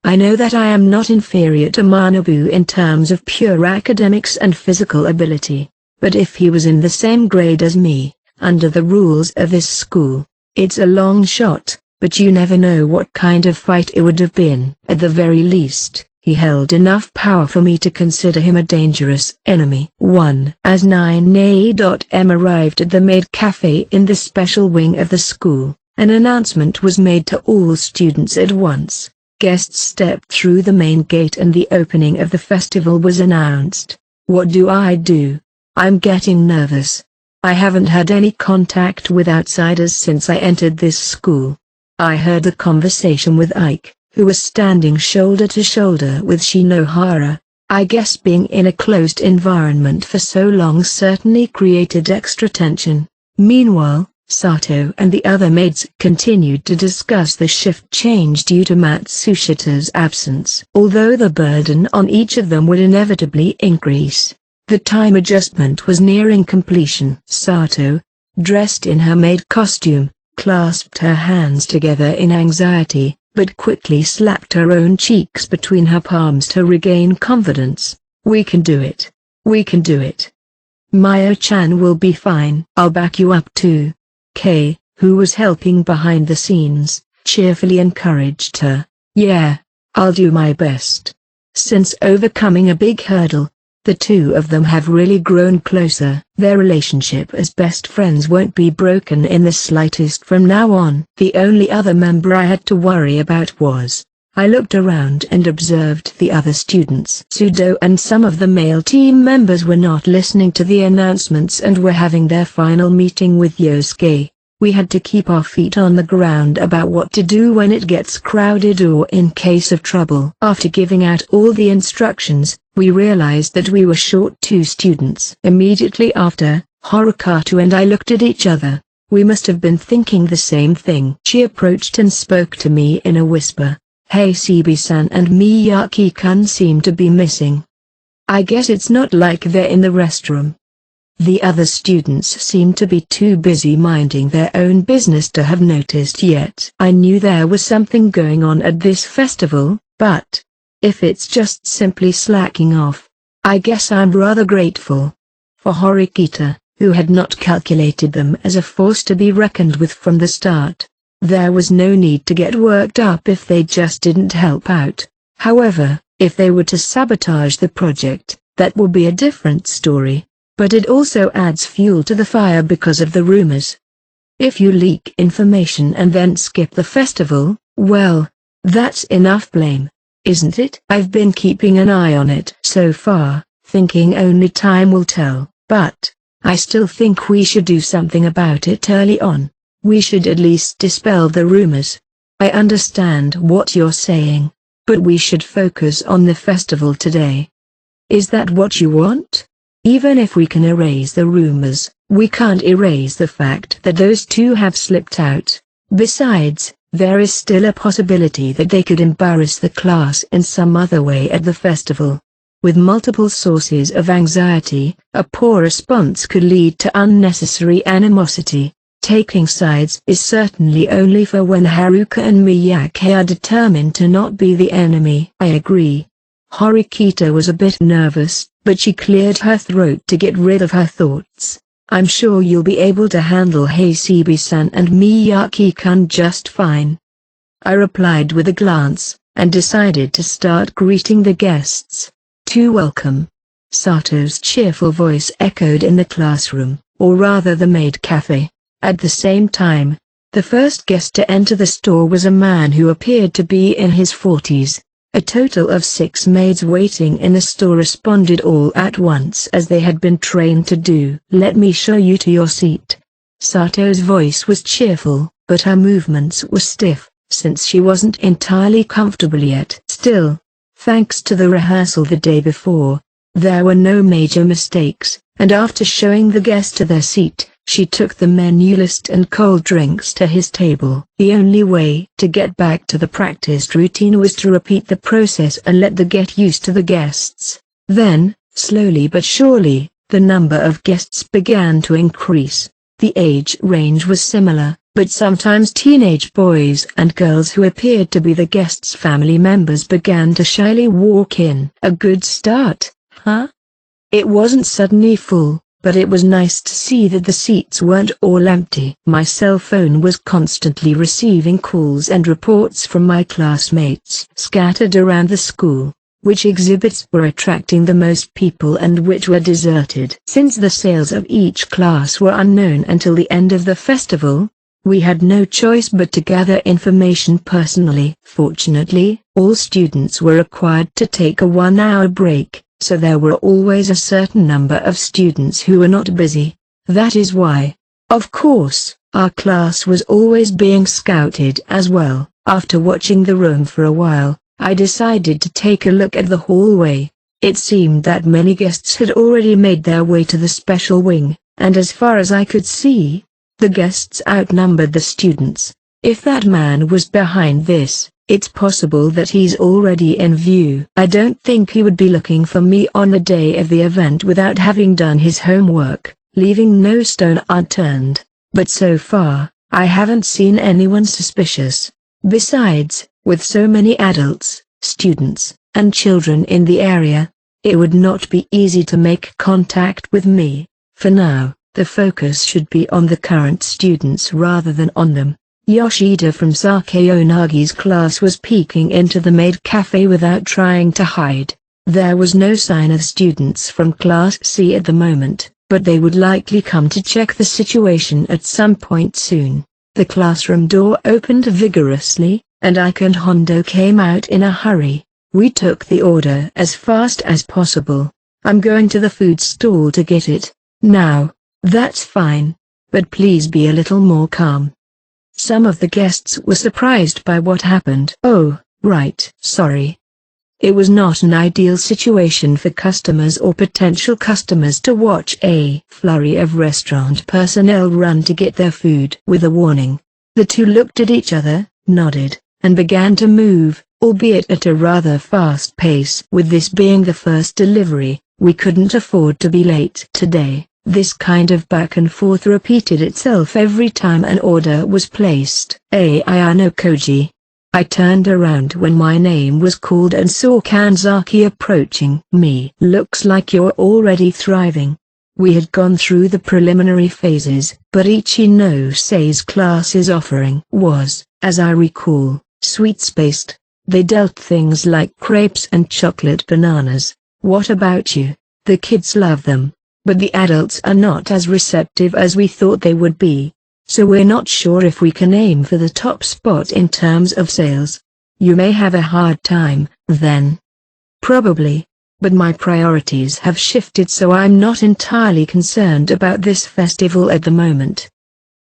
I know that I am not inferior to Manabu in terms of pure academics and physical ability, but if he was in the same grade as me, under the rules of this school, it's a long shot, but you never know what kind of fight it would have been. At the very least, he held enough power for me to consider him a dangerous enemy. 1. As 9A.M arrived at the maid cafe in the special wing of the school, an announcement was made to all students at once. Guests stepped through the main gate and the opening of the festival was announced. What do? I'm getting nervous. I haven't had any contact with outsiders since I entered this school. I heard a conversation with Ike, who was standing shoulder to shoulder with Shinohara. I guess being in a closed environment for so long certainly created extra tension. Meanwhile, Sato and the other maids continued to discuss the shift change due to Matsushita's absence. Although the burden on each of them would inevitably increase, the time adjustment was nearing completion. Sato, dressed in her maid costume, clasped her hands together in anxiety, but quickly slapped her own cheeks between her palms to regain confidence. We can do it. We can do it. Maya-chan will be fine. I'll back you up too. Kei, who was helping behind the scenes, cheerfully encouraged her. Yeah, I'll do my best. Since overcoming a big hurdle, the two of them have really grown closer. Their relationship as best friends won't be broken in the slightest from now on. The only other member I had to worry about was, I looked around and observed the other students. Sudo and some of the male team members were not listening to the announcements and were having their final meeting with Yosuke. We had to keep our feet on the ground about what to do when it gets crowded or in case of trouble. After giving out all the instructions, we realized that we were short 2 students. Immediately after, Horikata and I looked at each other. We must have been thinking the same thing. She approached and spoke to me in a whisper. Hey, Cibi-san and Miyaki-kun seem to be missing. I guess it's not like they're in the restroom. The other students seemed to be too busy minding their own business to have noticed yet. I knew there was something going on at this festival, but if it's just simply slacking off, I guess I'm rather grateful. For Horikita, who had not calculated them as a force to be reckoned with from the start, there was no need to get worked up if they just didn't help out. However, if they were to sabotage the project, that will be a different story. But it also adds fuel to the fire because of the rumors. If you leak information and then skip the festival, well, that's enough blame, isn't it? I've been keeping an eye on it so far, thinking only time will tell, but I still think we should do something about it early on. We should at least dispel the rumors. I understand what you're saying, but we should focus on the festival today. Is that what you want? Even if we can erase the rumors, we can't erase the fact that those two have slipped out. Besides, there is still a possibility that they could embarrass the class in some other way at the festival. With multiple sources of anxiety, a poor response could lead to unnecessary animosity. Taking sides is certainly only for when Haruka and Miyake are determined to not be the enemy. I agree. Horikita was a bit nervous, but she cleared her throat to get rid of her thoughts. I'm sure you'll be able to handle Heisebi-san and Miyaki-kun just fine. I replied with a glance, and decided to start greeting the guests. To welcome. Sato's cheerful voice echoed in the classroom, or rather the maid cafe. At the same time, the first guest to enter the store was a man who appeared to be in his 40s. A total of 6 maids waiting in the store responded all at once as they had been trained to do. "Let me show you to your seat." Sato's voice was cheerful, but her movements were stiff, since she wasn't entirely comfortable yet. Still, thanks to the rehearsal the day before, there were no major mistakes, and after showing the guest to their seat, she took the menu list and cold drinks to his table. The only way to get back to the practiced routine was to repeat the process and let the get used to the guests. Then, slowly but surely, the number of guests began to increase. The age range was similar, but sometimes teenage boys and girls who appeared to be the guests' family members began to shyly walk in. A good start, huh? It wasn't suddenly full, but it was nice to see that the seats weren't all empty. My cell phone was constantly receiving calls and reports from my classmates scattered around the school, which exhibits were attracting the most people and which were deserted. Since the sales of each class were unknown until the end of the festival, we had no choice but to gather information personally. Fortunately, all students were required to take a 1-hour break, so there were always a certain number of students who were not busy. That is why, of course, our class was always being scouted as well. After watching the room for a while, I decided to take a look at the hallway. It seemed that many guests had already made their way to the special wing, and as far as I could see, the guests outnumbered the students. If that man was behind this, it's possible that he's already in view. I don't think he would be looking for me on the day of the event without having done his homework, leaving no stone unturned. But so far, I haven't seen anyone suspicious. Besides, with so many adults, students, and children in the area, it would not be easy to make contact with me. For now, the focus should be on the current students rather than on them. Yoshida from Sakayonagi's class was peeking into the maid cafe without trying to hide. There was no sign of students from Class C at the moment, but they would likely come to check the situation at some point soon. The classroom door opened vigorously, and Ike and Hondo came out in a hurry. We took the order as fast as possible. "I'm going to the food stall to get it." "Now, that's fine. But please be a little more calm." Some of the guests were surprised by what happened. "Oh, right. Sorry." It was not an ideal situation for customers or potential customers to watch a flurry of restaurant personnel run to get their food. With a warning, the two looked at each other, nodded, and began to move, albeit at a rather fast pace. With this being the first delivery, we couldn't afford to be late today. This kind of back and forth repeated itself every time an order was placed. Ayano Koji. I turned around when my name was called and saw Kanzaki approaching me. "Looks like you're already thriving." We had gone through the preliminary phases, but Ichinose-sei's class's offering was, as I recall, sweets-based. They dealt things like crepes and chocolate bananas. "What about you?" "The kids love them, but the adults are not as receptive as we thought they would be. So we're not sure if we can aim for the top spot in terms of sales." "You may have a hard time, then." "Probably. But my priorities have shifted, so I'm not entirely concerned about this festival at the moment."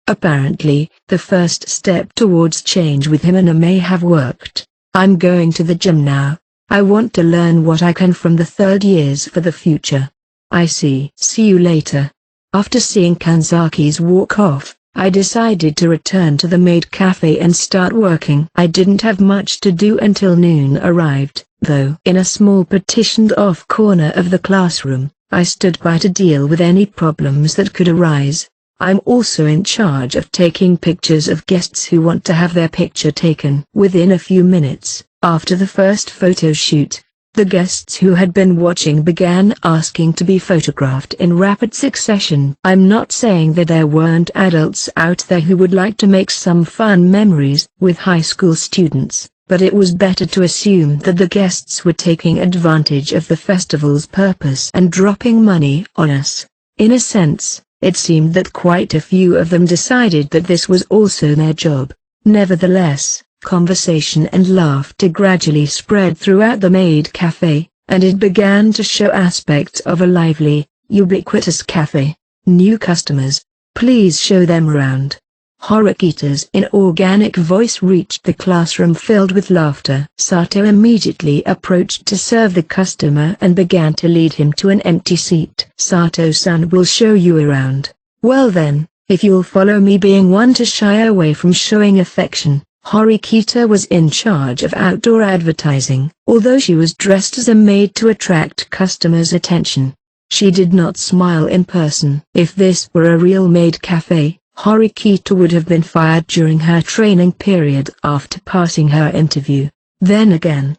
Apparently, the first step towards change with Himena may have worked. "I'm going to the gym now. I want to learn what I can from the third years for the future." "I see. See you later." After seeing Kanzaki's walk off, I decided to return to the maid cafe and start working. I didn't have much to do until noon arrived, though. In a small partitioned-off corner of the classroom, I stood by to deal with any problems that could arise. I'm also in charge of taking pictures of guests who want to have their picture taken. Within a few minutes, after the first photo shoot, the guests who had been watching began asking to be photographed in rapid succession. I'm not saying that there weren't adults out there who would like to make some fun memories with high school students, but it was better to assume that the guests were taking advantage of the festival's purpose and dropping money on us. In a sense, it seemed that quite a few of them decided that this was also their job. Nevertheless, Conversation and laughter gradually spread throughout the maid cafe, and it began to show aspects of a lively, ubiquitous cafe. New customers, please show them around. Horikita's inorganic voice reached the classroom filled with laughter. Sato immediately approached to serve the customer and began to lead him to an empty seat. Sato-san will show you around. Well then, if you'll follow me, being one to shy away from showing affection. Horikita was in charge of outdoor advertising, although she was dressed as a maid to attract customers' attention. She did not smile in person. If this were a real maid cafe, Horikita would have been fired during her training period after passing her interview. Then again,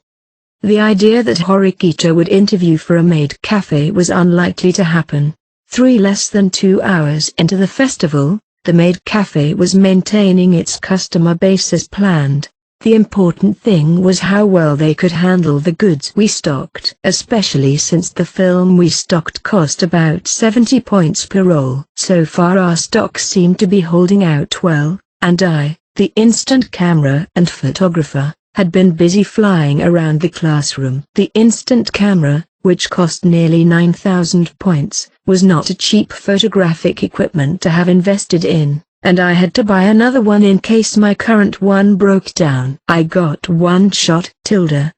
the idea that Horikita would interview for a maid cafe was unlikely to happen. Less than 2 hours into the festival, the maid cafe was maintaining its customer base as planned. The important thing was how well they could handle the goods we stocked, especially since the film we stocked cost about 70 points per roll. So far our stock seemed to be holding out well, and I, the instant camera and photographer, had been busy flying around the classroom. The instant camera, which cost nearly 9,000 points, was not a cheap photographic equipment to have invested in, and I had to buy another one in case my current one broke down. I got one shot. The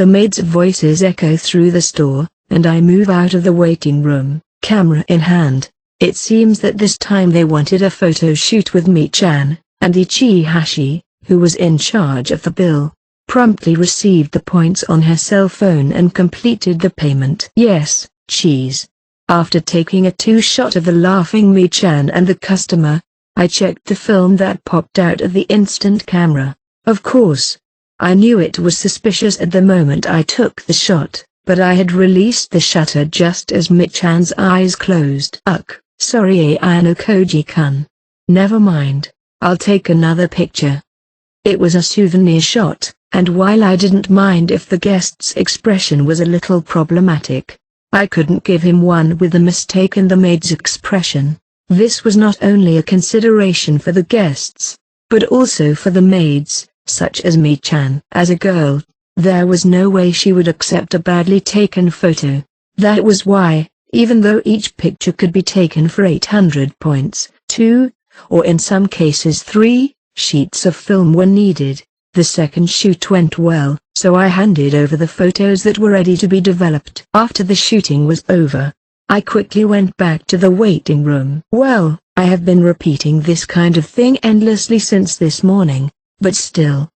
maids' voices echo through the store, and I move out of the waiting room, camera in hand. It seems that this time they wanted a photo shoot with Mi-chan, and Ichihashi, who was in charge of the bill, promptly received the points on her cell phone and completed the payment. Yes, cheese. After taking a two-shot of the laughing Mi-chan and the customer, I checked the film that popped out of the instant camera. Of course, I knew it was suspicious at the moment I took the shot, but I had released the shutter just as Mi-chan's eyes closed. Sorry Ayano Koji-kun. Never mind, I'll take another picture. It was a souvenir shot, and while I didn't mind if the guest's expression was a little problematic, I couldn't give him one with the mistake in the maid's expression. This was not only a consideration for the guests, but also for the maids, such as Mi-chan. As a girl, there was no way she would accept a badly taken photo. That was why, even though each picture could be taken for 800 points, 2, or in some cases 3, sheets of film were needed. The second shoot went well, so I handed over the photos that were ready to be developed. After the shooting was over, I quickly went back to the waiting room. Well, I have been repeating this kind of thing endlessly since this morning, but still.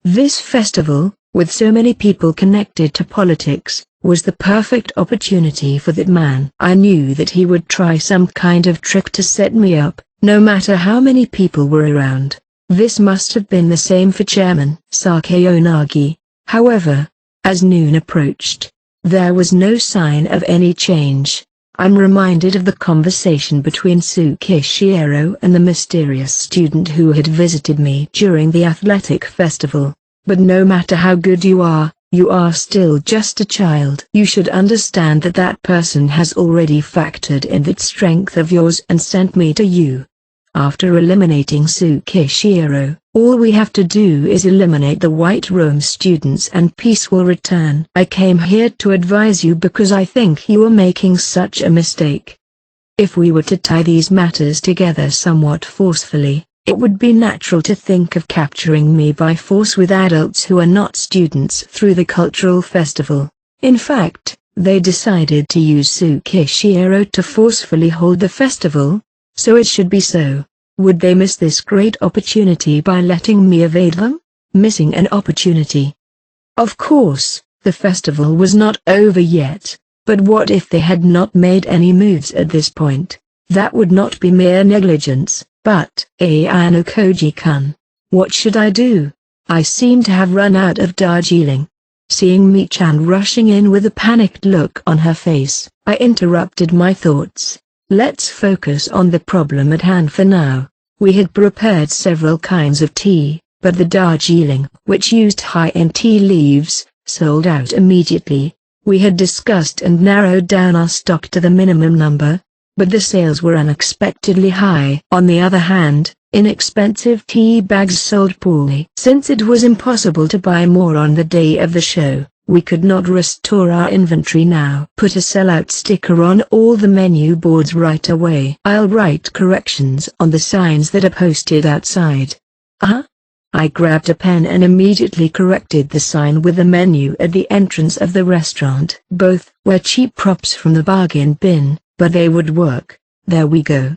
This festival, with so many people connected to politics, was the perfect opportunity for that man. I knew that he would try some kind of trick to set me up, no matter how many people were around. This must have been the same for Chairman Sakayanagi. However, as noon approached, there was no sign of any change. I'm reminded of the conversation between Tsukishiro and the mysterious student who had visited me during the athletic festival. But no matter how good you are still just a child. You should understand that that person has already factored in that strength of yours and sent me to you. After eliminating Tsukishiro, all we have to do is eliminate the White Room students and peace will return. I came here to advise you because I think you are making such a mistake. If we were to tie these matters together somewhat forcefully, it would be natural to think of capturing me by force with adults who are not students through the cultural festival. In fact, they decided to use Tsukishiro to forcefully hold the festival. So it should be so. Would they miss this great opportunity by letting me evade them? Missing an opportunity. Of course, the festival was not over yet, but what if they had not made any moves at this point? That would not be mere negligence, but, Ayano Koji-kun, what should I do? I seem to have run out of Darjeeling. Seeing Mi-chan rushing in with a panicked look on her face, I interrupted my thoughts. Let's focus on the problem at hand for now. We had prepared several kinds of tea, but the Darjeeling, which used high-end tea leaves, sold out immediately. We had discussed and narrowed down our stock to the minimum number, but the sales were unexpectedly high. On the other hand, Inexpensive tea bags sold poorly. Since it was impossible to buy more on the day of the show, we could not restore our inventory now. Put a sellout sticker on all the menu boards right away. I'll write corrections on the signs that are posted outside. I grabbed a pen and immediately corrected the sign with the menu at the entrance of the restaurant. Both were cheap props from the bargain bin, but they would work. There we go.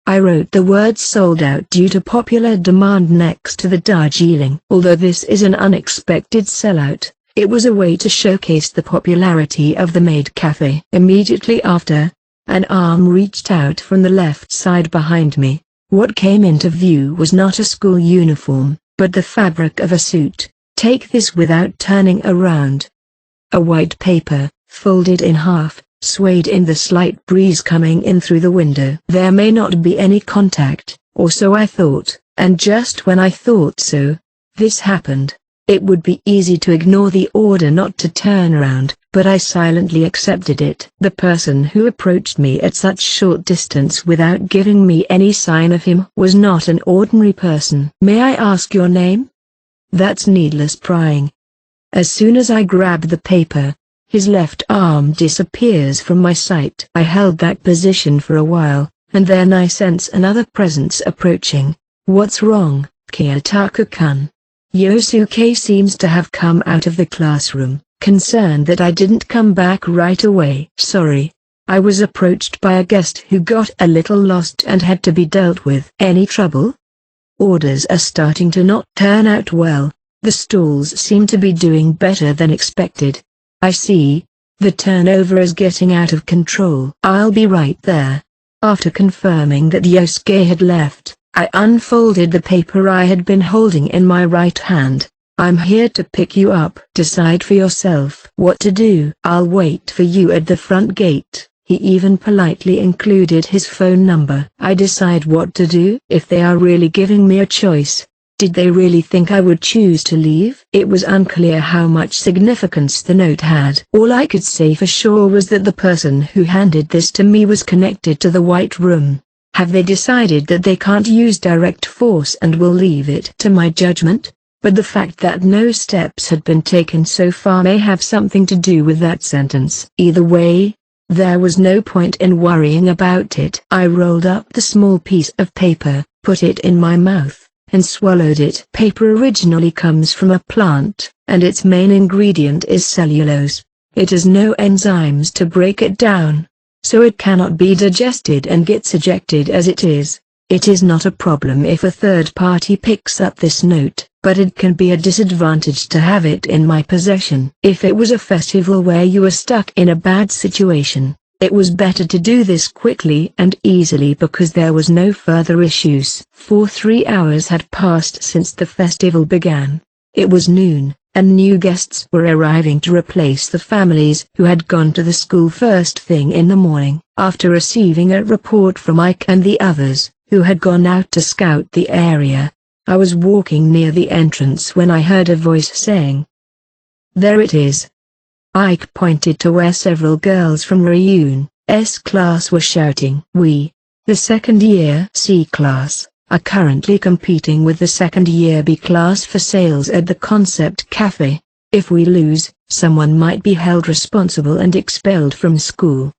I wrote the words sold out due to popular demand next to the Darjeeling. Although this is an unexpected sellout, it was a way to showcase the popularity of the maid cafe. Immediately after, an arm reached out from the left side behind me. What came into view was not a school uniform, but the fabric of a suit. Take this without turning around. A white paper, folded in half, swayed in the slight breeze coming in through the window. There may not be any contact, or so I thought, and just when I thought so, this happened. It would be easy to ignore the order not to turn around, but I silently accepted it. The person who approached me at such short distance without giving me any sign of him was not an ordinary person. May I ask your name? That's needless prying. As soon as I grab the paper, his left arm disappears from my sight. I held that position for a while, and then I sense another presence approaching. What's wrong, Kiyotaka-kun? Yosuke seems to have come out of the classroom, concerned that I didn't come back right away. Sorry. I was approached by a guest who got a little lost and had to be dealt with. Any trouble? Orders are starting to not turn out well. The stalls seem to be doing better than expected. I see. The turnover is getting out of control. I'll be right there. After confirming that Yosuke had left, I unfolded the paper I had been holding in my right hand. I'm here to pick you up. Decide for yourself what to do. I'll wait for you at the front gate. He even politely included his phone number. I decide what to do. If they are really giving me a choice, did they really think I would choose to leave? It was unclear how much significance the note had. All I could say for sure was that the person who handed this to me was connected to the White Room. Have they decided that they can't use direct force and will leave it to my judgment? But the fact that no steps had been taken so far may have something to do with that sentence. Either way, there was no point in worrying about it. I rolled up the small piece of paper, put it in my mouth, and swallowed it. Paper originally comes from a plant, and its main ingredient is cellulose. It has no enzymes to break it down, so it cannot be digested and gets ejected as it is. It is not a problem if a third party picks up this note, but it can be a disadvantage to have it in my possession. If it was a festival where you were stuck in a bad situation, it was better to do this quickly and easily because there was no further issues. 3 hours had passed since the festival began. It was noon, and new guests were arriving to replace the families who had gone to the school first thing in the morning. After receiving a report from Ike and the others, who had gone out to scout the area, I was walking near the entrance when I heard a voice saying, "There it is." Ike pointed to where several girls from Ryun's class were shouting. We, the second-year C class, are currently competing with the second-year B class for sales at the Concept Cafe. If we lose, someone might be held responsible and expelled from school.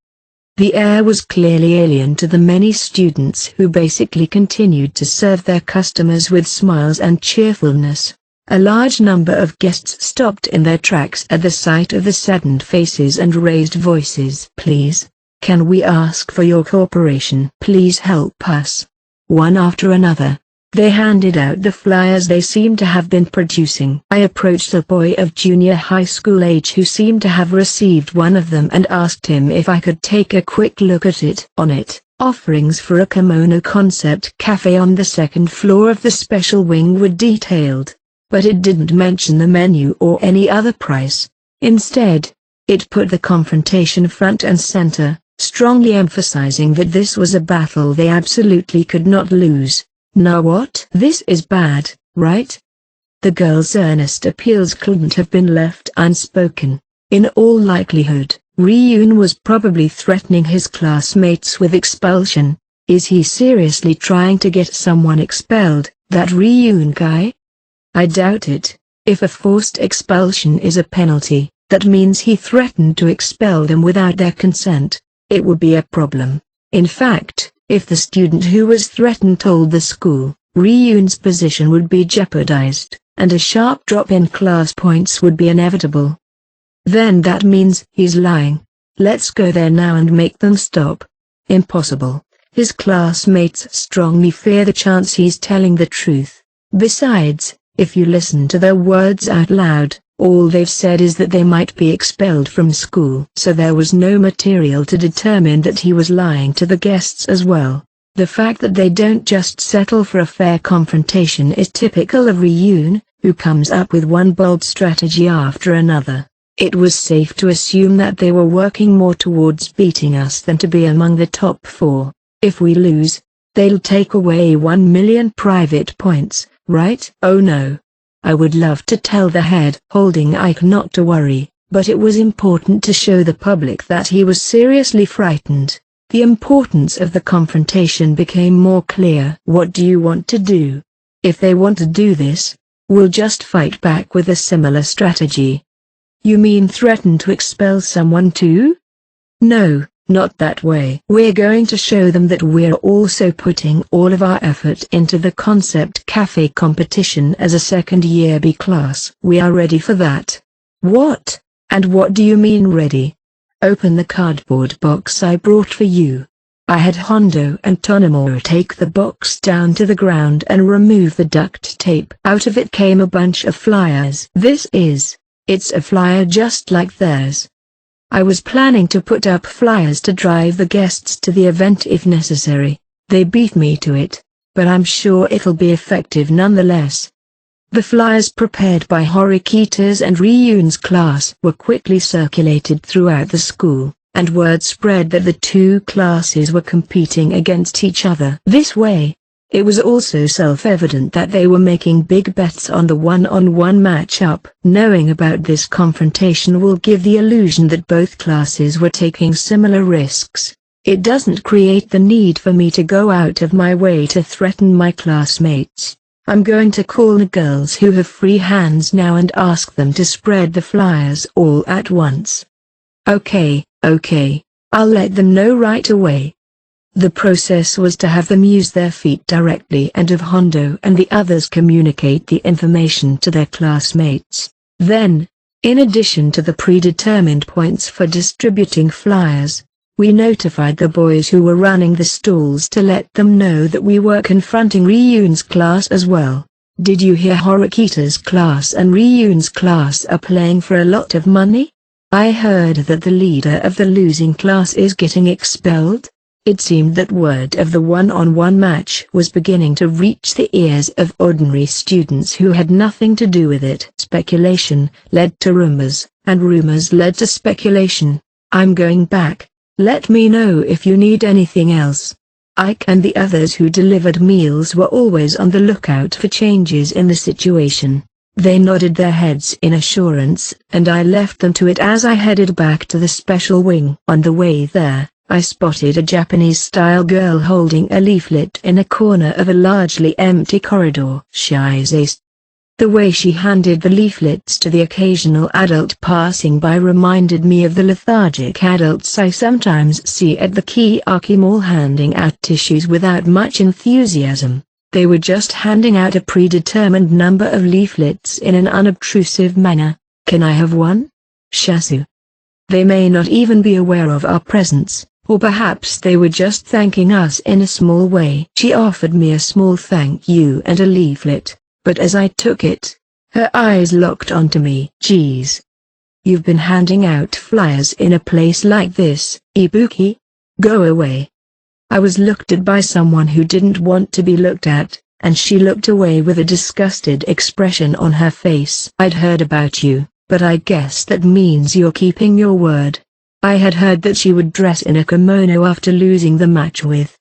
The air was clearly alien to the many students who basically continued to serve their customers with smiles and cheerfulness. A large number of guests stopped in their tracks at the sight of the saddened faces and raised voices. "Please, can we ask for your cooperation? Please help us." One after another, they handed out the flyers they seemed to have been producing. I approached a boy of junior high school age who seemed to have received one of them and asked him if I could take a quick look at it. On it, offerings for a kimono concept cafe on the second floor of the special wing were detailed, but it didn't mention the menu or any other price. Instead, it put the confrontation front and center, strongly emphasizing that this was a battle they absolutely could not lose. Now what? This is bad, right? The girl's earnest appeals couldn't have been left unspoken. In all likelihood, Ryun was probably threatening his classmates with expulsion. Is he seriously trying to get someone expelled, that Ryun guy? I doubt it. If a forced expulsion is a penalty, that means he threatened to expel them without their consent. It would be a problem. In fact, if the student who was threatened told the school, Ryun's position would be jeopardized, and a sharp drop in class points would be inevitable. Then that means he's lying. Let's go there now and make them stop. Impossible. His classmates strongly fear the chance he's telling the truth. Besides, if you listen to their words out loud, all they've said is that they might be expelled from school. So there was no material to determine that he was lying to the guests as well. The fact that they don't just settle for a fair confrontation is typical of Ryun, who comes up with one bold strategy after another. It was safe to assume that they were working more towards beating us than to be among the top 4. If we lose, they'll take away 1 million private points, right? Oh no. I would love to tell the head holding Ike not to worry, but it was important to show the public that he was seriously frightened. The importance of the confrontation became more clear. What do you want to do? If they want to do this, we'll just fight back with a similar strategy. You mean threaten to expel someone too? No, not that way. We're going to show them that we're also putting all of our effort into the concept cafe competition as a second-year B class. We are ready for that. What? And what do you mean ready? Open the cardboard box I brought for you. I had Hondo and Tonomura take the box down to the ground and remove the duct tape. Out of it came a bunch of flyers. It's a flyer just like theirs. I was planning to put up flyers to drive the guests to the event if necessary. They beat me to it, but I'm sure it'll be effective nonetheless. The flyers prepared by Horikita's and Ryun's class were quickly circulated throughout the school, and word spread that the two classes were competing against each other. This way, it was also self-evident that they were making big bets on the one-on-one match-up. Knowing about this confrontation will give the illusion that both classes were taking similar risks. It doesn't create the need for me to go out of my way to threaten my classmates. I'm going to call the girls who have free hands now and ask them to spread the flyers all at once. Okay, I'll let them know right away. The process was to have them use their feet directly and have Hondo and the others communicate the information to their classmates. Then, in addition to the predetermined points for distributing flyers, we notified the boys who were running the stalls to let them know that we were confronting Ryun's class as well. Did you hear Horikita's class and Ryun's class are playing for a lot of money? I heard that the leader of the losing class is getting expelled. It seemed that word of the one-on-one match was beginning to reach the ears of ordinary students who had nothing to do with it. Speculation led to rumors, and rumors led to speculation. I'm going back. Let me know if you need anything else. Ike and the others who delivered meals were always on the lookout for changes in the situation. They nodded their heads in assurance, and I left them to it as I headed back to the special wing. On the way there, I spotted a Japanese-style girl holding a leaflet in a corner of a largely empty corridor. Shize. The way she handed the leaflets to the occasional adult passing by reminded me of the lethargic adults I sometimes see at the Kiyaki Mall handing out tissues without much enthusiasm. They were just handing out a predetermined number of leaflets in an unobtrusive manner. Can I have one? Shasu. They may not even be aware of our presence. Or perhaps they were just thanking us in a small way. She offered me a small thank you and a leaflet, but as I took it, her eyes locked onto me. Geez. You've been handing out flyers in a place like this, Ibuki? Go away. I was looked at by someone who didn't want to be looked at, and she looked away with a disgusted expression on her face. I'd heard about you, but I guess that means you're keeping your word. I had heard that she would dress in a kimono after losing the match with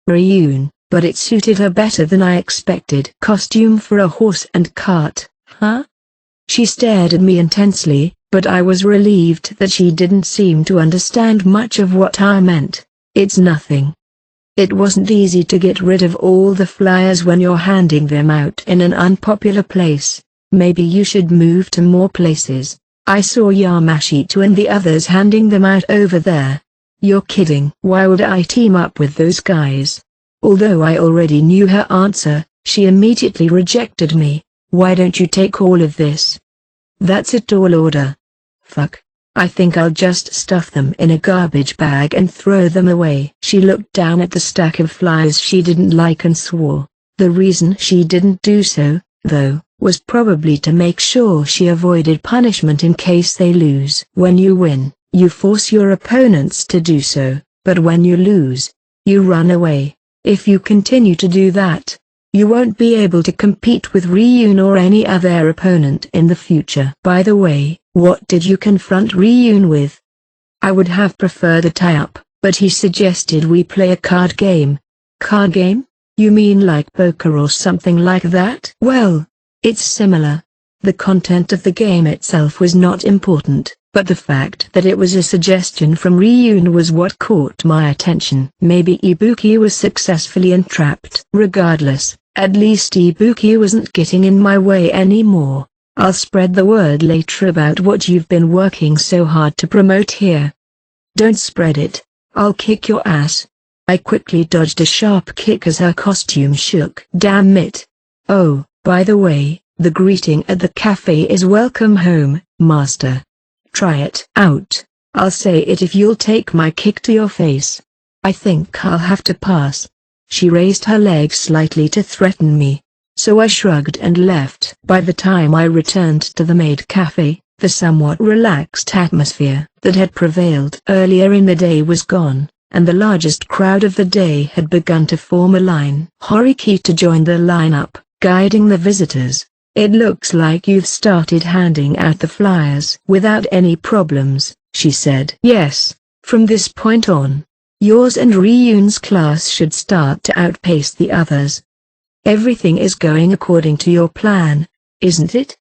Ryun, but it suited her better than I expected. Costume for a horse and cart, huh? She stared at me intensely, but I was relieved that she didn't seem to understand much of what I meant. It's nothing. It wasn't easy to get rid of all the flyers when you're handing them out in an unpopular place. Maybe you should move to more places. I saw Yamashita and the others handing them out over there. You're kidding. Why would I team up with those guys? Although I already knew her answer, she immediately rejected me. Why don't you take all of this? That's a tall order. Fuck. I think I'll just stuff them in a garbage bag and throw them away. She looked down at the stack of flyers she didn't like and swore. The reason she didn't do so, though, was probably to make sure she avoided punishment in case they lose. When you win, you force your opponents to do so, but when you lose, you run away. If you continue to do that, you won't be able to compete with Ryun or any other opponent in the future. By the way, what did you confront Ryun with? I would have preferred a tie-up, but he suggested we play a card game. Card game? You mean like poker or something like that? Well, it's similar. The content of the game itself was not important, but the fact that it was a suggestion from Ryun was what caught my attention. Maybe Ibuki was successfully entrapped. Regardless, at least Ibuki wasn't getting in my way anymore. I'll spread the word later about what you've been working so hard to promote here. Don't spread it. I'll kick your ass. I quickly dodged a sharp kick as her costume shook. Damn it. Oh, by the way, the greeting at the cafe is welcome home, master. Try it out. I'll say it if you'll take my kick to your face. I think I'll have to pass. She raised her leg slightly to threaten me, so I shrugged and left. By the time I returned to the maid cafe, the somewhat relaxed atmosphere that had prevailed earlier in the day was gone, and the largest crowd of the day had begun to form a line. Horikita joined the lineup, guiding the visitors. It looks like you've started handing out the flyers without any problems, she said. Yes, from this point on, yours and Ryun's class should start to outpace the others. Everything is going according to your plan, isn't it?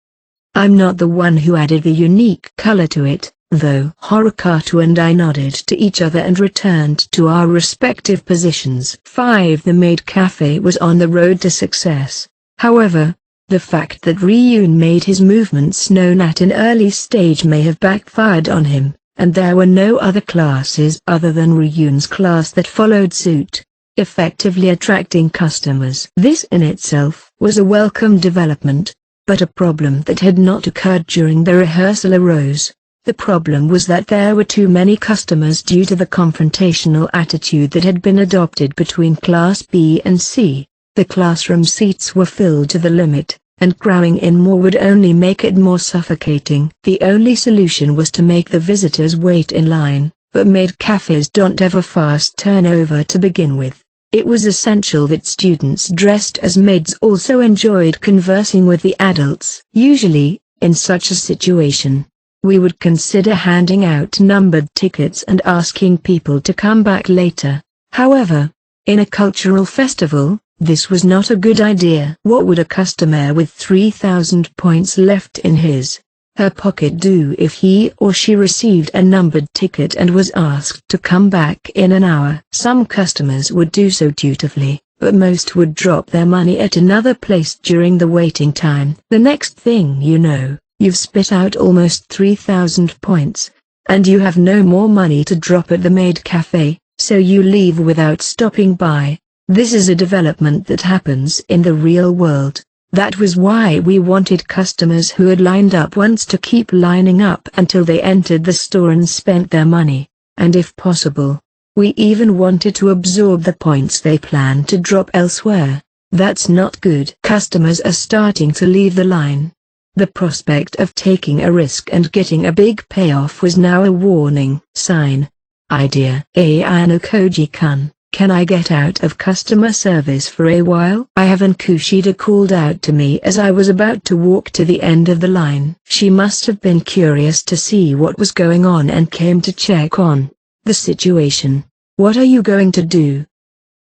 I'm not the one who added the unique color to it, though. Horikata and I nodded to each other and returned to our respective positions. 5. The maid cafe was on the road to success. However, the fact that Ryun made his movements known at an early stage may have backfired on him, and there were no other classes other than Ryun's class that followed suit, effectively attracting customers. This in itself was a welcome development, but a problem that had not occurred during the rehearsal arose. The problem was that there were too many customers due to the confrontational attitude that had been adopted between Class B and C. The classroom seats were filled to the limit, and crowding in more would only make it more suffocating. The only solution was to make the visitors wait in line, but maid cafes don't have a fast turnover to begin with. It was essential that students dressed as maids also enjoyed conversing with the adults. Usually, in such a situation, we would consider handing out numbered tickets and asking people to come back later. However, in a cultural festival, this was not a good idea. What would a customer with 3,000 points left in her pocket do if he or she received a numbered ticket and was asked to come back in an hour? Some customers would do so dutifully, but most would drop their money at another place during the waiting time. The next thing you know, you've spit out almost 3,000 points, and you have no more money to drop at the maid cafe, so you leave without stopping by. This is a development that happens in the real world. That was why we wanted customers who had lined up once to keep lining up until they entered the store and spent their money, and if possible, we even wanted to absorb the points they planned to drop elsewhere. That's not good. Customers are starting to leave the line. The prospect of taking a risk and getting a big payoff was now a warning sign. Idea. Ayano Koji-kun. Can I get out of customer service for a while? Ayano Kushida called out to me as I was about to walk to the end of the line. She must have been curious to see what was going on and came to check on the situation. What are you going to do?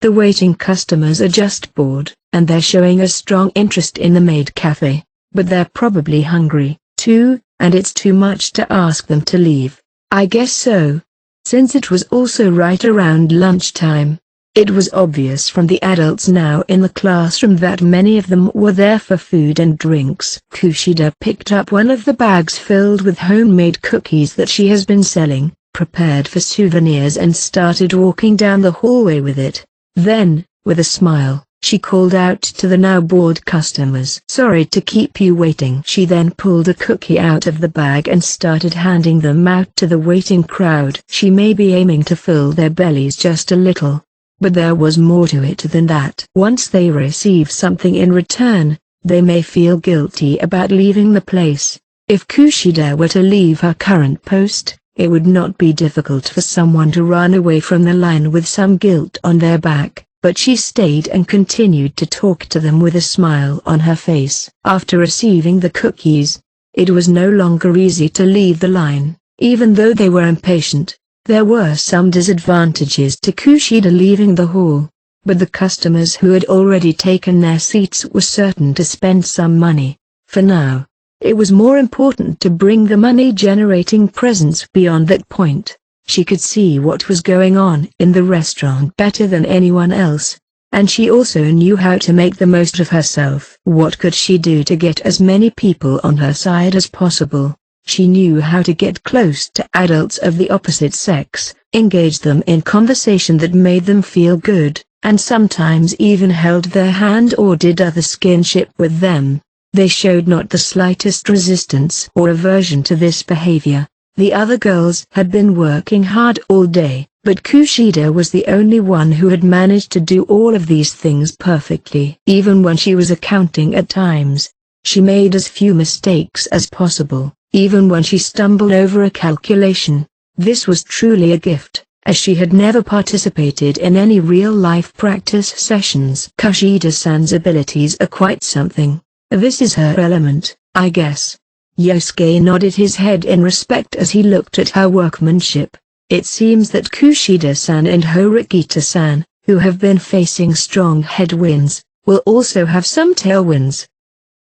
The waiting customers are just bored, and they're showing a strong interest in the maid cafe, but they're probably hungry, too, and it's too much to ask them to leave. I guess so. Since it was also right around lunchtime, It was obvious from the adults now in the classroom that many of them were there for food and drinks. Kushida picked up one of the bags filled with homemade cookies that she has been selling, prepared for souvenirs, and started walking down the hallway with it. Then, with a smile, she called out to the now bored customers. "Sorry to keep you waiting." She then pulled a cookie out of the bag and started handing them out to the waiting crowd. She may be aiming to fill their bellies just a little, but there was more to it than that. Once they receive something in return, they may feel guilty about leaving the place. If Kushida were to leave her current post, it would not be difficult for someone to run away from the line with some guilt on their back, but she stayed and continued to talk to them with a smile on her face. After receiving the cookies, it was no longer easy to leave the line, even though they were impatient. There were some disadvantages to Kushida leaving the hall, but the customers who had already taken their seats were certain to spend some money. For now, it was more important to bring the money-generating presents. Beyond that point, she could see what was going on in the restaurant better than anyone else, and she also knew how to make the most of herself. What could she do to get as many people on her side as possible? She knew how to get close to adults of the opposite sex, engage them in conversation that made them feel good, and sometimes even held their hand or did other skinship with them. They showed not the slightest resistance or aversion to this behavior. The other girls had been working hard all day, but Kushida was the only one who had managed to do all of these things perfectly. Even when she was accounting at times, she made as few mistakes as possible. Even when she stumbled over a calculation, this was truly a gift, as she had never participated in any real-life practice sessions. Kushida-san's abilities are quite something. This is her element, I guess. Yosuke nodded his head in respect as he looked at her workmanship. It seems that Kushida-san and Horikita-san, who have been facing strong headwinds, will also have some tailwinds.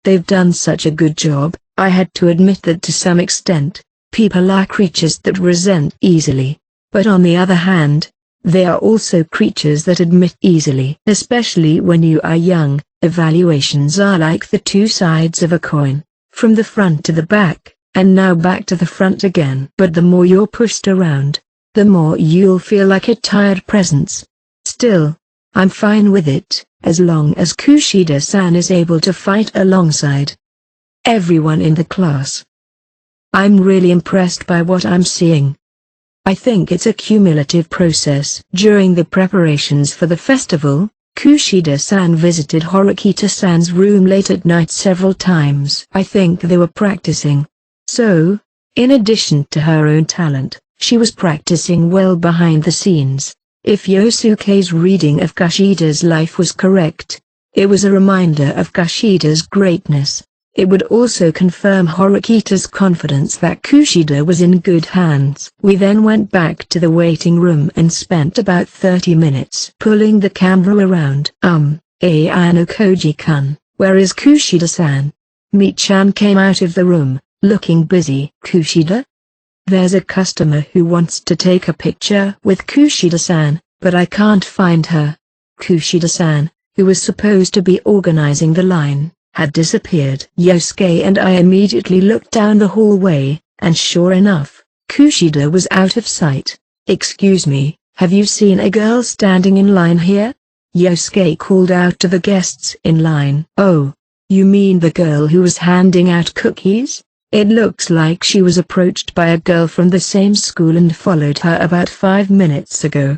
They've done such a good job. I had to admit that to some extent, people are creatures that resent easily, but on the other hand, they are also creatures that admit easily. Especially when you are young, evaluations are like the two sides of a coin, from the front to the back, and now back to the front again. But the more you're pushed around, the more you'll feel like a tired presence. Still, I'm fine with it, as long as Kushida-san is able to fight alongside everyone in the class. I'm really impressed by what I'm seeing. I think it's a cumulative process. During the preparations for the festival, Kushida-san visited Horikita-san's room late at night several times. I think they were practicing. So, in addition to her own talent, she was practicing well behind the scenes. If Yosuke's reading of Kushida's life was correct, it was a reminder of Kushida's greatness. It would also confirm Horikita's confidence that Kushida was in good hands. We then went back to the waiting room and spent about 30 minutes pulling the camera around. Ayano Koji-kun, where is Kushida-san? Mi-chan came out of the room, looking busy. Kushida? There's a customer who wants to take a picture with Kushida-san, but I can't find her. Kushida-san, who was supposed to be organizing the line, had disappeared. Yosuke and I immediately looked down the hallway, and sure enough, Kushida was out of sight. Excuse me, have you seen a girl standing in line here? Yosuke called out to the guests in line. Oh, you mean the girl who was handing out cookies? It looks like she was approached by a girl from the same school and followed her about 5 minutes ago.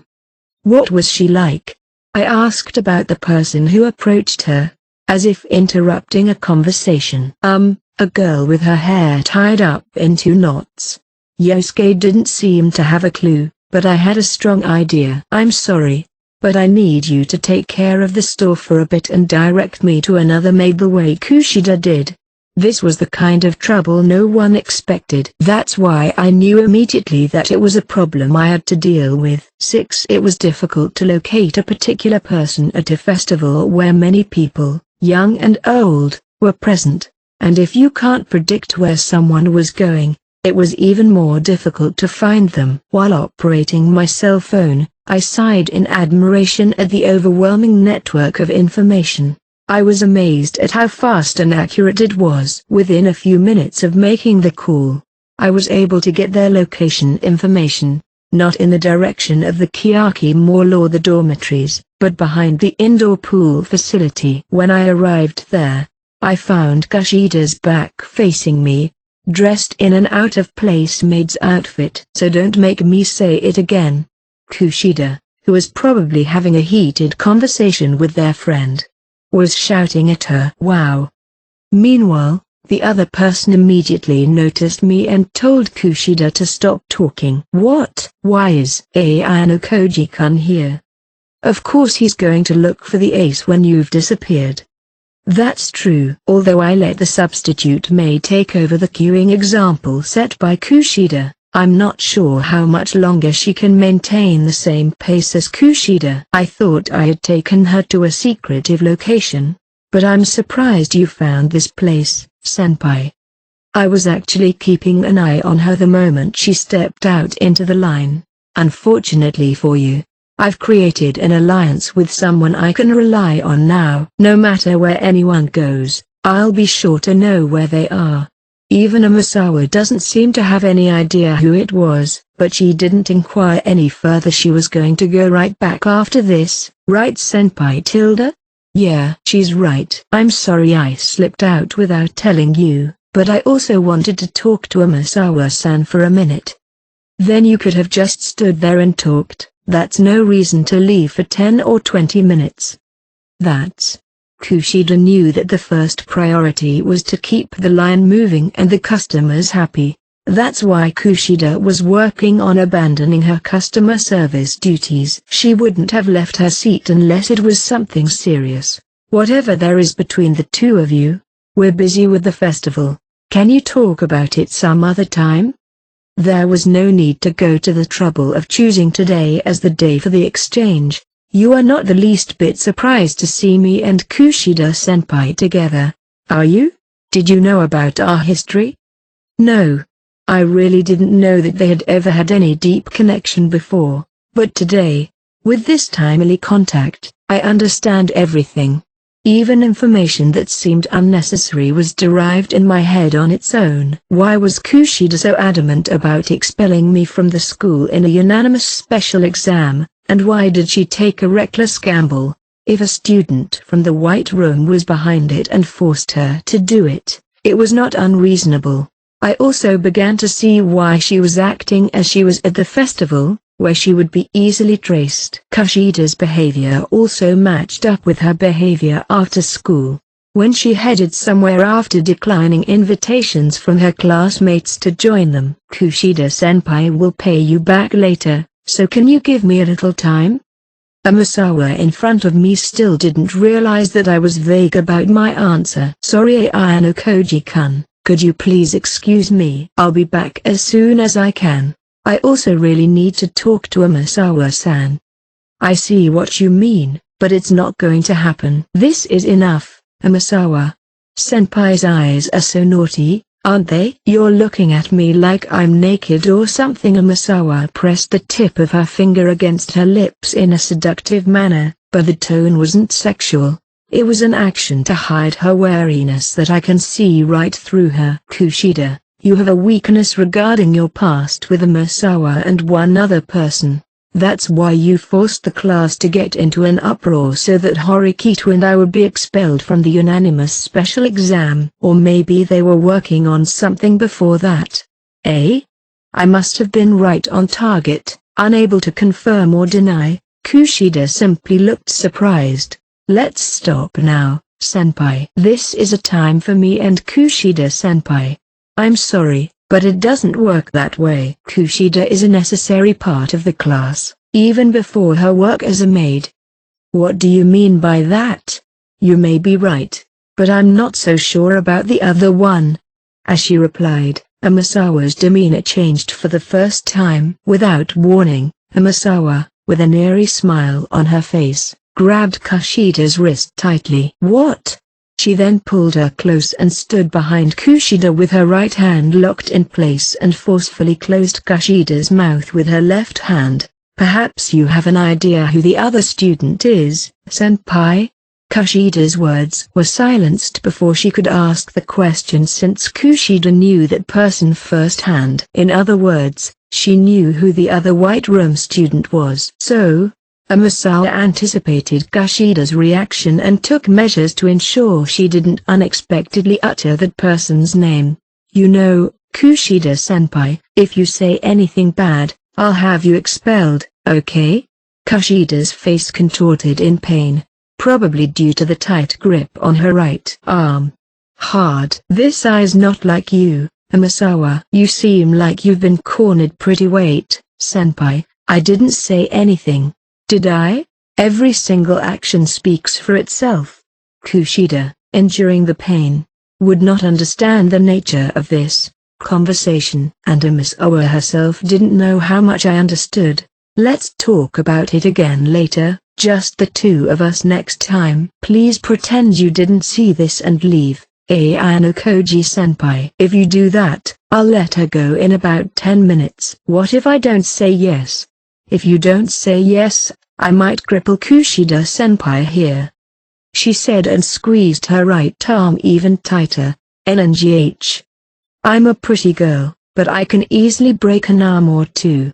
What was she like? I asked about the person who approached her, as if interrupting a conversation. A girl with her hair tied up in 2 knots. Yosuke didn't seem to have a clue, but I had a strong idea. I'm sorry, but I need you to take care of the store for a bit and direct me to another maid the way Kushida did. This was the kind of trouble no one expected. That's why I knew immediately that it was a problem I had to deal with. 6. It was difficult to locate a particular person at a festival where many people, young and old, were present, and if you can't predict where someone was going, It was even more difficult to find them. While operating my cell phone, I sighed in admiration at the overwhelming network of information. I was amazed at how fast and accurate it was. Within a few minutes of making the call, I was able to get their location information, not in the direction of the Kiyaki Mall or the dormitories, but behind the indoor pool facility. When I arrived there, I found Kushida's back facing me, dressed in an out-of-place maid's outfit. So don't make me say it again. Kushida, who was probably having a heated conversation with their friend, was shouting at her. Wow. Meanwhile, the other person immediately noticed me and told Kushida to stop talking. What? Why is Ayano Koji-kun here? Of course he's going to look for the ace when you've disappeared. That's true. Although I let the substitute maid take over the queuing example set by Kushida, I'm not sure how much longer she can maintain the same pace as Kushida. I thought I had taken her to a secretive location, but I'm surprised you found this place, senpai. I was actually keeping an eye on her the moment she stepped out into the line. Unfortunately for you, I've created an alliance with someone I can rely on now. No matter where anyone goes, I'll be sure to know where they are. Even Amasawa doesn't seem to have any idea who it was, but she didn't inquire any further. She was going to go right back after this, right senpai Tilda? Yeah, she's right. I'm sorry I slipped out without telling you, but I also wanted to talk to Amasawa-san for a minute. Then you could have just stood there and talked. That's no reason to leave for 10 or 20 minutes. Kushida knew that the first priority was to keep the line moving and the customers happy. That's why Kushida was working on abandoning her customer service duties. She wouldn't have left her seat unless it was something serious. Whatever there is between the two of you, we're busy with the festival. Can you talk about it some other time? There was no need to go to the trouble of choosing today as the day for the exchange. You are not the least bit surprised to see me and Kushida-senpai together, are you? Did you know about our history? No. I really didn't know that they had ever had any deep connection before, but today, with this timely contact, I understand everything. Even information that seemed unnecessary was derived in my head on its own. Why was Kushida so adamant about expelling me from the school in a unanimous special exam, and why did she take a reckless gamble, if a student from the White Room was behind it and forced her to do it? It was not unreasonable. I also began to see why she was acting as she was at the festival, where she would be easily traced. Kushida's behavior also matched up with her behavior after school. When she headed somewhere after declining invitations from her classmates to join them. Kushida-senpai will pay you back later, so can you give me a little time? Amasawa in front of me still didn't realize that I was vague about my answer. Sorry Ayano Koji-kun, could you please excuse me? I'll be back as soon as I can. I also really need to talk to Amasawa-san. I see what you mean, but it's not going to happen. This is enough, Amasawa. Senpai's eyes are so naughty, aren't they? You're looking at me like I'm naked or something. Amasawa pressed the tip of her finger against her lips in a seductive manner, but the tone wasn't sexual. It was an action to hide her wariness that I can see right through her. Kushida, you have a weakness regarding your past with Amasawa and one other person. That's why you forced the class to get into an uproar so that Horikito and I would be expelled from the unanimous special exam. Or maybe they were working on something before that. Eh? I must have been right on target. Unable to confirm or deny, Kushida simply looked surprised. Let's stop now, senpai. This is a time for me and Kushida-senpai. I'm sorry, but it doesn't work that way. Kushida is a necessary part of the class, even before her work as a maid. What do you mean by that? You may be right, but I'm not so sure about the other one. As she replied, Amasawa's demeanor changed for the first time. Without warning, Amasawa, with an eerie smile on her face, grabbed Kushida's wrist tightly. What? She then pulled her close and stood behind Kushida with her right hand locked in place and forcefully closed Kushida's mouth with her left hand. "Perhaps you have an idea who the other student is, senpai?" Kushida's words were silenced before she could ask the question, since Kushida knew that person firsthand. In other words, she knew who the other White Room student was. So, Amasawa anticipated Kushida's reaction and took measures to ensure she didn't unexpectedly utter that person's name. "You know, Kushida-senpai, if you say anything bad, I'll have you expelled, okay?" Kushida's face contorted in pain, probably due to the tight grip on her right arm. "Hard. This eye's not like you, Amasawa. You seem like you've been cornered pretty. Wait, senpai, I didn't say anything. Did I? Every single action speaks for itself." Kushida, enduring the pain, would not understand the nature of this conversation, and Amasawa herself didn't know how much I understood. "Let's talk about it again later, just the two of us next time. Please pretend you didn't see this and leave, Ayano Koji-senpai. If you do that, I'll let her go in about 10 minutes. What if I don't say yes? If you don't say yes, I might cripple Kushida-senpai here," she said and squeezed her right arm even tighter. "NGH. I'm a pretty girl, but I can easily break an arm or two."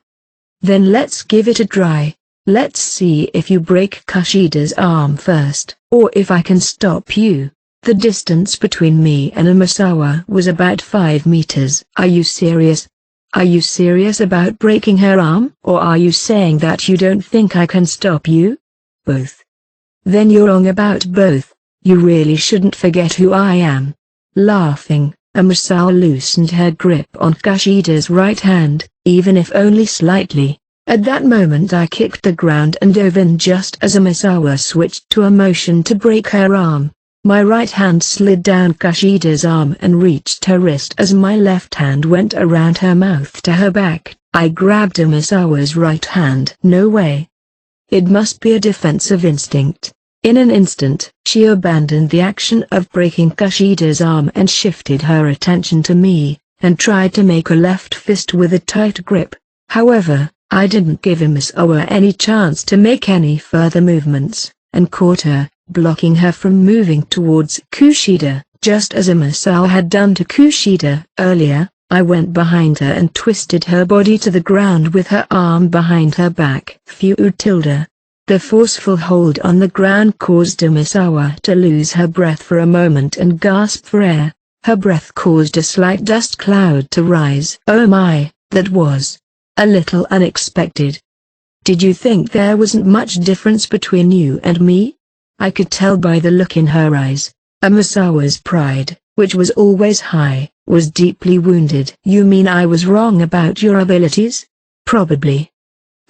"Then let's give it a try. Let's see if you break Kushida's arm first, or if I can stop you." The distance between me and Amasawa was about 5 meters. "Are you serious? Are you serious about breaking her arm? Or are you saying that you don't think I can stop you?" "Both." "Then you're wrong about both. You really shouldn't forget who I am." Laughing, Amasawa loosened her grip on Kushida's right hand, even if only slightly. At that moment I kicked the ground and dove in just as Amasawa switched to a motion to break her arm. My right hand slid down Kushida's arm and reached her wrist as my left hand went around her mouth to her back. I grabbed Amasawa's right hand. "No way. It must be a defensive instinct." In an instant, she abandoned the action of breaking Kushida's arm and shifted her attention to me, and tried to make a left fist with a tight grip. However, I didn't give Amasawa any chance to make any further movements, and caught her, blocking her from moving towards Kushida. Just as Amasawa had done to Kushida earlier, I went behind her and twisted her body to the ground with her arm behind her back. Tilda. The forceful hold on the ground caused Amasawa to lose her breath for a moment and gasp for air. Her breath caused a slight dust cloud to rise. "Oh my, that was a little unexpected. Did you think there wasn't much difference between you and me?" I could tell by the look in her eyes. Amasawa's pride, which was always high, was deeply wounded. "You mean I was wrong about your abilities?" "Probably."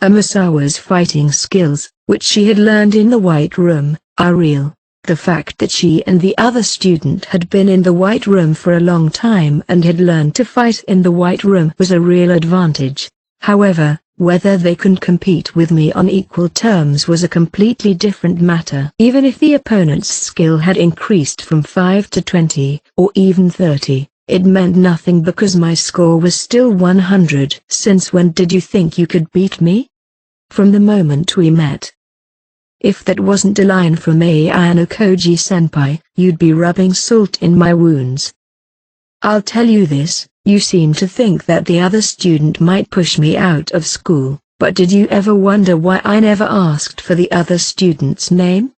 Amasawa's fighting skills, which she had learned in the White Room, are real. The fact that she and the other student had been in the White Room for a long time and had learned to fight in the White Room was a real advantage. However, whether they could compete with me on equal terms was a completely different matter. Even if the opponent's skill had increased from 5 to 20, or even 30, it meant nothing because my score was still 100. "Since when did you think you could beat me?" "From the moment we met." If that wasn't a line from Ayano Koji-senpai, you'd be rubbing salt in my wounds. I'll tell you this. You seem to think that the other student might push me out of school, but did you ever wonder why I never asked for the other student's name?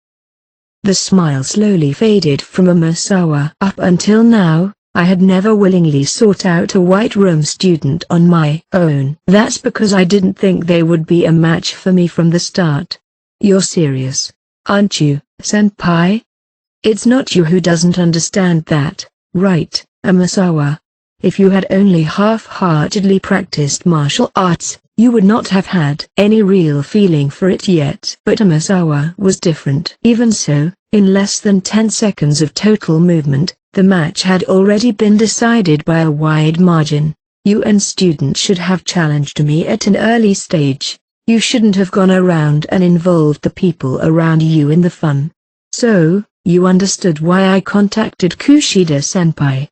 The smile slowly faded from Amasawa. Up until now, I had never willingly sought out a White Room student on my own. That's because I didn't think they would be a match for me from the start. You're serious, aren't you, senpai? It's not you who doesn't understand that, right, Amasawa? If you had only half-heartedly practiced martial arts, you would not have had any real feeling for it yet. But Amasawa was different. Even so, in less than 10 seconds of total movement, the match had already been decided by a wide margin. You and student should have challenged me at an early stage. You shouldn't have gone around and involved the people around you in the fun. So, you understood why I contacted Kushida-senpai.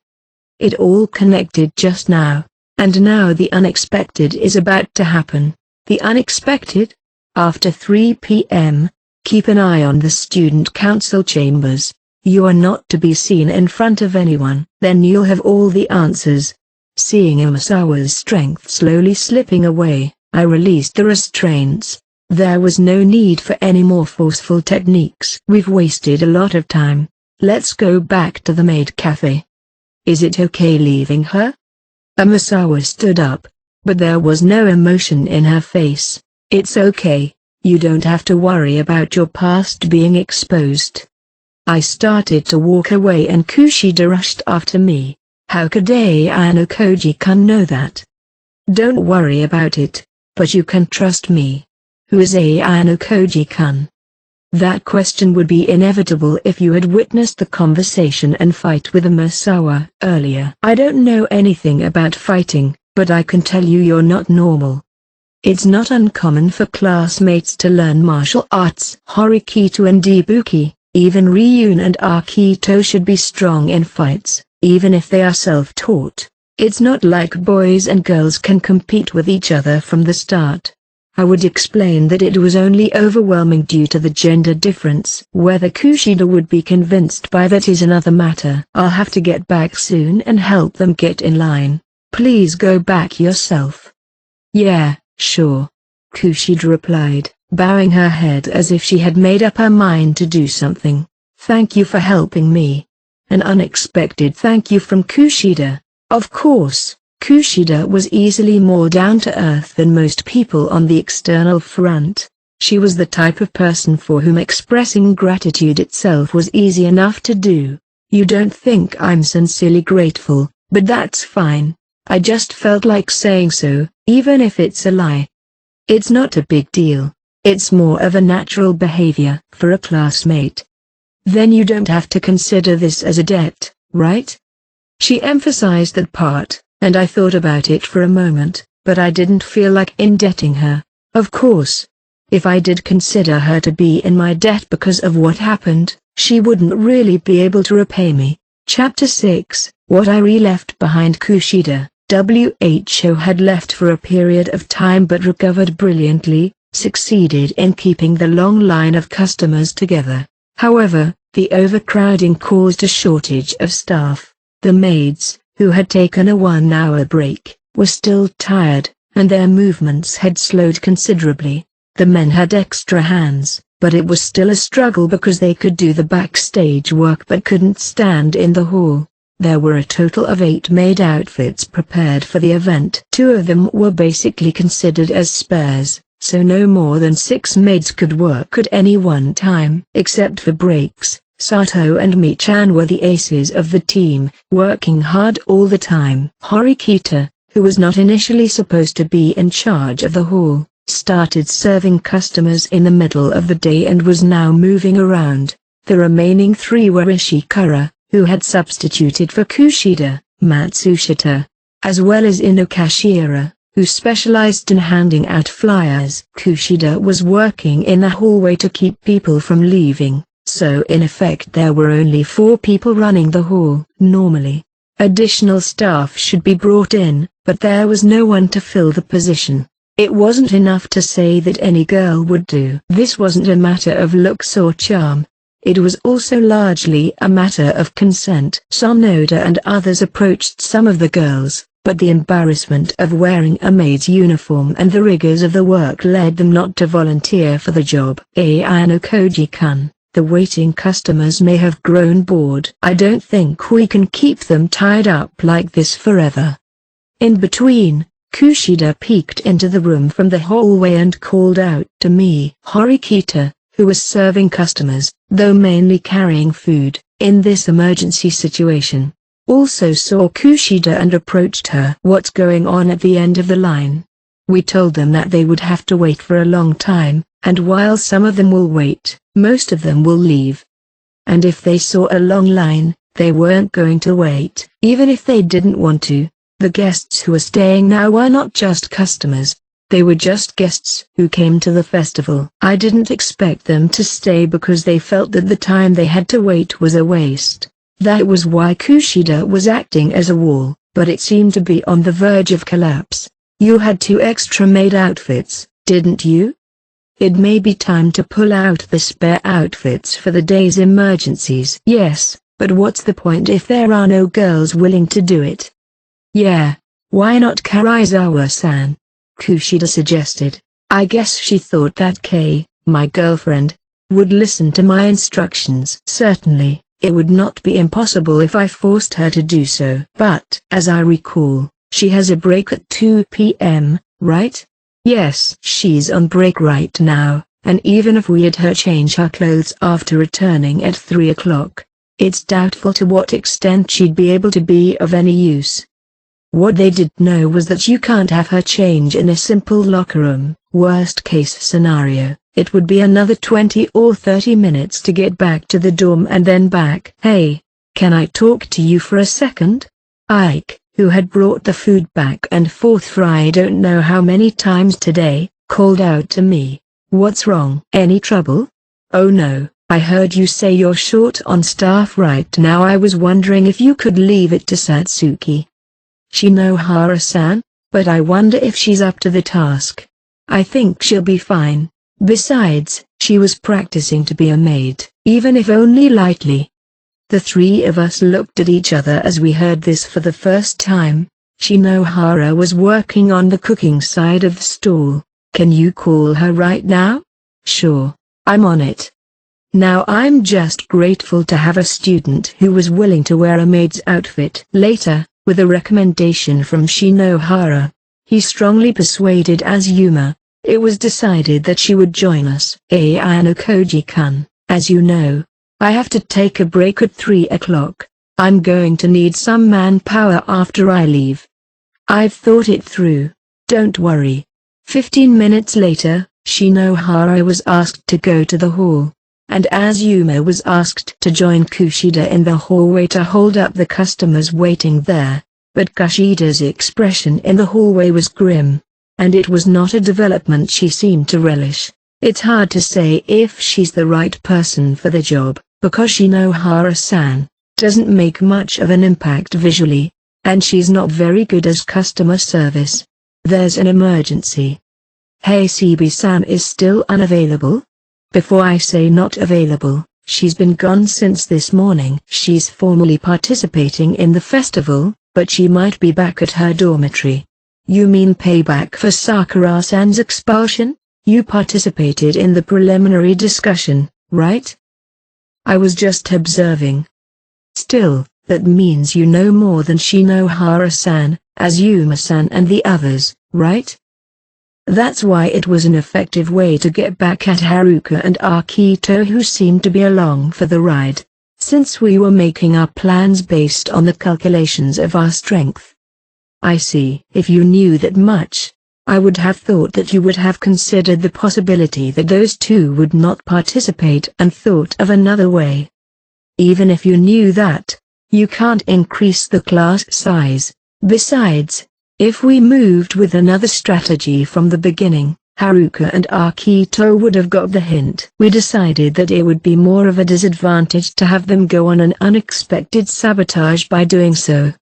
It all connected just now, and now the unexpected is about to happen. The unexpected? After 3 p.m., keep an eye on the student council chambers. You are not to be seen in front of anyone. Then you'll have all the answers. Seeing Imasawa's strength slowly slipping away, I released the restraints. There was no need for any more forceful techniques. We've wasted a lot of time. Let's go back to the maid cafe. Is it okay leaving her? Imasawa stood up, but there was no emotion in her face. It's okay, you don't have to worry about your past being exposed. I started to walk away and Kushida rushed after me. How could Ayano Koji-kun know that? Don't worry about it, but you can trust me. Who is Ayano Koji-kun? That question would be inevitable if you had witnessed the conversation and fight with Imasawa earlier. I don't know anything about fighting, but I can tell you you're not normal. It's not uncommon for classmates to learn martial arts. Horikito and Ibuki, even Ryun and Akito should be strong in fights, even if they are self-taught. It's not like boys and girls can compete with each other from the start. I would explain that it was only overwhelming due to the gender difference. Whether Kushida would be convinced by that is another matter. I'll have to get back soon and help them get in line. Please go back yourself. Yeah, sure. Kushida replied, bowing her head as if she had made up her mind to do something. Thank you for helping me. An unexpected thank you from Kushida. Of course. Kushida was easily more down-to-earth than most people on the external front. She was the type of person for whom expressing gratitude itself was easy enough to do. You don't think I'm sincerely grateful, but that's fine. I just felt like saying so, even if it's a lie. It's not a big deal. It's more of a natural behavior for a classmate. Then you don't have to consider this as a debt, right? She emphasized that part. And I thought about it for a moment, but I didn't feel like indebting her. Of course. If I did consider her to be in my debt because of what happened, she wouldn't really be able to repay me. Chapter 6, What I Left Behind. Kushida, WHO had left for a period of time but recovered brilliantly, succeeded in keeping the long line of customers together. However, the overcrowding caused a shortage of staff. The maids, who had taken a 1-hour break, were still tired, and their movements had slowed considerably. The men had extra hands, but it was still a struggle because they could do the backstage work but couldn't stand in the hall. There were a total of 8 maid outfits prepared for the event. 2 of them were basically considered as spares, so no more than 6 maids could work at any one time. Except for breaks, Sato and Mi-chan were the aces of the team, working hard all the time. Horikita, who was not initially supposed to be in charge of the hall, started serving customers in the middle of the day and was now moving around. The remaining 3 were Ishikura, who had substituted for Kushida, Matsushita, as well as Inokashira, who specialized in handing out flyers. Kushida was working in the hallway to keep people from leaving. So in effect there were only 4 people running the hall. Normally, additional staff should be brought in, but there was no one to fill the position. It wasn't enough to say that any girl would do. This wasn't a matter of looks or charm. It was also largely a matter of consent. Sonoda and others approached some of the girls, but the embarrassment of wearing a maid's uniform and the rigors of the work led them not to volunteer for the job. Ayano Koji-kun, the waiting customers may have grown bored. I don't think we can keep them tied up like this forever. In between, Kushida peeked into the room from the hallway and called out to me. Horikita, who was serving customers, though mainly carrying food, in this emergency situation, also saw Kushida and approached her. What's going on at the end of the line? We told them that they would have to wait for a long time, and while some of them will wait, most of them will leave. And if they saw a long line, they weren't going to wait, even if they didn't want to. The guests who are staying now are not just customers. They were just guests who came to the festival. I didn't expect them to stay because they felt that the time they had to wait was a waste. That was why Kushida was acting as a wall, but it seemed to be on the verge of collapse. You had 2 extra maid outfits, didn't you? It may be time to pull out the spare outfits for the day's emergencies. Yes, but what's the point if there are no girls willing to do it? Yeah, why not Karaizawa-san? Kushida suggested. I guess she thought that Kei, my girlfriend, would listen to my instructions. Certainly, it would not be impossible if I forced her to do so. But, as I recall, she has a break at 2 p.m., right? Yes, she's on break right now, and even if we had her change her clothes after returning at 3 o'clock, it's doubtful to what extent she'd be able to be of any use. What they didn't know was that you can't have her change in a simple locker room. Worst case scenario, it would be another 20 or 30 minutes to get back to the dorm and then back. Hey, can I talk to you for a second? Ike, who had brought the food back and forth for I don't know how many times today, called out to me. What's wrong? Any trouble? Oh no, I heard you say you're short on staff right now. I was wondering if you could leave it to Satsuki Shinohara-san, but I wonder if she's up to the task. I think she'll be fine. Besides, she was practicing to be a maid, even if only lightly. The 3 of us looked at each other as we heard this for the first time. Shinohara was working on the cooking side of the stall. Can you call her right now? Sure, I'm on it. Now I'm just grateful to have a student who was willing to wear a maid's outfit. Later, with a recommendation from Shinohara, he strongly persuaded Azuma. It was decided that she would join us. Ayano Koji-kun, as you know, I have to take a break at 3 o'clock. I'm going to need some manpower after I leave. I've thought it through. Don't worry. 15 minutes later, Shinohara was asked to go to the hall, and Azuma was asked to join Kushida in the hallway to hold up the customers waiting there. But Kushida's expression in the hallway was grim, and it was not a development she seemed to relish. It's hard to say if she's the right person for the job, because Shinohara-san doesn't make much of an impact visually, and she's not very good as customer service. There's an emergency. Hey, CB-san is still unavailable? Before I say not available, she's been gone since this morning. She's formally participating in the festival, but she might be back at her dormitory. You mean payback for Sakura-san's expulsion? You participated in the preliminary discussion, right? I was just observing. Still, that means you know more than Shinohara-san, Azuma-san and the others, right? That's why it was an effective way to get back at Haruka and Akito, who seemed to be along for the ride, since we were making our plans based on the calculations of our strength. I see. If you knew that much, I would have thought that you would have considered the possibility that those 2 would not participate and thought of another way. Even if you knew that, you can't increase the class size. Besides, if we moved with another strategy from the beginning, Haruka and Akito would have got the hint. We decided that it would be more of a disadvantage to have them go on an unexpected sabotage by doing so.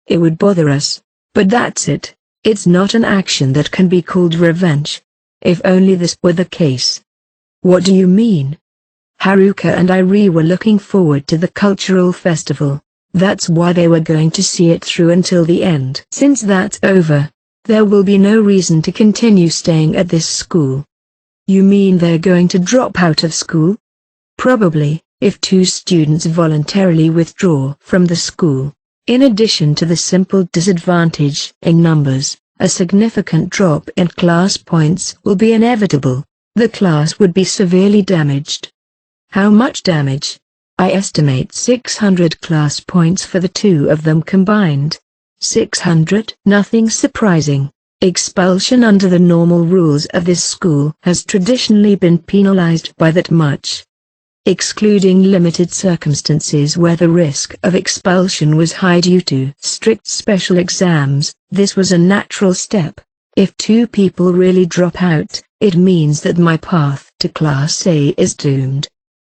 It would bother us, but that's it. It's not an action that can be called revenge. If only this were the case. What do you mean? Haruka and Irie were looking forward to the cultural festival. That's why they were going to see it through until the end. Since that's over, there will be no reason to continue staying at this school. You mean they're going to drop out of school? Probably, if 2 students voluntarily withdraw from the school. In addition to the simple disadvantage in numbers, a significant drop in class points will be inevitable. The class would be severely damaged. How much damage? I estimate 600 class points for the 2 of them combined. 600? Nothing surprising. Expulsion under the normal rules of this school has traditionally been penalized by that much. Excluding limited circumstances where the risk of expulsion was high due to strict special exams, this was a natural step. If 2 people really drop out, it means that my path to Class A is doomed.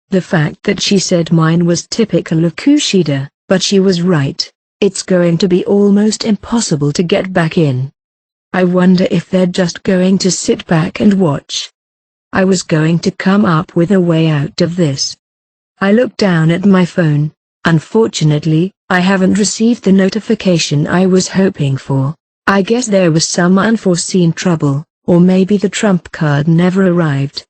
The fact that she said mine was typical of Kushida, but she was right. It's going to be almost impossible to get back in. I wonder if they're just going to sit back and watch. I was going to come up with a way out of this. I looked down at my phone. Unfortunately, I haven't received the notification I was hoping for. I guess there was some unforeseen trouble, or maybe the trump card never arrived.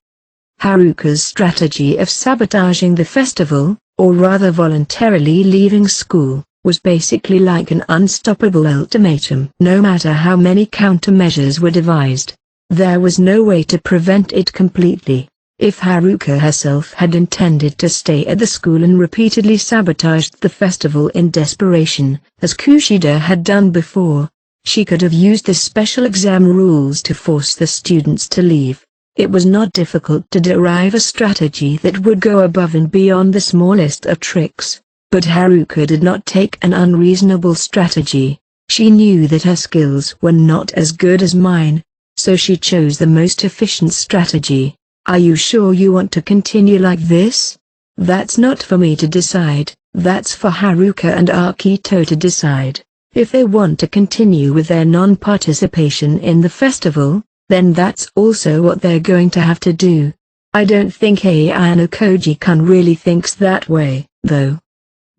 Haruka's strategy of sabotaging the festival, or rather voluntarily leaving school, was basically like an unstoppable ultimatum. No matter how many countermeasures were devised, there was no way to prevent it completely. If Haruka herself had intended to stay at the school and repeatedly sabotaged the festival in desperation, as Kushida had done before, she could have used the special exam rules to force the students to leave. It was not difficult to derive a strategy that would go above and beyond the smallest of tricks. But Haruka did not take an unreasonable strategy. She knew that her skills were not as good as mine, so she chose the most efficient strategy. Are you sure you want to continue like this? That's not for me to decide, that's for Haruka and Akito to decide. If they want to continue with their non-participation in the festival, then that's also what they're going to have to do. I don't think Ayano Koji-kun really thinks that way, though.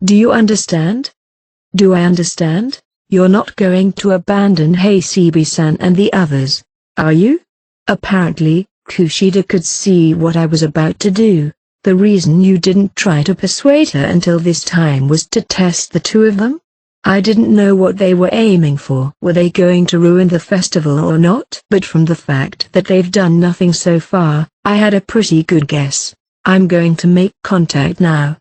Do you understand? Do I understand? You're not going to abandon Hasebe-san and the others, are you? Apparently, Kushida could see what I was about to do. The reason you didn't try to persuade her until this time was to test the 2 of them? I didn't know what they were aiming for. Were they going to ruin the festival or not? But from the fact that they've done nothing so far, I had a pretty good guess. I'm going to make contact now.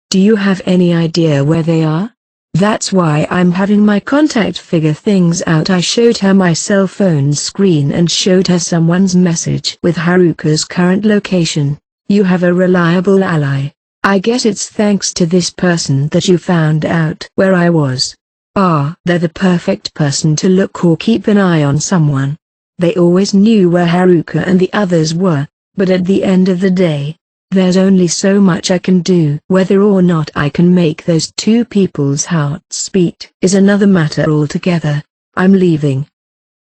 Do you have any idea where they are? That's why I'm having my contact figure things out. I showed her my cell phone screen and showed her someone's message with Haruka's current location. You have a reliable ally. I guess it's thanks to this person that you found out where I was. Ah, they're the perfect person to look or keep an eye on someone. They always knew where Haruka and the others were, but at the end of the day, there's only so much I can do. Whether or not I can make those 2 people's hearts beat is another matter altogether. I'm leaving.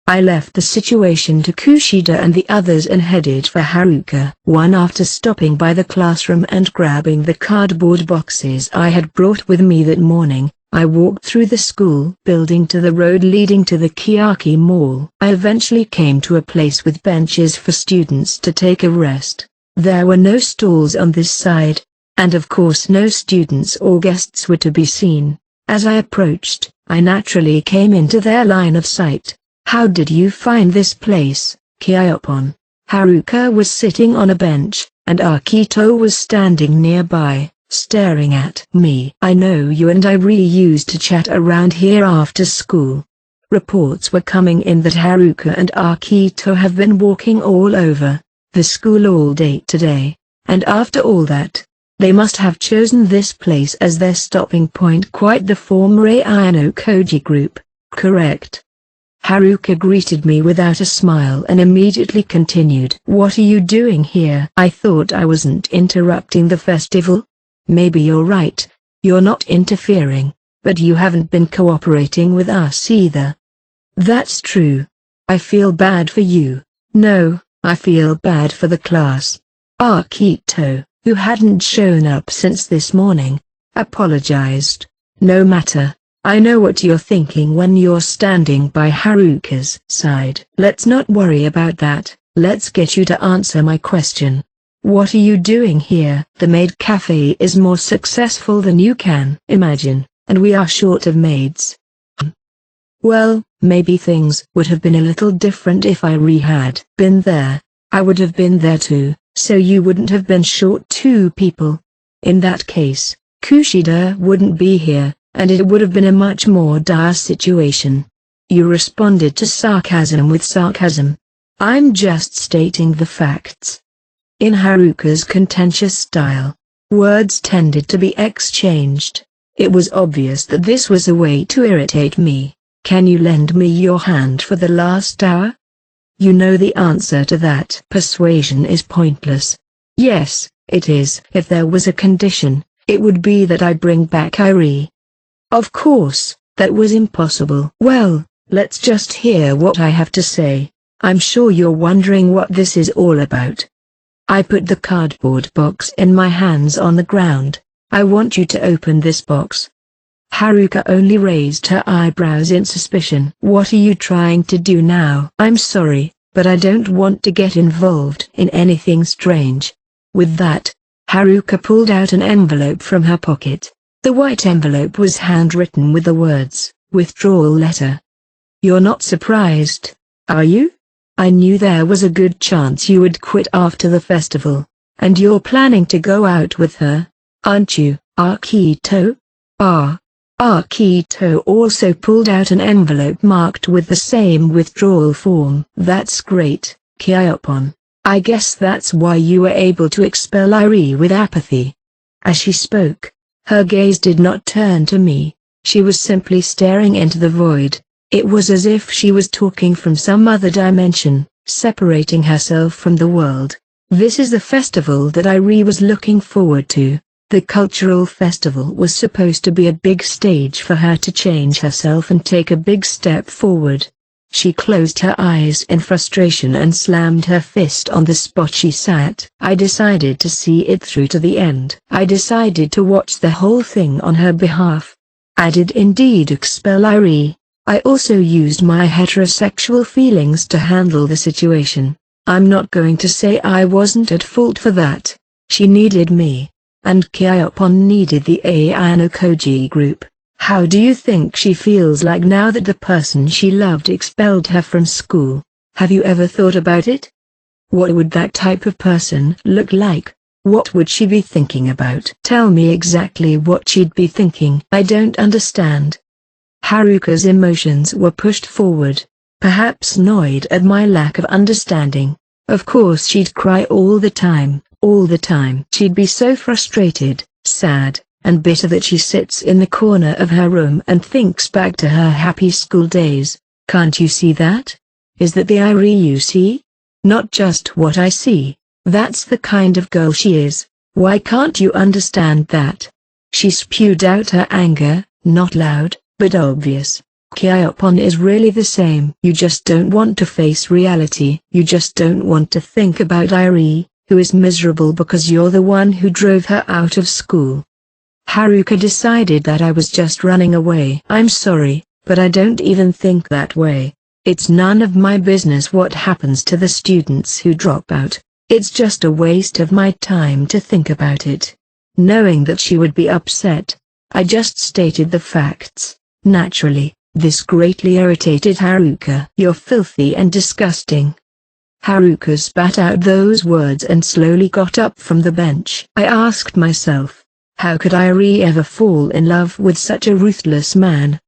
I left the situation to Kushida and the others and headed for Haruka. One after stopping by the classroom and grabbing the cardboard boxes I had brought with me that morning, I walked through the school building to the road leading to the Kiyaki Mall. I eventually came to a place with benches for students to take a rest. There were no stalls on this side, and of course no students or guests were to be seen. As I approached, I naturally came into their line of sight. How did you find this place, Kyopon? Haruka was sitting on a bench, and Akito was standing nearby, staring at me. I know you and I really used to chat around here after school. Reports were coming in that Haruka and Akito have been walking all over the school all day today, and after all that, they must have chosen this place as their stopping point. Quite the former Ayano Koji group, correct? Haruka greeted me without a smile and immediately continued. What are you doing here? I thought I wasn't interrupting the festival. Maybe you're right, you're not interfering, but you haven't been cooperating with us either. That's true. I feel bad for you. No, I feel bad for the class. Akito, who hadn't shown up since this morning, apologized. No matter. I know what you're thinking when you're standing by Haruka's side. Let's not worry about that, let's get you to answer my question. What are you doing here? The maid cafe is more successful than you can imagine, and we are short of maids. Well, maybe things would have been a little different if I had been there. I would have been there too, so you wouldn't have been short 2 people. In that case, Kushida wouldn't be here, and it would have been a much more dire situation. You responded to sarcasm with sarcasm. I'm just stating the facts. In Haruka's contentious style, words tended to be exchanged. It was obvious that this was a way to irritate me. Can you lend me your hand for the last hour? You know the answer to that. Persuasion is pointless. Yes, it is. If there was a condition, it would be that I bring back Irie. Of course, that was impossible. Well, let's just hear what I have to say. I'm sure you're wondering what this is all about. I put the cardboard box in my hands on the ground. I want you to open this box. Haruka only raised her eyebrows in suspicion. What are you trying to do now? I'm sorry, but I don't want to get involved in anything strange. With that, Haruka pulled out an envelope from her pocket. The white envelope was handwritten with the words, "Withdrawal letter." You're not surprised, are you? I knew there was a good chance you would quit after the festival. And you're planning to go out with her, aren't you, Akito? Akito also pulled out an envelope marked with the same withdrawal form. That's great, Kyoppon. I guess that's why you were able to expel Irie with apathy. As she spoke, her gaze did not turn to me. She was simply staring into the void. It was as if she was talking from some other dimension, separating herself from the world. This is the festival that Irie was looking forward to. The cultural festival was supposed to be a big stage for her to change herself and take a big step forward. She closed her eyes in frustration and slammed her fist on the spot she sat. I decided to see it through to the end. I decided to watch the whole thing on her behalf. I did indeed expel Irie. I also used my heterosexual feelings to handle the situation. I'm not going to say I wasn't at fault for that. She needed me. And Kyoppon needed the Ayano group. How do you think she feels like now that the person she loved expelled her from school? Have you ever thought about it? What would that type of person look like? What would she be thinking about? Tell me exactly what she'd be thinking. I don't understand. Haruka's emotions were pushed forward, perhaps annoyed at my lack of understanding. Of course she'd cry all the time. All the time. She'd be so frustrated, sad, and bitter that she sits in the corner of her room and thinks back to her happy school days. Can't you see that? Is that the Irie you see? Not just what I see. That's the kind of girl she is. Why can't you understand that? She spewed out her anger, not loud, but obvious. Kyoppon is really the same. You just don't want to face reality. You just don't want to think about Irie, who is miserable because you're the one who drove her out of school. Haruka decided that I was just running away. I'm sorry, but I don't even think that way. It's none of my business what happens to the students who drop out. It's just a waste of my time to think about it. Knowing that she would be upset, I just stated the facts. Naturally, this greatly irritated Haruka. You're filthy and disgusting. Haruka spat out those words and slowly got up from the bench. I asked myself, how could Irie ever fall in love with such a ruthless man?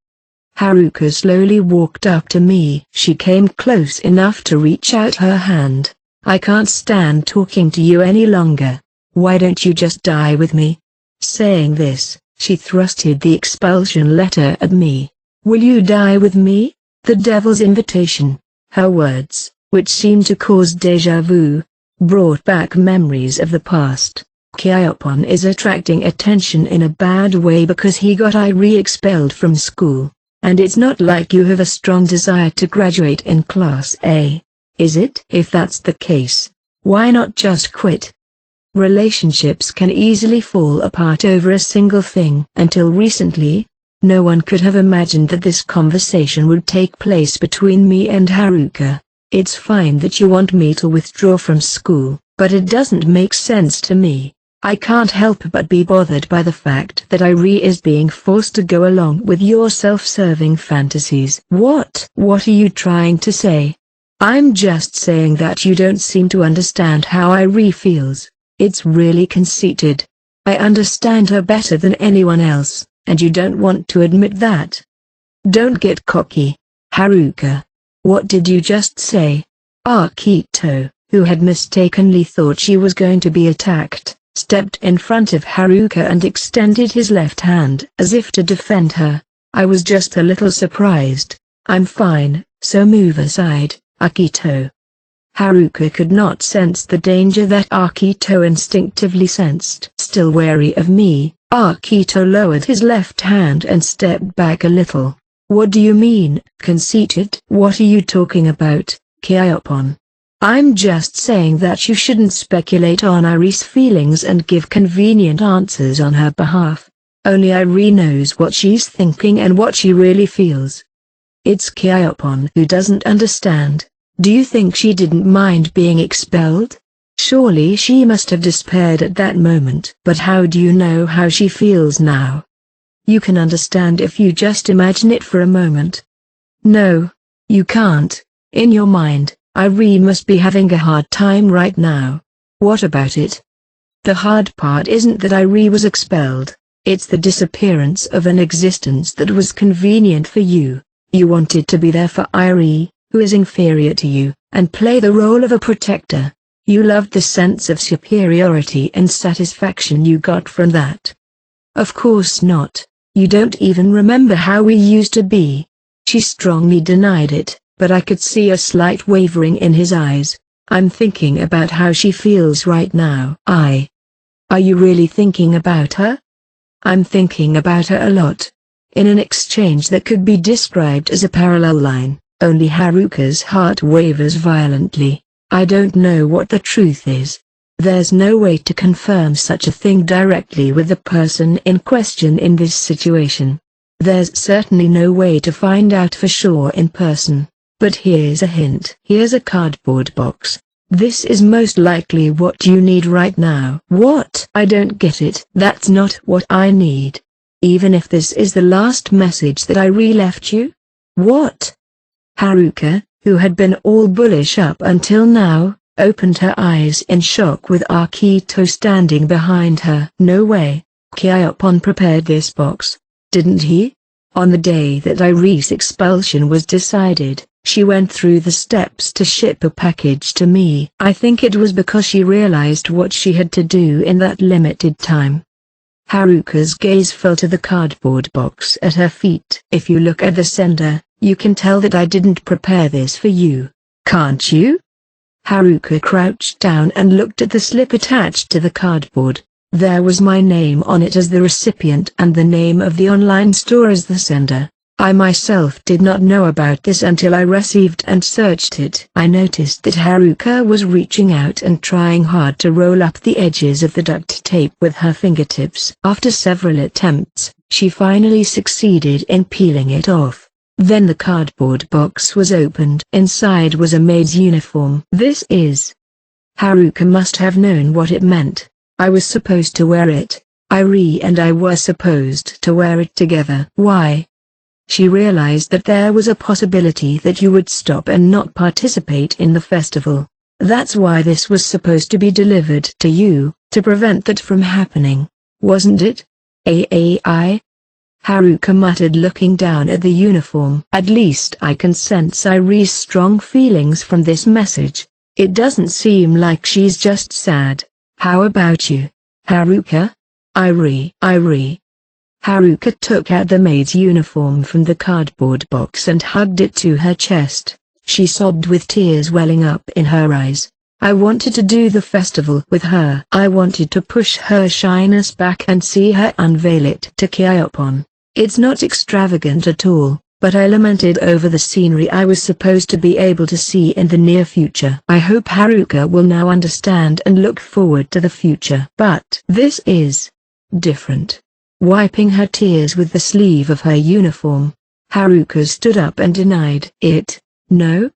Haruka slowly walked up to me. She came close enough to reach out her hand. I can't stand talking to you any longer. Why don't you just die with me? Saying this, she thrusted the expulsion letter at me. Will you die with me? The devil's invitation. Her words, which seemed to cause déjà vu, brought back memories of the past. Kyoppon is attracting attention in a bad way because he got Irie expelled from school, and it's not like you have a strong desire to graduate in Class A, is it? If that's the case, why not just quit? Relationships can easily fall apart over a single thing. Until recently, no one could have imagined that this conversation would take place between me and Haruka. It's fine that you want me to withdraw from school, but it doesn't make sense to me. I can't help but be bothered by the fact that Irie is being forced to go along with your self-serving fantasies. What are you trying to say? I'm just saying that you don't seem to understand how Irie feels. It's really conceited. I understand her better than anyone else, and you don't want to admit that. Don't get cocky, Haruka. What did you just say? Akito, who had mistakenly thought she was going to be attacked, stepped in front of Haruka and extended his left hand as if to defend her. I was just a little surprised. I'm fine, so move aside, Akito. Haruka could not sense the danger that Akito instinctively sensed. Still wary of me, Akito lowered his left hand and stepped back a little. What do you mean, conceited? What are you talking about, Kaiopon? I'm just saying that you shouldn't speculate on Irie's feelings and give convenient answers on her behalf. Only Irie knows what she's thinking and what she really feels. It's Kaiopon who doesn't understand. Do you think she didn't mind being expelled? Surely she must have despaired at that moment. But how do you know how she feels now? You can understand if you just imagine it for a moment. No, you can't. In your mind, Irie must be having a hard time right now. What about it? The hard part isn't that Irie was expelled. It's the disappearance of an existence that was convenient for you. You wanted to be there for Irie, who is inferior to you, and play the role of a protector. You loved the sense of superiority and satisfaction you got from that. Of course not. You don't even remember how we used to be. She strongly denied it, but I could see a slight wavering in his eyes. I'm thinking about how she feels right now. Are you really thinking about her? I'm thinking about her a lot. In an exchange that could be described as a parallel line, only Haruka's heart wavers violently. I don't know what the truth is. There's no way to confirm such a thing directly with the person in question in this situation. There's certainly no way to find out for sure in person. But here's a hint. Here's a cardboard box. This is most likely what you need right now. What? I don't get it. That's not what I need. Even if this is the last message that Irie left you? What? Haruka, who had been all bullish up until now, opened her eyes in shock with Akito standing behind her. No way. Kaiopon prepared this box, didn't he? On the day that Irie's expulsion was decided, she went through the steps to ship a package to me. I think it was because she realized what she had to do in that limited time. Haruka's gaze fell to the cardboard box at her feet. If you look at the sender, you can tell that I didn't prepare this for you, can't you? Haruka crouched down and looked at the slip attached to the cardboard. There was my name on it as the recipient and the name of the online store as the sender. I myself did not know about this until I received and searched it. I noticed that Haruka was reaching out and trying hard to roll up the edges of the duct tape with her fingertips. After several attempts, she finally succeeded in peeling it off. Then the cardboard box was opened. Inside was a maid's uniform. This is... Haruka must have known what it meant. I was supposed to wear it. Irie and I were supposed to wear it together. Why? She realized that there was a possibility that you would stop and not participate in the festival. That's why this was supposed to be delivered to you, to prevent that from happening, wasn't it? Aai? Haruka muttered, looking down at the uniform. At least I can sense Irie's strong feelings from this message. It doesn't seem like she's just sad. How about you, Haruka? Irie. Haruka took out the maid's uniform from the cardboard box and hugged it to her chest. She sobbed with tears welling up in her eyes. I wanted to do the festival with her. I wanted to push her shyness back and see her unveil it to Kaiopon. It's not extravagant at all, but I lamented over the scenery I was supposed to be able to see in the near future. I hope Haruka will now understand and look forward to the future. But this is different. Wiping her tears with the sleeve of her uniform, Haruka stood up and denied it. No?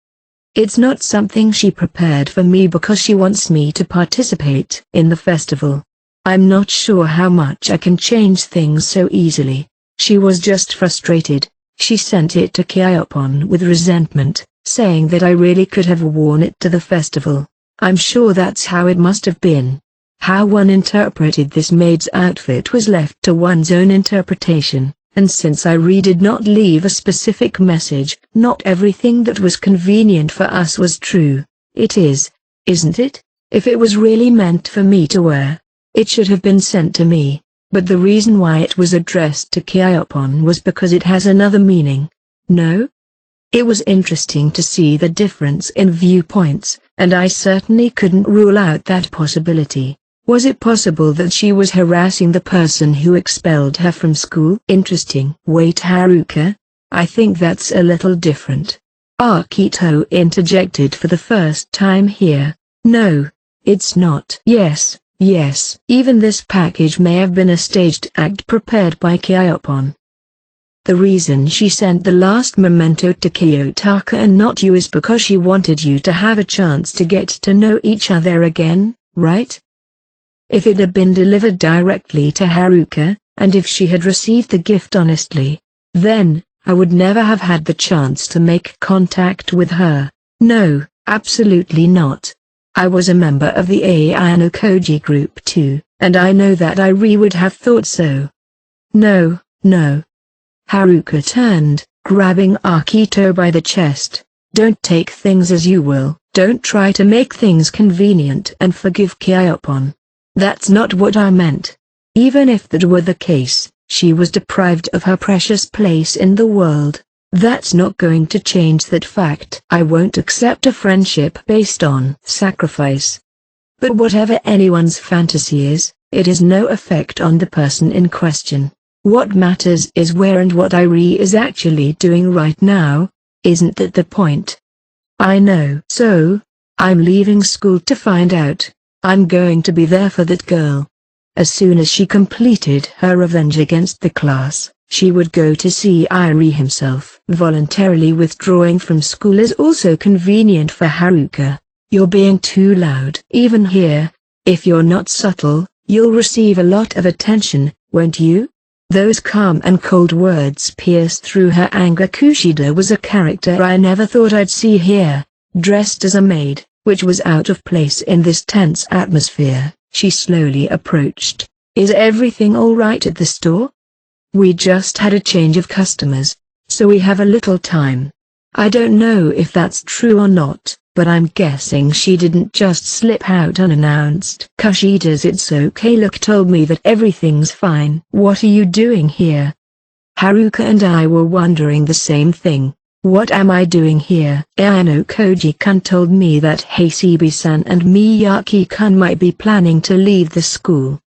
It's not something she prepared for me because she wants me to participate in the festival. I'm not sure how much I can change things so easily. She was just frustrated. She sent it to Kaiopon with resentment, saying that I really could have worn it to the festival. I'm sure that's how it must have been. How one interpreted this maid's outfit was left to one's own interpretation, and since Irie did not leave a specific message, not everything that was convenient for us was true. It is, isn't it? If it was really meant for me to wear, it should have been sent to me. But the reason why it was addressed to Kaiopon was because it has another meaning. No? It was interesting to see the difference in viewpoints. and I certainly couldn't rule out that possibility. Was it possible that she was harassing the person who expelled her from school? Interesting. Wait, Haruka. I think that's a little different. Akito interjected for the first time here. No, it's not. Yes, even this package may have been a staged act prepared by Kiyopon. The reason she sent the last memento to Kiyotaka and not you is because she wanted you to have a chance to get to know each other again, right? If it had been delivered directly to Haruka, and if she had received the gift honestly, then I would never have had the chance to make contact with her. No, absolutely not. I was a member of the Ayano-koji group too, and I know that Irie would have thought so. No. Haruka turned, grabbing Akito by the chest. Don't take things as you will. Don't try to make things convenient and forgive Kiyopon. That's not what I meant. Even if that were the case, she was deprived of her precious place in the world. That's not going to change that fact. I won't accept a friendship based on sacrifice. But whatever anyone's fantasy is, it has no effect on the person in question. What matters is where and what Irie is actually doing right now. Isn't that the point? I know. So, I'm leaving school to find out. I'm going to be there for that girl. As soon as she completed her revenge against the class, she would go to see Irie himself. Voluntarily withdrawing from school is also convenient for Haruka. You're being too loud. Even here, if you're not subtle, you'll receive a lot of attention, won't you? Those calm and cold words pierced through her anger. Kushida was a character I never thought I'd see here, dressed as a maid, which was out of place in this tense atmosphere. She slowly approached. Is everything all right at the store? We just had a change of customers, so we have a little time. I don't know if that's true or not, but I'm guessing she didn't just slip out unannounced. Kushida's "it's okay" look told me that everything's fine. What are you doing here? Haruka and I were wondering the same thing. What am I doing here? Ayano-koji-kun told me that Hasebe-san and Miyaki-kun might be planning to leave the school.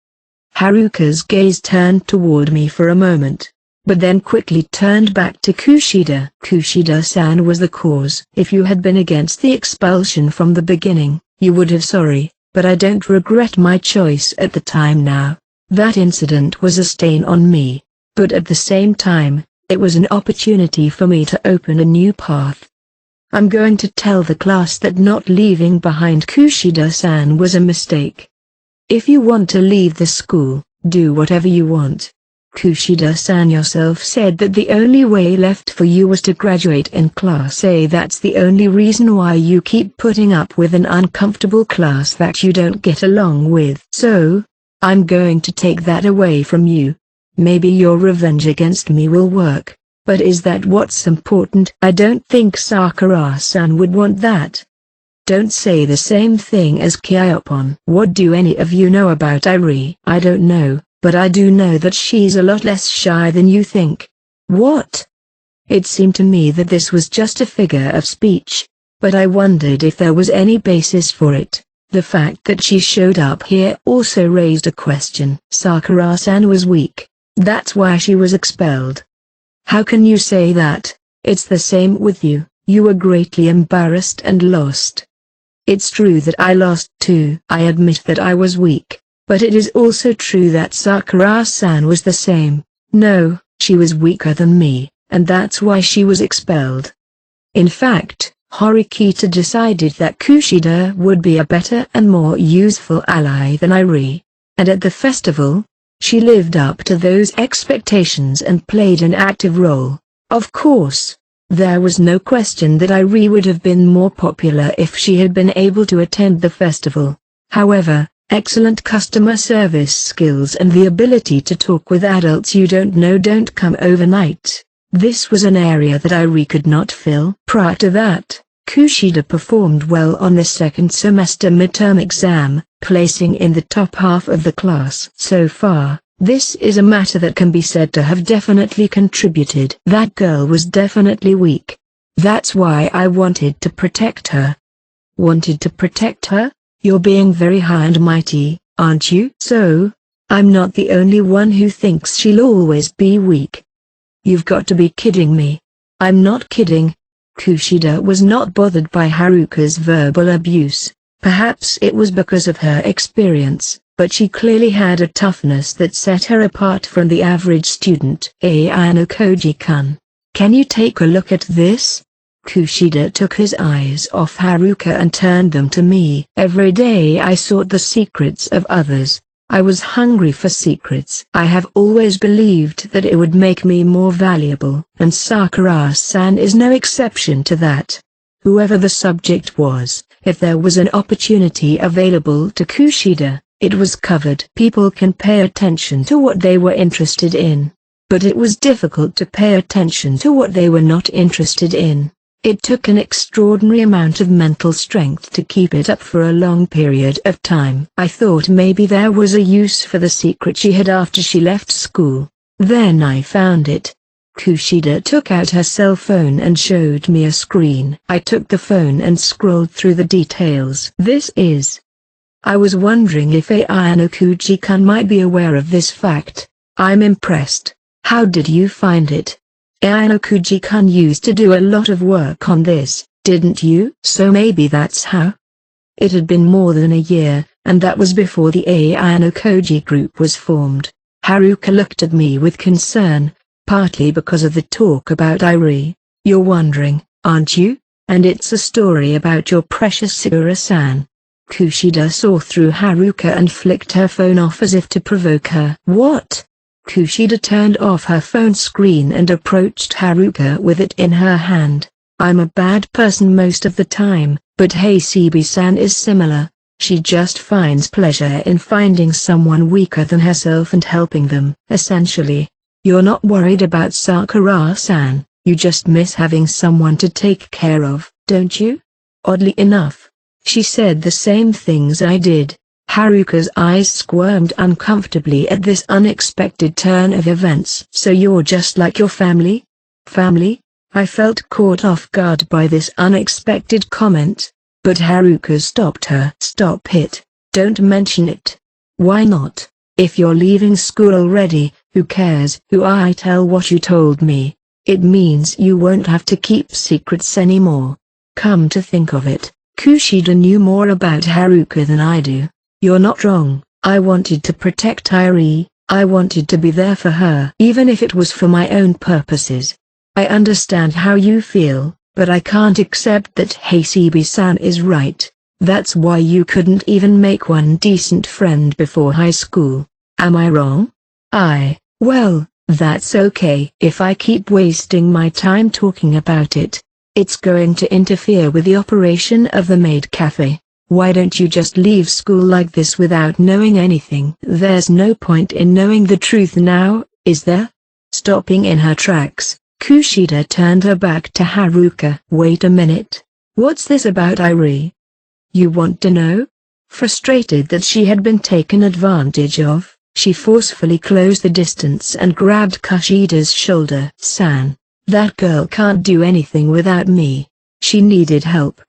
Haruka's gaze turned toward me for a moment, but then quickly turned back to Kushida. Kushida-san was the cause. If you had been against the expulsion from the beginning, you would have. Sorry, but I don't regret my choice at the time now. That incident was a stain on me, but at the same time, it was an opportunity for me to open a new path. I'm going to tell the class that not leaving behind Kushida-san was a mistake. If you want to leave the school, do whatever you want. Kushida-san yourself said that the only way left for you was to graduate in Class A. That's the only reason why you keep putting up with an uncomfortable class that you don't get along with. So, I'm going to take that away from you. Maybe your revenge against me will work, but is that what's important? I don't think Sakura-san would want that. Don't say the same thing as Kiyopon. What do any of you know about Irie? I don't know, but I do know that she's a lot less shy than you think. What? It seemed to me that this was just a figure of speech, but I wondered if there was any basis for it. The fact that she showed up here also raised a question. Sakura-san was weak. That's why she was expelled. How can you say that? It's the same with you. You were greatly embarrassed and lost. It's true that I lost too. I admit that I was weak, but it is also true that Sakura-san was the same. No, she was weaker than me, and that's why she was expelled. In fact, Horikita decided that Kushida would be a better and more useful ally than Irie, and at the festival, she lived up to those expectations and played an active role. Of course, there was no question that Irie would have been more popular if she had been able to attend the festival. However, excellent customer service skills and the ability to talk with adults you don't know don't come overnight. This was an area that Irie could not fill. Prior to that, Kushida performed well on the second semester midterm exam, placing in the top half of the class. So far, this is a matter that can be said to have definitely contributed. That girl was definitely weak. That's why I wanted to protect her. Wanted to protect her? You're being very high and mighty, aren't you? So, I'm not the only one who thinks she'll always be weak. You've got to be kidding me. I'm not kidding. Kushida was not bothered by Haruka's verbal abuse. Perhaps it was because of her experience, but she clearly had a toughness that set her apart from the average student. Ayano Koji-kun, can you take a look at this? Kushida took his eyes off Haruka and turned them to me. Every day I sought the secrets of others. I was hungry for secrets. I have always believed that it would make me more valuable, and Sakura-san is no exception to that. Whoever the subject was, if there was an opportunity available to Kushida, it was covered. People can pay attention to what they were interested in, but it was difficult to pay attention to what they were not interested in. It took an extraordinary amount of mental strength to keep it up for a long period of time. I thought maybe there was a use for the secret she had after she left school. Then I found it. Kushida took out her cell phone and showed me a screen. I took the phone and scrolled through the details. This is... I was wondering if Ayano Koji-kun might be aware of this fact. I'm impressed. How did you find it? Ayano Koji-kun used to do a lot of work on this, didn't you? So maybe that's how? It had been more than a year, and that was before the Ayano Koji group was formed. Haruka looked at me with concern, partly because of the talk about Irie. You're wondering, aren't you? And it's a story about your precious Sakura-san. Kushida saw through Haruka and flicked her phone off as if to provoke her. What? Kushida turned off her phone screen and approached Haruka with it in her hand. I'm a bad person most of the time, but Hasebe-san is similar. She just finds pleasure in finding someone weaker than herself and helping them. Essentially, you're not worried about Sakura-san, you just miss having someone to take care of, don't you? Oddly enough, she said the same things I did. Haruka's eyes squirmed uncomfortably at this unexpected turn of events. So you're just like your family? Family? I felt caught off guard by this unexpected comment, but Haruka stopped her. Stop it. Don't mention it. Why not? If you're leaving school already, who cares who I tell what you told me? It means you won't have to keep secrets anymore. Come to think of it, Kushida knew more about Haruka than I do. You're not wrong. I wanted to protect Irie. I wanted to be there for her. Even if it was for my own purposes. I understand how you feel, but I can't accept that Hasebe-san is right. That's why you couldn't even make one decent friend before high school. Am I wrong? Well, that's okay. If I keep wasting my time talking about it, it's going to interfere with the operation of the maid cafe. Why don't you just leave school like this without knowing anything? There's no point in knowing the truth now, is there? Stopping in her tracks, Kushida turned her back to Haruka. Wait a minute. What's this about Irie? You want to know? Frustrated that she had been taken advantage of, she forcefully closed the distance and grabbed Kushida's shoulder. San, that girl can't do anything without me. She needed help.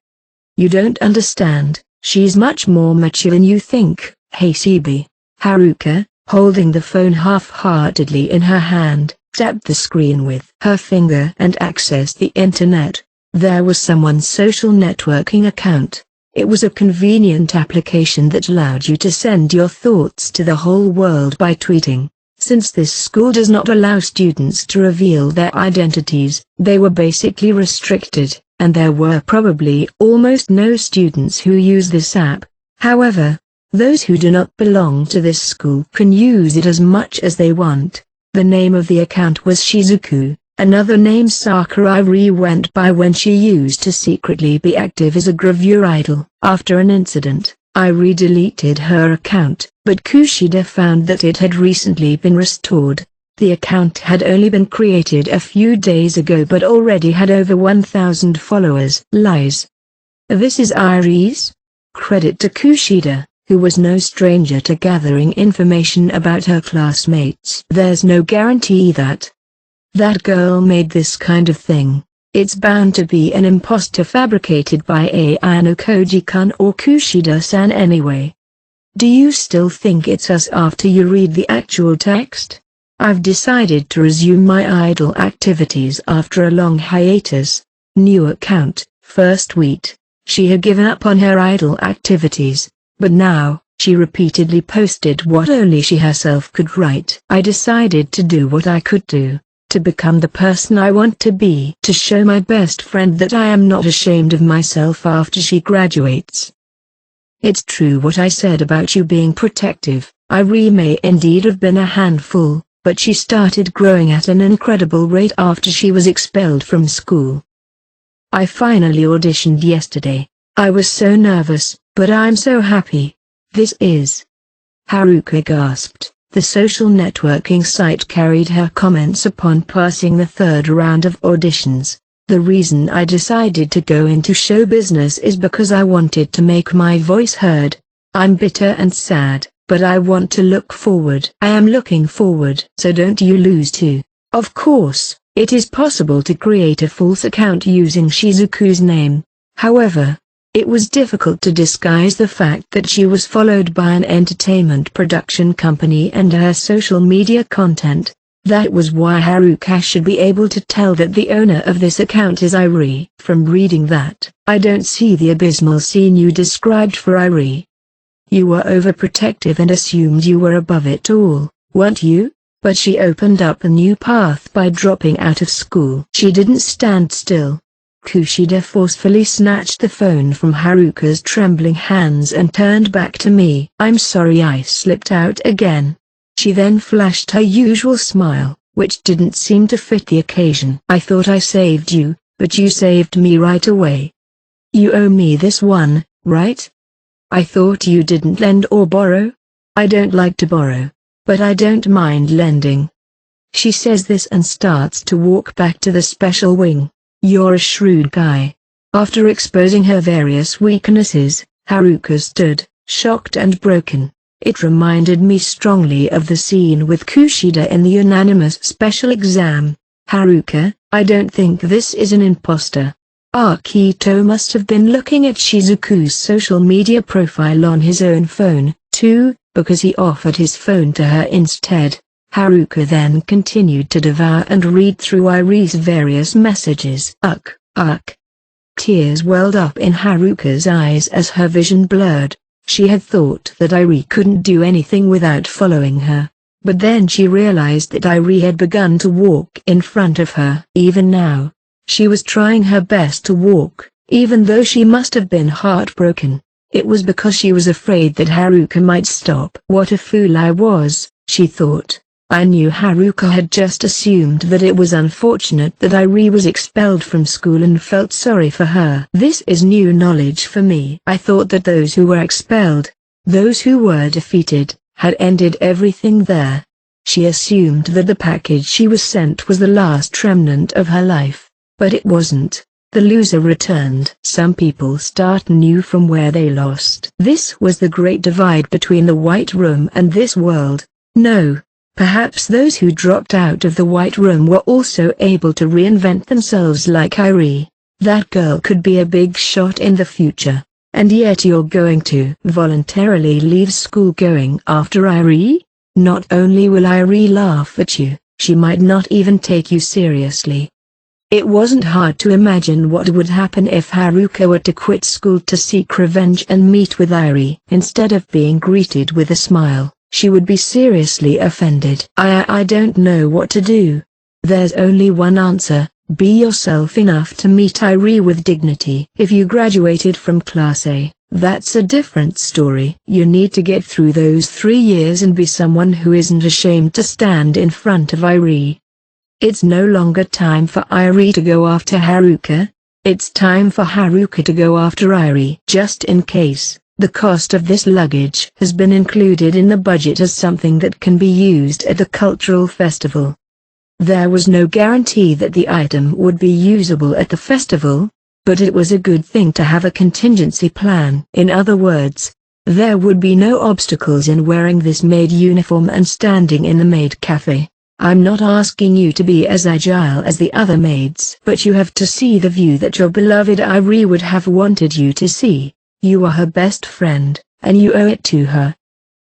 You don't understand. She's much more mature than you think, Hasebe. Haruka, holding the phone half-heartedly in her hand, tapped the screen with her finger and accessed the internet. There was someone's social networking account. It was a convenient application that allowed you to send your thoughts to the whole world by tweeting. Since this school does not allow students to reveal their identities, they were basically restricted, and there were probably almost no students who use this app. However, those who do not belong to this school can use it as much as they want. The name of the account was Shizuku, another name Sakura Irie went by when she used to secretly be active as a gravure idol. After an incident, Irie deleted her account, but Kushida found that it had recently been restored. The account had only been created a few days ago but already had over 1,000 followers. Lies. This is Irie's? Credit to Kushida, who was no stranger to gathering information about her classmates. There's no guarantee that girl made this kind of thing. It's bound to be an imposter fabricated by Ayano Koji-kun or Kushida-san anyway. Do you still think it's us after you read the actual text? I've decided to resume my idle activities after a long hiatus. New account, first tweet. She had given up on her idle activities, but now, she repeatedly posted what only she herself could write. I decided to do what I could do, to become the person I want to be, to show my best friend that I am not ashamed of myself after she graduates. It's true what I said about you being protective. Irene may indeed have been a handful, but she started growing at an incredible rate after she was expelled from school. I finally auditioned yesterday. I was so nervous, but I'm so happy. This is... Haruka gasped. The social networking site carried her comments upon passing the third round of auditions. The reason I decided to go into show business is because I wanted to make my voice heard. I'm bitter and sad, but I want to look forward. I am looking forward. So don't you lose too. Of course, it is possible to create a false account using Shizuku's name. However, it was difficult to disguise the fact that she was followed by an entertainment production company and her social media content. That was why Haruka should be able to tell that the owner of this account is Irene. From reading that, I don't see the abysmal scene you described for Irene. You were overprotective and assumed you were above it all, weren't you? But she opened up a new path by dropping out of school. She didn't stand still. Kushida forcefully snatched the phone from Haruka's trembling hands and turned back to me. I'm sorry I slipped out again. She then flashed her usual smile, which didn't seem to fit the occasion. I thought I saved you, but you saved me right away. You owe me this one, right? I thought you didn't lend or borrow? I don't like to borrow, but I don't mind lending. She says this and starts to walk back to the special wing. You're a shrewd guy. After exposing her various weaknesses, Haruka stood, shocked and broken. It reminded me strongly of the scene with Kushida in the unanimous special exam. Haruka, I don't think this is an imposter. Akito must have been looking at Shizuku's social media profile on his own phone, too, because he offered his phone to her instead. Haruka then continued to devour and read through Iree's various messages. Tears welled up in Haruka's eyes as her vision blurred. She had thought that Irene couldn't do anything without following her. But then she realized that Irene had begun to walk in front of her. Even now, she was trying her best to walk, even though she must have been heartbroken. It was because she was afraid that Haruka might stop. What a fool I was, she thought. I knew Haruka had just assumed that it was unfortunate that Irene was expelled from school and felt sorry for her. This is new knowledge for me. I thought that those who were expelled, those who were defeated, had ended everything there. She assumed that the package she was sent was the last remnant of her life, but it wasn't. The loser returned. Some people start new from where they lost. This was the great divide between the White Room and this world. No. Perhaps those who dropped out of the White Room were also able to reinvent themselves like Irene. That girl could be a big shot in the future. And yet you're going to voluntarily leave school going after Irene? Not only will Irene laugh at you, she might not even take you seriously. It wasn't hard to imagine what would happen if Haruka were to quit school to seek revenge and meet with Irene. Instead of being greeted with a smile, she would be seriously offended. I don't know what to do. There's only one answer, be yourself enough to meet Irene with dignity. If you graduated from Class A, that's a different story. You need to get through those 3 years and be someone who isn't ashamed to stand in front of Irene. It's no longer time for Irene to go after Haruka. It's time for Haruka to go after Irene. Just in case, the cost of this luggage has been included in the budget as something that can be used at the cultural festival. There was no guarantee that the item would be usable at the festival, but it was a good thing to have a contingency plan. In other words, there would be no obstacles in wearing this maid uniform and standing in the maid cafe. I'm not asking you to be as agile as the other maids, but you have to see the view that your beloved Irie would have wanted you to see. You are her best friend, and you owe it to her."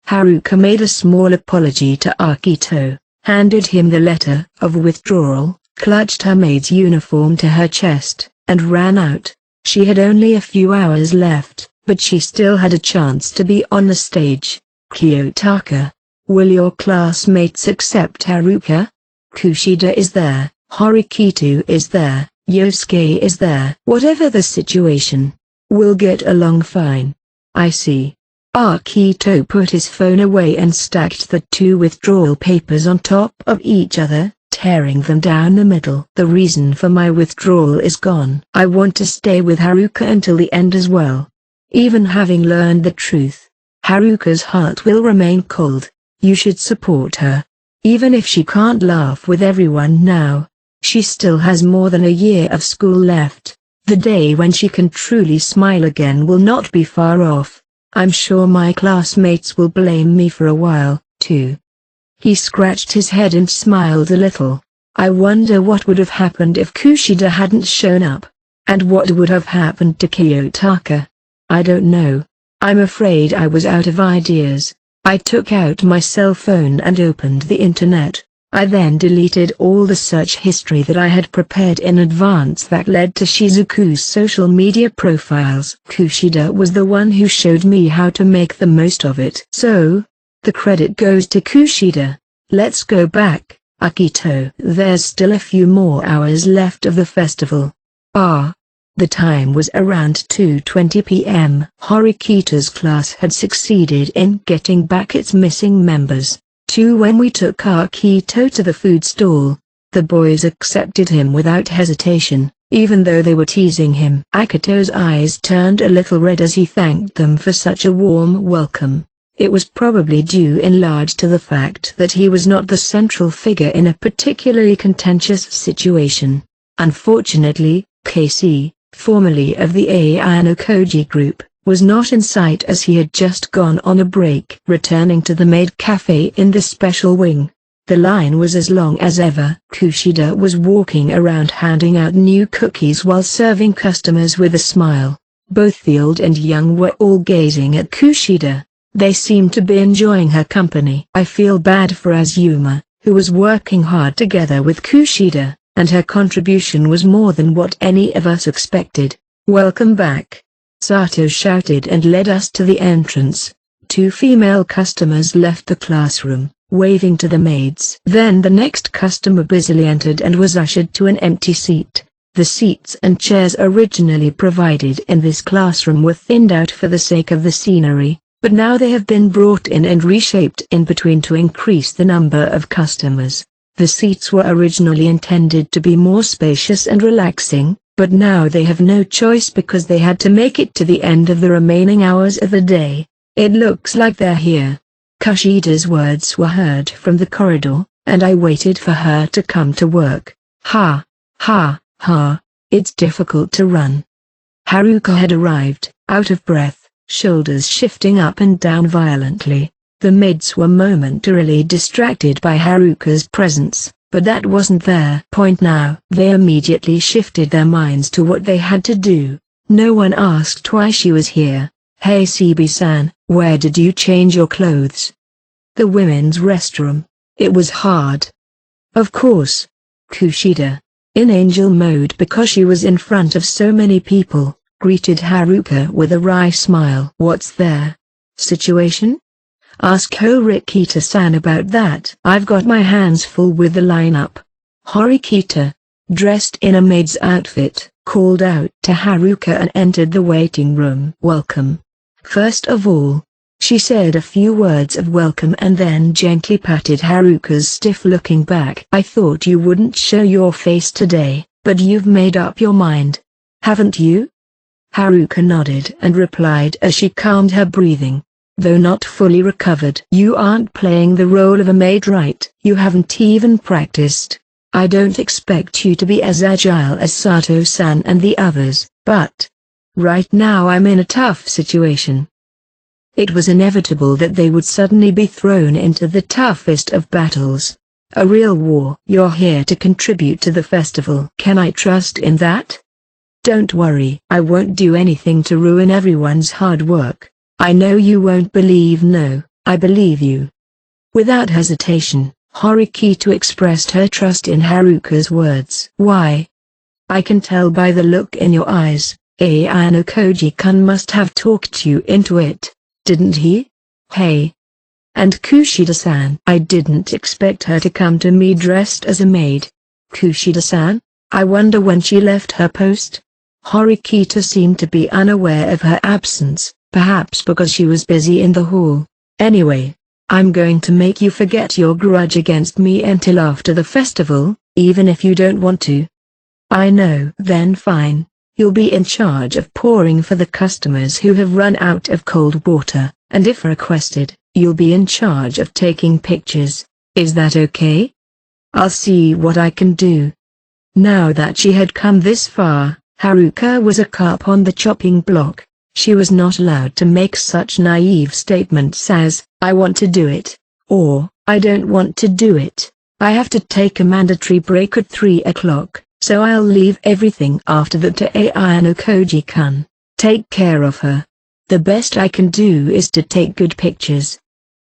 Haruka made a small apology to Akito, handed him the letter of withdrawal, clutched her maid's uniform to her chest, and ran out. She had only a few hours left, but she still had a chance to be on the stage. "Kiyotaka, will your classmates accept Haruka? Kushida is there, Horikito is there, Yosuke is there. Whatever the situation, we'll get along fine." "I see." Akito put his phone away and stacked the two withdrawal papers on top of each other, tearing them down the middle. "The reason for my withdrawal is gone. I want to stay with Haruka until the end as well. Even having learned the truth, Haruka's heart will remain cold. You should support her. Even if she can't laugh with everyone now, she still has more than a year of school left. The day when she can truly smile again will not be far off. I'm sure my classmates will blame me for a while, too." He scratched his head and smiled a little. "I wonder what would have happened if Kushida hadn't shown up. And what would have happened to Kiyotaka? I don't know. I'm afraid I was out of ideas. I took out my cell phone and opened the internet. I then deleted all the search history that I had prepared in advance that led to Shizuku's social media profiles. Kushida was the one who showed me how to make the most of it. So, the credit goes to Kushida. Let's go back, Akito. There's still a few more hours left of the festival." The time was around 2:20 p.m. Horikito's class had succeeded in getting back its missing members. When we took Akito to the food stall, the boys accepted him without hesitation, even though they were teasing him. Akito's eyes turned a little red as he thanked them for such a warm welcome. It was probably due in large to the fact that he was not the central figure in a particularly contentious situation. Unfortunately, Casey, formerly of the Ayano Koji group, was not in sight as he had just gone on a break. Returning to the maid cafe in the special wing, the line was as long as ever. Kushida was walking around handing out new cookies while serving customers with a smile. Both the old and young were all gazing at Kushida. They seemed to be enjoying her company. I feel bad for Azuma, who was working hard together with Kushida, and her contribution was more than what any of us expected. "Welcome back," Sato shouted and led us to the entrance. Two female customers left the classroom, waving to the maids. Then the next customer busily entered and was ushered to an empty seat. The seats and chairs originally provided in this classroom were thinned out for the sake of the scenery, but now they have been brought in and reshaped in between to increase the number of customers. The seats were originally intended to be more spacious and relaxing, but now they have no choice because they had to make it to the end of the remaining hours of the day. "It looks like they're here." Kushida's words were heard from the corridor, and I waited for her to come to work. Ha, ha, ha, it's difficult to run. Haruka had arrived, out of breath, shoulders shifting up and down violently. The maids were momentarily distracted by Haruka's presence, but that wasn't their point now. They immediately shifted their minds to what they had to do. No one asked why she was here. "Hey Sibi-san, where did you change your clothes?" "The women's restroom." It was hard. "Of course." Kushida, in angel mode because she was in front of so many people, greeted Haruka with a wry smile. "What's their situation? Ask Horikita-san about that. I've got my hands full with the lineup." Horikita, dressed in a maid's outfit, called out to Haruka and entered the waiting room. "Welcome." First of all, she said a few words of welcome and then gently patted Haruka's stiff-looking back. "I thought you wouldn't show your face today, but you've made up your mind, haven't you?" Haruka nodded and replied as she calmed her breathing, though not fully recovered. "You aren't playing the role of a maid right. You haven't even practiced. I don't expect you to be as agile as Sato-san and the others, but right now I'm in a tough situation." It was inevitable that they would suddenly be thrown into the toughest of battles. A real war. You're here to contribute to the festival. Can I trust in that? Don't worry. I won't do anything to ruin everyone's hard work. I know you won't believe. No, I believe you. Without hesitation, Horikito expressed her trust in Haruka's words. Why? I can tell by the look in your eyes. Ayano Koji-kun must have talked you into it, didn't he? Hey. And Kushida-san. I didn't expect her to come to me dressed as a maid. Kushida-san? I wonder when she left her post? Horikito seemed to be unaware of her absence, perhaps because she was busy in the hall. Anyway, I'm going to make you forget your grudge against me until after the festival, even if you don't want to. I know. Then fine. You'll be in charge of pouring for the customers who have run out of cold water, and if requested, you'll be in charge of taking pictures. Is that okay? I'll see what I can do. Now that she had come this far, Haruka was a carp on the chopping block. She was not allowed to make such naive statements as, I want to do it, or, I don't want to do it. I have to take a mandatory break at 3 o'clock, so I'll leave everything after that to Ayano Koji-kun. Take care of her. The best I can do is to take good pictures.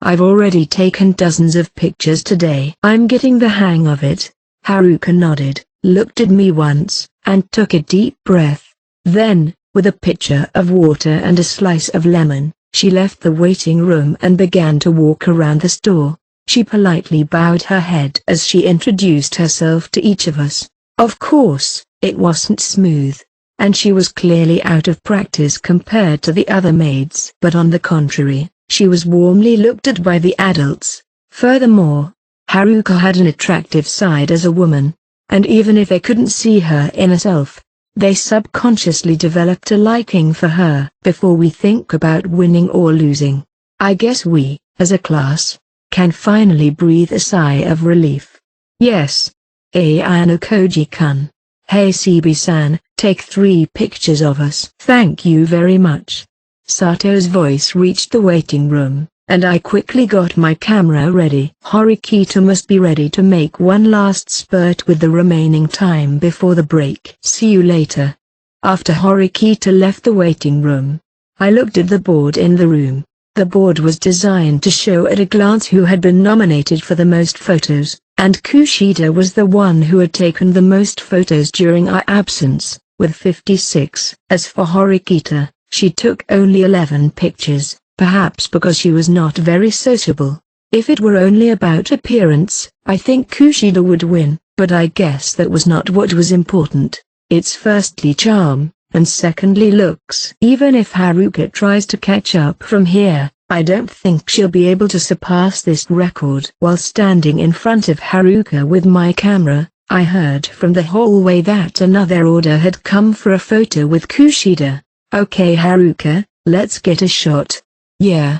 I've already taken dozens of pictures today. I'm getting the hang of it. Haruka nodded, looked at me once, and took a deep breath. Then, with a pitcher of water and a slice of lemon, she left the waiting room and began to walk around the store. She politely bowed her head as she introduced herself to each of us. Of course, it wasn't smooth, and she was clearly out of practice compared to the other maids. But on the contrary, she was warmly looked at by the adults. Furthermore, Haruka had an attractive side as a woman, and even if they couldn't see her inner self, they subconsciously developed a liking for her. Before we think about winning or losing, I guess we, as a class, can finally breathe a sigh of relief. Yes. Ayano Koji-kun. Hey CB-san, take 3 pictures of us. Thank you very much. Sato's voice reached the waiting room, and I quickly got my camera ready. Horikito must be ready to make one last spurt with the remaining time before the break. See you later. After Horikito left the waiting room, I looked at the board in the room. The board was designed to show at a glance who had been nominated for the most photos, and Kushida was the one who had taken the most photos during our absence, with 56. As for Horikito, she took only 11 pictures, perhaps because she was not very sociable. If it were only about appearance, I think Kushida would win, but I guess that was not what was important. It's firstly charm, and secondly looks. Even if Haruka tries to catch up from here, I don't think she'll be able to surpass this record. While standing in front of Haruka with my camera, I heard from the hallway that another order had come for a photo with Kushida. Okay Haruka, let's get a shot. Yeah.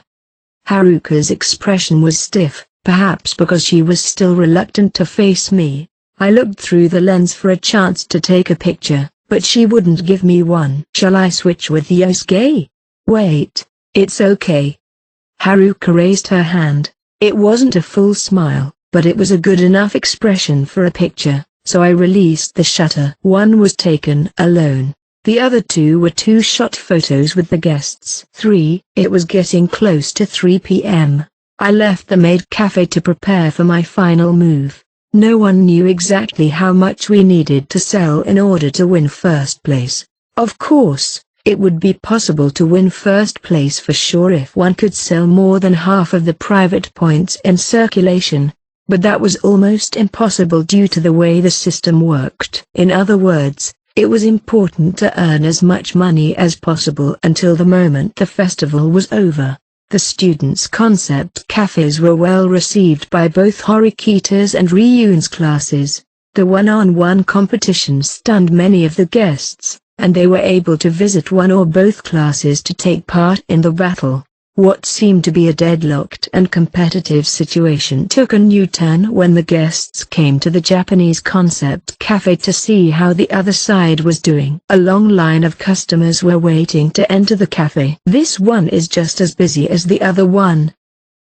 Haruka's expression was stiff, perhaps because she was still reluctant to face me. I looked through the lens for a chance to take a picture, but she wouldn't give me one. Shall I switch with Yosuke? Wait, it's okay. Haruka raised her hand. It wasn't a full smile, but it was a good enough expression for a picture, so I released the shutter. One was taken alone. The other 2 were 2-shot photos with the guests. 3. It was getting close to 3 p.m. I left the maid cafe to prepare for my final move. No one knew exactly how much we needed to sell in order to win first place. Of course, it would be possible to win first place for sure if one could sell more than half of the private points in circulation, but that was almost impossible due to the way the system worked. In other words, it was important to earn as much money as possible until the moment the festival was over. The students' concept cafes were well received by both Horikito's and Ryun's classes. The one-on-one competition stunned many of the guests, and they were able to visit one or both classes to take part in the battle. What seemed to be a deadlocked and competitive situation took a new turn when the guests came to the Japanese concept cafe to see how the other side was doing. A long line of customers were waiting to enter the cafe. This one is just as busy as the other one.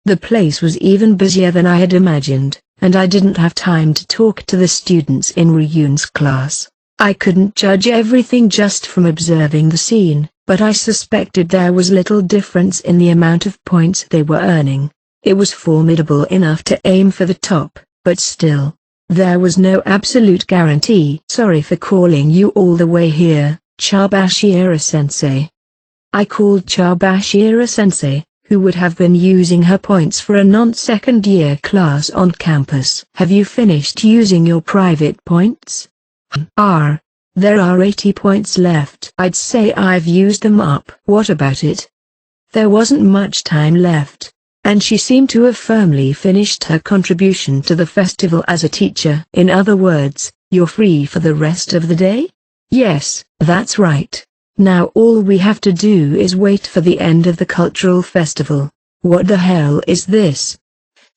The place was even busier than I had imagined, and I didn't have time to talk to the students in Ryun's class. I couldn't judge everything just from observing the scene, but I suspected there was little difference in the amount of points they were earning. It was formidable enough to aim for the top, but still, there was no absolute guarantee. Sorry for calling you all the way here, Chabashira-sensei. I called Chabashira-sensei, who would have been using her points for a non-second year class on campus. Have you finished using your private points? There are 80 points left. I'd say I've used them up. What about it? There wasn't much time left, and she seemed to have firmly finished her contribution to the festival as a teacher. In other words, you're free for the rest of the day? Yes, that's right. Now all we have to do is wait for the end of the cultural festival. What the hell is this?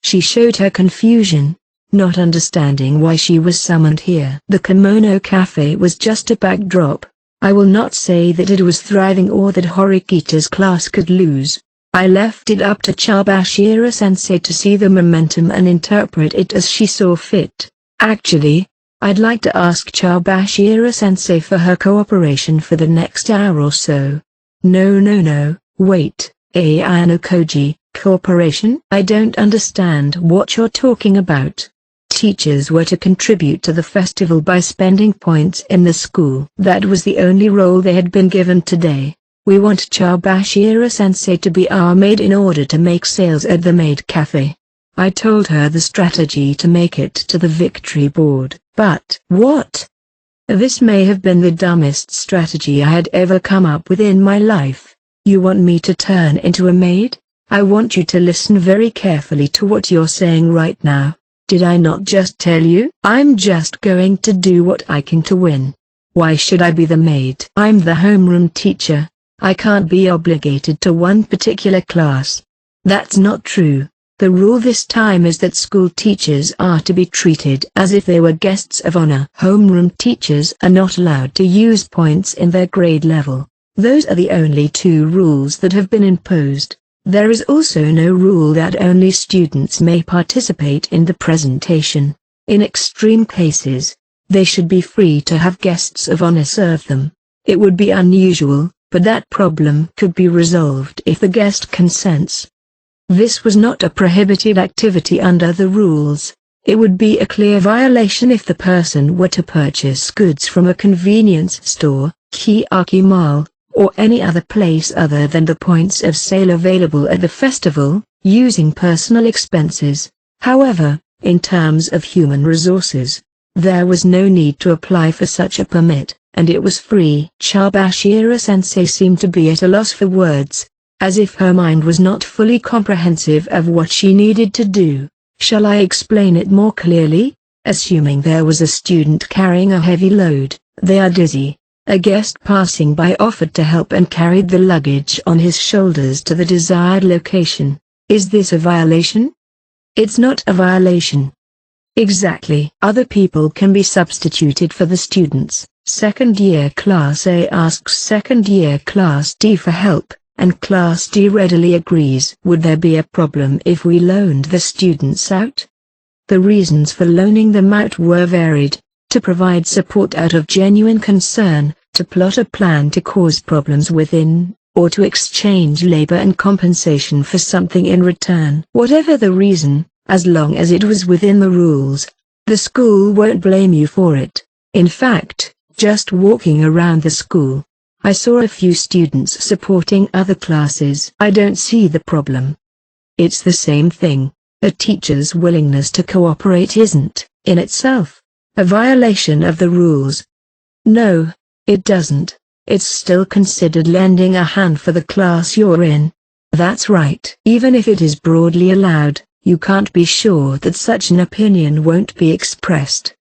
She showed her confusion, not understanding why she was summoned here. The Kimono Cafe was just a backdrop. I will not say that it was thriving or that Horikita's class could lose. I left it up to Chabashira-sensei to see the momentum and interpret it as she saw fit. Actually, I'd like to ask Chabashira-sensei for her cooperation for the next hour or so. No, wait, Ayano Koji, cooperation? I don't understand what you're talking about. Teachers were to contribute to the festival by spending points in the school. That was the only role they had been given today. We want Chabashira-sensei to be our maid in order to make sales at the maid cafe. I told her the strategy to make it to the victory board. But what? This may have been the dumbest strategy I had ever come up with in my life. You want me to turn into a maid? I want you to listen very carefully to what you're saying right now. Did I not just tell you? I'm just going to do what I can to win. Why should I be the maid? I'm the homeroom teacher. I can't be obligated to one particular class. That's not true. The rule this time is that school teachers are to be treated as if they were guests of honor. Homeroom teachers are not allowed to use points in their grade level. Those are the only two rules that have been imposed. There is also no rule that only students may participate in the presentation. In extreme cases, they should be free to have guests of honor serve them. It would be unusual, but that problem could be resolved if the guest consents. This was not a prohibited activity under the rules. It would be a clear violation if the person were to purchase goods from a convenience store, kiyaki mall, or any other place other than the points of sale available at the festival, using personal expenses. However, in terms of human resources, there was no need to apply for such a permit, and it was free. Chabashira-sensei seemed to be at a loss for words, as if her mind was not fully comprehensive of what she needed to do. Shall I explain it more clearly? Assuming there was a student carrying a heavy load, they are dizzy. A guest passing by offered to help and carried the luggage on his shoulders to the desired location. Is this a violation? It's not a violation. Exactly. Other people can be substituted for the students. Second year Class A asks second year Class D for help, and Class D readily agrees. Would there be a problem if we loaned the students out? The reasons for loaning them out were varied. To provide support out of genuine concern, to plot a plan to cause problems within, or to exchange labor and compensation for something in return. Whatever the reason, as long as it was within the rules, the school won't blame you for it. In fact, just walking around the school, I saw a few students supporting other classes. I don't see the problem. It's the same thing. A teacher's willingness to cooperate isn't, in itself, a violation of the rules. No, it doesn't. It's still considered lending a hand for the class you're in. That's right. Even if it is broadly allowed, you can't be sure that such an opinion won't be expressed.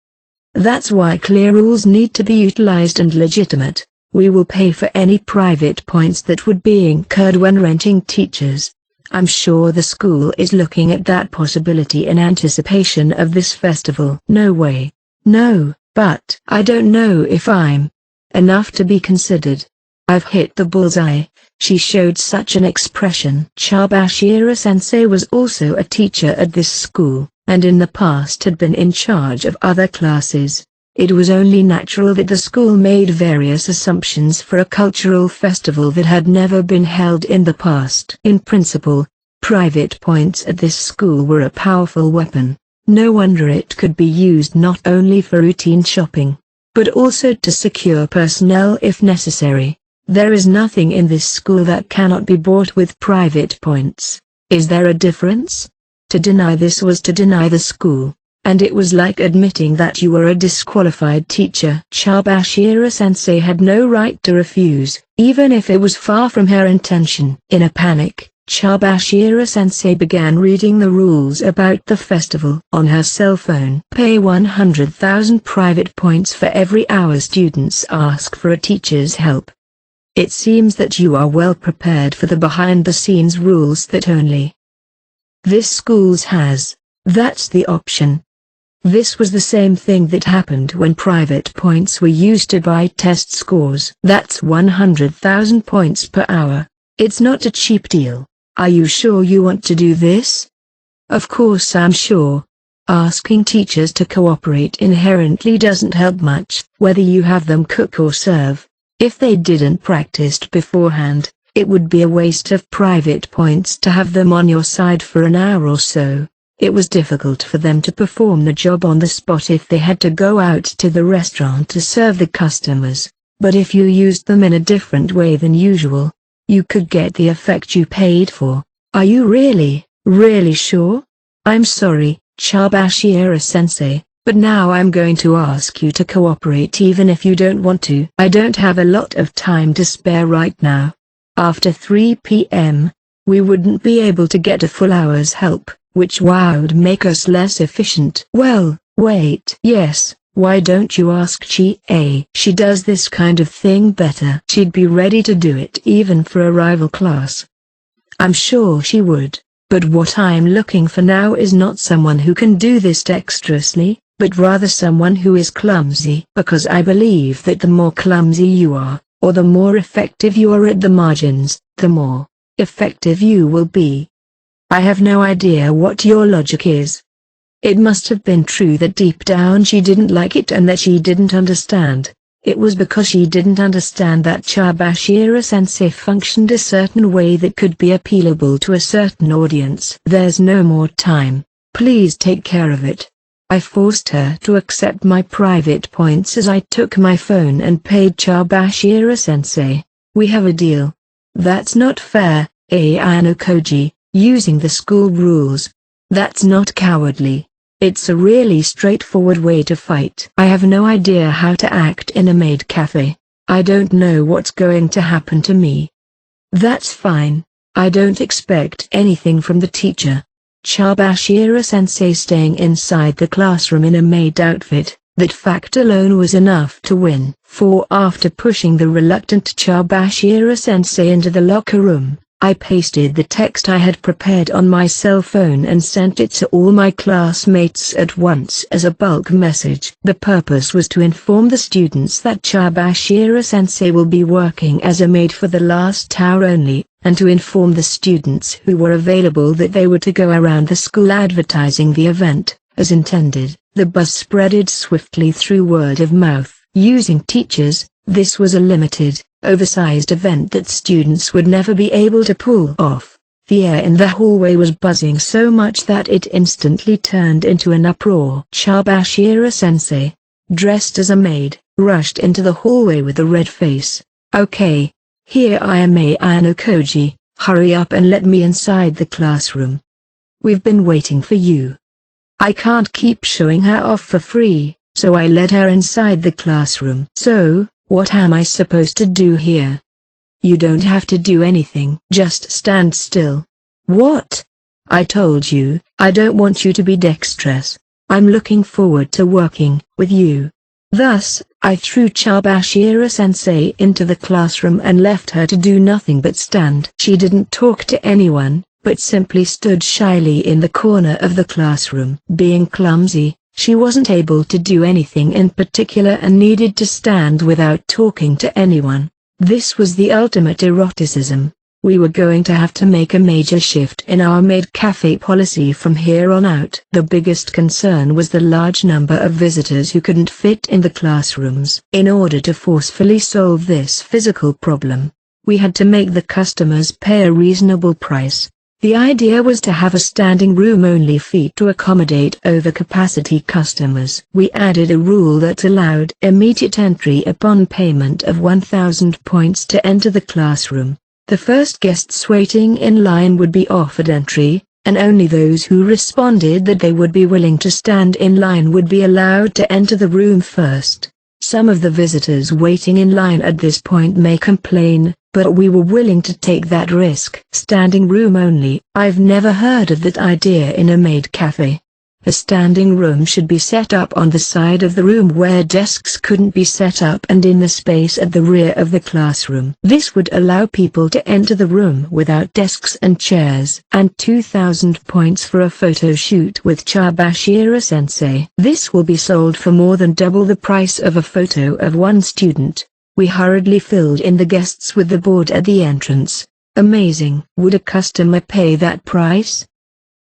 That's why clear rules need to be utilized and legitimate. We will pay for any private points that would be incurred when renting teachers. I'm sure the school is looking at that possibility in anticipation of this festival. No way. No, but I don't know if I'm enough to be considered. I've hit the bullseye. She showed such an expression. Chabashira-sensei was also a teacher at this school. and in the past had been in charge of other classes. It was only natural that the school made various assumptions for a cultural festival that had never been held in the past. In principle, private points at this school were a powerful weapon. No wonder it could be used not only for routine shopping, but also to secure personnel if necessary. There is nothing in this school that cannot be bought with private points. Is there a difference? To deny this was to deny the school, and it was like admitting that you were a disqualified teacher. Chabashira-sensei had no right to refuse, even if it was far from her intention. In a panic, Chabashira-sensei began reading the rules about the festival on her cell phone. Pay 100,000 private points for every hour students ask for a teacher's help. It seems that you are well prepared for the behind-the-scenes rules that only this school's has. That's the option. This was the same thing that happened when private points were used to buy test scores. That's 100,000 points per hour. It's not a cheap deal. Are you sure you want to do this? Of course I'm sure. Asking teachers to cooperate inherently doesn't help much, whether you have them cook or serve. If they didn't practice beforehand, it would be a waste of private points to have them on your side for an hour or so. It was difficult for them to perform the job on the spot if they had to go out to the restaurant to serve the customers, but if you used them in a different way than usual, you could get the effect you paid for. Are you really sure? I'm sorry, Chabashira-sensei, but now I'm going to ask you to cooperate even if you don't want to. I don't have a lot of time to spare right now. After 3 p.m., we wouldn't be able to get a full hour's help, which would make us less efficient. Well, wait. Yes, why don't you ask Chi-A? She does this kind of thing better. She'd be ready to do it even for a rival class. I'm sure she would, but what I'm looking for now is not someone who can do this dexterously, but rather someone who is clumsy. Because I believe that the more clumsy you are, or the more effective you are at the margins, the more effective you will be. I have no idea what your logic is. It must have been true that deep down she didn't like it and that she didn't understand. It was because she didn't understand that Chabashira-sensei functioned a certain way that could be appealable to a certain audience. There's no more time. Please take care of it. I forced her to accept my private points as I took my phone and paid Chabashira-sensei. We have a deal. That's not fair, Ayano Koji, using the school rules. That's not cowardly. It's a really straightforward way to fight. I have no idea how to act in a maid cafe. I don't know what's going to happen to me. That's fine. I don't expect anything from the teacher. Chabashira-sensei staying inside the classroom in a maid outfit, that fact alone was enough to win. For after pushing the reluctant Chabashira-sensei into the locker room, I pasted the text I had prepared on my cell phone and sent it to all my classmates at once as a bulk message. The purpose was to inform the students that Chabashira-sensei will be working as a maid for the last hour only, and to inform the students who were available that they were to go around the school advertising the event, as intended. The buzz spreaded swiftly through word of mouth. Using teachers, this was a limited, oversized event that students would never be able to pull off. The air in the hallway was buzzing so much that it instantly turned into an uproar. Chabashira-sensei, dressed as a maid, rushed into the hallway with a red face. Okay, here I am, Ayano Koji, hurry up and let me inside the classroom. We've been waiting for you. I can't keep showing her off for free, so I led her inside the classroom. So, what am I supposed to do here? You don't have to do anything. Just stand still. What? I told you, I don't want you to be dexterous. I'm looking forward to working with you. Thus, I threw Chabashira-sensei into the classroom and left her to do nothing but stand. She didn't talk to anyone, but simply stood shyly in the corner of the classroom. Being clumsy, she wasn't able to do anything in particular and needed to stand without talking to anyone. This was the ultimate eroticism. We were going to have to make a major shift in our maid cafe policy from here on out. The biggest concern was the large number of visitors who couldn't fit in the classrooms. In order to forcefully solve this physical problem, we had to make the customers pay a reasonable price. The idea was to have a standing room only fee to accommodate overcapacity customers. We added a rule that allowed immediate entry upon payment of 1,000 points to enter the classroom. The first guests waiting in line would be offered entry, and only those who responded that they would be willing to stand in line would be allowed to enter the room first. Some of the visitors waiting in line at this point may complain, but we were willing to take that risk. Standing room only. I've never heard of that idea in a maid cafe. A standing room should be set up on the side of the room where desks couldn't be set up and in the space at the rear of the classroom. This would allow people to enter the room without desks and chairs. And 2,000 points for a photo shoot with Chabashira-sensei. This will be sold for more than double the price of a photo of one student. We hurriedly filled in the guests with the board at the entrance. Amazing. Would a customer pay that price?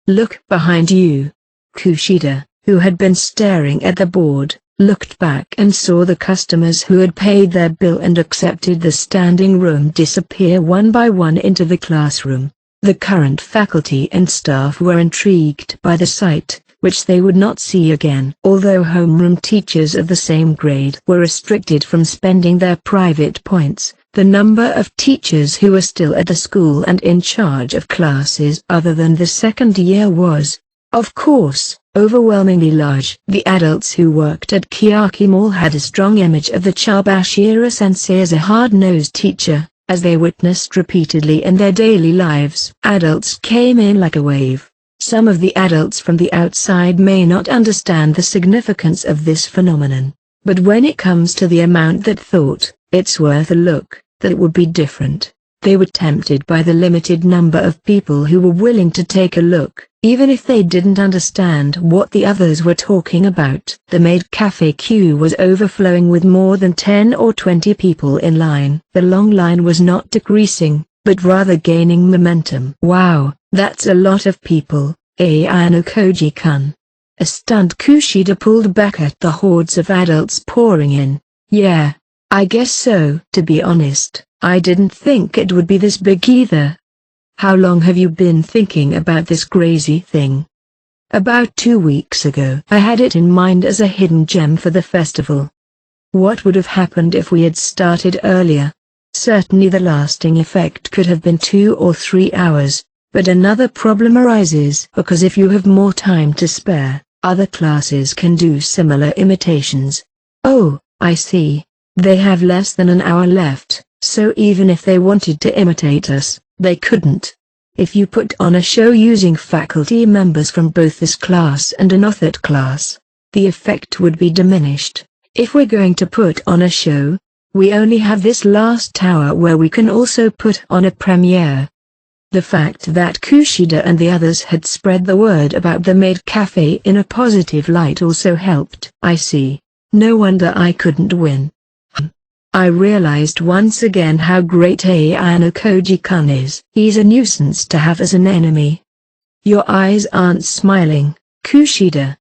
Look behind you. Kushida, who had been staring at the board, looked back and saw the customers who had paid their bill and accepted the standing room disappear one by one into the classroom. The current faculty and staff were intrigued by the sight, which they would not see again. Although homeroom teachers of the same grade were restricted from spending their private points, the number of teachers who were still at the school and in charge of classes other than the second year was, of course, overwhelmingly large. The adults who worked at Kiyaki Mall had a strong image of the Chabashira-sensei as a hard-nosed teacher, as they witnessed repeatedly in their daily lives. Adults came in like a wave. Some of the adults from the outside may not understand the significance of this phenomenon, but when it comes to the amount that thought, it's worth a look, that would be different. They were tempted by the limited number of people who were willing to take a look, even if they didn't understand what the others were talking about. The maid cafe queue was overflowing with more than 10 or 20 people in line. The long line was not decreasing, but rather gaining momentum. Wow, that's a lot of people, Ayano Koji-kun. A stunned Kushida pulled back at the hordes of adults pouring in. Yeah, I guess so. To be honest, I didn't think it would be this big either. How long have you been thinking about this crazy thing? About 2 weeks ago. I had it in mind as a hidden gem for the festival. What would have happened if we had started earlier? Certainly the lasting effect could have been 2 or 3 hours, but another problem arises because if you have more time to spare, other classes can do similar imitations. Oh, I see. They have less than an hour left, so even if they wanted to imitate us, they couldn't. If you put on a show using faculty members from both this class and another class, the effect would be diminished. If we're going to put on a show, we only have this last hour where we can also put on a premiere. The fact that Kushida and the others had spread the word about the maid cafe in a positive light also helped. I see. No wonder I couldn't win. I realized once again how great Ayano Koji-kun is. He's a nuisance to have as an enemy. Your eyes aren't smiling, Kushida.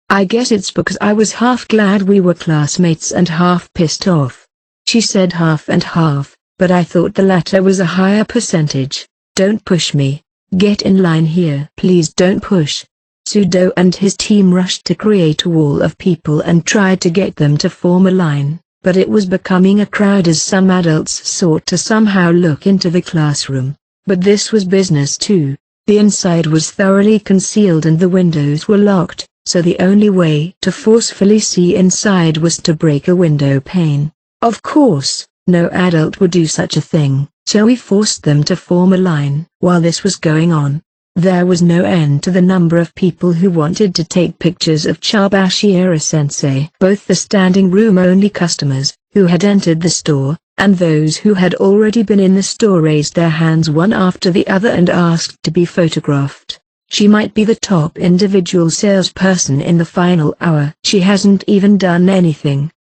I guess it's because I was half glad we were classmates and half pissed off. She said half and half, but I thought the latter was a higher percentage. Don't push me. Get in line here. Please don't push. Sudo and his team rushed to create a wall of people and tried to get them to form a line. But it was becoming a crowd as some adults sought to somehow look into the classroom. But this was business too. The inside was thoroughly concealed and the windows were locked, so the only way to forcefully see inside was to break a window pane. Of course, no adult would do such a thing, so we forced them to form a line. While this was going on, there was no end to the number of people who wanted to take pictures of Chabashira-sensei. Both the standing room only customers, who had entered the store, and those who had already been in the store raised their hands one after the other and asked to be photographed. She might be the top individual salesperson in the final hour. She hasn't even done anything.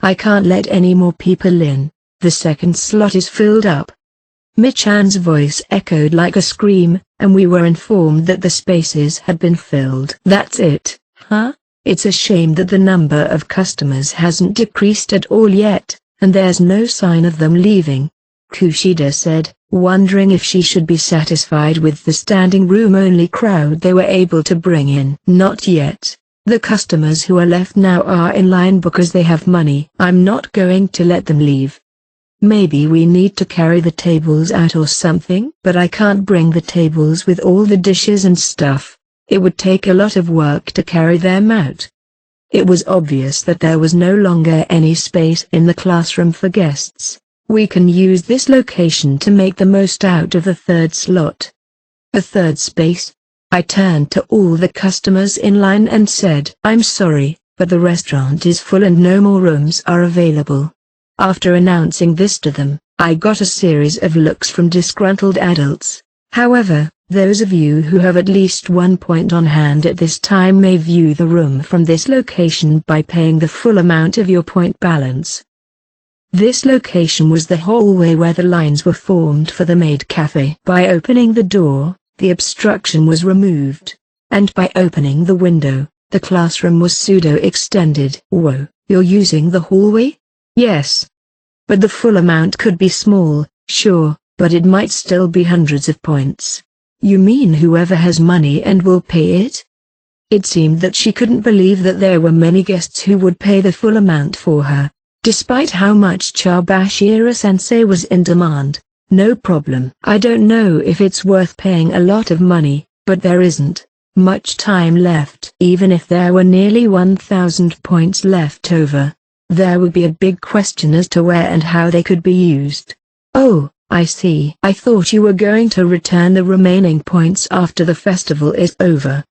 I can't let any more people in. The second slot is filled up. Michan's voice echoed like a scream, and we were informed that the spaces had been filled. That's it, huh? It's a shame that the number of customers hasn't decreased at all yet, and there's no sign of them leaving, Kushida said, wondering if she should be satisfied with the standing room-only crowd they were able to bring in. Not yet. The customers who are left now are in line because they have money. I'm not going to let them leave. Maybe we need to carry the tables out or something? But I can't bring the tables with all the dishes and stuff. It would take a lot of work to carry them out. It was obvious that there was no longer any space in the classroom for guests. We can use this location to make the most out of the third slot. A third space? I turned to all the customers in line and said, I'm sorry, but the restaurant is full and no more rooms are available. After announcing this to them, I got a series of looks from disgruntled adults. However, those of you who have at least 1 point on hand at this time may view the room from this location by paying the full amount of your point balance. This location was the hallway where the lines were formed for the maid cafe. By opening the door, the obstruction was removed. And by opening the window, the classroom was pseudo-extended. Whoa, you're using the hallway? Yes. But the full amount could be small, sure, but it might still be hundreds of points. You mean whoever has money and will pay it? It seemed that she couldn't believe that there were many guests who would pay the full amount for her, despite how much Chabashira-sensei was in demand. No problem. I don't know if it's worth paying a lot of money, but there isn't much time left. Even if there were nearly 1,000 points left over, there would be a big question as to where and how they could be used. Oh, I see. I thought you were going to return the remaining points after the festival is over.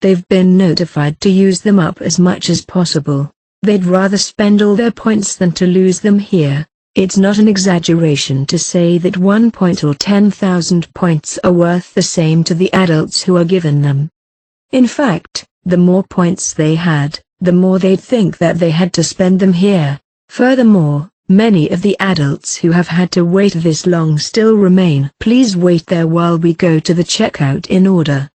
They've been notified to use them up as much as possible. They'd rather spend all their points than to lose them here. It's not an exaggeration to say that 1 point or 10,000 points are worth the same to the adults who are given them. In fact, the more points they had, the more they'd think that they had to spend them here. Furthermore, many of the adults who have had to wait this long still remain. Please wait there while we go to the checkout in order.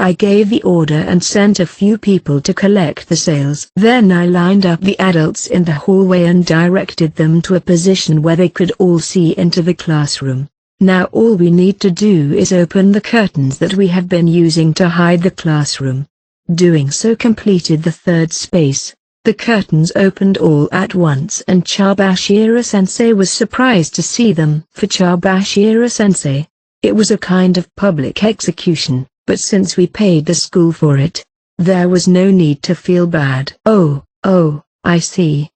I gave the order and sent a few people to collect the sales. Then I lined up the adults in the hallway and directed them to a position where they could all see into the classroom. Now all we need to do is open the curtains that we have been using to hide the classroom. Doing so completed the third space. The curtains opened all at once and Chabashira-sensei was surprised to see them. For Chabashira-sensei, it was a kind of public execution, but since we paid the school for it, there was no need to feel bad. Oh, I see.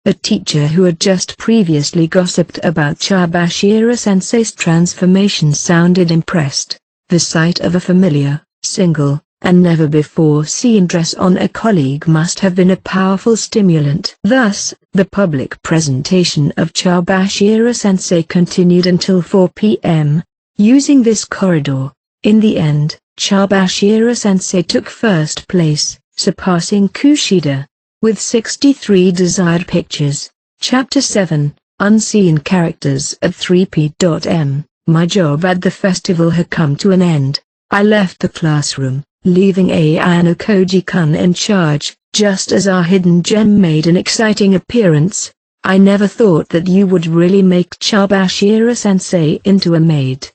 A teacher who had just previously gossiped about Chabashira-sensei's transformation sounded impressed. The sight of a familiar, single, and never before seen dress on a colleague must have been a powerful stimulant. Thus, the public presentation of Chabashira-sensei continued until 4 p.m. Using this corridor, in the end, Chabashira-sensei took first place, surpassing Kushida, with 63 desired pictures. Chapter 7, Unseen Characters at 3p.m. My job at the festival had come to an end. I left the classroom, leaving Ayano Koji-kun in charge. Just as our hidden gem made an exciting appearance, I never thought that you would really make Chabashira-sensei into a maid.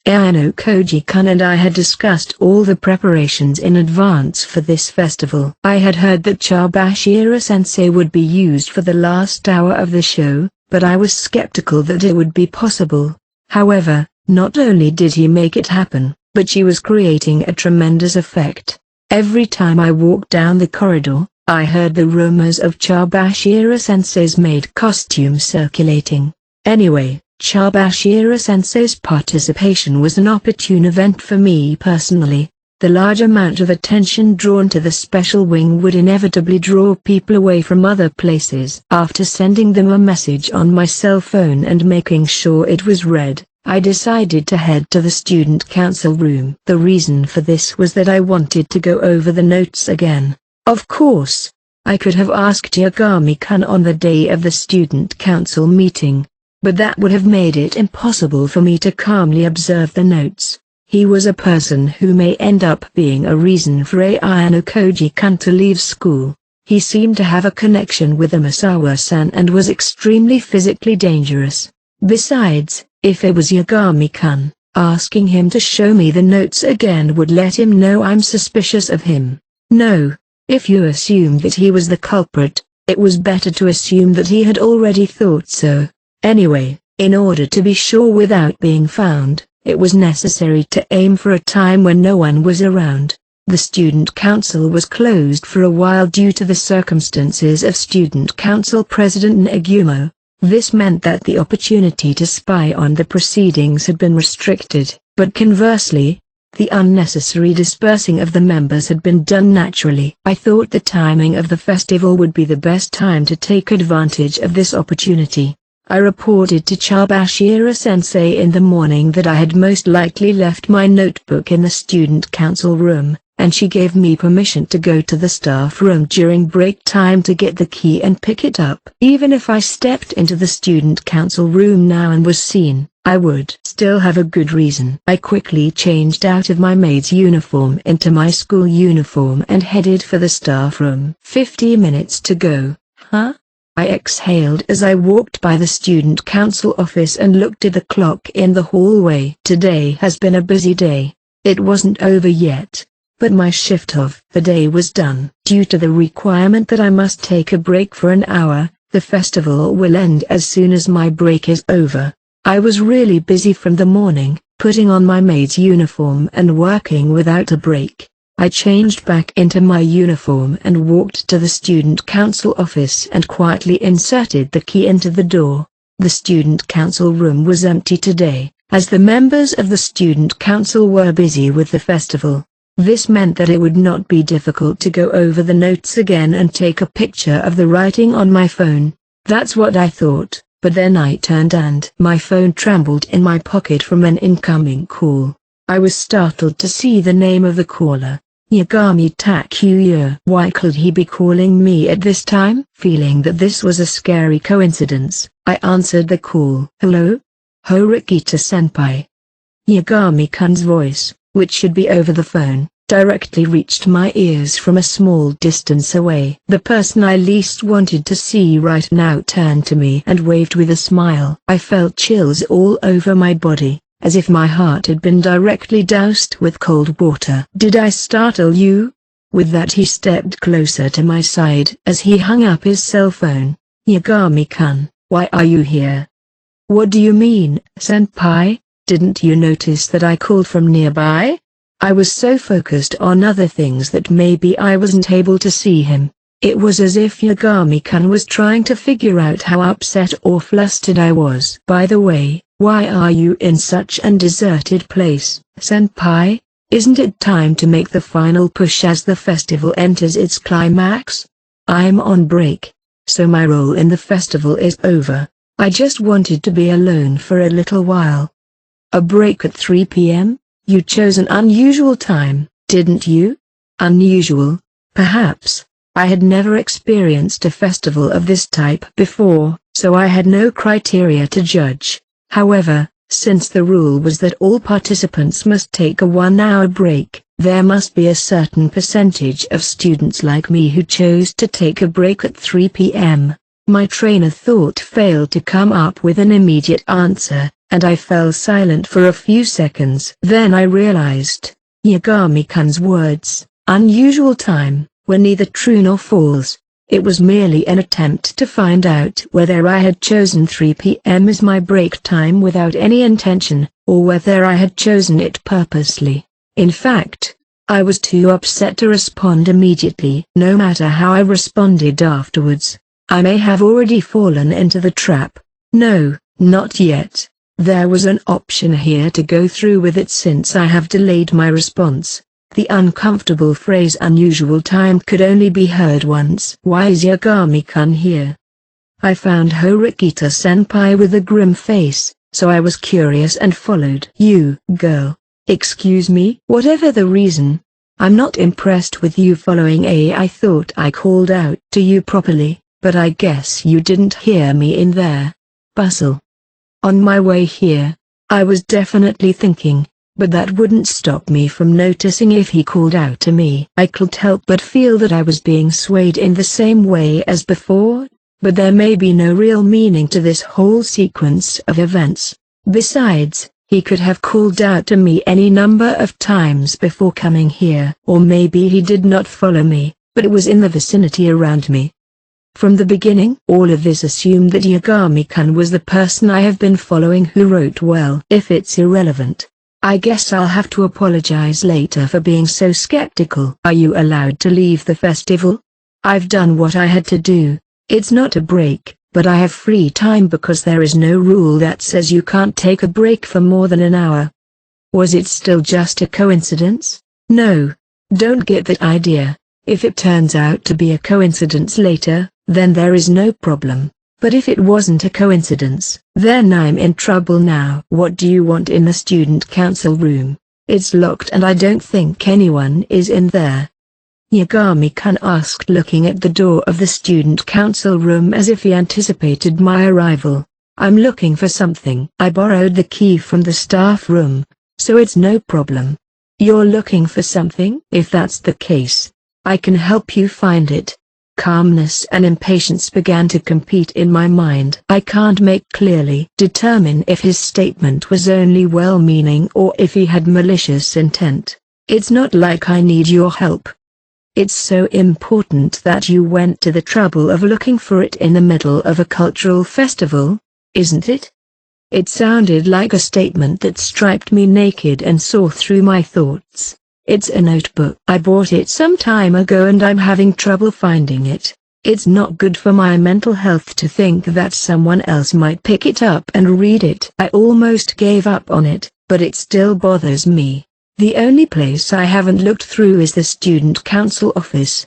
Ayano Koji-kun and I had discussed all the preparations in advance for this festival. I had heard that Chabashira-sensei would be used for the last hour of the show, but I was skeptical that it would be possible. However, not only did he make it happen, but she was creating a tremendous effect. Every time I walked down the corridor, I heard the rumors of Chabashira-sensei's maid costume circulating. Anyway, Chabashira-sensei's participation was an opportune event for me personally. The large amount of attention drawn to the special wing would inevitably draw people away from other places. After sending them a message on my cell phone and making sure it was read, I decided to head to the student council room. The reason for this was that I wanted to go over the notes again. Of course, I could have asked Yagami-kun on the day of the student council meeting, but that would have made it impossible for me to calmly observe the notes. He was a person who may end up being a reason for Ayano Koji-kun to leave school. He seemed to have a connection with Amasawa-san and was extremely physically dangerous. Besides, if it was Yagami-kun, asking him to show me the notes again would let him know I'm suspicious of him. No, if you assumed that he was the culprit, it was better to assume that he had already thought so. Anyway, in order to be sure without being found, it was necessary to aim for a time when no one was around. The student council was closed for a while due to the circumstances of student council president Nagumo. This meant that the opportunity to spy on the proceedings had been restricted, but conversely, the unnecessary dispersing of the members had been done naturally. I thought the timing of the festival would be the best time to take advantage of this opportunity. I reported to Chabashira-sensei in the morning that I had most likely left my notebook in the student council room, and she gave me permission to go to the staff room during break time to get the key and pick it up. Even if I stepped into the student council room now and was seen, I would still have a good reason. I quickly changed out of my maid's uniform into my school uniform and headed for the staff room. 50 minutes to go. Huh? I exhaled as I walked by the student council office and looked at the clock in the hallway. Today has been a busy day. It wasn't over yet, but my shift of the day was done. Due to the requirement that I must take a break for an hour, the festival will end as soon as my break is over. I was really busy from the morning, putting on my maid's uniform and working without a break. I changed back into my uniform and walked to the student council office and quietly inserted the key into the door. The student council room was empty today, as the members of the student council were busy with the festival. This meant that it would not be difficult to go over the notes again and take a picture of the writing on my phone. That's what I thought, but then I turned and my phone trembled in my pocket from an incoming call. I was startled to see the name of the caller. Yagami Takuya. Why could he be calling me at this time? Feeling that this was a scary coincidence, I answered the call. Hello? Horikita-senpai. Yagami-kun's voice, which should be over the phone, directly reached my ears from a small distance away. The person I least wanted to see right now turned to me and waved with a smile. I felt chills all over my body, as if my heart had been directly doused with cold water. Did I startle you? With that he stepped closer to my side as he hung up his cell phone. Yagami-kun, why are you here? What do you mean, senpai? Didn't you notice that I called from nearby? I was so focused on other things that maybe I wasn't able to see him. It was as if Yagami-kun was trying to figure out how upset or flustered I was. By the way, why are you in such an deserted place, senpai? Isn't it time to make the final push as the festival enters its climax? I'm on break, so my role in the festival is over. I just wanted to be alone for a little while. A break at 3 p.m.? You chose an unusual time, didn't you? Unusual? Perhaps. I had never experienced a festival of this type before, so I had no criteria to judge. However, since the rule was that all participants must take a 1-hour break, there must be a certain percentage of students like me who chose to take a break at 3 p.m. My train of thought failed to come up with an immediate answer, and I fell silent for a few seconds. Then I realized, Yagami-kun's words, unusual time, were neither true nor false. It was merely an attempt to find out whether I had chosen 3 p.m. as my break time without any intention, or whether I had chosen it purposely. In fact, I was too upset to respond immediately. No matter how I responded afterwards, I may have already fallen into the trap. No, not yet. There was an option here to go through with it since I have delayed my response. The uncomfortable phrase unusual time could only be heard once. Why is Yagami-kun here? I found Horikita-senpai with a grim face, so I was curious and followed. You, girl. Excuse me? Whatever the reason, I'm not impressed with you following I thought I called out to you properly, but I guess you didn't hear me in there. Bustle. On my way here, I was definitely thinking, but that wouldn't stop me from noticing if he called out to me. I couldn't help but feel that I was being swayed in the same way as before, but there may be no real meaning to this whole sequence of events. Besides, he could have called out to me any number of times before coming here. Or maybe he did not follow me, but it was in the vicinity around me. From the beginning, all of this assumed that Yagami-kun was the person I have been following who wrote well. If it's irrelevant, I guess I'll have to apologize later for being so skeptical. Are you allowed to leave the festival? I've done what I had to do. It's not a break, but I have free time because there is no rule that says you can't take a break for more than an hour. Was it still just a coincidence? No, don't get that idea. If it turns out to be a coincidence later, then there is no problem. But if it wasn't a coincidence, then I'm in trouble now. What do you want in the student council room? It's locked and I don't think anyone is in there. Yagami-kun asked, looking at the door of the student council room as if he anticipated my arrival. I'm looking for something. I borrowed the key from the staff room, so it's no problem. You're looking for something? If that's the case, I can help you find it. Calmness and impatience began to compete in my mind. I can't clearly determine if his statement was only well-meaning or if he had malicious intent. It's not like I need your help. It's so important that you went to the trouble of looking for it in the middle of a cultural festival, isn't it? It sounded like a statement that stripped me naked and saw through my thoughts. It's a notebook. I bought it some time ago and I'm having trouble finding it. It's not good for my mental health to think that someone else might pick it up and read it. I almost gave up on it, but it still bothers me. The only place I haven't looked through is the student council office.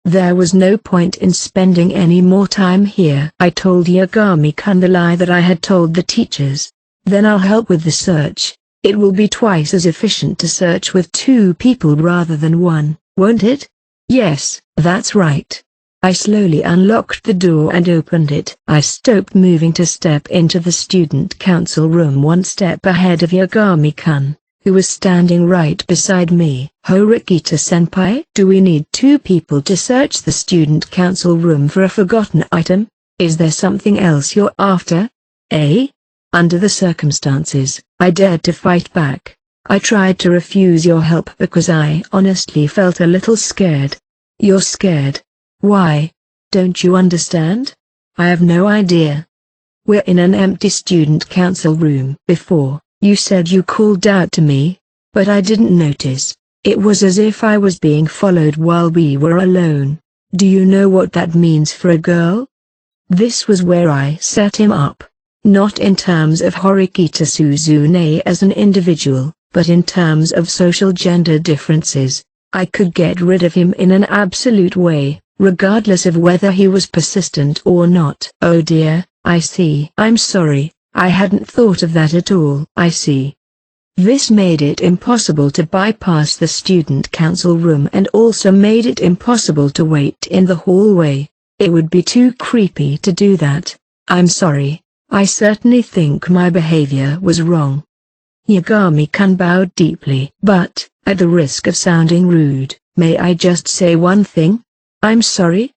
There was no point in spending any more time here. I told Yagami-kun the lie that I had told the teachers. Then I'll help with the search. It will be twice as efficient to search with 2 people rather than 1, won't it? Yes, that's right. I slowly unlocked the door and opened it. I stopped moving to step into the student council room, one step ahead of Yagami-kun, who was standing right beside me. Horikita-senpai, do we need 2 people to search the student council room for a forgotten item? Is there something else you're after? Eh? Under the circumstances, I dared to fight back. I tried to refuse your help because I honestly felt a little scared. You're scared? Why? Don't you understand? I have no idea. We're in an empty student council room. Before, you said you called out to me, but I didn't notice. It was as if I was being followed while we were alone. Do you know what that means for a girl? This was where I set him up. Not in terms of Horikita Suzune as an individual, but in terms of social gender differences. I could get rid of him in an absolute way, regardless of whether he was persistent or not. Oh dear, I see. I'm sorry, I hadn't thought of that at all. I see. This made it impossible to bypass the student council room and also made it impossible to wait in the hallway. It would be too creepy to do that. I'm sorry. I certainly think my behavior was wrong. Yagami-kun bowed deeply. But, at the risk of sounding rude, may I just say one thing? I'm sorry?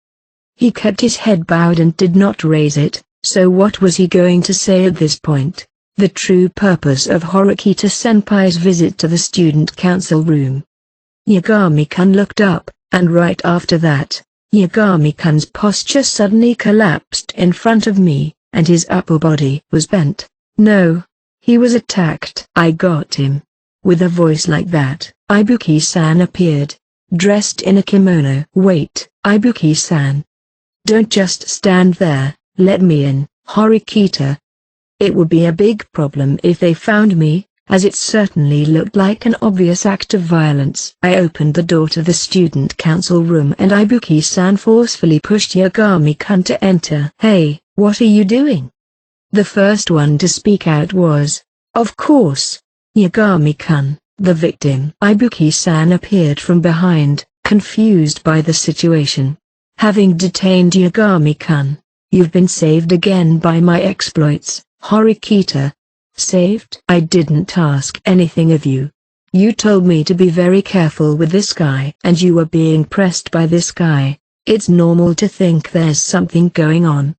He kept his head bowed and did not raise it, so what was he going to say at this point? The true purpose of Horikita-senpai's visit to the student council room. Yagami-kun looked up, and right after that, Yagami-kun's posture suddenly collapsed in front of me, and his upper body was bent. No, he was attacked. I got him. With a voice like that, Ibuki-san appeared, dressed in a kimono. Wait, Ibuki-san. Don't just stand there, let me in, Horikita. It would be a big problem if they found me, as it certainly looked like an obvious act of violence. I opened the door to the student council room and Ibuki-san forcefully pushed Yagami-kun to enter. Hey, what are you doing? The first one to speak out was, of course, Yagami-kun, the victim. Ibuki-san appeared from behind, confused by the situation. Having detained Yagami-kun, you've been saved again by my exploits, Horikita. Saved? I didn't ask anything of you. You told me to be very careful with this guy, and you were being pressed by this guy. It's normal to think there's something going on.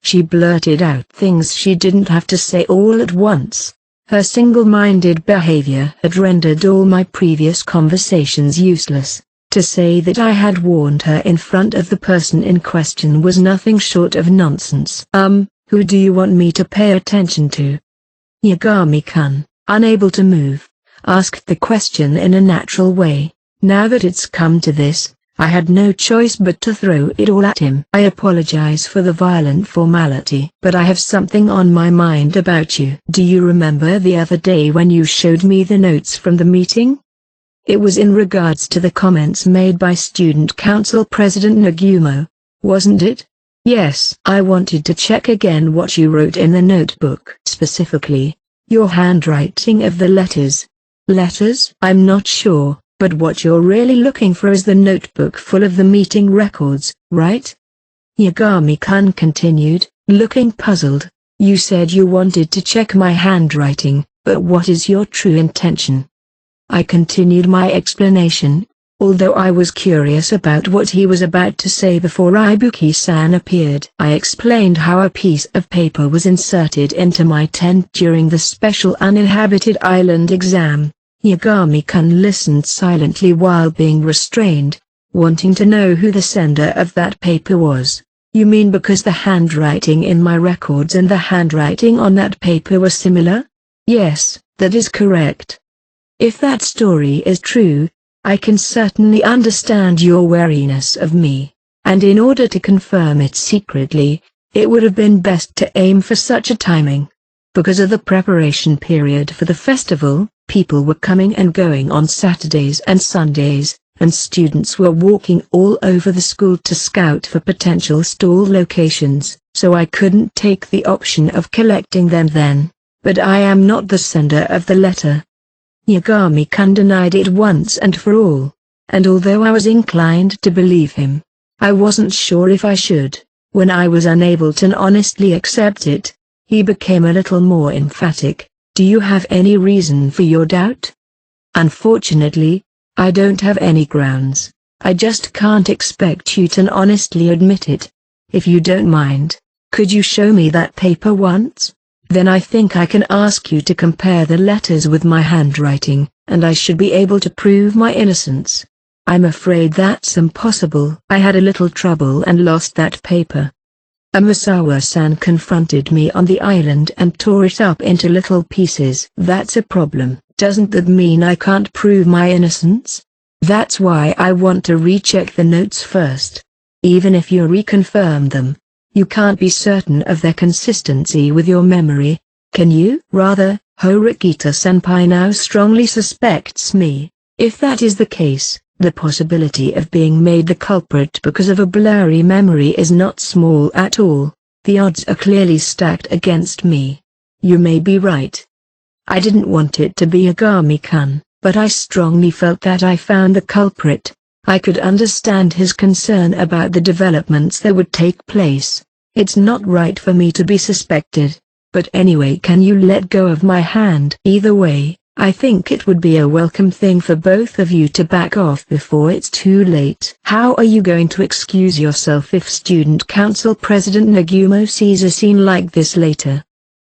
She blurted out things she didn't have to say all at once. Her single-minded behavior had rendered all my previous conversations useless. To say that I had warned her in front of the person in question was nothing short of nonsense. Who do you want me to pay attention to? Yagami-kun, unable to move, asked the question in a natural way. Now that it's come to this, I had no choice but to throw it all at him. I apologize for the violent formality, but I have something on my mind about you. Do you remember the other day when you showed me the notes from the meeting? It was in regards to the comments made by Student Council President Nagumo, wasn't it? Yes. I wanted to check again what you wrote in the notebook. Specifically, your handwriting of the letters. Letters? I'm not sure, but what you're really looking for is the notebook full of the meeting records, right? Yagami-kun continued, looking puzzled. You said you wanted to check my handwriting, but what is your true intention? I continued my explanation, although I was curious about what he was about to say before Ibuki-san appeared. I explained how a piece of paper was inserted into my tent during the special uninhabited island exam. Yagami-kun listened silently while being restrained, wanting to know who the sender of that paper was. You mean because the handwriting in my records and the handwriting on that paper were similar? Yes, that is correct. If that story is true, I can certainly understand your wariness of me, and in order to confirm it secretly, it would have been best to aim for such a timing. Because of the preparation period for the festival, people were coming and going on Saturdays and Sundays, and students were walking all over the school to scout for potential stall locations, so I couldn't take the option of collecting them then. But I am not the sender of the letter. Yagami-kun denied it once and for all, and although I was inclined to believe him, I wasn't sure if I should. When I was unable to honestly accept it, he became a little more emphatic. Do you have any reason for your doubt? Unfortunately, I don't have any grounds. I just can't expect you to honestly admit it. If you don't mind, could you show me that paper once? Then I think I can ask you to compare the letters with my handwriting, and I should be able to prove my innocence. I'm afraid that's impossible. I had a little trouble and lost that paper. Amasawa-san confronted me on the island and tore it up into little pieces. That's a problem. Doesn't that mean I can't prove my innocence? That's why I want to recheck the notes first. Even if you reconfirm them, you can't be certain of their consistency with your memory, can you? Rather, Horikita-senpai now strongly suspects me. If that is the case, the possibility of being made the culprit because of a blurry memory is not small at all. The odds are clearly stacked against me. You may be right. I didn't want it to be Yagami-kun, but I strongly felt that I found the culprit. I could understand his concern about the developments that would take place. It's not right for me to be suspected. But anyway, can you let go of my hand? Either way, I think it would be a welcome thing for both of you to back off before it's too late. How are you going to excuse yourself if Student Council President Nagumo sees a scene like this later?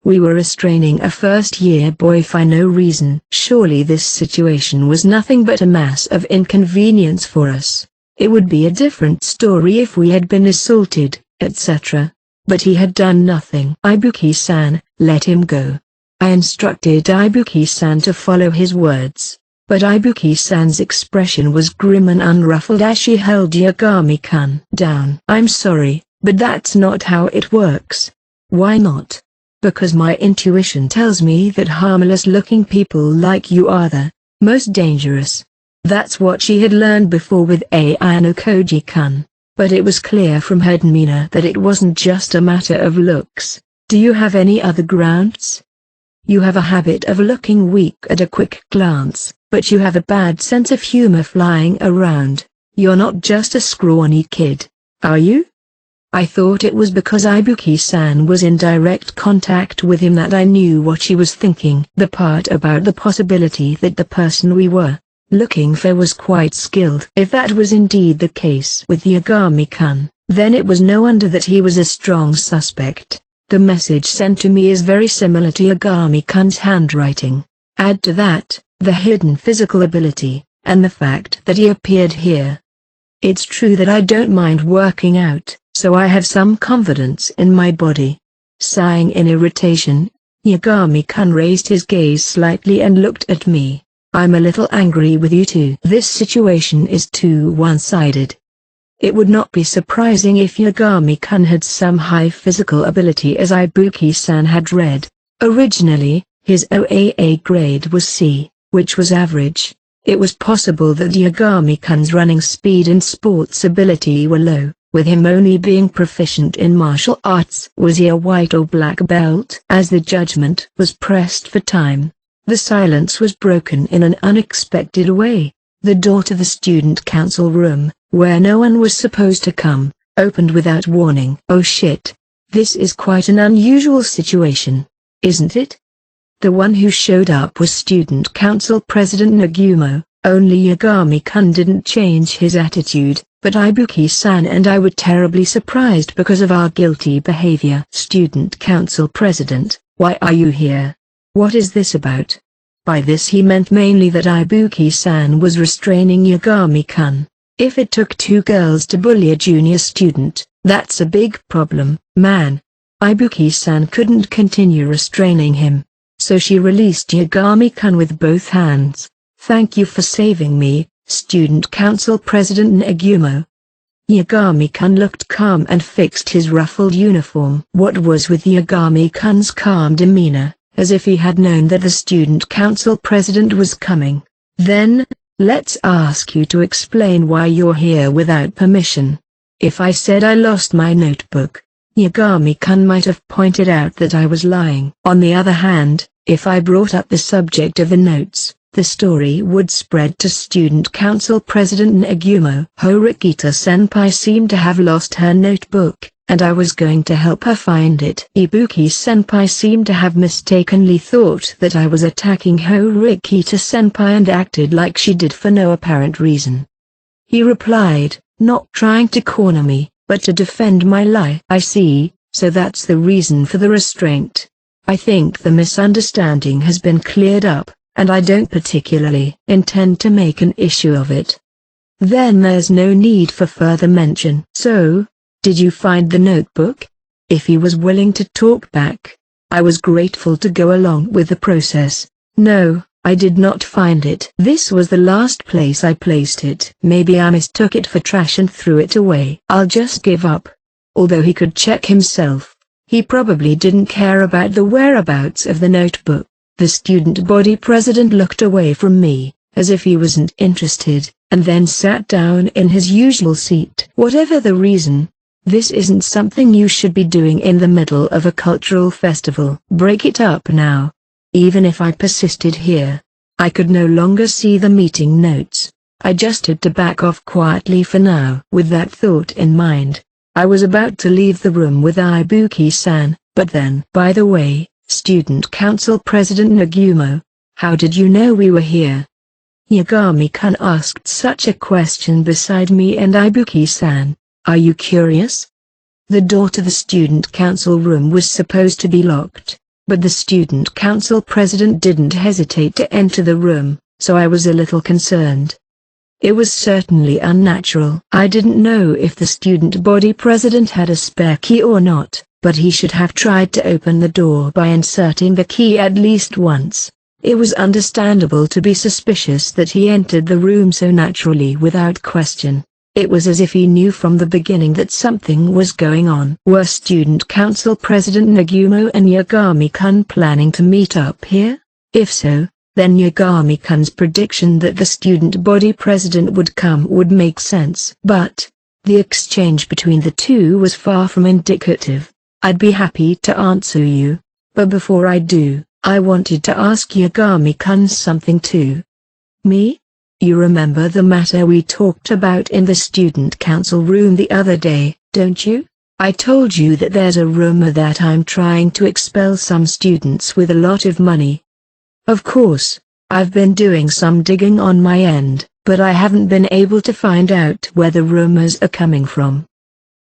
We were restraining a first-year boy for no reason. Surely this situation was nothing but a mass of inconvenience for us. It would be a different story if we had been assaulted, etc. But he had done nothing. Ibuki-san, let him go. I instructed Ibuki-san to follow his words, but Ibuki-san's expression was grim and unruffled as she held Yagami-kun down. I'm sorry, but that's not how it works. Why not? Because my intuition tells me that harmless-looking people like you are the most dangerous. That's what she had learned before with Ayano Koji-kun, but it was clear from her demeanor that it wasn't just a matter of looks. Do you have any other grounds? You have a habit of looking weak at a quick glance, but you have a bad sense of humor flying around. You're not just a scrawny kid, are you? I thought it was because Ibuki-san was in direct contact with him that I knew what she was thinking. The part about the possibility that the person we were looking for was quite skilled. If that was indeed the case with Yagami-kun, then it was no wonder that he was a strong suspect. The message sent to me is very similar to Yagami-kun's handwriting. Add to that, the hidden physical ability, and the fact that he appeared here. It's true that I don't mind working out, so I have some confidence in my body. Sighing in irritation, Yagami-kun raised his gaze slightly and looked at me. I'm a little angry with you too. This situation is too one-sided. It would not be surprising if Yagami-kun had some high physical ability, as Ibuki-san had read. Originally, his OAA grade was C, which was average. It was possible that Yagami-kun's running speed and sports ability were low, with him only being proficient in martial arts. Was he a white or black belt? As the judgment was pressed for time, the silence was broken in an unexpected way. The door to the student council room, where no one was supposed to come, opened without warning. Oh shit. This is quite an unusual situation, isn't it? The one who showed up was Student Council President Nagumo. Only Yagami-kun didn't change his attitude, but Ibuki-san and I were terribly surprised because of our guilty behavior. Student Council President, why are you here? What is this about? By this he meant mainly that Ibuki-san was restraining Yagami-kun. If it took two girls to bully a junior student, that's a big problem, man. Ibuki-san couldn't continue restraining him, so she released Yagami-kun with both hands. Thank you for saving me, Student Council President Nagumo. Yagami-kun looked calm and fixed his ruffled uniform. What was with Yagami-kun's calm demeanor, as if he had known that the Student Council President was coming? Then, let's ask you to explain why you're here without permission. If I said I lost my notebook, Yagami-kun might have pointed out that I was lying. On the other hand, if I brought up the subject of the notes, the story would spread to Student Council President Nagumo. Horikita-senpai seemed to have lost her notebook, and I was going to help her find it. Ibuki-senpai seemed to have mistakenly thought that I was attacking Horikita-senpai and acted like she did for no apparent reason. He replied, not trying to corner me, but to defend my lie. I see, so that's the reason for the restraint. I think the misunderstanding has been cleared up, and I don't particularly intend to make an issue of it. Then there's no need for further mention. So, did you find the notebook? If he was willing to talk back, I was grateful to go along with the process. No, I did not find it. This was the last place I placed it. Maybe I mistook it for trash and threw it away. I'll just give up. Although he could check himself, he probably didn't care about the whereabouts of the notebook. The student body president looked away from me, as if he wasn't interested, and then sat down in his usual seat. Whatever the reason, this isn't something you should be doing in the middle of a cultural festival. Break it up now. Even if I persisted here, I could no longer see the meeting notes. I just had to back off quietly for now. With that thought in mind, I was about to leave the room with Ibuki-san, but then, by the way, Student Council President Nagumo, how did you know we were here? Yagami-kun asked such a question beside me and Ibuki-san. Are you curious? The door to the student council room was supposed to be locked, but the student council president didn't hesitate to enter the room, so I was a little concerned. It was certainly unnatural. I didn't know if the student body president had a spare key or not, but he should have tried to open the door by inserting the key at least once. It was understandable to be suspicious that he entered the room so naturally without question. It was as if he knew from the beginning that something was going on. Were Student Council President Nagumo and Yagami-kun planning to meet up here? If so, then Yagami-kun's prediction that the student body president would come would make sense. But the exchange between the two was far from indicative. I'd be happy to answer you, but before I do, I wanted to ask Yagami-kun something too. Me? You remember the matter we talked about in the student council room the other day, don't you? I told you that there's a rumor that I'm trying to expel some students with a lot of money. Of course, I've been doing some digging on my end, but I haven't been able to find out where the rumors are coming from.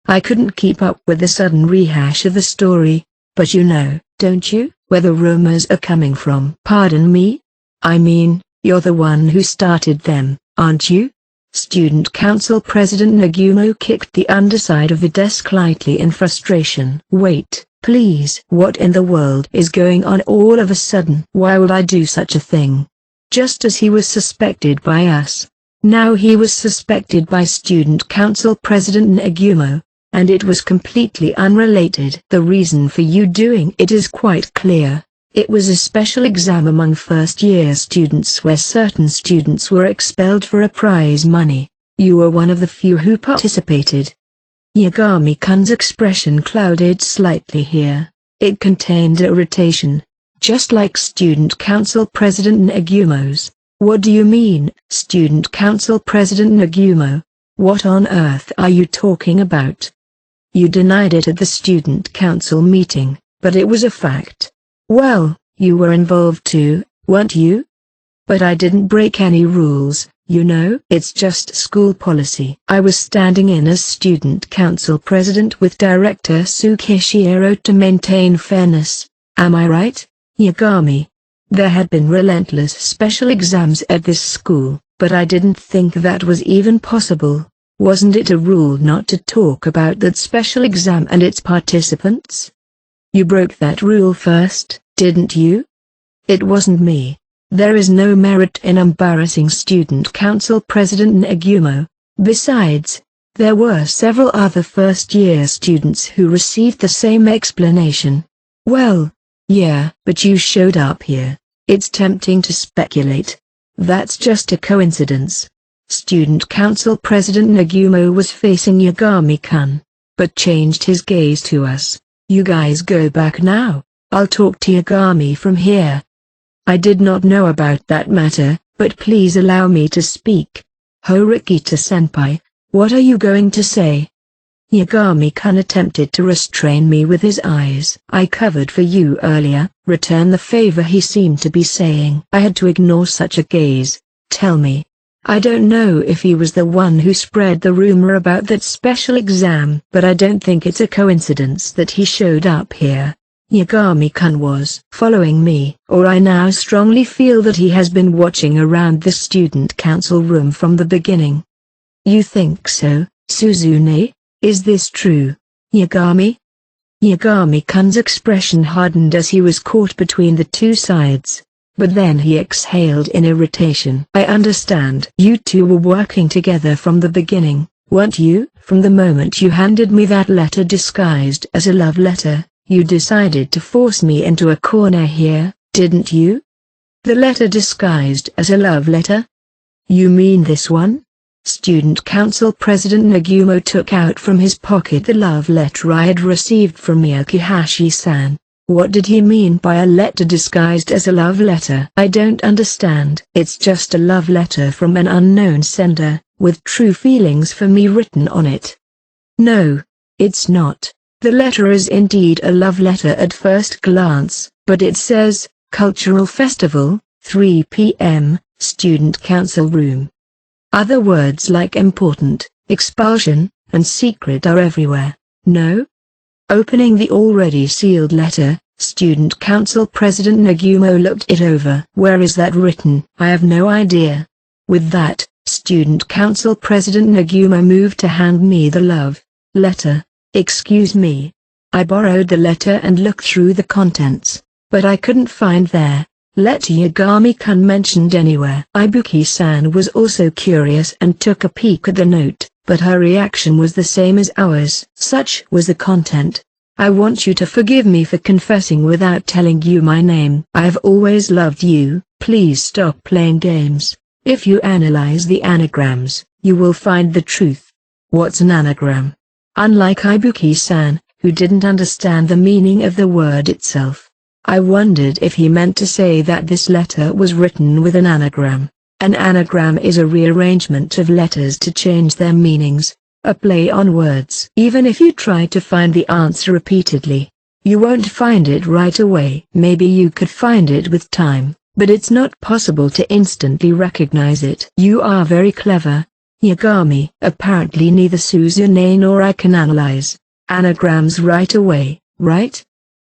I couldn't keep up with the sudden rehash of the story, but you know, don't you, where the rumors are coming from? Pardon me? I mean, you're the one who started them, aren't you? Student Council President Nagumo kicked the underside of the desk lightly in frustration. Wait, please. What in the world is going on all of a sudden? Why would I do such a thing? Just as he was suspected by us, now he was suspected by Student Council President Nagumo, and it was completely unrelated. The reason for you doing it is quite clear. It was a special exam among first-year students where certain students were expelled for a prize money. You were one of the few who participated. Yagami-kun's expression clouded slightly here. It contained irritation, just like Student Council President Nagumo's. What do you mean, Student Council President Nagumo? What on earth are you talking about? You denied it at the Student Council meeting, but it was a fact. Well, you were involved too, weren't you? But I didn't break any rules, you know. It's just school policy. I was standing in as Student Council President with Director Tsukishiro to maintain fairness. Am I right, Yagami? There had been relentless special exams at this school, but I didn't think that was even possible. Wasn't it a rule not to talk about that special exam and its participants? You broke that rule first, didn't you? It wasn't me. There is no merit in embarrassing Student Council President Nagumo. Besides, there were several other first-year students who received the same explanation. Well, yeah, but you showed up here. It's tempting to speculate. That's just a coincidence. Student Council President Nagumo was facing Yagami-kun, but changed his gaze to us. You guys go back now. I'll talk to Yagami from here. I did not know about that matter, but please allow me to speak. Horikita-senpai, what are you going to say? Yagami-kun attempted to restrain me with his eyes. I covered for you earlier. Return the favor, he seemed to be saying. I had to ignore such a gaze. Tell me. I don't know if he was the one who spread the rumor about that special exam, but I don't think it's a coincidence that he showed up here. Yagami-kun was following me, or I now strongly feel that he has been watching around the student council room from the beginning. You think so, Suzune? Is this true, Yagami? Yagami-kun's expression hardened as he was caught between the two sides. But then he exhaled in irritation. I understand. You two were working together from the beginning, weren't you? From the moment you handed me that letter disguised as a love letter, you decided to force me into a corner here, didn't you? The letter disguised as a love letter? You mean this one? Student Council President Nagumo took out from his pocket the love letter I had received from Miyakihashi-san. What did he mean by a letter disguised as a love letter? I don't understand. It's just a love letter from an unknown sender, with true feelings for me written on it. No, it's not. The letter is indeed a love letter at first glance, but it says, Cultural Festival, 3 p.m., Student Council Room. Other words like important, expulsion, and secret are everywhere. No? Opening the already sealed letter, Student Council President Nagumo looked it over. Where is that written? I have no idea. With that, Student Council President Nagumo moved to hand me the love letter. Excuse me. I borrowed the letter and looked through the contents, but I couldn't find their letter Yagami-kun mentioned anywhere. Ibuki-san was also curious and took a peek at the note, but her reaction was the same as ours. Such was the content. I want you to forgive me for confessing without telling you my name. I have always loved you. Please stop playing games. If you analyze the anagrams, you will find the truth. What's an anagram? Unlike Ibuki-san, who didn't understand the meaning of the word itself, I wondered if he meant to say that this letter was written with an anagram. An anagram is a rearrangement of letters to change their meanings, a play on words. Even if you try to find the answer repeatedly, you won't find it right away. Maybe you could find it with time, but it's not possible to instantly recognize it. You are very clever, Yagami. Apparently neither Suzune nor I can analyze anagrams right away, right?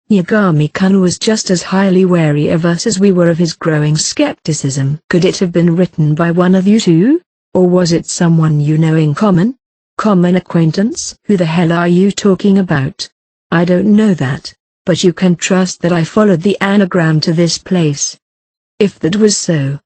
Yagami-kun was just as highly wary of us as we were of his growing skepticism. Could it have been written by one of you two? Or was it someone you know in common? Common acquaintance? Who the hell are you talking about? I don't know that, but you can trust that I followed the anagram to this place. If that was so.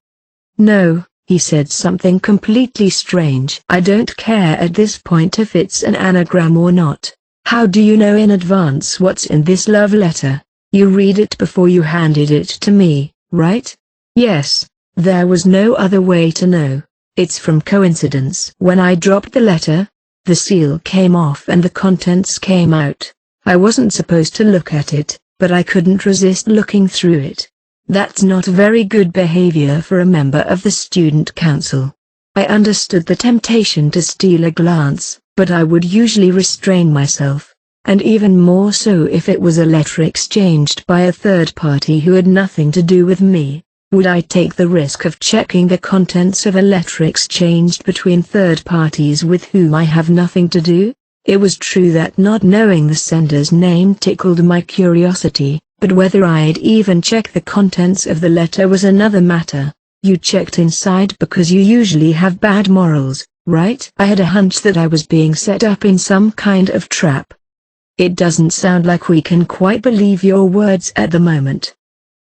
No, he said something completely strange. I don't care at this point if it's an anagram or not. How do you know in advance what's in this love letter? You read it before you handed it to me, right? Yes, there was no other way to know. It's from coincidence. When I dropped the letter, the seal came off and the contents came out. I wasn't supposed to look at it, but I couldn't resist looking through it. That's not very good behavior for a member of the student council. I understood the temptation to steal a glance, but I would usually restrain myself, and even more so if it was a letter exchanged by a third party who had nothing to do with me. Would I take the risk of checking the contents of a letter exchanged between third parties with whom I have nothing to do? It was true that not knowing the sender's name tickled my curiosity, but whether I'd even check the contents of the letter was another matter. You checked inside because you usually have bad morals, right? I had a hunch that I was being set up in some kind of trap. It doesn't sound like we can quite believe your words at the moment.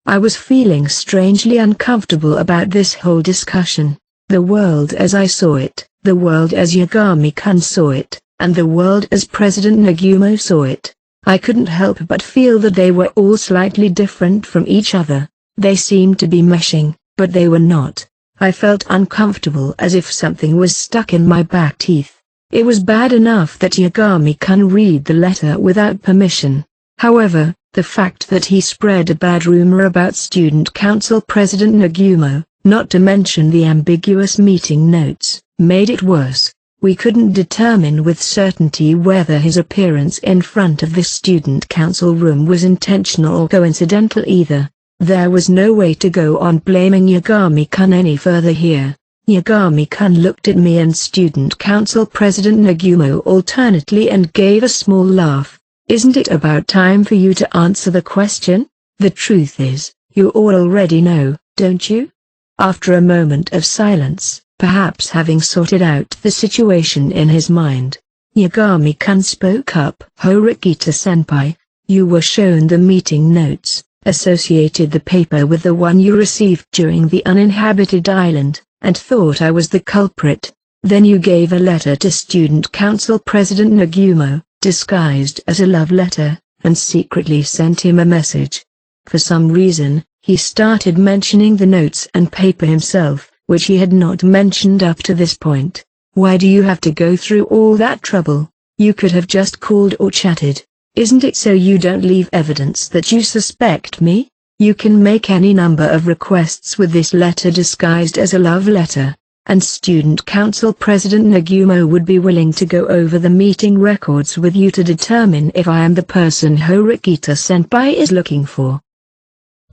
I was feeling strangely uncomfortable about this whole discussion. The world as I saw it, the world as Yagami-kun saw it, and the world as President Nagumo saw it. I couldn't help but feel that they were all slightly different from each other. They seemed to be meshing, but they were not. I felt uncomfortable as if something was stuck in my back teeth. It was bad enough that Yagami-kun read the letter without permission. However, the fact that he spread a bad rumor about Student Council President Nagumo, not to mention the ambiguous meeting notes, made it worse. We couldn't determine with certainty whether his appearance in front of the Student Council room was intentional or coincidental either. There was no way to go on blaming Yagami-kun any further here. Yagami-kun looked at me and Student Council President Nagumo alternately and gave a small laugh. Isn't it about time for you to answer the question? The truth is, you all already know, don't you? After a moment of silence, perhaps having sorted out the situation in his mind, Yagami-kun spoke up. Horikita-senpai, you were shown the meeting notes, associated the paper with the one you received during the uninhabited island, and thought I was the culprit. Then you gave a letter to Student Council President Nagumo, disguised as a love letter, and secretly sent him a message. For some reason, he started mentioning the notes and paper himself, which he had not mentioned up to this point. Why do you have to go through all that trouble? You could have just called or chatted. Isn't it so you don't leave evidence that you suspect me? You can make any number of requests with this letter disguised as a love letter, and Student Council President Nagumo would be willing to go over the meeting records with you to determine if I am the person Horikita-senpai is looking for.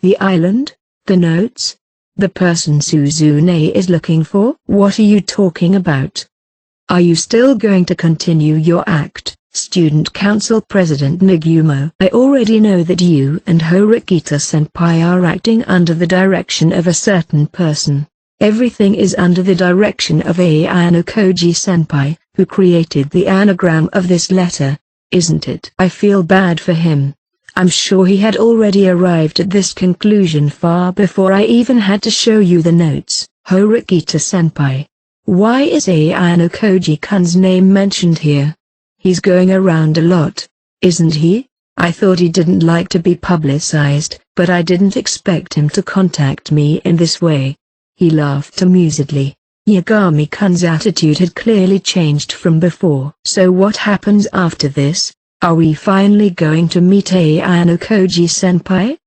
The island? The notes? The person Suzune is looking for? What are you talking about? Are you still going to continue your act, Student Council President Nagumo? I already know that you and Horikita-senpai are acting under the direction of a certain person. Everything is under the direction of Ayano Koji-senpai, who created the anagram of this letter, isn't it? I feel bad for him. I'm sure he had already arrived at this conclusion far before I even had to show you the notes. Horikita-senpai. Why is Ayano Koji-kun's name mentioned here? He's going around a lot, isn't he? I thought he didn't like to be publicized, but I didn't expect him to contact me in this way. He laughed amusedly. Yagami-kun's attitude had clearly changed from before. So what happens after this? Are we finally going to meet Ayano Koji-senpai?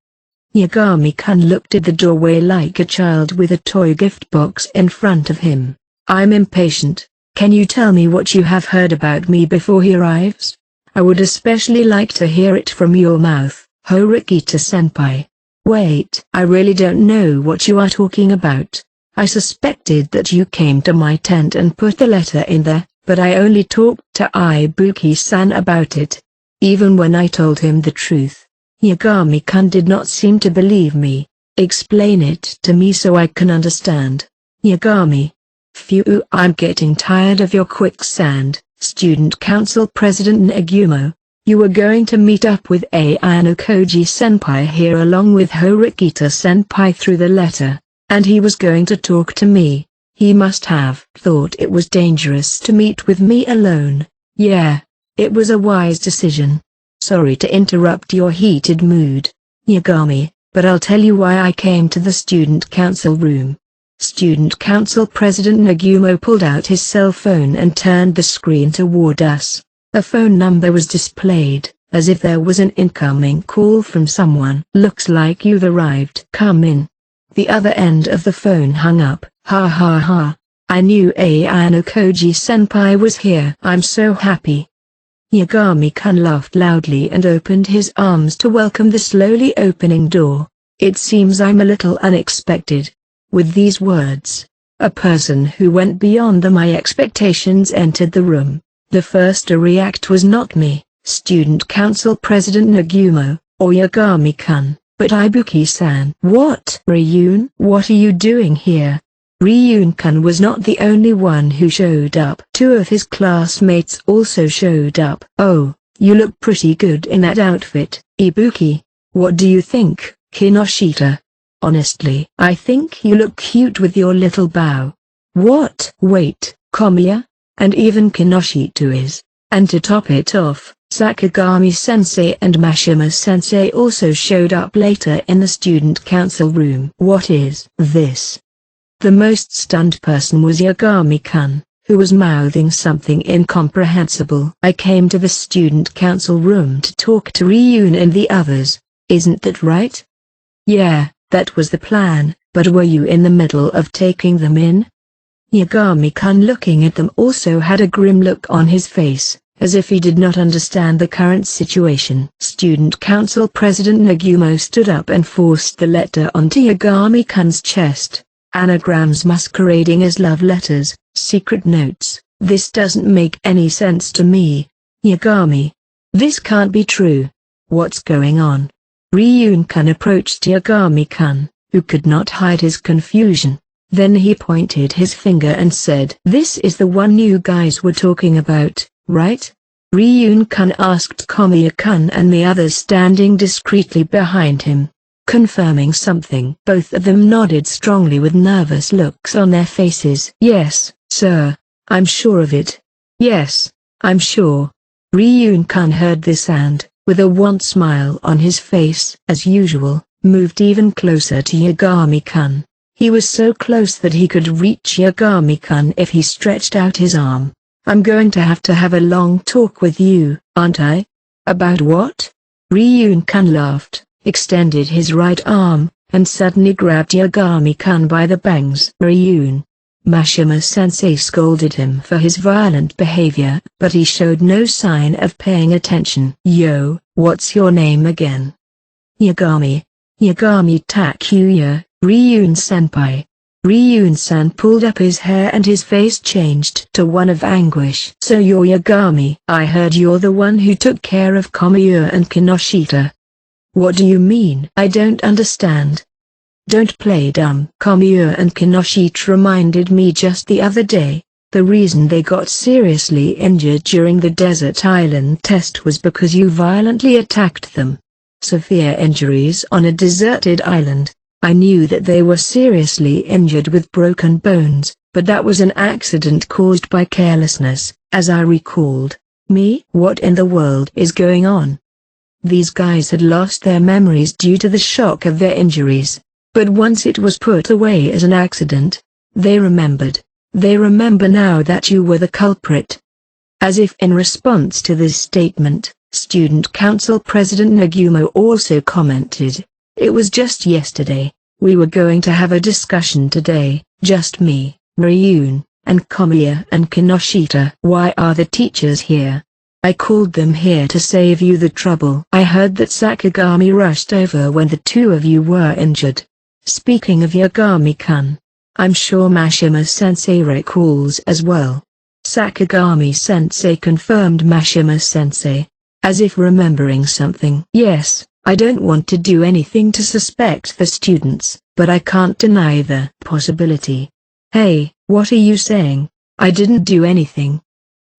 Yagami-kun looked at the doorway like a child with a toy gift box in front of him. I'm impatient. Can you tell me what you have heard about me before he arrives? I would especially like to hear it from your mouth, Horikita-senpai. Wait, I really don't know what you are talking about. I suspected that you came to my tent and put the letter in there, but I only talked to Ibuki-san about it. Even when I told him the truth, Yagami-kun did not seem to believe me. Explain it to me so I can understand. Yagami. Phew, I'm getting tired of your quicksand, Student Council President Nagumo. You were going to meet up with Ayano Koji-senpai here along with Horikita-senpai through the letter, and he was going to talk to me. He must have thought it was dangerous to meet with me alone. Yeah, it was a wise decision. Sorry to interrupt your heated mood, Yagami, but I'll tell you why I came to the Student Council room. Student Council President Nagumo pulled out his cell phone and turned the screen toward us. A phone number was displayed, as if there was an incoming call from someone. Looks like you've arrived. Come in. The other end of the phone hung up. Ha ha ha. I knew Ayano Koji-senpai was here. I'm so happy. Yagami-kun laughed loudly and opened his arms to welcome the slowly opening door. It seems I'm a little unexpected. With these words, a person who went beyond my expectations entered the room. The first to react was not me, Student Council President Nagumo, or Yagami-kun, but Ibuki-san. What? Ryun? What are you doing here? Ryun-kun was not the only one who showed up. Two of his classmates also showed up. Oh, you look pretty good in that outfit, Ibuki. What do you think, Kinoshita? Honestly, I think you look cute with your little bow. What? Wait, Komiya? And even Kinoshita is. And to top it off, Sakagami-sensei and Mashima-sensei also showed up later in the student council room. What is this? The most stunned person was Yagami-kun, who was mouthing something incomprehensible. I came to the student council room to talk to Ryun and the others. Isn't that right? Yeah. That was the plan, but were you in the middle of taking them in? Yagami-kun looking at them also had a grim look on his face, as if he did not understand the current situation. Student Council President Nagumo stood up and forced the letter onto Yagami-kun's chest. Anagrams masquerading as love letters, secret notes. This doesn't make any sense to me. Yagami. This can't be true. What's going on? Ryun-kun approached Yagami-kun, who could not hide his confusion. Then he pointed his finger and said, "This is the one you guys were talking about, right?" Ryun-kun asked Komiya-kun and the others standing discreetly behind him, confirming something. Both of them nodded strongly with nervous looks on their faces. "Yes, sir, I'm sure of it. Yes, I'm sure." Ryun-kun heard this and, with a wan smile on his face, as usual, moved even closer to Yagami-kun. He was so close that he could reach Yagami-kun if he stretched out his arm. "I'm going to have a long talk with you, aren't I?" "About what?" Ryun-kun laughed, extended his right arm, and suddenly grabbed Yagami-kun by the bangs. "Ryun." Mashima-sensei scolded him for his violent behavior, but he showed no sign of paying attention. "Yo, what's your name again?" "Yagami. Yagami Takuya, Ryun-senpai." Ryun-san pulled up his hair and his face changed to one of anguish. "So you're Yagami. I heard you're the one who took care of Komiya and Kinoshita." "What do you mean?" "I don't understand." "Don't play dumb." "Komiya and Kinoshita reminded me just the other day. The reason they got seriously injured during the desert island test was because you violently attacked them. Severe injuries on a deserted island. I knew that they were seriously injured with broken bones, but that was an accident caused by carelessness, as I recalled." "Me? What in the world is going on?" These guys had lost their memories due to the shock of their injuries. But once it was put away as an accident, they remembered. They remember now that you were the culprit. As if in response to this statement, Student Council President Nagumo also commented, "It was just yesterday. We were going to have a discussion today, just me, Ryun, and Komiya and Kinoshita. Why are the teachers here? I called them here to save you the trouble. I heard that Sakagami rushed over when the two of you were injured. Speaking of Yagami-kun, I'm sure Mashima-sensei recalls as well. Sakagami-sensei confirmed Mashima-sensei, as if remembering something. Yes, I don't want to do anything to suspect the students, but I can't deny the possibility. Hey, what are you saying? I didn't do anything.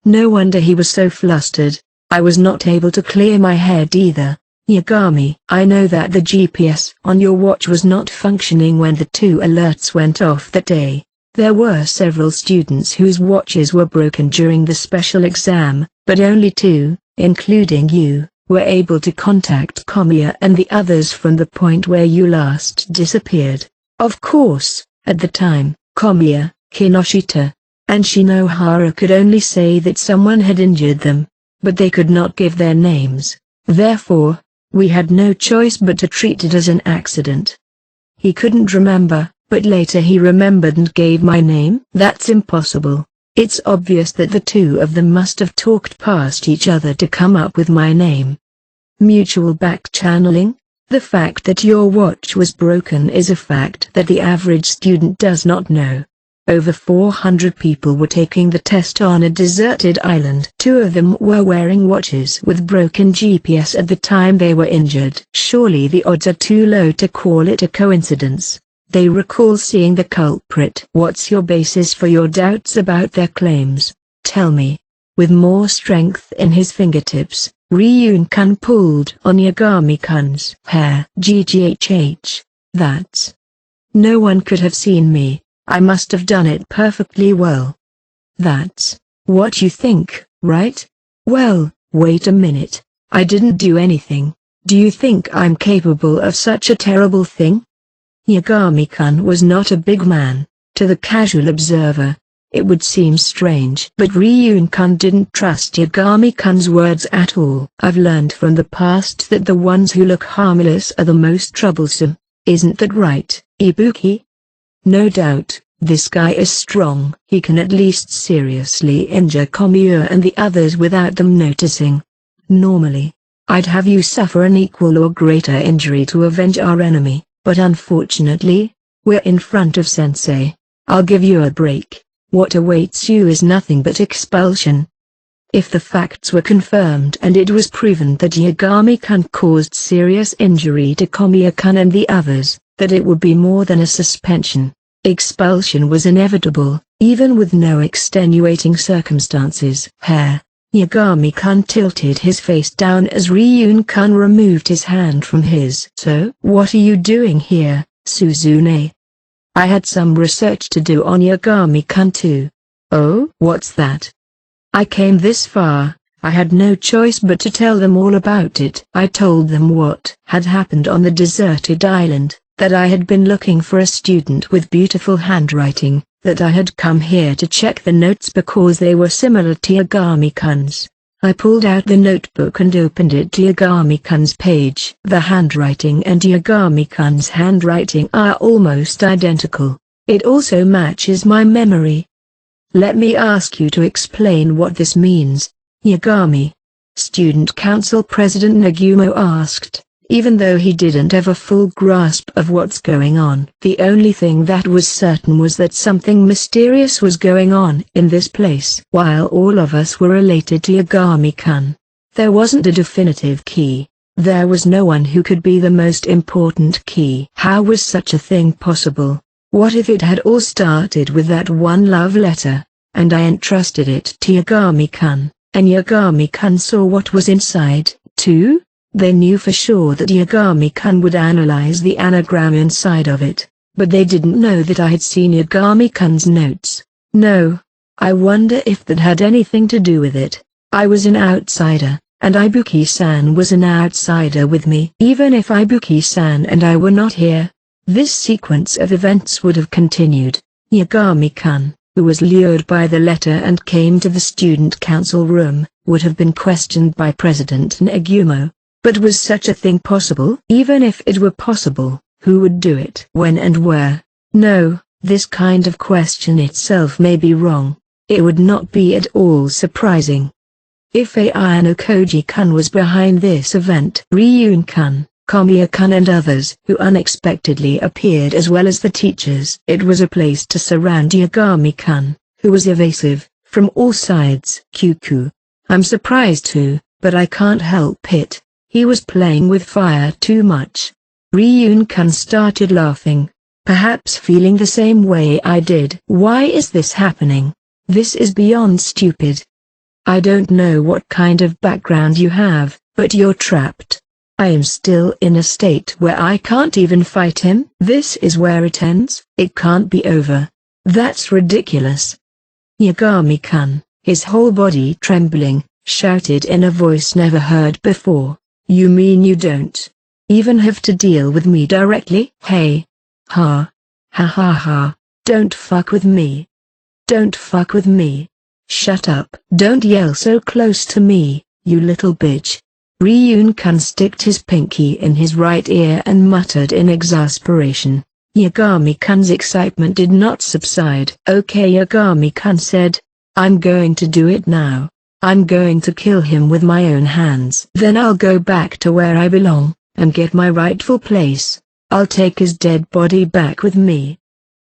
No wonder he was so flustered. I was not able to clear my head either. Yagami, I know that the GPS on your watch was not functioning when the two alerts went off that day. There were several students whose watches were broken during the special exam, but only two, including you, were able to contact Komiya and the others from the point where you last disappeared. Of course, at the time, Komiya, Kinoshita, and Shinohara could only say that someone had injured them, but they could not give their names. Therefore, we had no choice but to treat it as an accident. He couldn't remember, but later he remembered and gave my name. That's impossible. It's obvious that the two of them must have talked past each other to come up with my name. Mutual back-channeling? The fact that your watch was broken is a fact that the average student does not know. Over 400 people were taking the test on a deserted island. Two of them were wearing watches with broken GPS at the time they were injured. Surely the odds are too low to call it a coincidence. They recall seeing the culprit. What's your basis for your doubts about their claims? Tell me. With more strength in his fingertips, Ryun-kun pulled on Yagami-kun's hair. GGHH. That's. No one could have seen me. I must have done it perfectly well. That's what you think, right? Well, wait a minute. I didn't do anything. Do you think I'm capable of such a terrible thing? Yagami-kun was not a big man. To the casual observer, it would seem strange. But Ryun-kun didn't trust Yagami-kun's words at all. I've learned from the past that the ones who look harmless are the most troublesome. Isn't that right, Ibuki? No doubt, this guy is strong. He can at least seriously injure Komiya and the others without them noticing. Normally, I'd have you suffer an equal or greater injury to avenge our enemy, but unfortunately, we're in front of Sensei. I'll give you a break. What awaits you is nothing but expulsion. If the facts were confirmed and it was proven that Yagami-kun caused serious injury to Komiya-kun and the others, that it would be more than a suspension. Expulsion was inevitable, even with no extenuating circumstances. Yagami-kun tilted his face down as Ryun-kun removed his hand from his. So, what are you doing here, Suzune? I had some research to do on Yagami-kun too. Oh? What's that? I came this far. I had no choice but to tell them all about it. I told them what had happened on the deserted island, that I had been looking for a student with beautiful handwriting, that I had come here to check the notes because they were similar to Yagami-kun's. I pulled out the notebook and opened it to Yagami-kun's page. The handwriting and Yagami-kun's handwriting are almost identical. It also matches my memory. Let me ask you to explain what this means, Yagami. Student Council President Nagumo asked, even though he didn't have a full grasp of what's going on. The only thing that was certain was that something mysterious was going on in this place. While all of us were related to Yagami-kun, there wasn't a definitive key. There was no one who could be the most important key. How was such a thing possible? What if it had all started with that one love letter, and I entrusted it to Yagami-kun, and Yagami-kun saw what was inside, too? They knew for sure that Yagami-kun would analyze the anagram inside of it, but they didn't know that I had seen Yagami-kun's notes. No. I wonder if that had anything to do with it. I was an outsider, and Ibuki-san was an outsider with me. Even if Ibuki-san and I were not here, this sequence of events would have continued. Yagami-kun, who was lured by the letter and came to the student council room, would have been questioned by President Nagumo. But was such a thing possible? Even if it were possible, who would do it? When and where? No, This kind of question itself may be wrong. It would not be at all surprising if Ayano Koji-kun was behind this event. Ryun-kun, Kamiya-kun and others who unexpectedly appeared, as well as the teachers. It was a place to surround Yagami-kun, who was evasive from all sides. Kyuku. I'm surprised too, but I can't help it. He was playing with fire too much. Ryun-kun started laughing, perhaps feeling the same way I did. Why is this happening? This is beyond stupid. I don't know what kind of background you have, but you're trapped. I am still in a state where I can't even fight him. This is where it ends. It can't be over. That's ridiculous. Yagami-kun, his whole body trembling, shouted in a voice never heard before. You mean you don't even have to deal with me directly? Hey. Ha. Ha ha ha. Don't fuck with me. Don't fuck with me. Shut up. Don't yell so close to me, you little bitch. Ryun-kun sticked his pinky in his right ear and muttered in exasperation. Yagami-kun's excitement did not subside. Okay, Yagami-kun said. I'm going to do it now. I'm going to kill him with my own hands. Then I'll go back to where I belong, and get my rightful place. I'll take his dead body back with me.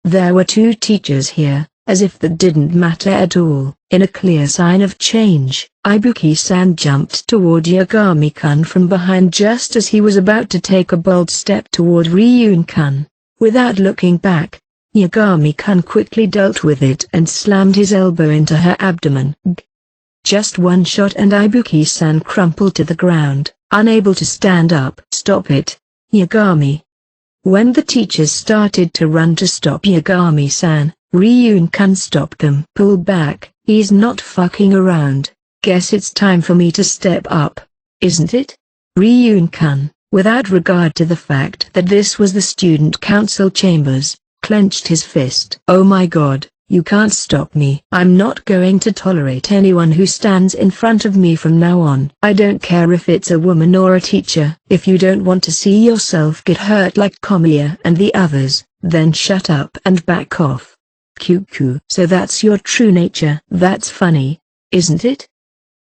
There were two teachers here, as if that didn't matter at all. In a clear sign of change, Ibuki-san jumped toward Yagami-kun from behind just as he was about to take a bold step toward Ryun-kun. Without looking back, Yagami-kun quickly dealt with it and slammed his elbow into her abdomen. Just one shot and Ibuki-san crumpled to the ground, unable to stand up. Stop it, Yagami. When the teachers started to run to stop Yagami-san, Ryun-kun stopped them. Pull back, he's not fucking around. Guess it's time for me to step up, isn't it? Ryun-kun, without regard to the fact that this was the student council chambers, clenched his fist. Oh my god, you can't stop me. I'm not going to tolerate anyone who stands in front of me from now on. I don't care if it's a woman or a teacher. If you don't want to see yourself get hurt like Kamiya and the others, then shut up and back off. Kyuku. So that's your true nature. That's funny, isn't it?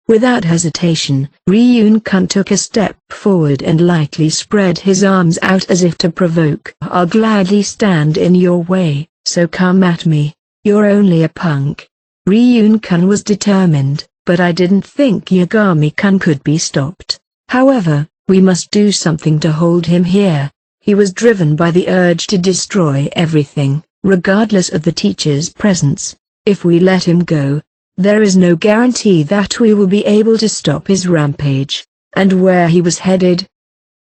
Without hesitation, Ryun-kun took a step forward and lightly spread his arms out as if to provoke. I'll gladly stand in your way, so come at me. You're only a punk. Ryun-kun was determined, but I didn't think Yagami-kun could be stopped. However, we must do something to hold him here. He was driven by the urge to destroy everything, regardless of the teacher's presence. If we let him go, there is no guarantee that we will be able to stop his rampage. And where he was headed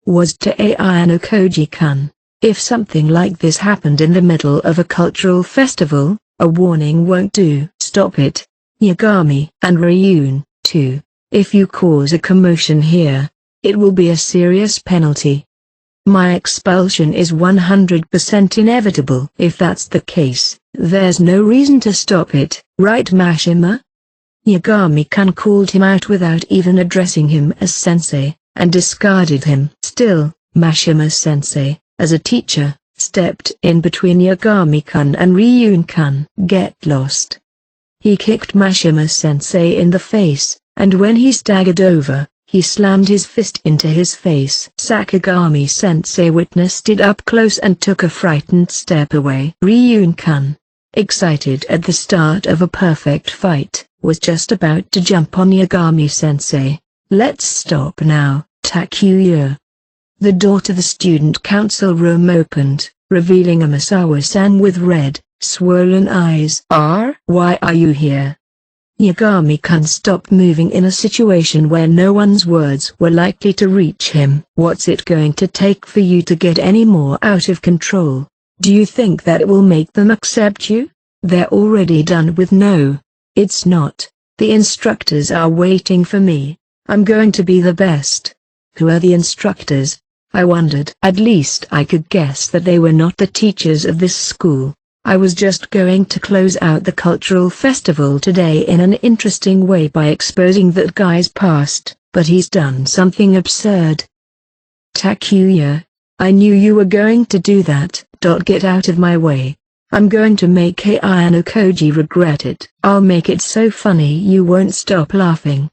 was to Ayano Koji-kun. If something like this happened in the middle of a cultural festival, a warning won't do. Stop it, Yagami. And Ryun, too. If you cause a commotion here, it will be a serious penalty. My expulsion is 100% inevitable. If that's the case, there's no reason to stop it, right Mashima? Yagami-kun called him out without even addressing him as sensei, and discarded him. Still, Mashima-sensei, as a teacher, stepped in between Yagami-kun and Ryun-kun. Get lost. He kicked Mashima-sensei in the face, and when he staggered over, he slammed his fist into his face. Sakagami-sensei witnessed it up close and took a frightened step away. Ryun-kun, excited at the start of a perfect fight, was just about to jump on Yagami-sensei. Let's stop now, Takuya. The door to the student council room opened, revealing a Masawa-san with red, swollen eyes. Why are you here? Yagami-kun stopped moving in a situation where no one's words were likely to reach him. What's it going to take for you to get any more out of control? Do you think that it will make them accept you? They're already done with no. It's not. The instructors are waiting for me. I'm going to be the best. Who are the instructors? I wondered. At least I could guess that they were not the teachers of this school. I was just going to close out the cultural festival today in an interesting way by exposing that guy's past, but he's done something absurd. Takuya, I knew you were going to do that. Get out of my way. I'm going to make Ayano Koji regret it. I'll make it so funny you won't stop laughing.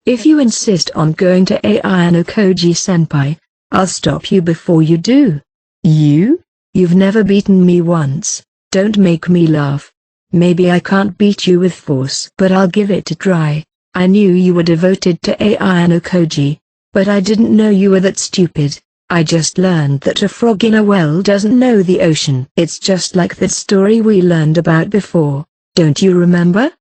If you insist on going to Ayano Koji-senpai, I'll stop you before you do. You've never beaten me once. Don't make me laugh. Maybe I can't beat you with force, but I'll give it a try. I knew you were devoted to Ayano Koji, but I didn't know you were that stupid. I just learned that a frog in a well doesn't know the ocean. It's just like that story we learned about before. Don't you remember?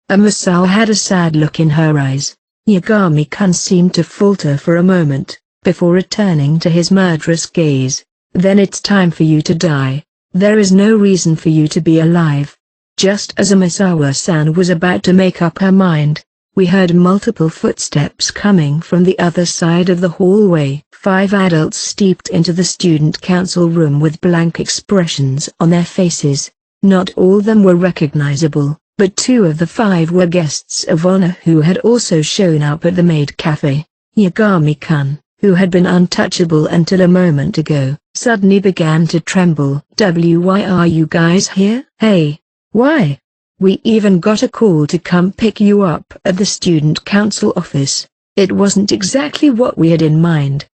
Masao had a sad look in her eyes. Yagami-kun seemed to falter for a moment, before returning to his murderous gaze. Then it's time for you to die. There is no reason for you to be alive. Just as Amasawa-san was about to make up her mind, we heard multiple footsteps coming from the other side of the hallway. 5 adults steeped into the student council room with blank expressions on their faces. Not all of them were recognizable, but 2 of the 5 were guests of honor who had also shown up at the maid cafe. Yagami-kun, who had been untouchable until a moment ago, suddenly began to tremble. Why are you guys here? Hey, why? We even got a call to come pick you up at the student council office. It wasn't exactly what we had in mind.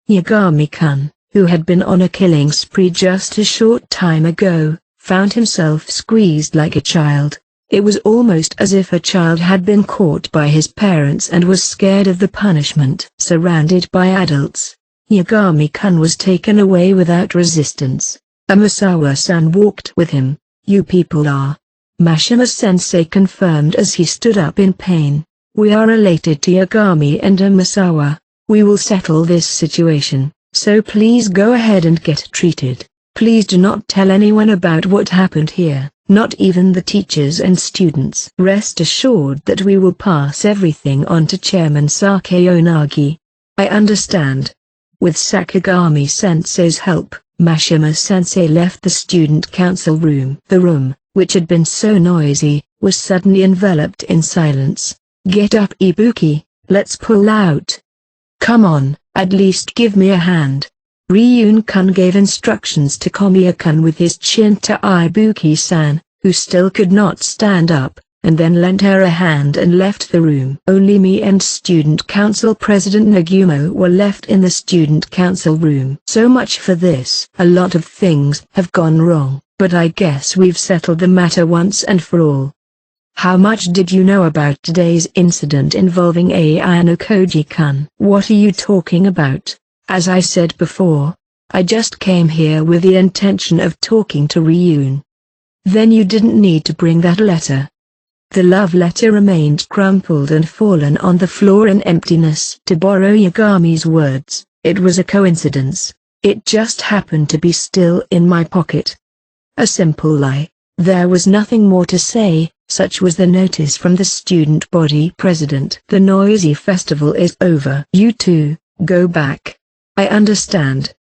Yagami-kun, who had been on a killing spree just a short time ago, found himself squeezed like a child. It was almost as if a child had been caught by his parents and was scared of the punishment. Surrounded by adults, Yagami-kun was taken away without resistance. Amasawa-san walked with him. You people are. Mashima-sensei confirmed as he stood up in pain. We are related to Yagami and Amasawa. We will settle this situation, so please go ahead and get treated. Please do not tell anyone about what happened here, not even the teachers and students. Rest assured that we will pass everything on to Chairman Sakeonagi. I understand. With Sakagami-sensei's help, Mashima-sensei left the student council room. The room, which had been so noisy, was suddenly enveloped in silence. Get up, Ibuki, let's pull out. Come on, at least give me a hand. Ryun-kun gave instructions to Komiya-kun with his chin to Ibuki-san, who still could not stand up, and then lent her a hand and left the room. Only me and student council president Nagumo were left in the student council room. So much for this. A lot of things have gone wrong, but I guess we've settled the matter once and for all. How much did you know about today's incident involving Ayano Koji-kun? What are you talking about? As I said before, I just came here with the intention of talking to Ryun. Then you didn't need to bring that letter. The love letter remained crumpled and fallen on the floor in emptiness. To borrow Yagami's words, it was a coincidence. It just happened to be still in my pocket. A simple lie. There was nothing more to say. Such was the notice from the student body president. The noisy festival is over. You two, go back. I understand.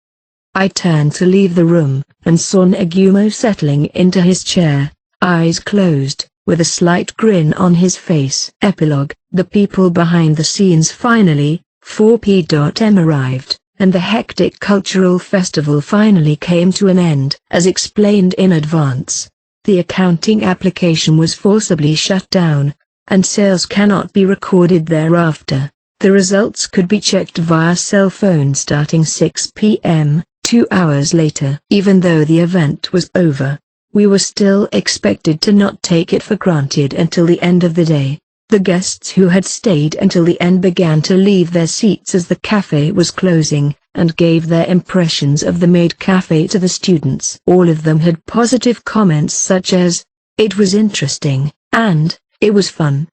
I turned to leave the room, and saw Nagumo settling into his chair, eyes closed, with a slight grin on his face. Epilogue. The people behind the scenes finally, 4P.M arrived, and the hectic cultural festival finally came to an end. As explained in advance, the accounting application was forcibly shut down, and sales cannot be recorded thereafter. The results could be checked via cell phone starting 6 p.m., 2 hours later. Even though the event was over, we were still expected to not take it for granted until the end of the day. The guests who had stayed until the end began to leave their seats as the cafe was closing, and gave their impressions of the maid cafe to the students. All of them had positive comments such as, "It was interesting," and "It was fun."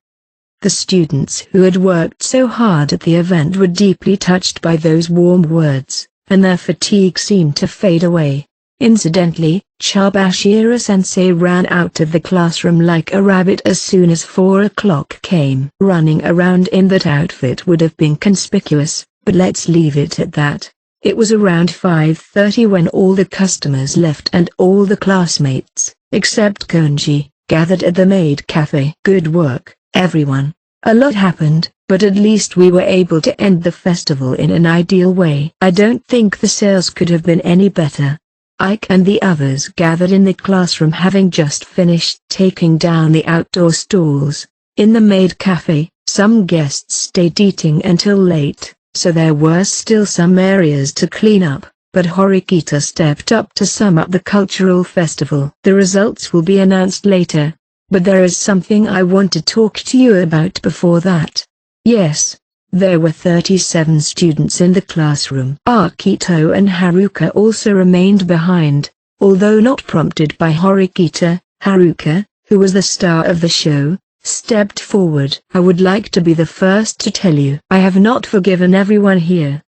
The students who had worked so hard at the event were deeply touched by those warm words, and their fatigue seemed to fade away. Incidentally, Chabashira-sensei ran out of the classroom like a rabbit as soon as 4 o'clock came. Running around in that outfit would have been conspicuous, but let's leave it at that. It was around 5:30 when all the customers left and all the classmates, except Konji, gathered at the maid cafe. Good work, everyone. A lot happened, but at least we were able to end the festival in an ideal way. I don't think the sales could have been any better. Ike and the others gathered in the classroom, having just finished taking down the outdoor stalls. In the maid cafe, some guests stayed eating until late, so there were still some areas to clean up, but Horikita stepped up to sum up the cultural festival. The results will be announced later, but there is something I want to talk to you about before that. Yes. There were 37 students in the classroom. Akito and Haruka also remained behind, although not prompted by Horikita. Haruka, who was the star of the show, stepped forward. I would like to be the first to tell you I have not forgiven everyone here.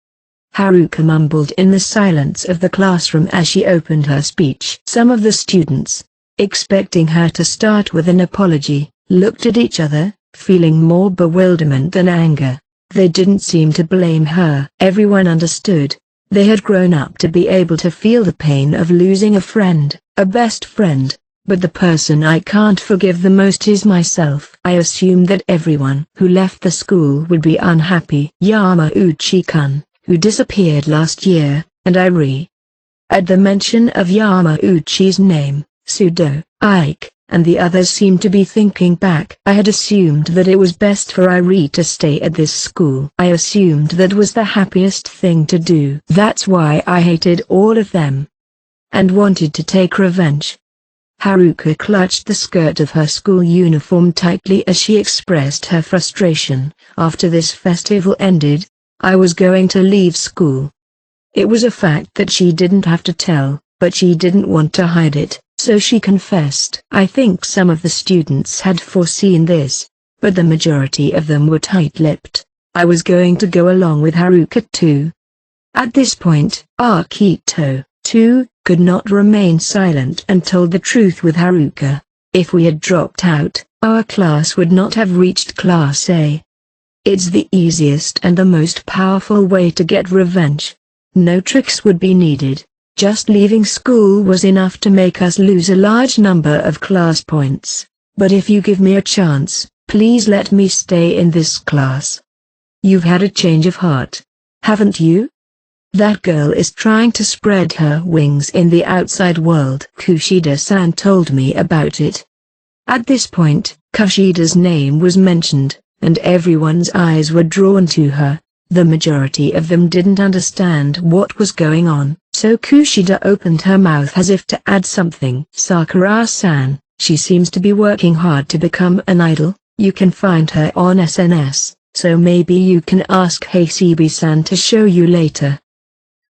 Haruka mumbled in the silence of the classroom as she opened her speech. Some of the students, expecting her to start with an apology, looked at each other, feeling more bewilderment than anger. They didn't seem to blame her. Everyone understood. They had grown up to be able to feel the pain of losing a friend, a best friend. But the person I can't forgive the most is myself. I assumed that everyone who left the school would be unhappy. Yamauchi-kun, who disappeared last year, and Irie. At the mention of Yamauchi's name, Sudo, Ike, and the others seemed to be thinking back. I had assumed that it was best for Irie to stay at this school. I assumed that was the happiest thing to do. That's why I hated all of them and wanted to take revenge. Haruka clutched the skirt of her school uniform tightly as she expressed her frustration. After this festival ended, I was going to leave school. It was a fact that she didn't have to tell, but she didn't want to hide it. So she confessed. I think some of the students had foreseen this, but the majority of them were tight-lipped. I was going to go along with Haruka too. At this point, Akito, too, could not remain silent and told the truth with Haruka. If we had dropped out, our class would not have reached Class A. It's the easiest and the most powerful way to get revenge. No tricks would be needed. Just leaving school was enough to make us lose a large number of class points. But if you give me a chance, please let me stay in this class. You've had a change of heart, haven't you? That girl is trying to spread her wings in the outside world. Kushida-san told me about it. At this point, Kushida's name was mentioned, and everyone's eyes were drawn to her. The majority of them didn't understand what was going on, so Kushida opened her mouth as if to add something. Sakura-san, she seems to be working hard to become an idol. You can find her on SNS, so maybe you can ask Hasebe-san to show you later.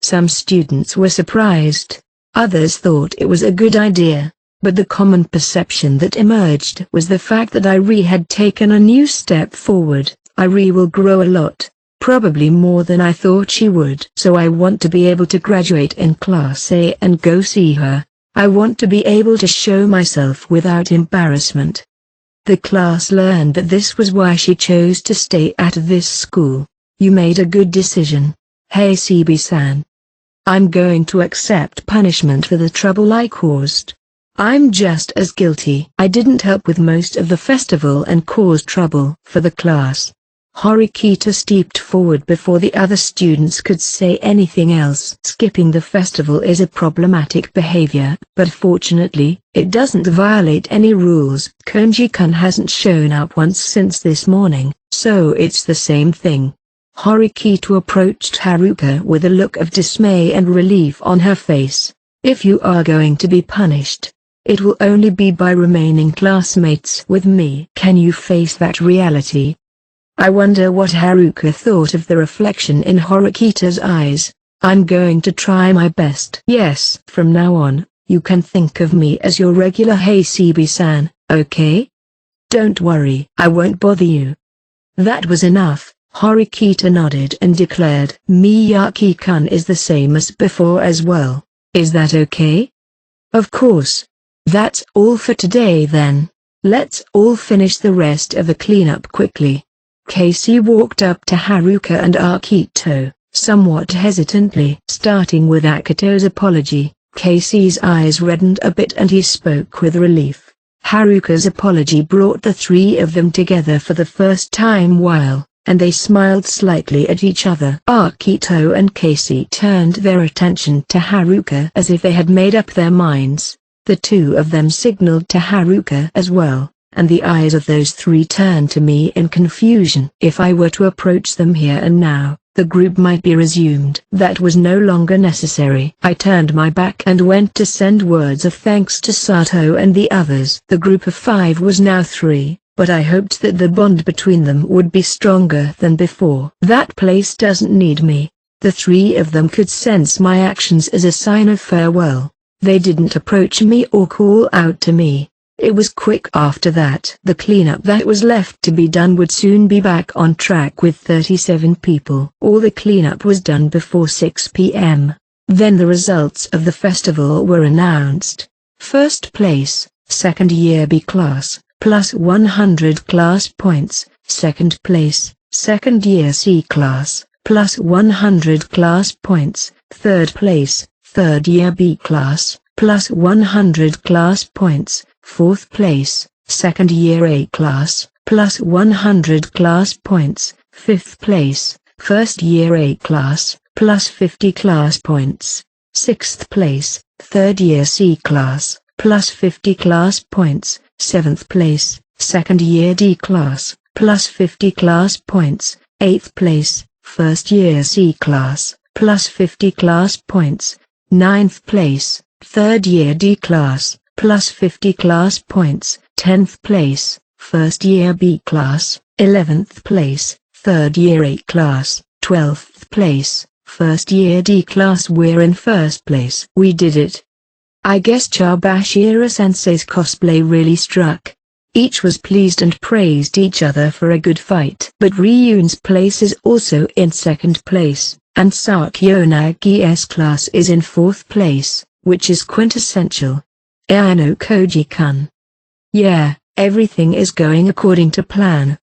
Some students were surprised, others thought it was a good idea, but the common perception that emerged was the fact that Irie had taken a new step forward. Irie will grow a lot. Probably more than I thought she would. So I want to be able to graduate in Class A and go see her. I want to be able to show myself without embarrassment. The class learned that this was why she chose to stay at this school. You made a good decision, Hasebe-san. I'm going to accept punishment for the trouble I caused. I'm just as guilty. I didn't help with most of the festival and caused trouble for the class. Horikita stepped forward before the other students could say anything else. Skipping the festival is a problematic behavior, but fortunately, it doesn't violate any rules. Konji-kun hasn't shown up once since this morning, so it's the same thing. Horikita approached Haruka with a look of dismay and relief on her face. If you are going to be punished, it will only be by remaining classmates with me. Can you face that reality? I wonder what Haruka thought of the reflection in Horikita's eyes. I'm going to try my best. Yes, from now on, you can think of me as your regular Hasebe-san, okay? Don't worry, I won't bother you. That was enough. Horikita nodded and declared, Miyaki-kun is the same as before as well. Is that okay? Of course. That's all for today then. Let's all finish the rest of the cleanup quickly. Casey walked up to Haruka and Akito, somewhat hesitantly. Starting with Akito's apology, Casey's eyes reddened a bit and he spoke with relief. Haruka's apology brought the three of them together for the first time while and they smiled slightly at each other. Akito and Casey turned their attention to Haruka as if they had made up their minds. The two of them signaled to Haruka as well, and the eyes of those three turned to me in confusion. If I were to approach them here and now, the group might be resumed. That was no longer necessary. I turned my back and went to send words of thanks to Sato and the others. The group of 5 was now 3, but I hoped that the bond between them would be stronger than before. That place doesn't need me. The 3 of them could sense my actions as a sign of farewell. They didn't approach me or call out to me. It was quick after that. The cleanup that was left to be done would soon be back on track with 37 people. All the cleanup was done before 6 p.m. Then the results of the festival were announced. First place, second year B class, plus 100 class points. Second place, second year C class, plus 100 class points. Third place, third year B class, plus 100 class points. Fourth place, second year A class, plus 100 class points. Fifth place, first year A class, plus 50 class points. Sixth place, third year C class, plus 50 class points. Seventh place, second year D class, plus 50 class points. Eighth place, first year C class, plus 50 class points. Ninth place, third year D class, plus 50 class points. 10th place, first year B class. 11th place, third year A class. 12th place, first year D class. We're in first place. We did it. I guess Chabashira-sensei's cosplay really struck. Each was pleased and praised each other for a good fight. But Ryun's place is also in second place, and Sakyonagi's class is in fourth place, which is quintessential. Ayano Koji-kun. Yeah, everything is going according to plan.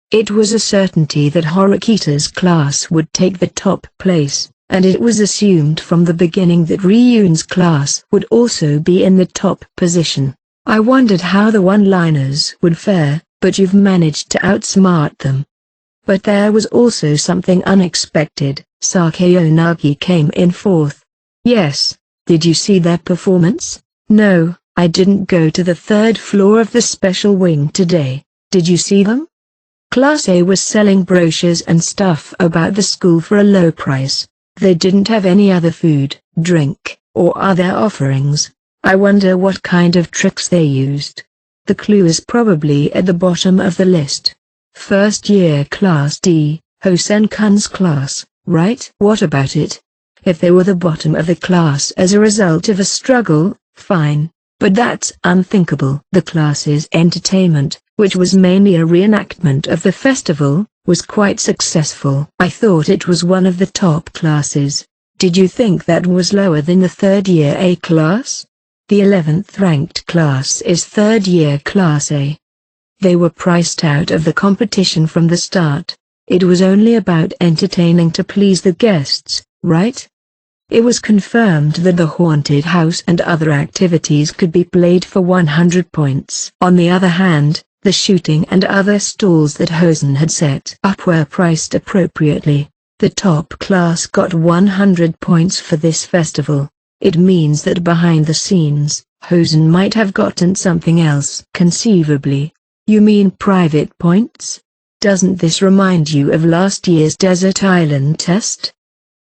It was a certainty that Horikita's class would take the top place, and it was assumed from the beginning that Ryun's class would also be in the top position. I wondered how the one-liners would fare, but you've managed to outsmart them. But there was also something unexpected. Sakayonagi came in fourth. Yes, did you see their performance? No, I didn't go to the third floor of the special wing today. Did you see them? Class A was selling brochures and stuff about the school for a low price. They didn't have any other food, drink, or other offerings. I wonder what kind of tricks they used. The clue is probably at the bottom of the list. First year Class D, Hosen-kun's class, right? What about it? If they were the bottom of the class as a result of a struggle, fine, but that's unthinkable. The class's entertainment, which was mainly a reenactment of the festival, was quite successful. I thought it was one of the top classes. Did you think that was lower than the third year A class? The 11th ranked class is third year Class A. They were priced out of the competition from the start. It was only about entertaining to please the guests, right? It was confirmed that the haunted house and other activities could be played for 100 points. On the other hand, the shooting and other stalls that Hosen had set up were priced appropriately. The top class got 100 points for this festival. It means that behind the scenes, Hosen might have gotten something else. Conceivably. You mean private points? Doesn't this remind you of last year's Desert Island test?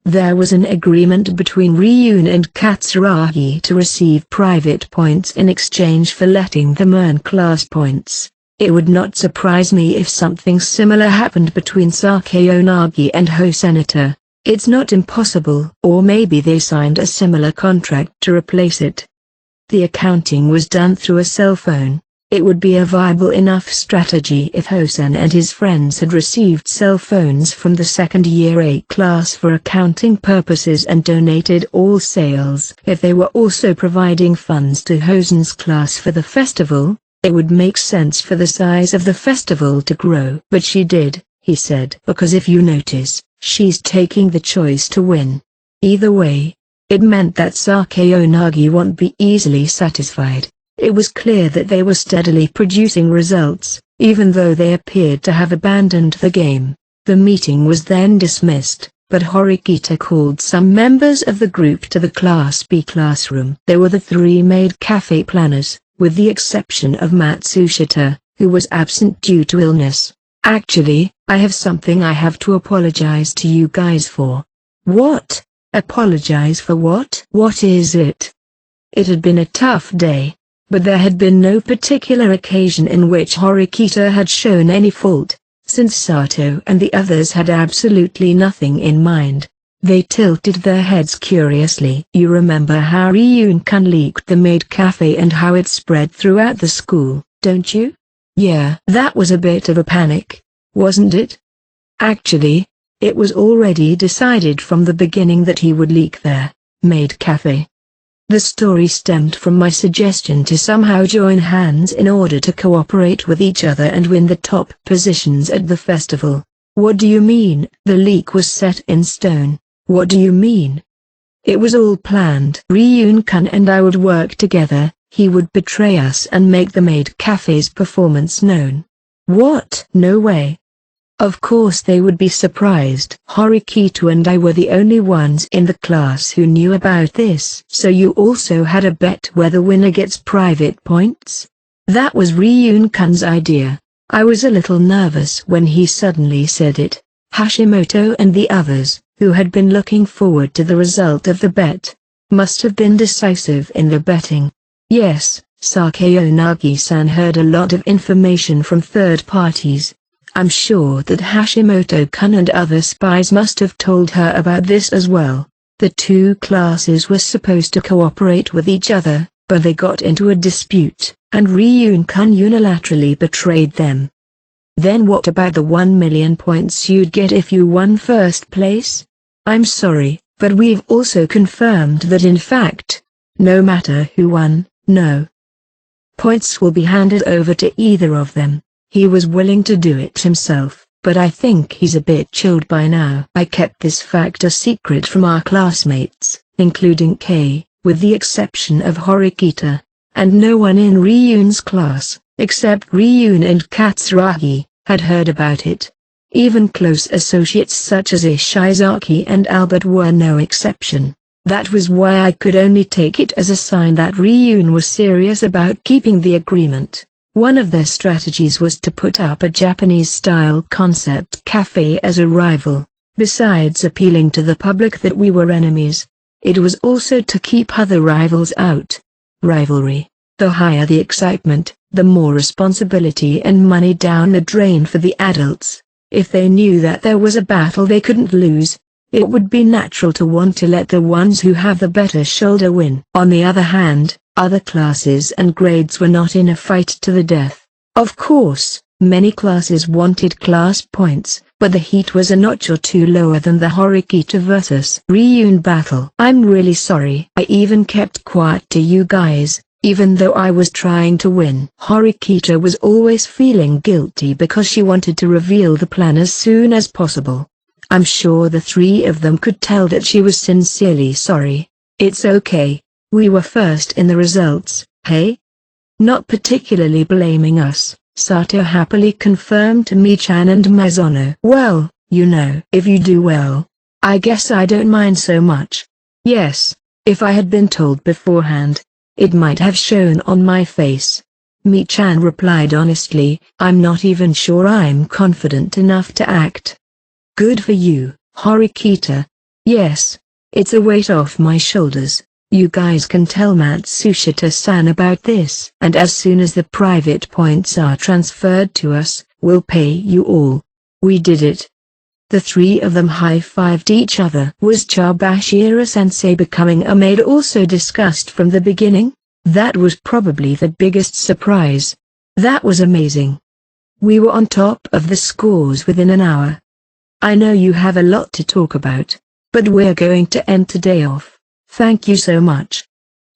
There was an agreement between Ryun and Katsuragi to receive private points in exchange for letting them earn class points. It would not surprise me if something similar happened between Sakayonagi and Hosenita. It's not impossible. Or maybe they signed a similar contract to replace it. The accounting was done through a cell phone. It would be a viable enough strategy if Hosen and his friends had received cell phones from the second year A class for accounting purposes and donated all sales. If they were also providing funds to Hosen's class for the festival, it would make sense for the size of the festival to grow. But she did, he said, because if you notice, she's taking the choice to win. Either way, it meant that Sakayonagi won't be easily satisfied. It was clear that they were steadily producing results, even though they appeared to have abandoned the game. The meeting was then dismissed, but Horikita called some members of the group to the Class B classroom. There were the three maid cafe planners, with the exception of Matsushita, who was absent due to illness. Actually, I have something I have to apologize to you guys for. What? Apologize for what? What is it? It had been a tough day, but there had been no particular occasion in which Horikita had shown any fault, since Sato and the others had absolutely nothing in mind. They tilted their heads curiously. You remember how Ryun-kun leaked the maid cafe and how it spread throughout the school, don't you? Yeah, that was a bit of a panic, wasn't it? Actually, it was already decided from the beginning that he would leak their maid cafe. The story stemmed from my suggestion to somehow join hands in order to cooperate with each other and win the top positions at the festival. What do you mean, the leak was set in stone? What do you mean? It was all planned. Ryun-kun and I would work together, he would betray us and make the maid cafe's performance known. What? No way. Of course they would be surprised. Horikita and I were the only ones in the class who knew about this. So you also had a bet where the winner gets private points? That was Ryun-kun's idea. I was a little nervous when he suddenly said it. Hashimoto and the others, who had been looking forward to the result of the bet, must have been decisive in the betting. Yes, Sakayonagi-san heard a lot of information from third parties. I'm sure that Hashimoto-kun and other spies must have told her about this as well. The two classes were supposed to cooperate with each other, but they got into a dispute, and Ryun-kun unilaterally betrayed them. Then what about the 1 million points you'd get if you won first place? I'm sorry, but we've also confirmed that in fact, no matter who won, no points will be handed over to either of them. He was willing to do it himself, but I think he's a bit chilled by now. I kept this fact a secret from our classmates, including Kei, with the exception of Horikita, and no one in Ryun's class, except Ryun and Katsuragi, had heard about it. Even close associates such as Ishizaki and Albert were no exception. That was why I could only take it as a sign that Ryun was serious about keeping the agreement. One of their strategies was to put up a Japanese-style concept cafe as a rival. Besides appealing to the public that we were enemies, it was also to keep other rivals out. Rivalry. The higher the excitement, the more responsibility and money down the drain for the adults. If they knew that there was a battle they couldn't lose, it would be natural to want to let the ones who have the better shoulder win. On the other hand, other classes and grades were not in a fight to the death. Of course, many classes wanted class points, but the heat was a notch or two lower than the Horikita vs. Ryun battle. I'm really sorry I even kept quiet to you guys, even though I was trying to win. Horikita was always feeling guilty because she wanted to reveal the plan as soon as possible. I'm sure the three of them could tell that she was sincerely sorry. It's okay. We were first in the results, hey? Not particularly blaming us, Sato happily confirmed to Michan and Mizuno. Well, you know, if you do well, I guess I don't mind so much. Yes, if I had been told beforehand, it might have shown on my face. Michan replied honestly, I'm not even sure I'm confident enough to act. Good for you, Horikita. Yes, it's a weight off my shoulders. You guys can tell Matsushita-san about this. And as soon as the private points are transferred to us, we'll pay you all. We did it. The three of them high-fived each other. Was Chabashira-sensei becoming a maid also discussed from the beginning? That was probably the biggest surprise. That was amazing. We were on top of the scores within an hour. I know you have a lot to talk about, but we're going to end today off. Thank you so much.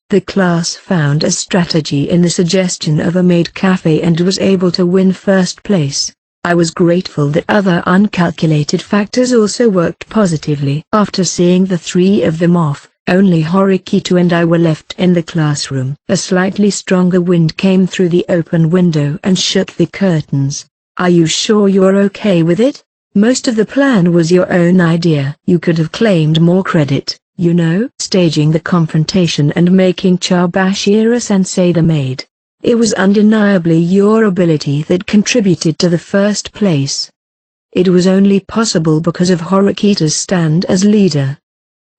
The class found a strategy in the suggestion of a maid cafe and was able to win first place. I was grateful that other uncalculated factors also worked positively. After seeing the three of them off, only Horikita and I were left in the classroom. A slightly stronger wind came through the open window and shook the curtains. Are you sure you're okay with it? Most of the plan was your own idea. You could have claimed more credit, you know, staging the confrontation and making Charbashira-sensei the maid. It was undeniably your ability that contributed to the first place. It was only possible because of Horikita's stand as leader.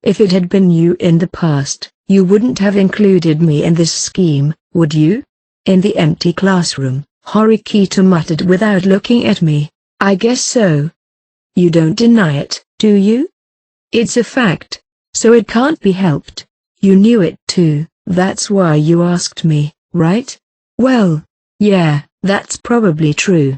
If it had been you in the past, you wouldn't have included me in this scheme, would you? In the empty classroom, Horikita muttered without looking at me. I guess so. You don't deny it, do you? It's a fact, so it can't be helped. You knew it too, that's why you asked me, right? Well, yeah, that's probably true.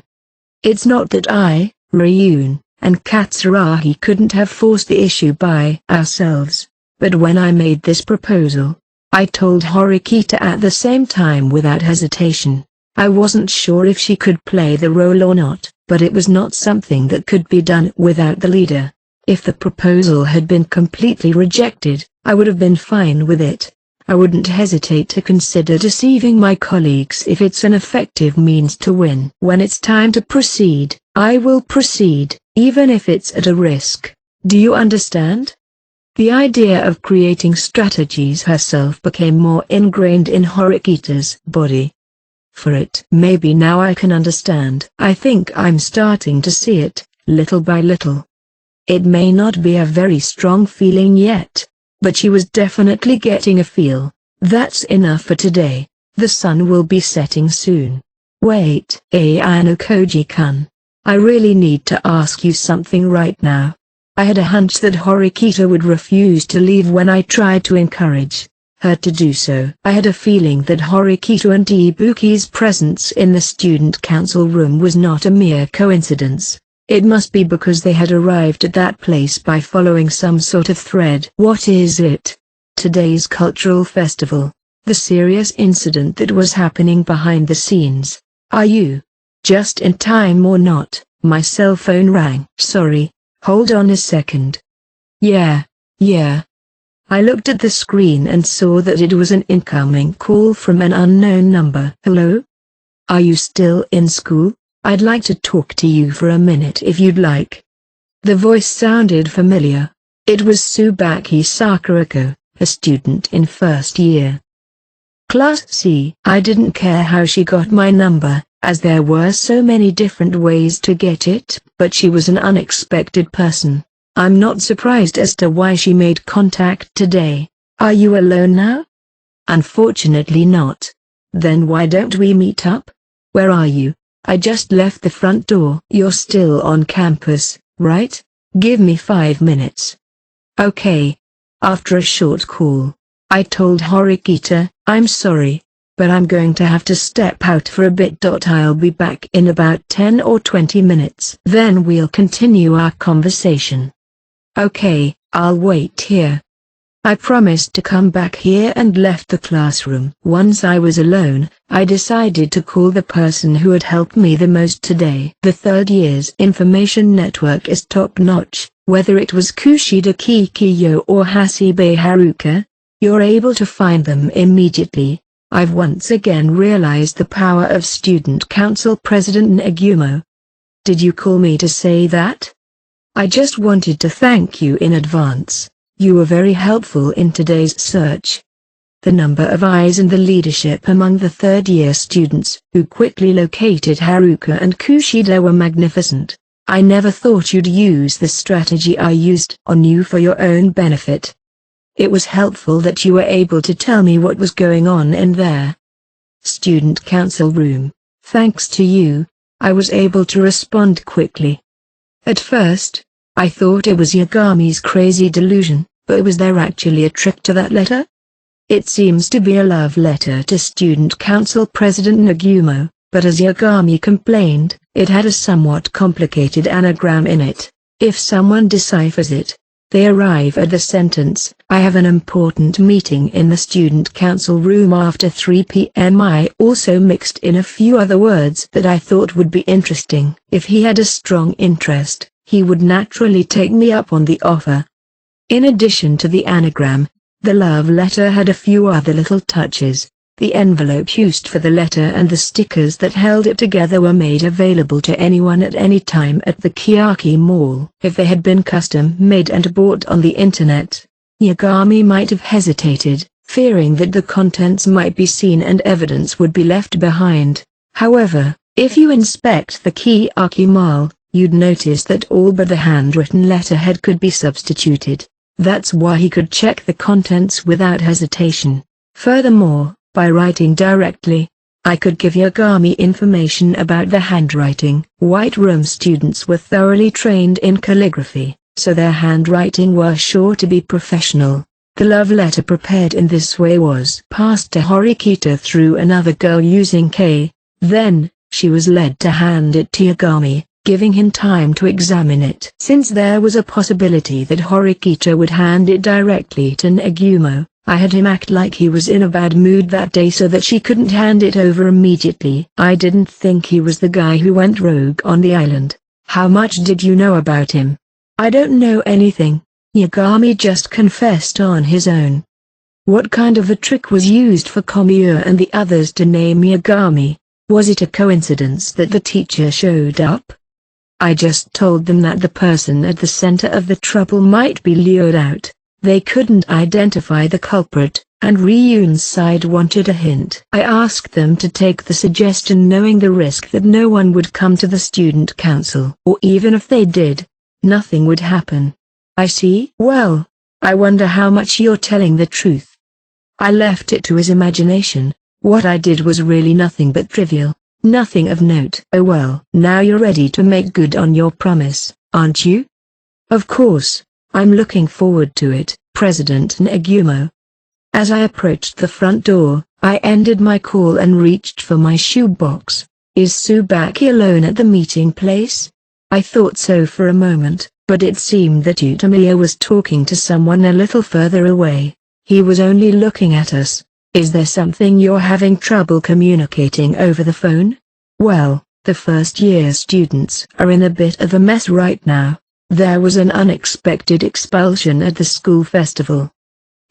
It's not that I, Ryun, and Katsuragi couldn't have forced the issue by ourselves, but when I made this proposal, I told Horikita at the same time without hesitation. I wasn't sure if she could play the role or not, but it was not something that could be done without the leader. If the proposal had been completely rejected, I would have been fine with it. I wouldn't hesitate to consider deceiving my colleagues if it's an effective means to win. When it's time to proceed, I will proceed, even if it's at a risk. Do you understand? The idea of creating strategies herself became more ingrained in Horikita's body. For it, maybe now I can understand. I think I'm starting to see it, little by little. It may not be a very strong feeling yet, but she was definitely getting a feel. That's enough for today. The sun will be setting soon. Wait, Ayano Koji-kun. I really need to ask you something right now. I had a hunch that Horikita would refuse to leave when I tried to encourage her to do so. I had a feeling that Horikita and Ibuki's presence in the student council room was not a mere coincidence. It must be because they had arrived at that place by following some sort of thread. What is it? Today's cultural festival. The serious incident that was happening behind the scenes. Are you just in time or not? My cell phone rang. Sorry, hold on a second. Yeah. I looked at the screen and saw that it was an incoming call from an unknown number. Hello? Are you still in school? I'd like to talk to you for a minute if you'd like. The voice sounded familiar. It was Tsubaki Sakurako, a student in first year. Class C. I didn't care how she got my number, as there were so many different ways to get it, but she was an unexpected person. I'm not surprised as to why she made contact today. Are you alone now? Unfortunately not. Then why don't we meet up? Where are you? I just left the front door. You're still on campus, right? Give me 5 minutes. Okay. After a short call, I told Horikita, I'm sorry, but I'm going to have to step out for a bit. I'll be back in about 10 or 20 minutes. Then we'll continue our conversation. Okay, I'll wait here. I promised to come back here and left the classroom. Once I was alone, I decided to call the person who had helped me the most today. The third year's information network is top-notch. Whether it was Kushida Kikiyo or Hasibe Haruka, you're able to find them immediately. I've once again realized the power of Student Council President Nagumo. Did you call me to say that? I just wanted to thank you in advance. You were very helpful in today's search. The number of eyes and the leadership among the third-year students who quickly located Haruka and Kushida were magnificent. I never thought you'd use the strategy I used on you for your own benefit. It was helpful that you were able to tell me what was going on in there. Student council room. Thanks to you, I was able to respond quickly. At first, I thought it was Yagami's crazy delusion, but was there actually a trick to that letter? It seems to be a love letter to Student Council President Nagumo, but as Yagami complained, it had a somewhat complicated anagram in it. If someone deciphers it, they arrive at the sentence, I have an important meeting in the student council room after 3 p.m. I also mixed in a few other words that I thought would be interesting. If he had a strong interest, he would naturally take me up on the offer. In addition to the anagram, the love letter had a few other little touches. The envelope used for the letter and the stickers that held it together were made available to anyone at any time at the Kiyaki Mall. If they had been custom-made and bought on the internet, Yagami might have hesitated, fearing that the contents might be seen and evidence would be left behind. However, if you inspect the Kiyaki Mall, you'd notice that all but the handwritten letterhead could be substituted. That's why he could check the contents without hesitation. Furthermore, by writing directly, I could give Yagami information about the handwriting. White Room students were thoroughly trained in calligraphy, so their handwriting was sure to be professional. The love letter prepared in this way was passed to Horikita through another girl using K. Then, she was led to hand it to Yagami, giving him time to examine it. Since there was a possibility that Horikita would hand it directly to Nagumo, I had him act like he was in a bad mood that day so that she couldn't hand it over immediately. I didn't think he was the guy who went rogue on the island. How much did you know about him? I don't know anything. Yagami just confessed on his own. What kind of a trick was used for Komiya and the others to name Yagami? Was it a coincidence that the teacher showed up? I just told them that the person at the center of the trouble might be lured out. They couldn't identify the culprit, and Ryun's side wanted a hint. I asked them to take the suggestion knowing the risk that no one would come to the student council. Or even if they did, nothing would happen. I see. Well, I wonder how much you're telling the truth. I left it to his imagination. What I did was really nothing but trivial, nothing of note. Oh well. Now you're ready to make good on your promise, aren't you? Of course. I'm looking forward to it, President Nagumo. As I approached the front door, I ended my call and reached for my shoebox. Is Tsubaki alone at the meeting place? I thought so for a moment, but it seemed that Utamiya was talking to someone a little further away. He was only looking at us. Is there something you're having trouble communicating over the phone? Well, the first-year students are in a bit of a mess right now. There was an unexpected expulsion at the school festival.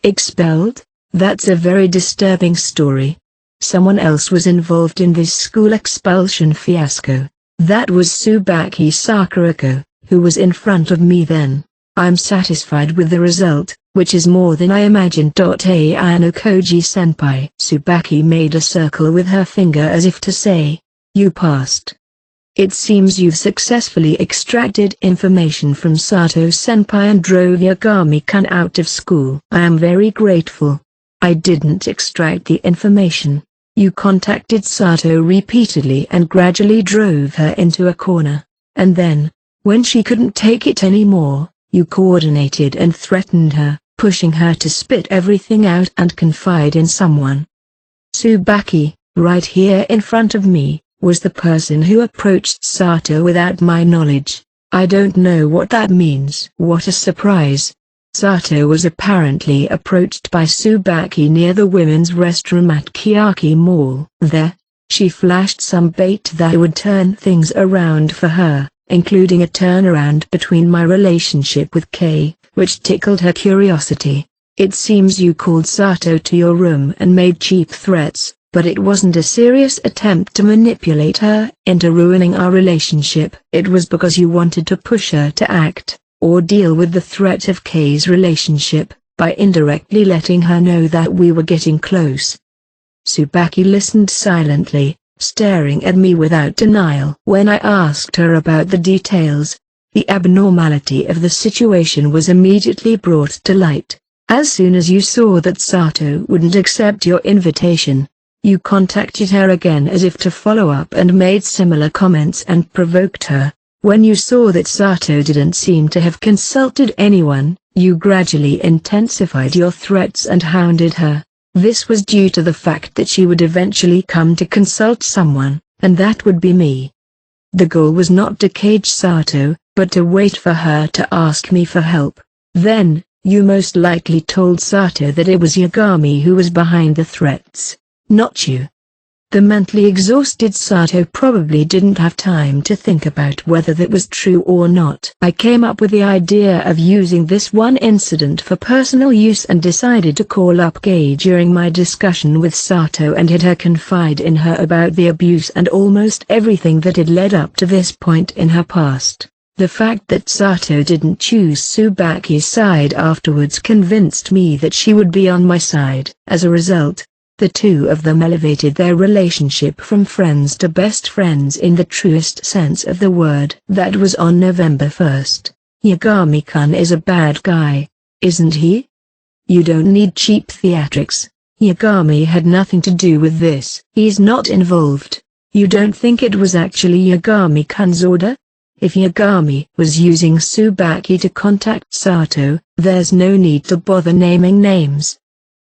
Expelled? That's a very disturbing story. Someone else was involved in this school expulsion fiasco. That was Tsubaki Sakurako, who was in front of me then. I'm satisfied with the result, which is more than I imagined. Ayano Koji-senpai. Tsubaki made a circle with her finger as if to say, you passed. It seems you've successfully extracted information from Sato-senpai and drove Yagami-kun out of school. I am very grateful. I didn't extract the information. You contacted Sato repeatedly and gradually drove her into a corner. And then, when she couldn't take it anymore, you coordinated and threatened her, pushing her to spit everything out and confide in someone. Tsubaki, right here in front of me, was the person who approached Sato without my knowledge. I don't know what that means. What a surprise. Sato was apparently approached by Tsubaki near the women's restroom at Kiyaki Mall. There, she flashed some bait that would turn things around for her, including a turnaround between my relationship with Kei, which tickled her curiosity. It seems you called Sato to your room and made cheap threats, but it wasn't a serious attempt to manipulate her into ruining our relationship. It was because you wanted to push her to act, or deal with the threat of Kei's relationship, by indirectly letting her know that we were getting close. Tsubaki listened silently, staring at me without denial. When I asked her about the details, the abnormality of the situation was immediately brought to light. As soon as you saw that Sato wouldn't accept your invitation, you contacted her again as if to follow up and made similar comments and provoked her. When you saw that Sato didn't seem to have consulted anyone, you gradually intensified your threats and hounded her. This was due to the fact that she would eventually come to consult someone, and that would be me. The goal was not to cage Sato, but to wait for her to ask me for help. Then, you most likely told Sato that it was Yagami who was behind the threats, not you. The mentally exhausted Sato probably didn't have time to think about whether that was true or not. I came up with the idea of using this one incident for personal use and decided to call up Gay during my discussion with Sato and had her confide in her about the abuse and almost everything that had led up to this point in her past. The fact that Sato didn't choose Tsubaki's side afterwards convinced me that she would be on my side. As a result, the two of them elevated their relationship from friends to best friends in the truest sense of the word. That was on November 1st. Yagami-kun is a bad guy, isn't he? You don't need cheap theatrics. Yagami had nothing to do with this. He's not involved. You don't think it was actually Yagami-kun's order? If Yagami was using Tsubaki to contact Sato, there's no need to bother naming names.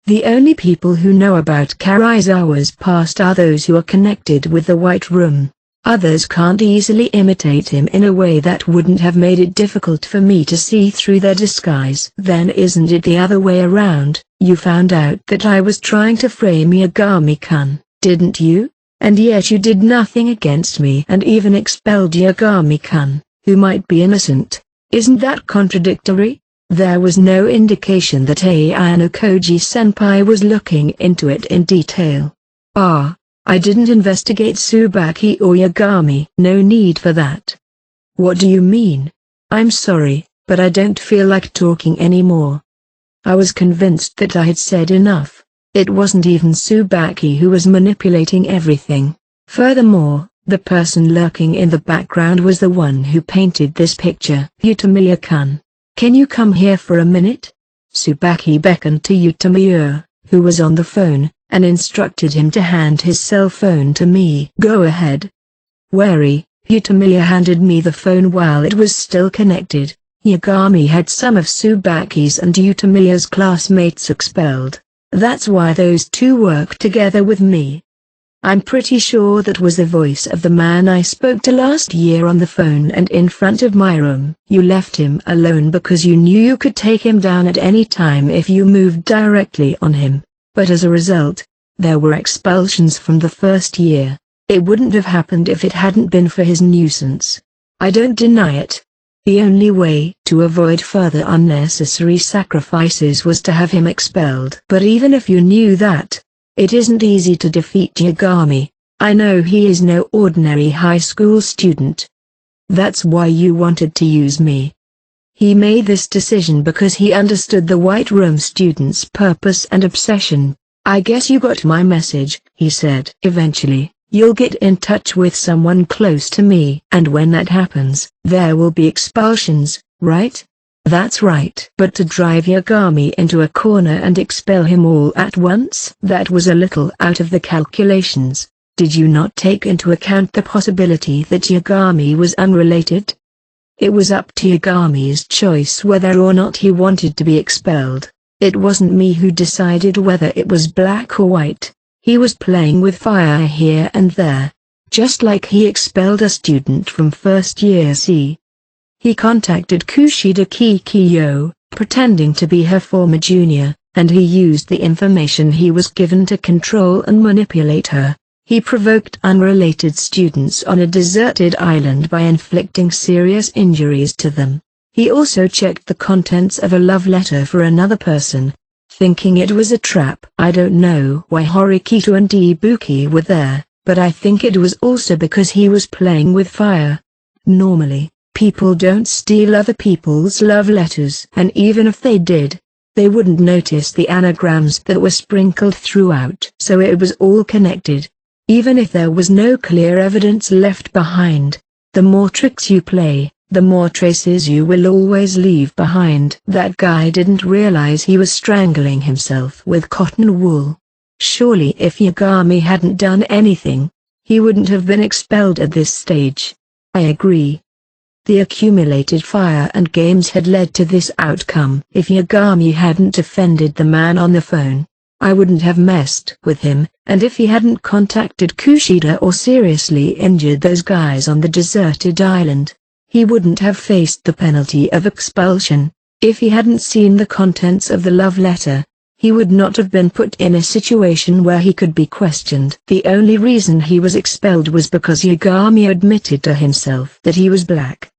The only people who know about Karaizawa's past are those who are connected with the White Room. Others can't easily imitate him in a way that wouldn't have made it difficult for me to see through their disguise. Then isn't it the other way around? You found out that I was trying to frame Yagami-kun, didn't you? And yet you did nothing against me and even expelled Yagami-kun, who might be innocent. Isn't that contradictory? There was no indication that Ayano Koji-senpai was looking into it in detail. I didn't investigate Tsubaki or Yagami. No need for that. What do you mean? I'm sorry, but I don't feel like talking anymore. I was convinced that I had said enough. It wasn't even Tsubaki who was manipulating everything. Furthermore, the person lurking in the background was the one who painted this picture. Utamiya-kun. Can you come here for a minute? Tsubaki beckoned to Utamiya, who was on the phone, and instructed him to hand his cell phone to me. Go ahead. Wary, Utamiya handed me the phone while it was still connected. Yagami had some of Tsubaki's and Utamiya's classmates expelled. That's why those two work together with me. I'm pretty sure that was the voice of the man I spoke to last year on the phone and in front of my room. You left him alone because you knew you could take him down at any time if you moved directly on him. But as a result, there were expulsions from the first year. It wouldn't have happened if it hadn't been for his nuisance. I don't deny it. The only way to avoid further unnecessary sacrifices was to have him expelled. But even if you knew that, it isn't easy to defeat Yagami. I know he is no ordinary high school student. That's why you wanted to use me. He made this decision because he understood the White Room students' purpose and obsession. I guess you got my message, he said. Eventually, you'll get in touch with someone close to me. And when that happens, there will be expulsions, right? That's right. But to drive Yagami into a corner and expel him all at once? That was a little out of the calculations. Did you not take into account the possibility that Yagami was unrelated? It was up to Yagami's choice whether or not he wanted to be expelled. It wasn't me who decided whether it was black or white. He was playing with fire here and there. Just like he expelled a student from first year C. He contacted Kushida Kikiyo, pretending to be her former junior, and he used the information he was given to control and manipulate her. He provoked unrelated students on a deserted island by inflicting serious injuries to them. He also checked the contents of a love letter for another person, thinking it was a trap. I don't know why Horikito and Ibuki were there, but I think it was also because he was playing with fire. Normally, people don't steal other people's love letters, and even if they did, they wouldn't notice the anagrams that were sprinkled throughout. So it was all connected. Even if there was no clear evidence left behind, the more tricks you play, the more traces you will always leave behind. That guy didn't realize he was strangling himself with cotton wool. Surely if Yagami hadn't done anything, he wouldn't have been expelled at this stage. I agree. The accumulated fire and games had led to this outcome. If Yagami hadn't defended the man on the phone, I wouldn't have messed with him, and if he hadn't contacted Kushida or seriously injured those guys on the deserted island, he wouldn't have faced the penalty of expulsion. If he hadn't seen the contents of the love letter, he would not have been put in a situation where he could be questioned. The only reason he was expelled was because Yagami admitted to himself that he was black.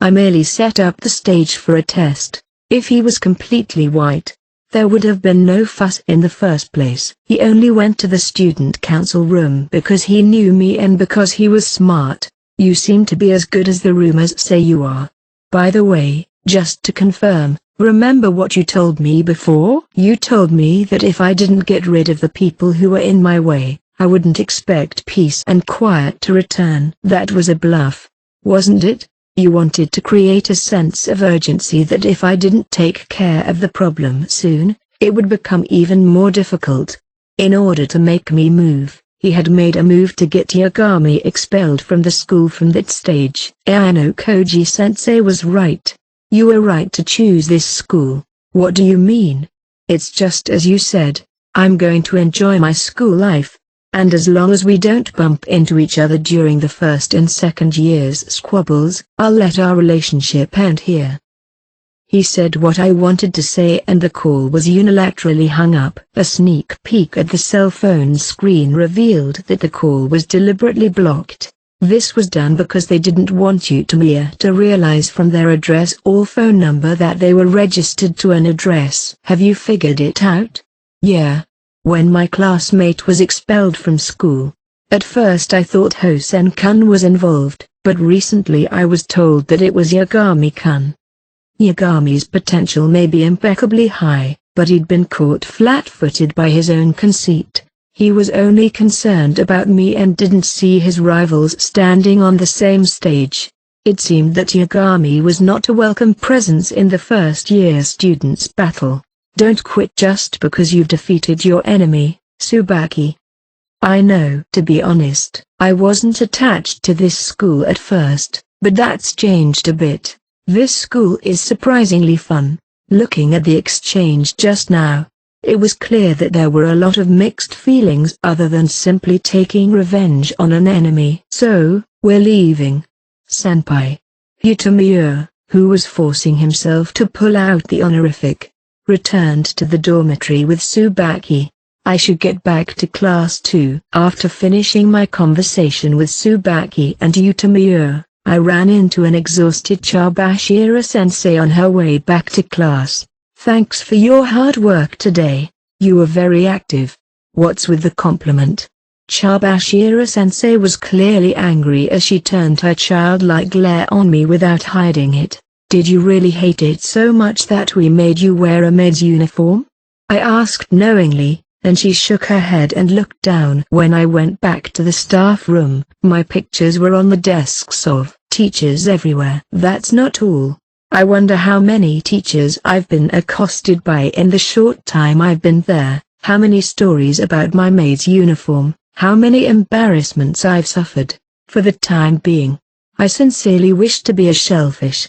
I merely set up the stage for a test. If he was completely white, there would have been no fuss in the first place. He only went to the student council room because he knew me and because he was smart. You seem to be as good as the rumors say you are. By the way, just to confirm, remember what you told me before? You told me that if I didn't get rid of the people who were in my way, I wouldn't expect peace and quiet to return. That was a bluff, wasn't it? You wanted to create a sense of urgency that if I didn't take care of the problem soon, it would become even more difficult. In order to make me move, he had made a move to get Yagami expelled from the school from that stage. Ayano Koji-sensei was right. You were right to choose this school. What do you mean? It's just as you said. I'm going to enjoy my school life. And as long as we don't bump into each other during the first and second year's squabbles, I'll let our relationship end here. He said what I wanted to say and the call was unilaterally hung up. A sneak peek at the cell phone screen revealed that the call was deliberately blocked. This was done because they didn't want you to realize from their address or phone number that they were registered to an address. Have you figured it out? Yeah. When my classmate was expelled from school, at first I thought Hosen-kun was involved, but recently I was told that it was Yagami-kun. Yagami's potential may be impeccably high, but he'd been caught flat-footed by his own conceit. He was only concerned about me and didn't see his rivals standing on the same stage. It seemed that Yagami was not a welcome presence in the first-year students' battle. Don't quit just because you've defeated your enemy, Tsubaki. I know. To be honest, I wasn't attached to this school at first, but that's changed a bit. This school is surprisingly fun. Looking at the exchange just now, it was clear that there were a lot of mixed feelings other than simply taking revenge on an enemy. So, we're leaving. Senpai. Utamiya, who was forcing himself to pull out the honorific, returned to the dormitory with Tsubaki. I should get back to class too. After finishing my conversation with Tsubaki and Utamiya, I ran into an exhausted Chabashira-sensei on her way back to class. Thanks for your hard work today. You were very active. What's with the compliment? Chabashira-sensei was clearly angry as she turned her childlike glare on me without hiding it. Did you really hate it so much that we made you wear a maid's uniform? I asked knowingly, and she shook her head and looked down. When I went back to the staff room, my pictures were on the desks of teachers everywhere. That's not all. I wonder how many teachers I've been accosted by in the short time I've been there, how many stories about my maid's uniform, how many embarrassments I've suffered. For the time being, I sincerely wish to be as shellfish.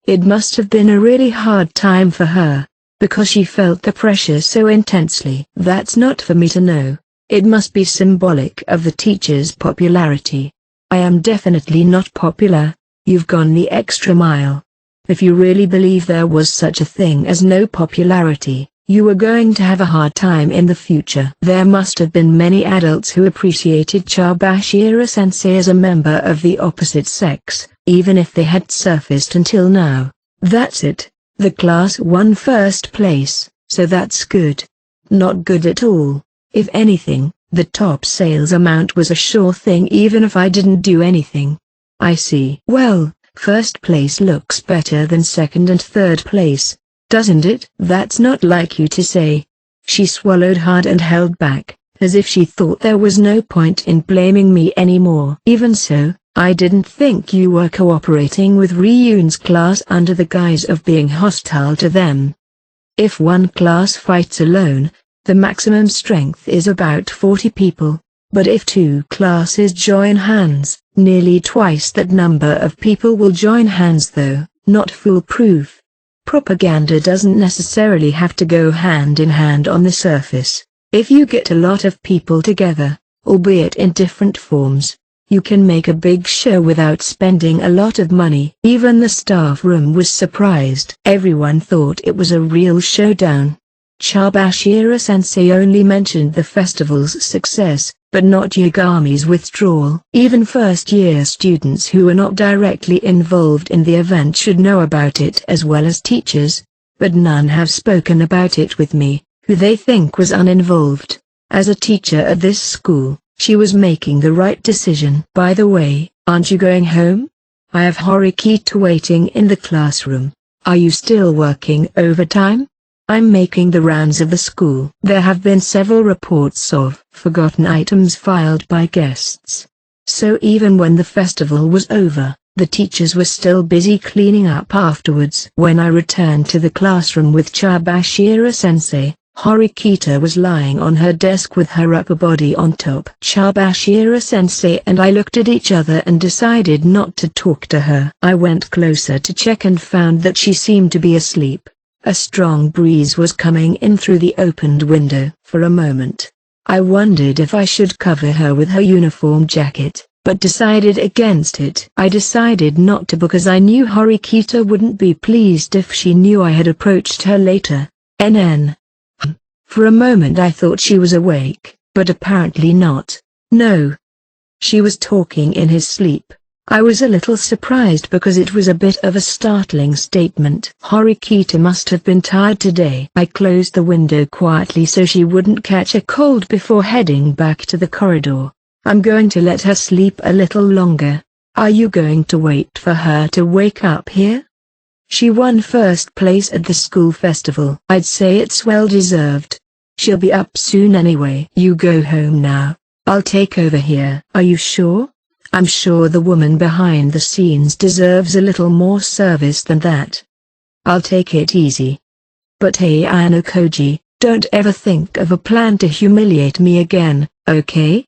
It must have been a really hard time for her, because she felt the pressure so intensely. That's not for me to know. It must be symbolic of the teacher's popularity. I am definitely not popular. You've gone the extra mile. If you really believe there was such a thing as no popularity, you were going to have a hard time in the future. There must have been many adults who appreciated Chabashira-sensei as a member of the opposite sex, even if they had surfaced until now. That's it. The class won first place, so that's good. Not good at all. If anything, the top sales amount was a sure thing even if I didn't do anything. I see. Well, first place looks better than second and third place, doesn't it? That's not like you to say. She swallowed hard and held back, as if she thought there was no point in blaming me anymore. Even so, I didn't think you were cooperating with Ryun's class under the guise of being hostile to them. If one class fights alone, the maximum strength is about 40 people, but if two classes join hands, nearly twice that number of people will join hands though, not foolproof. Propaganda doesn't necessarily have to go hand in hand on the surface. If you get a lot of people together, albeit in different forms, you can make a big show without spending a lot of money. Even the staff room was surprised. Everyone thought it was a real showdown. Chabashira-sensei only mentioned the festival's success, but not Yagami's withdrawal. Even first-year students who were not directly involved in the event should know about it as well as teachers, but none have spoken about it with me, who they think was uninvolved. As a teacher at this school, she was making the right decision. By the way, aren't you going home? I have Horikita waiting in the classroom. Are you still working overtime? I'm making the rounds of the school. There have been several reports of forgotten items filed by guests. So even when the festival was over, the teachers were still busy cleaning up afterwards. When I returned to the classroom with Chabashira-sensei, Horikita was lying on her desk with her upper body on top. Chabashira-sensei and I looked at each other and decided not to talk to her. I went closer to check and found that she seemed to be asleep. A strong breeze was coming in through the opened window. For a moment, I wondered if I should cover her with her uniform jacket, but decided against it. I decided not to because I knew Horikita wouldn't be pleased if she knew I had approached her later. For a moment I thought she was awake, but apparently not. No. She was talking in his sleep. I was a little surprised because it was a bit of a startling statement. Horikita must have been tired today. I closed the window quietly so she wouldn't catch a cold before heading back to the corridor. I'm going to let her sleep a little longer. Are you going to wait for her to wake up here? She won first place at the school festival. I'd say it's well deserved. She'll be up soon anyway. You go home now. I'll take over here. Are you sure? I'm sure the woman behind the scenes deserves a little more service than that. I'll take it easy. But hey Ayano-koji, don't ever think of a plan to humiliate me again, okay?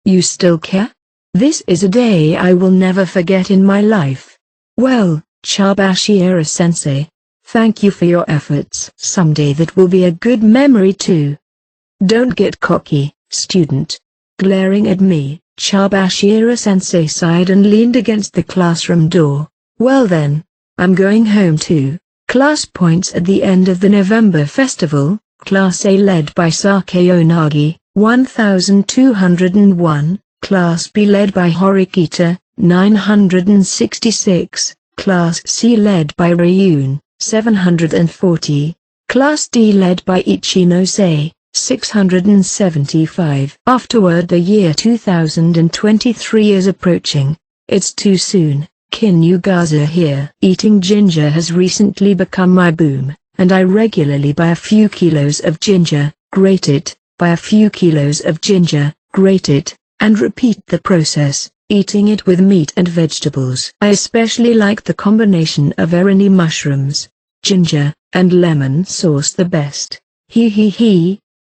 You still care? This is a day I will never forget in my life. Well, Chabashira-sensei, thank you for your efforts. Someday that will be a good memory too. Don't get cocky, student. Glaring at me, Chabashira-sensei sighed and leaned against the classroom door. Well then, I'm going home too. Class points at the end of the November festival. Class A led by Sakeo Nagi, 1201. Class B led by Horikita, 966. Class C led by Ryun, 740. Class D led by Ichinose, 675. Afterward, the year 2023 is approaching. It's too soon. Kinugaza here. Eating ginger has recently become my boom, and I regularly buy a few kilos of ginger, grate it, buy a few kilos of ginger, grate it, and repeat the process, eating it with meat and vegetables. I especially like the combination of eriny mushrooms, ginger, and lemon sauce the best.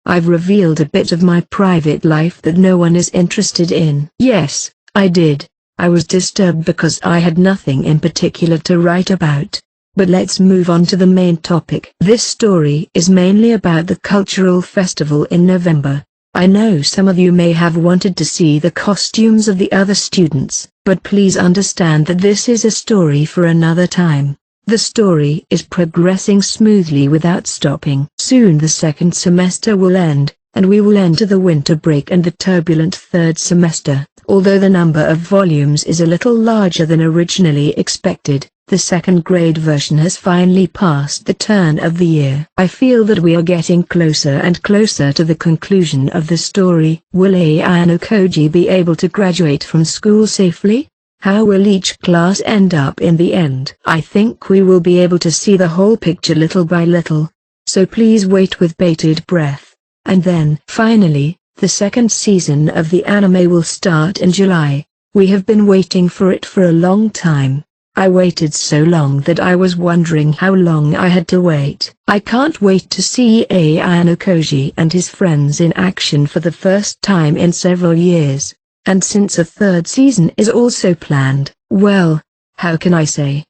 I've revealed a bit of my private life that no one is interested in. Yes, I did. I was disturbed because I had nothing in particular to write about. But let's move on to the main topic. This story is mainly about the cultural festival in November. I know some of you may have wanted to see the costumes of the other students, but please understand that this is a story for another time. The story is progressing smoothly without stopping. Soon the second semester will end, and we will enter the winter break and the turbulent third semester. Although the number of volumes is a little larger than originally expected, the second grade version has finally passed the turn of the year. I feel that we are getting closer and closer to the conclusion of the story. Will Ayano-koji be able to graduate from school safely? How will each class end up in the end? I think we will be able to see the whole picture little by little. So please wait with bated breath. And then, finally, the second season of the anime will start in July. We have been waiting for it for a long time. I waited so long that I was wondering how long I had to wait. I can't wait to see Ayano-koji and his friends in action for the first time in several years. And since a third season is also planned, well, how can I say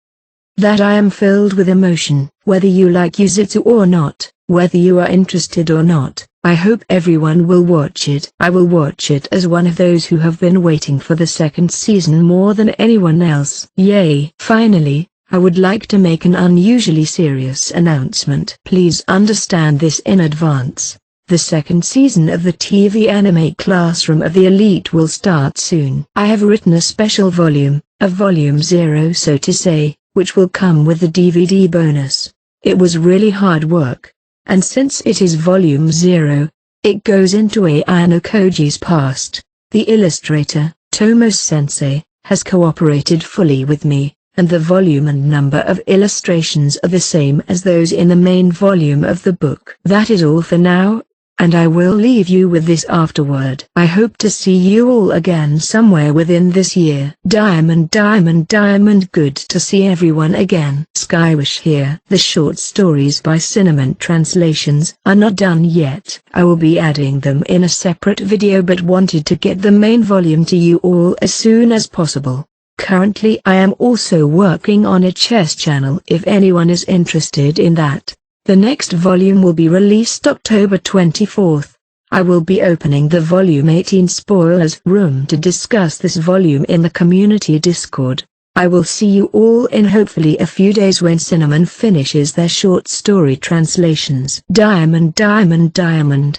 that I am filled with emotion? Whether you like Yuzutsu or not, whether you are interested or not, I hope everyone will watch it. I will watch it as one of those who have been waiting for the second season more than anyone else. Yay! Finally, I would like to make an unusually serious announcement. Please understand this in advance. The second season of the TV anime Classroom of the Elite will start soon. I have written a special volume, a volume 0 so to say, which will come with the DVD bonus. It was really hard work. And since it is volume 0, it goes into Ayano Koji's past. The illustrator, Tomo-sensei, has cooperated fully with me, and the volume and number of illustrations are the same as those in the main volume of the book. That is all for now, and I will leave you with this afterword. I hope to see you all again somewhere within this year. Diamond, diamond, diamond. Good to see everyone again. Skywish here. The short stories by Cinnamon translations are not done yet. I will be adding them in a separate video, but wanted to get the main volume to you all as soon as possible. Currently I am also working on a chess channel if anyone is interested in that. The next volume will be released October 24th. I will be opening the volume 18 spoilers room to discuss this volume in the community Discord. I will see you all in hopefully a few days when Cinnamon finishes their short story translations. Diamond, diamond, diamond.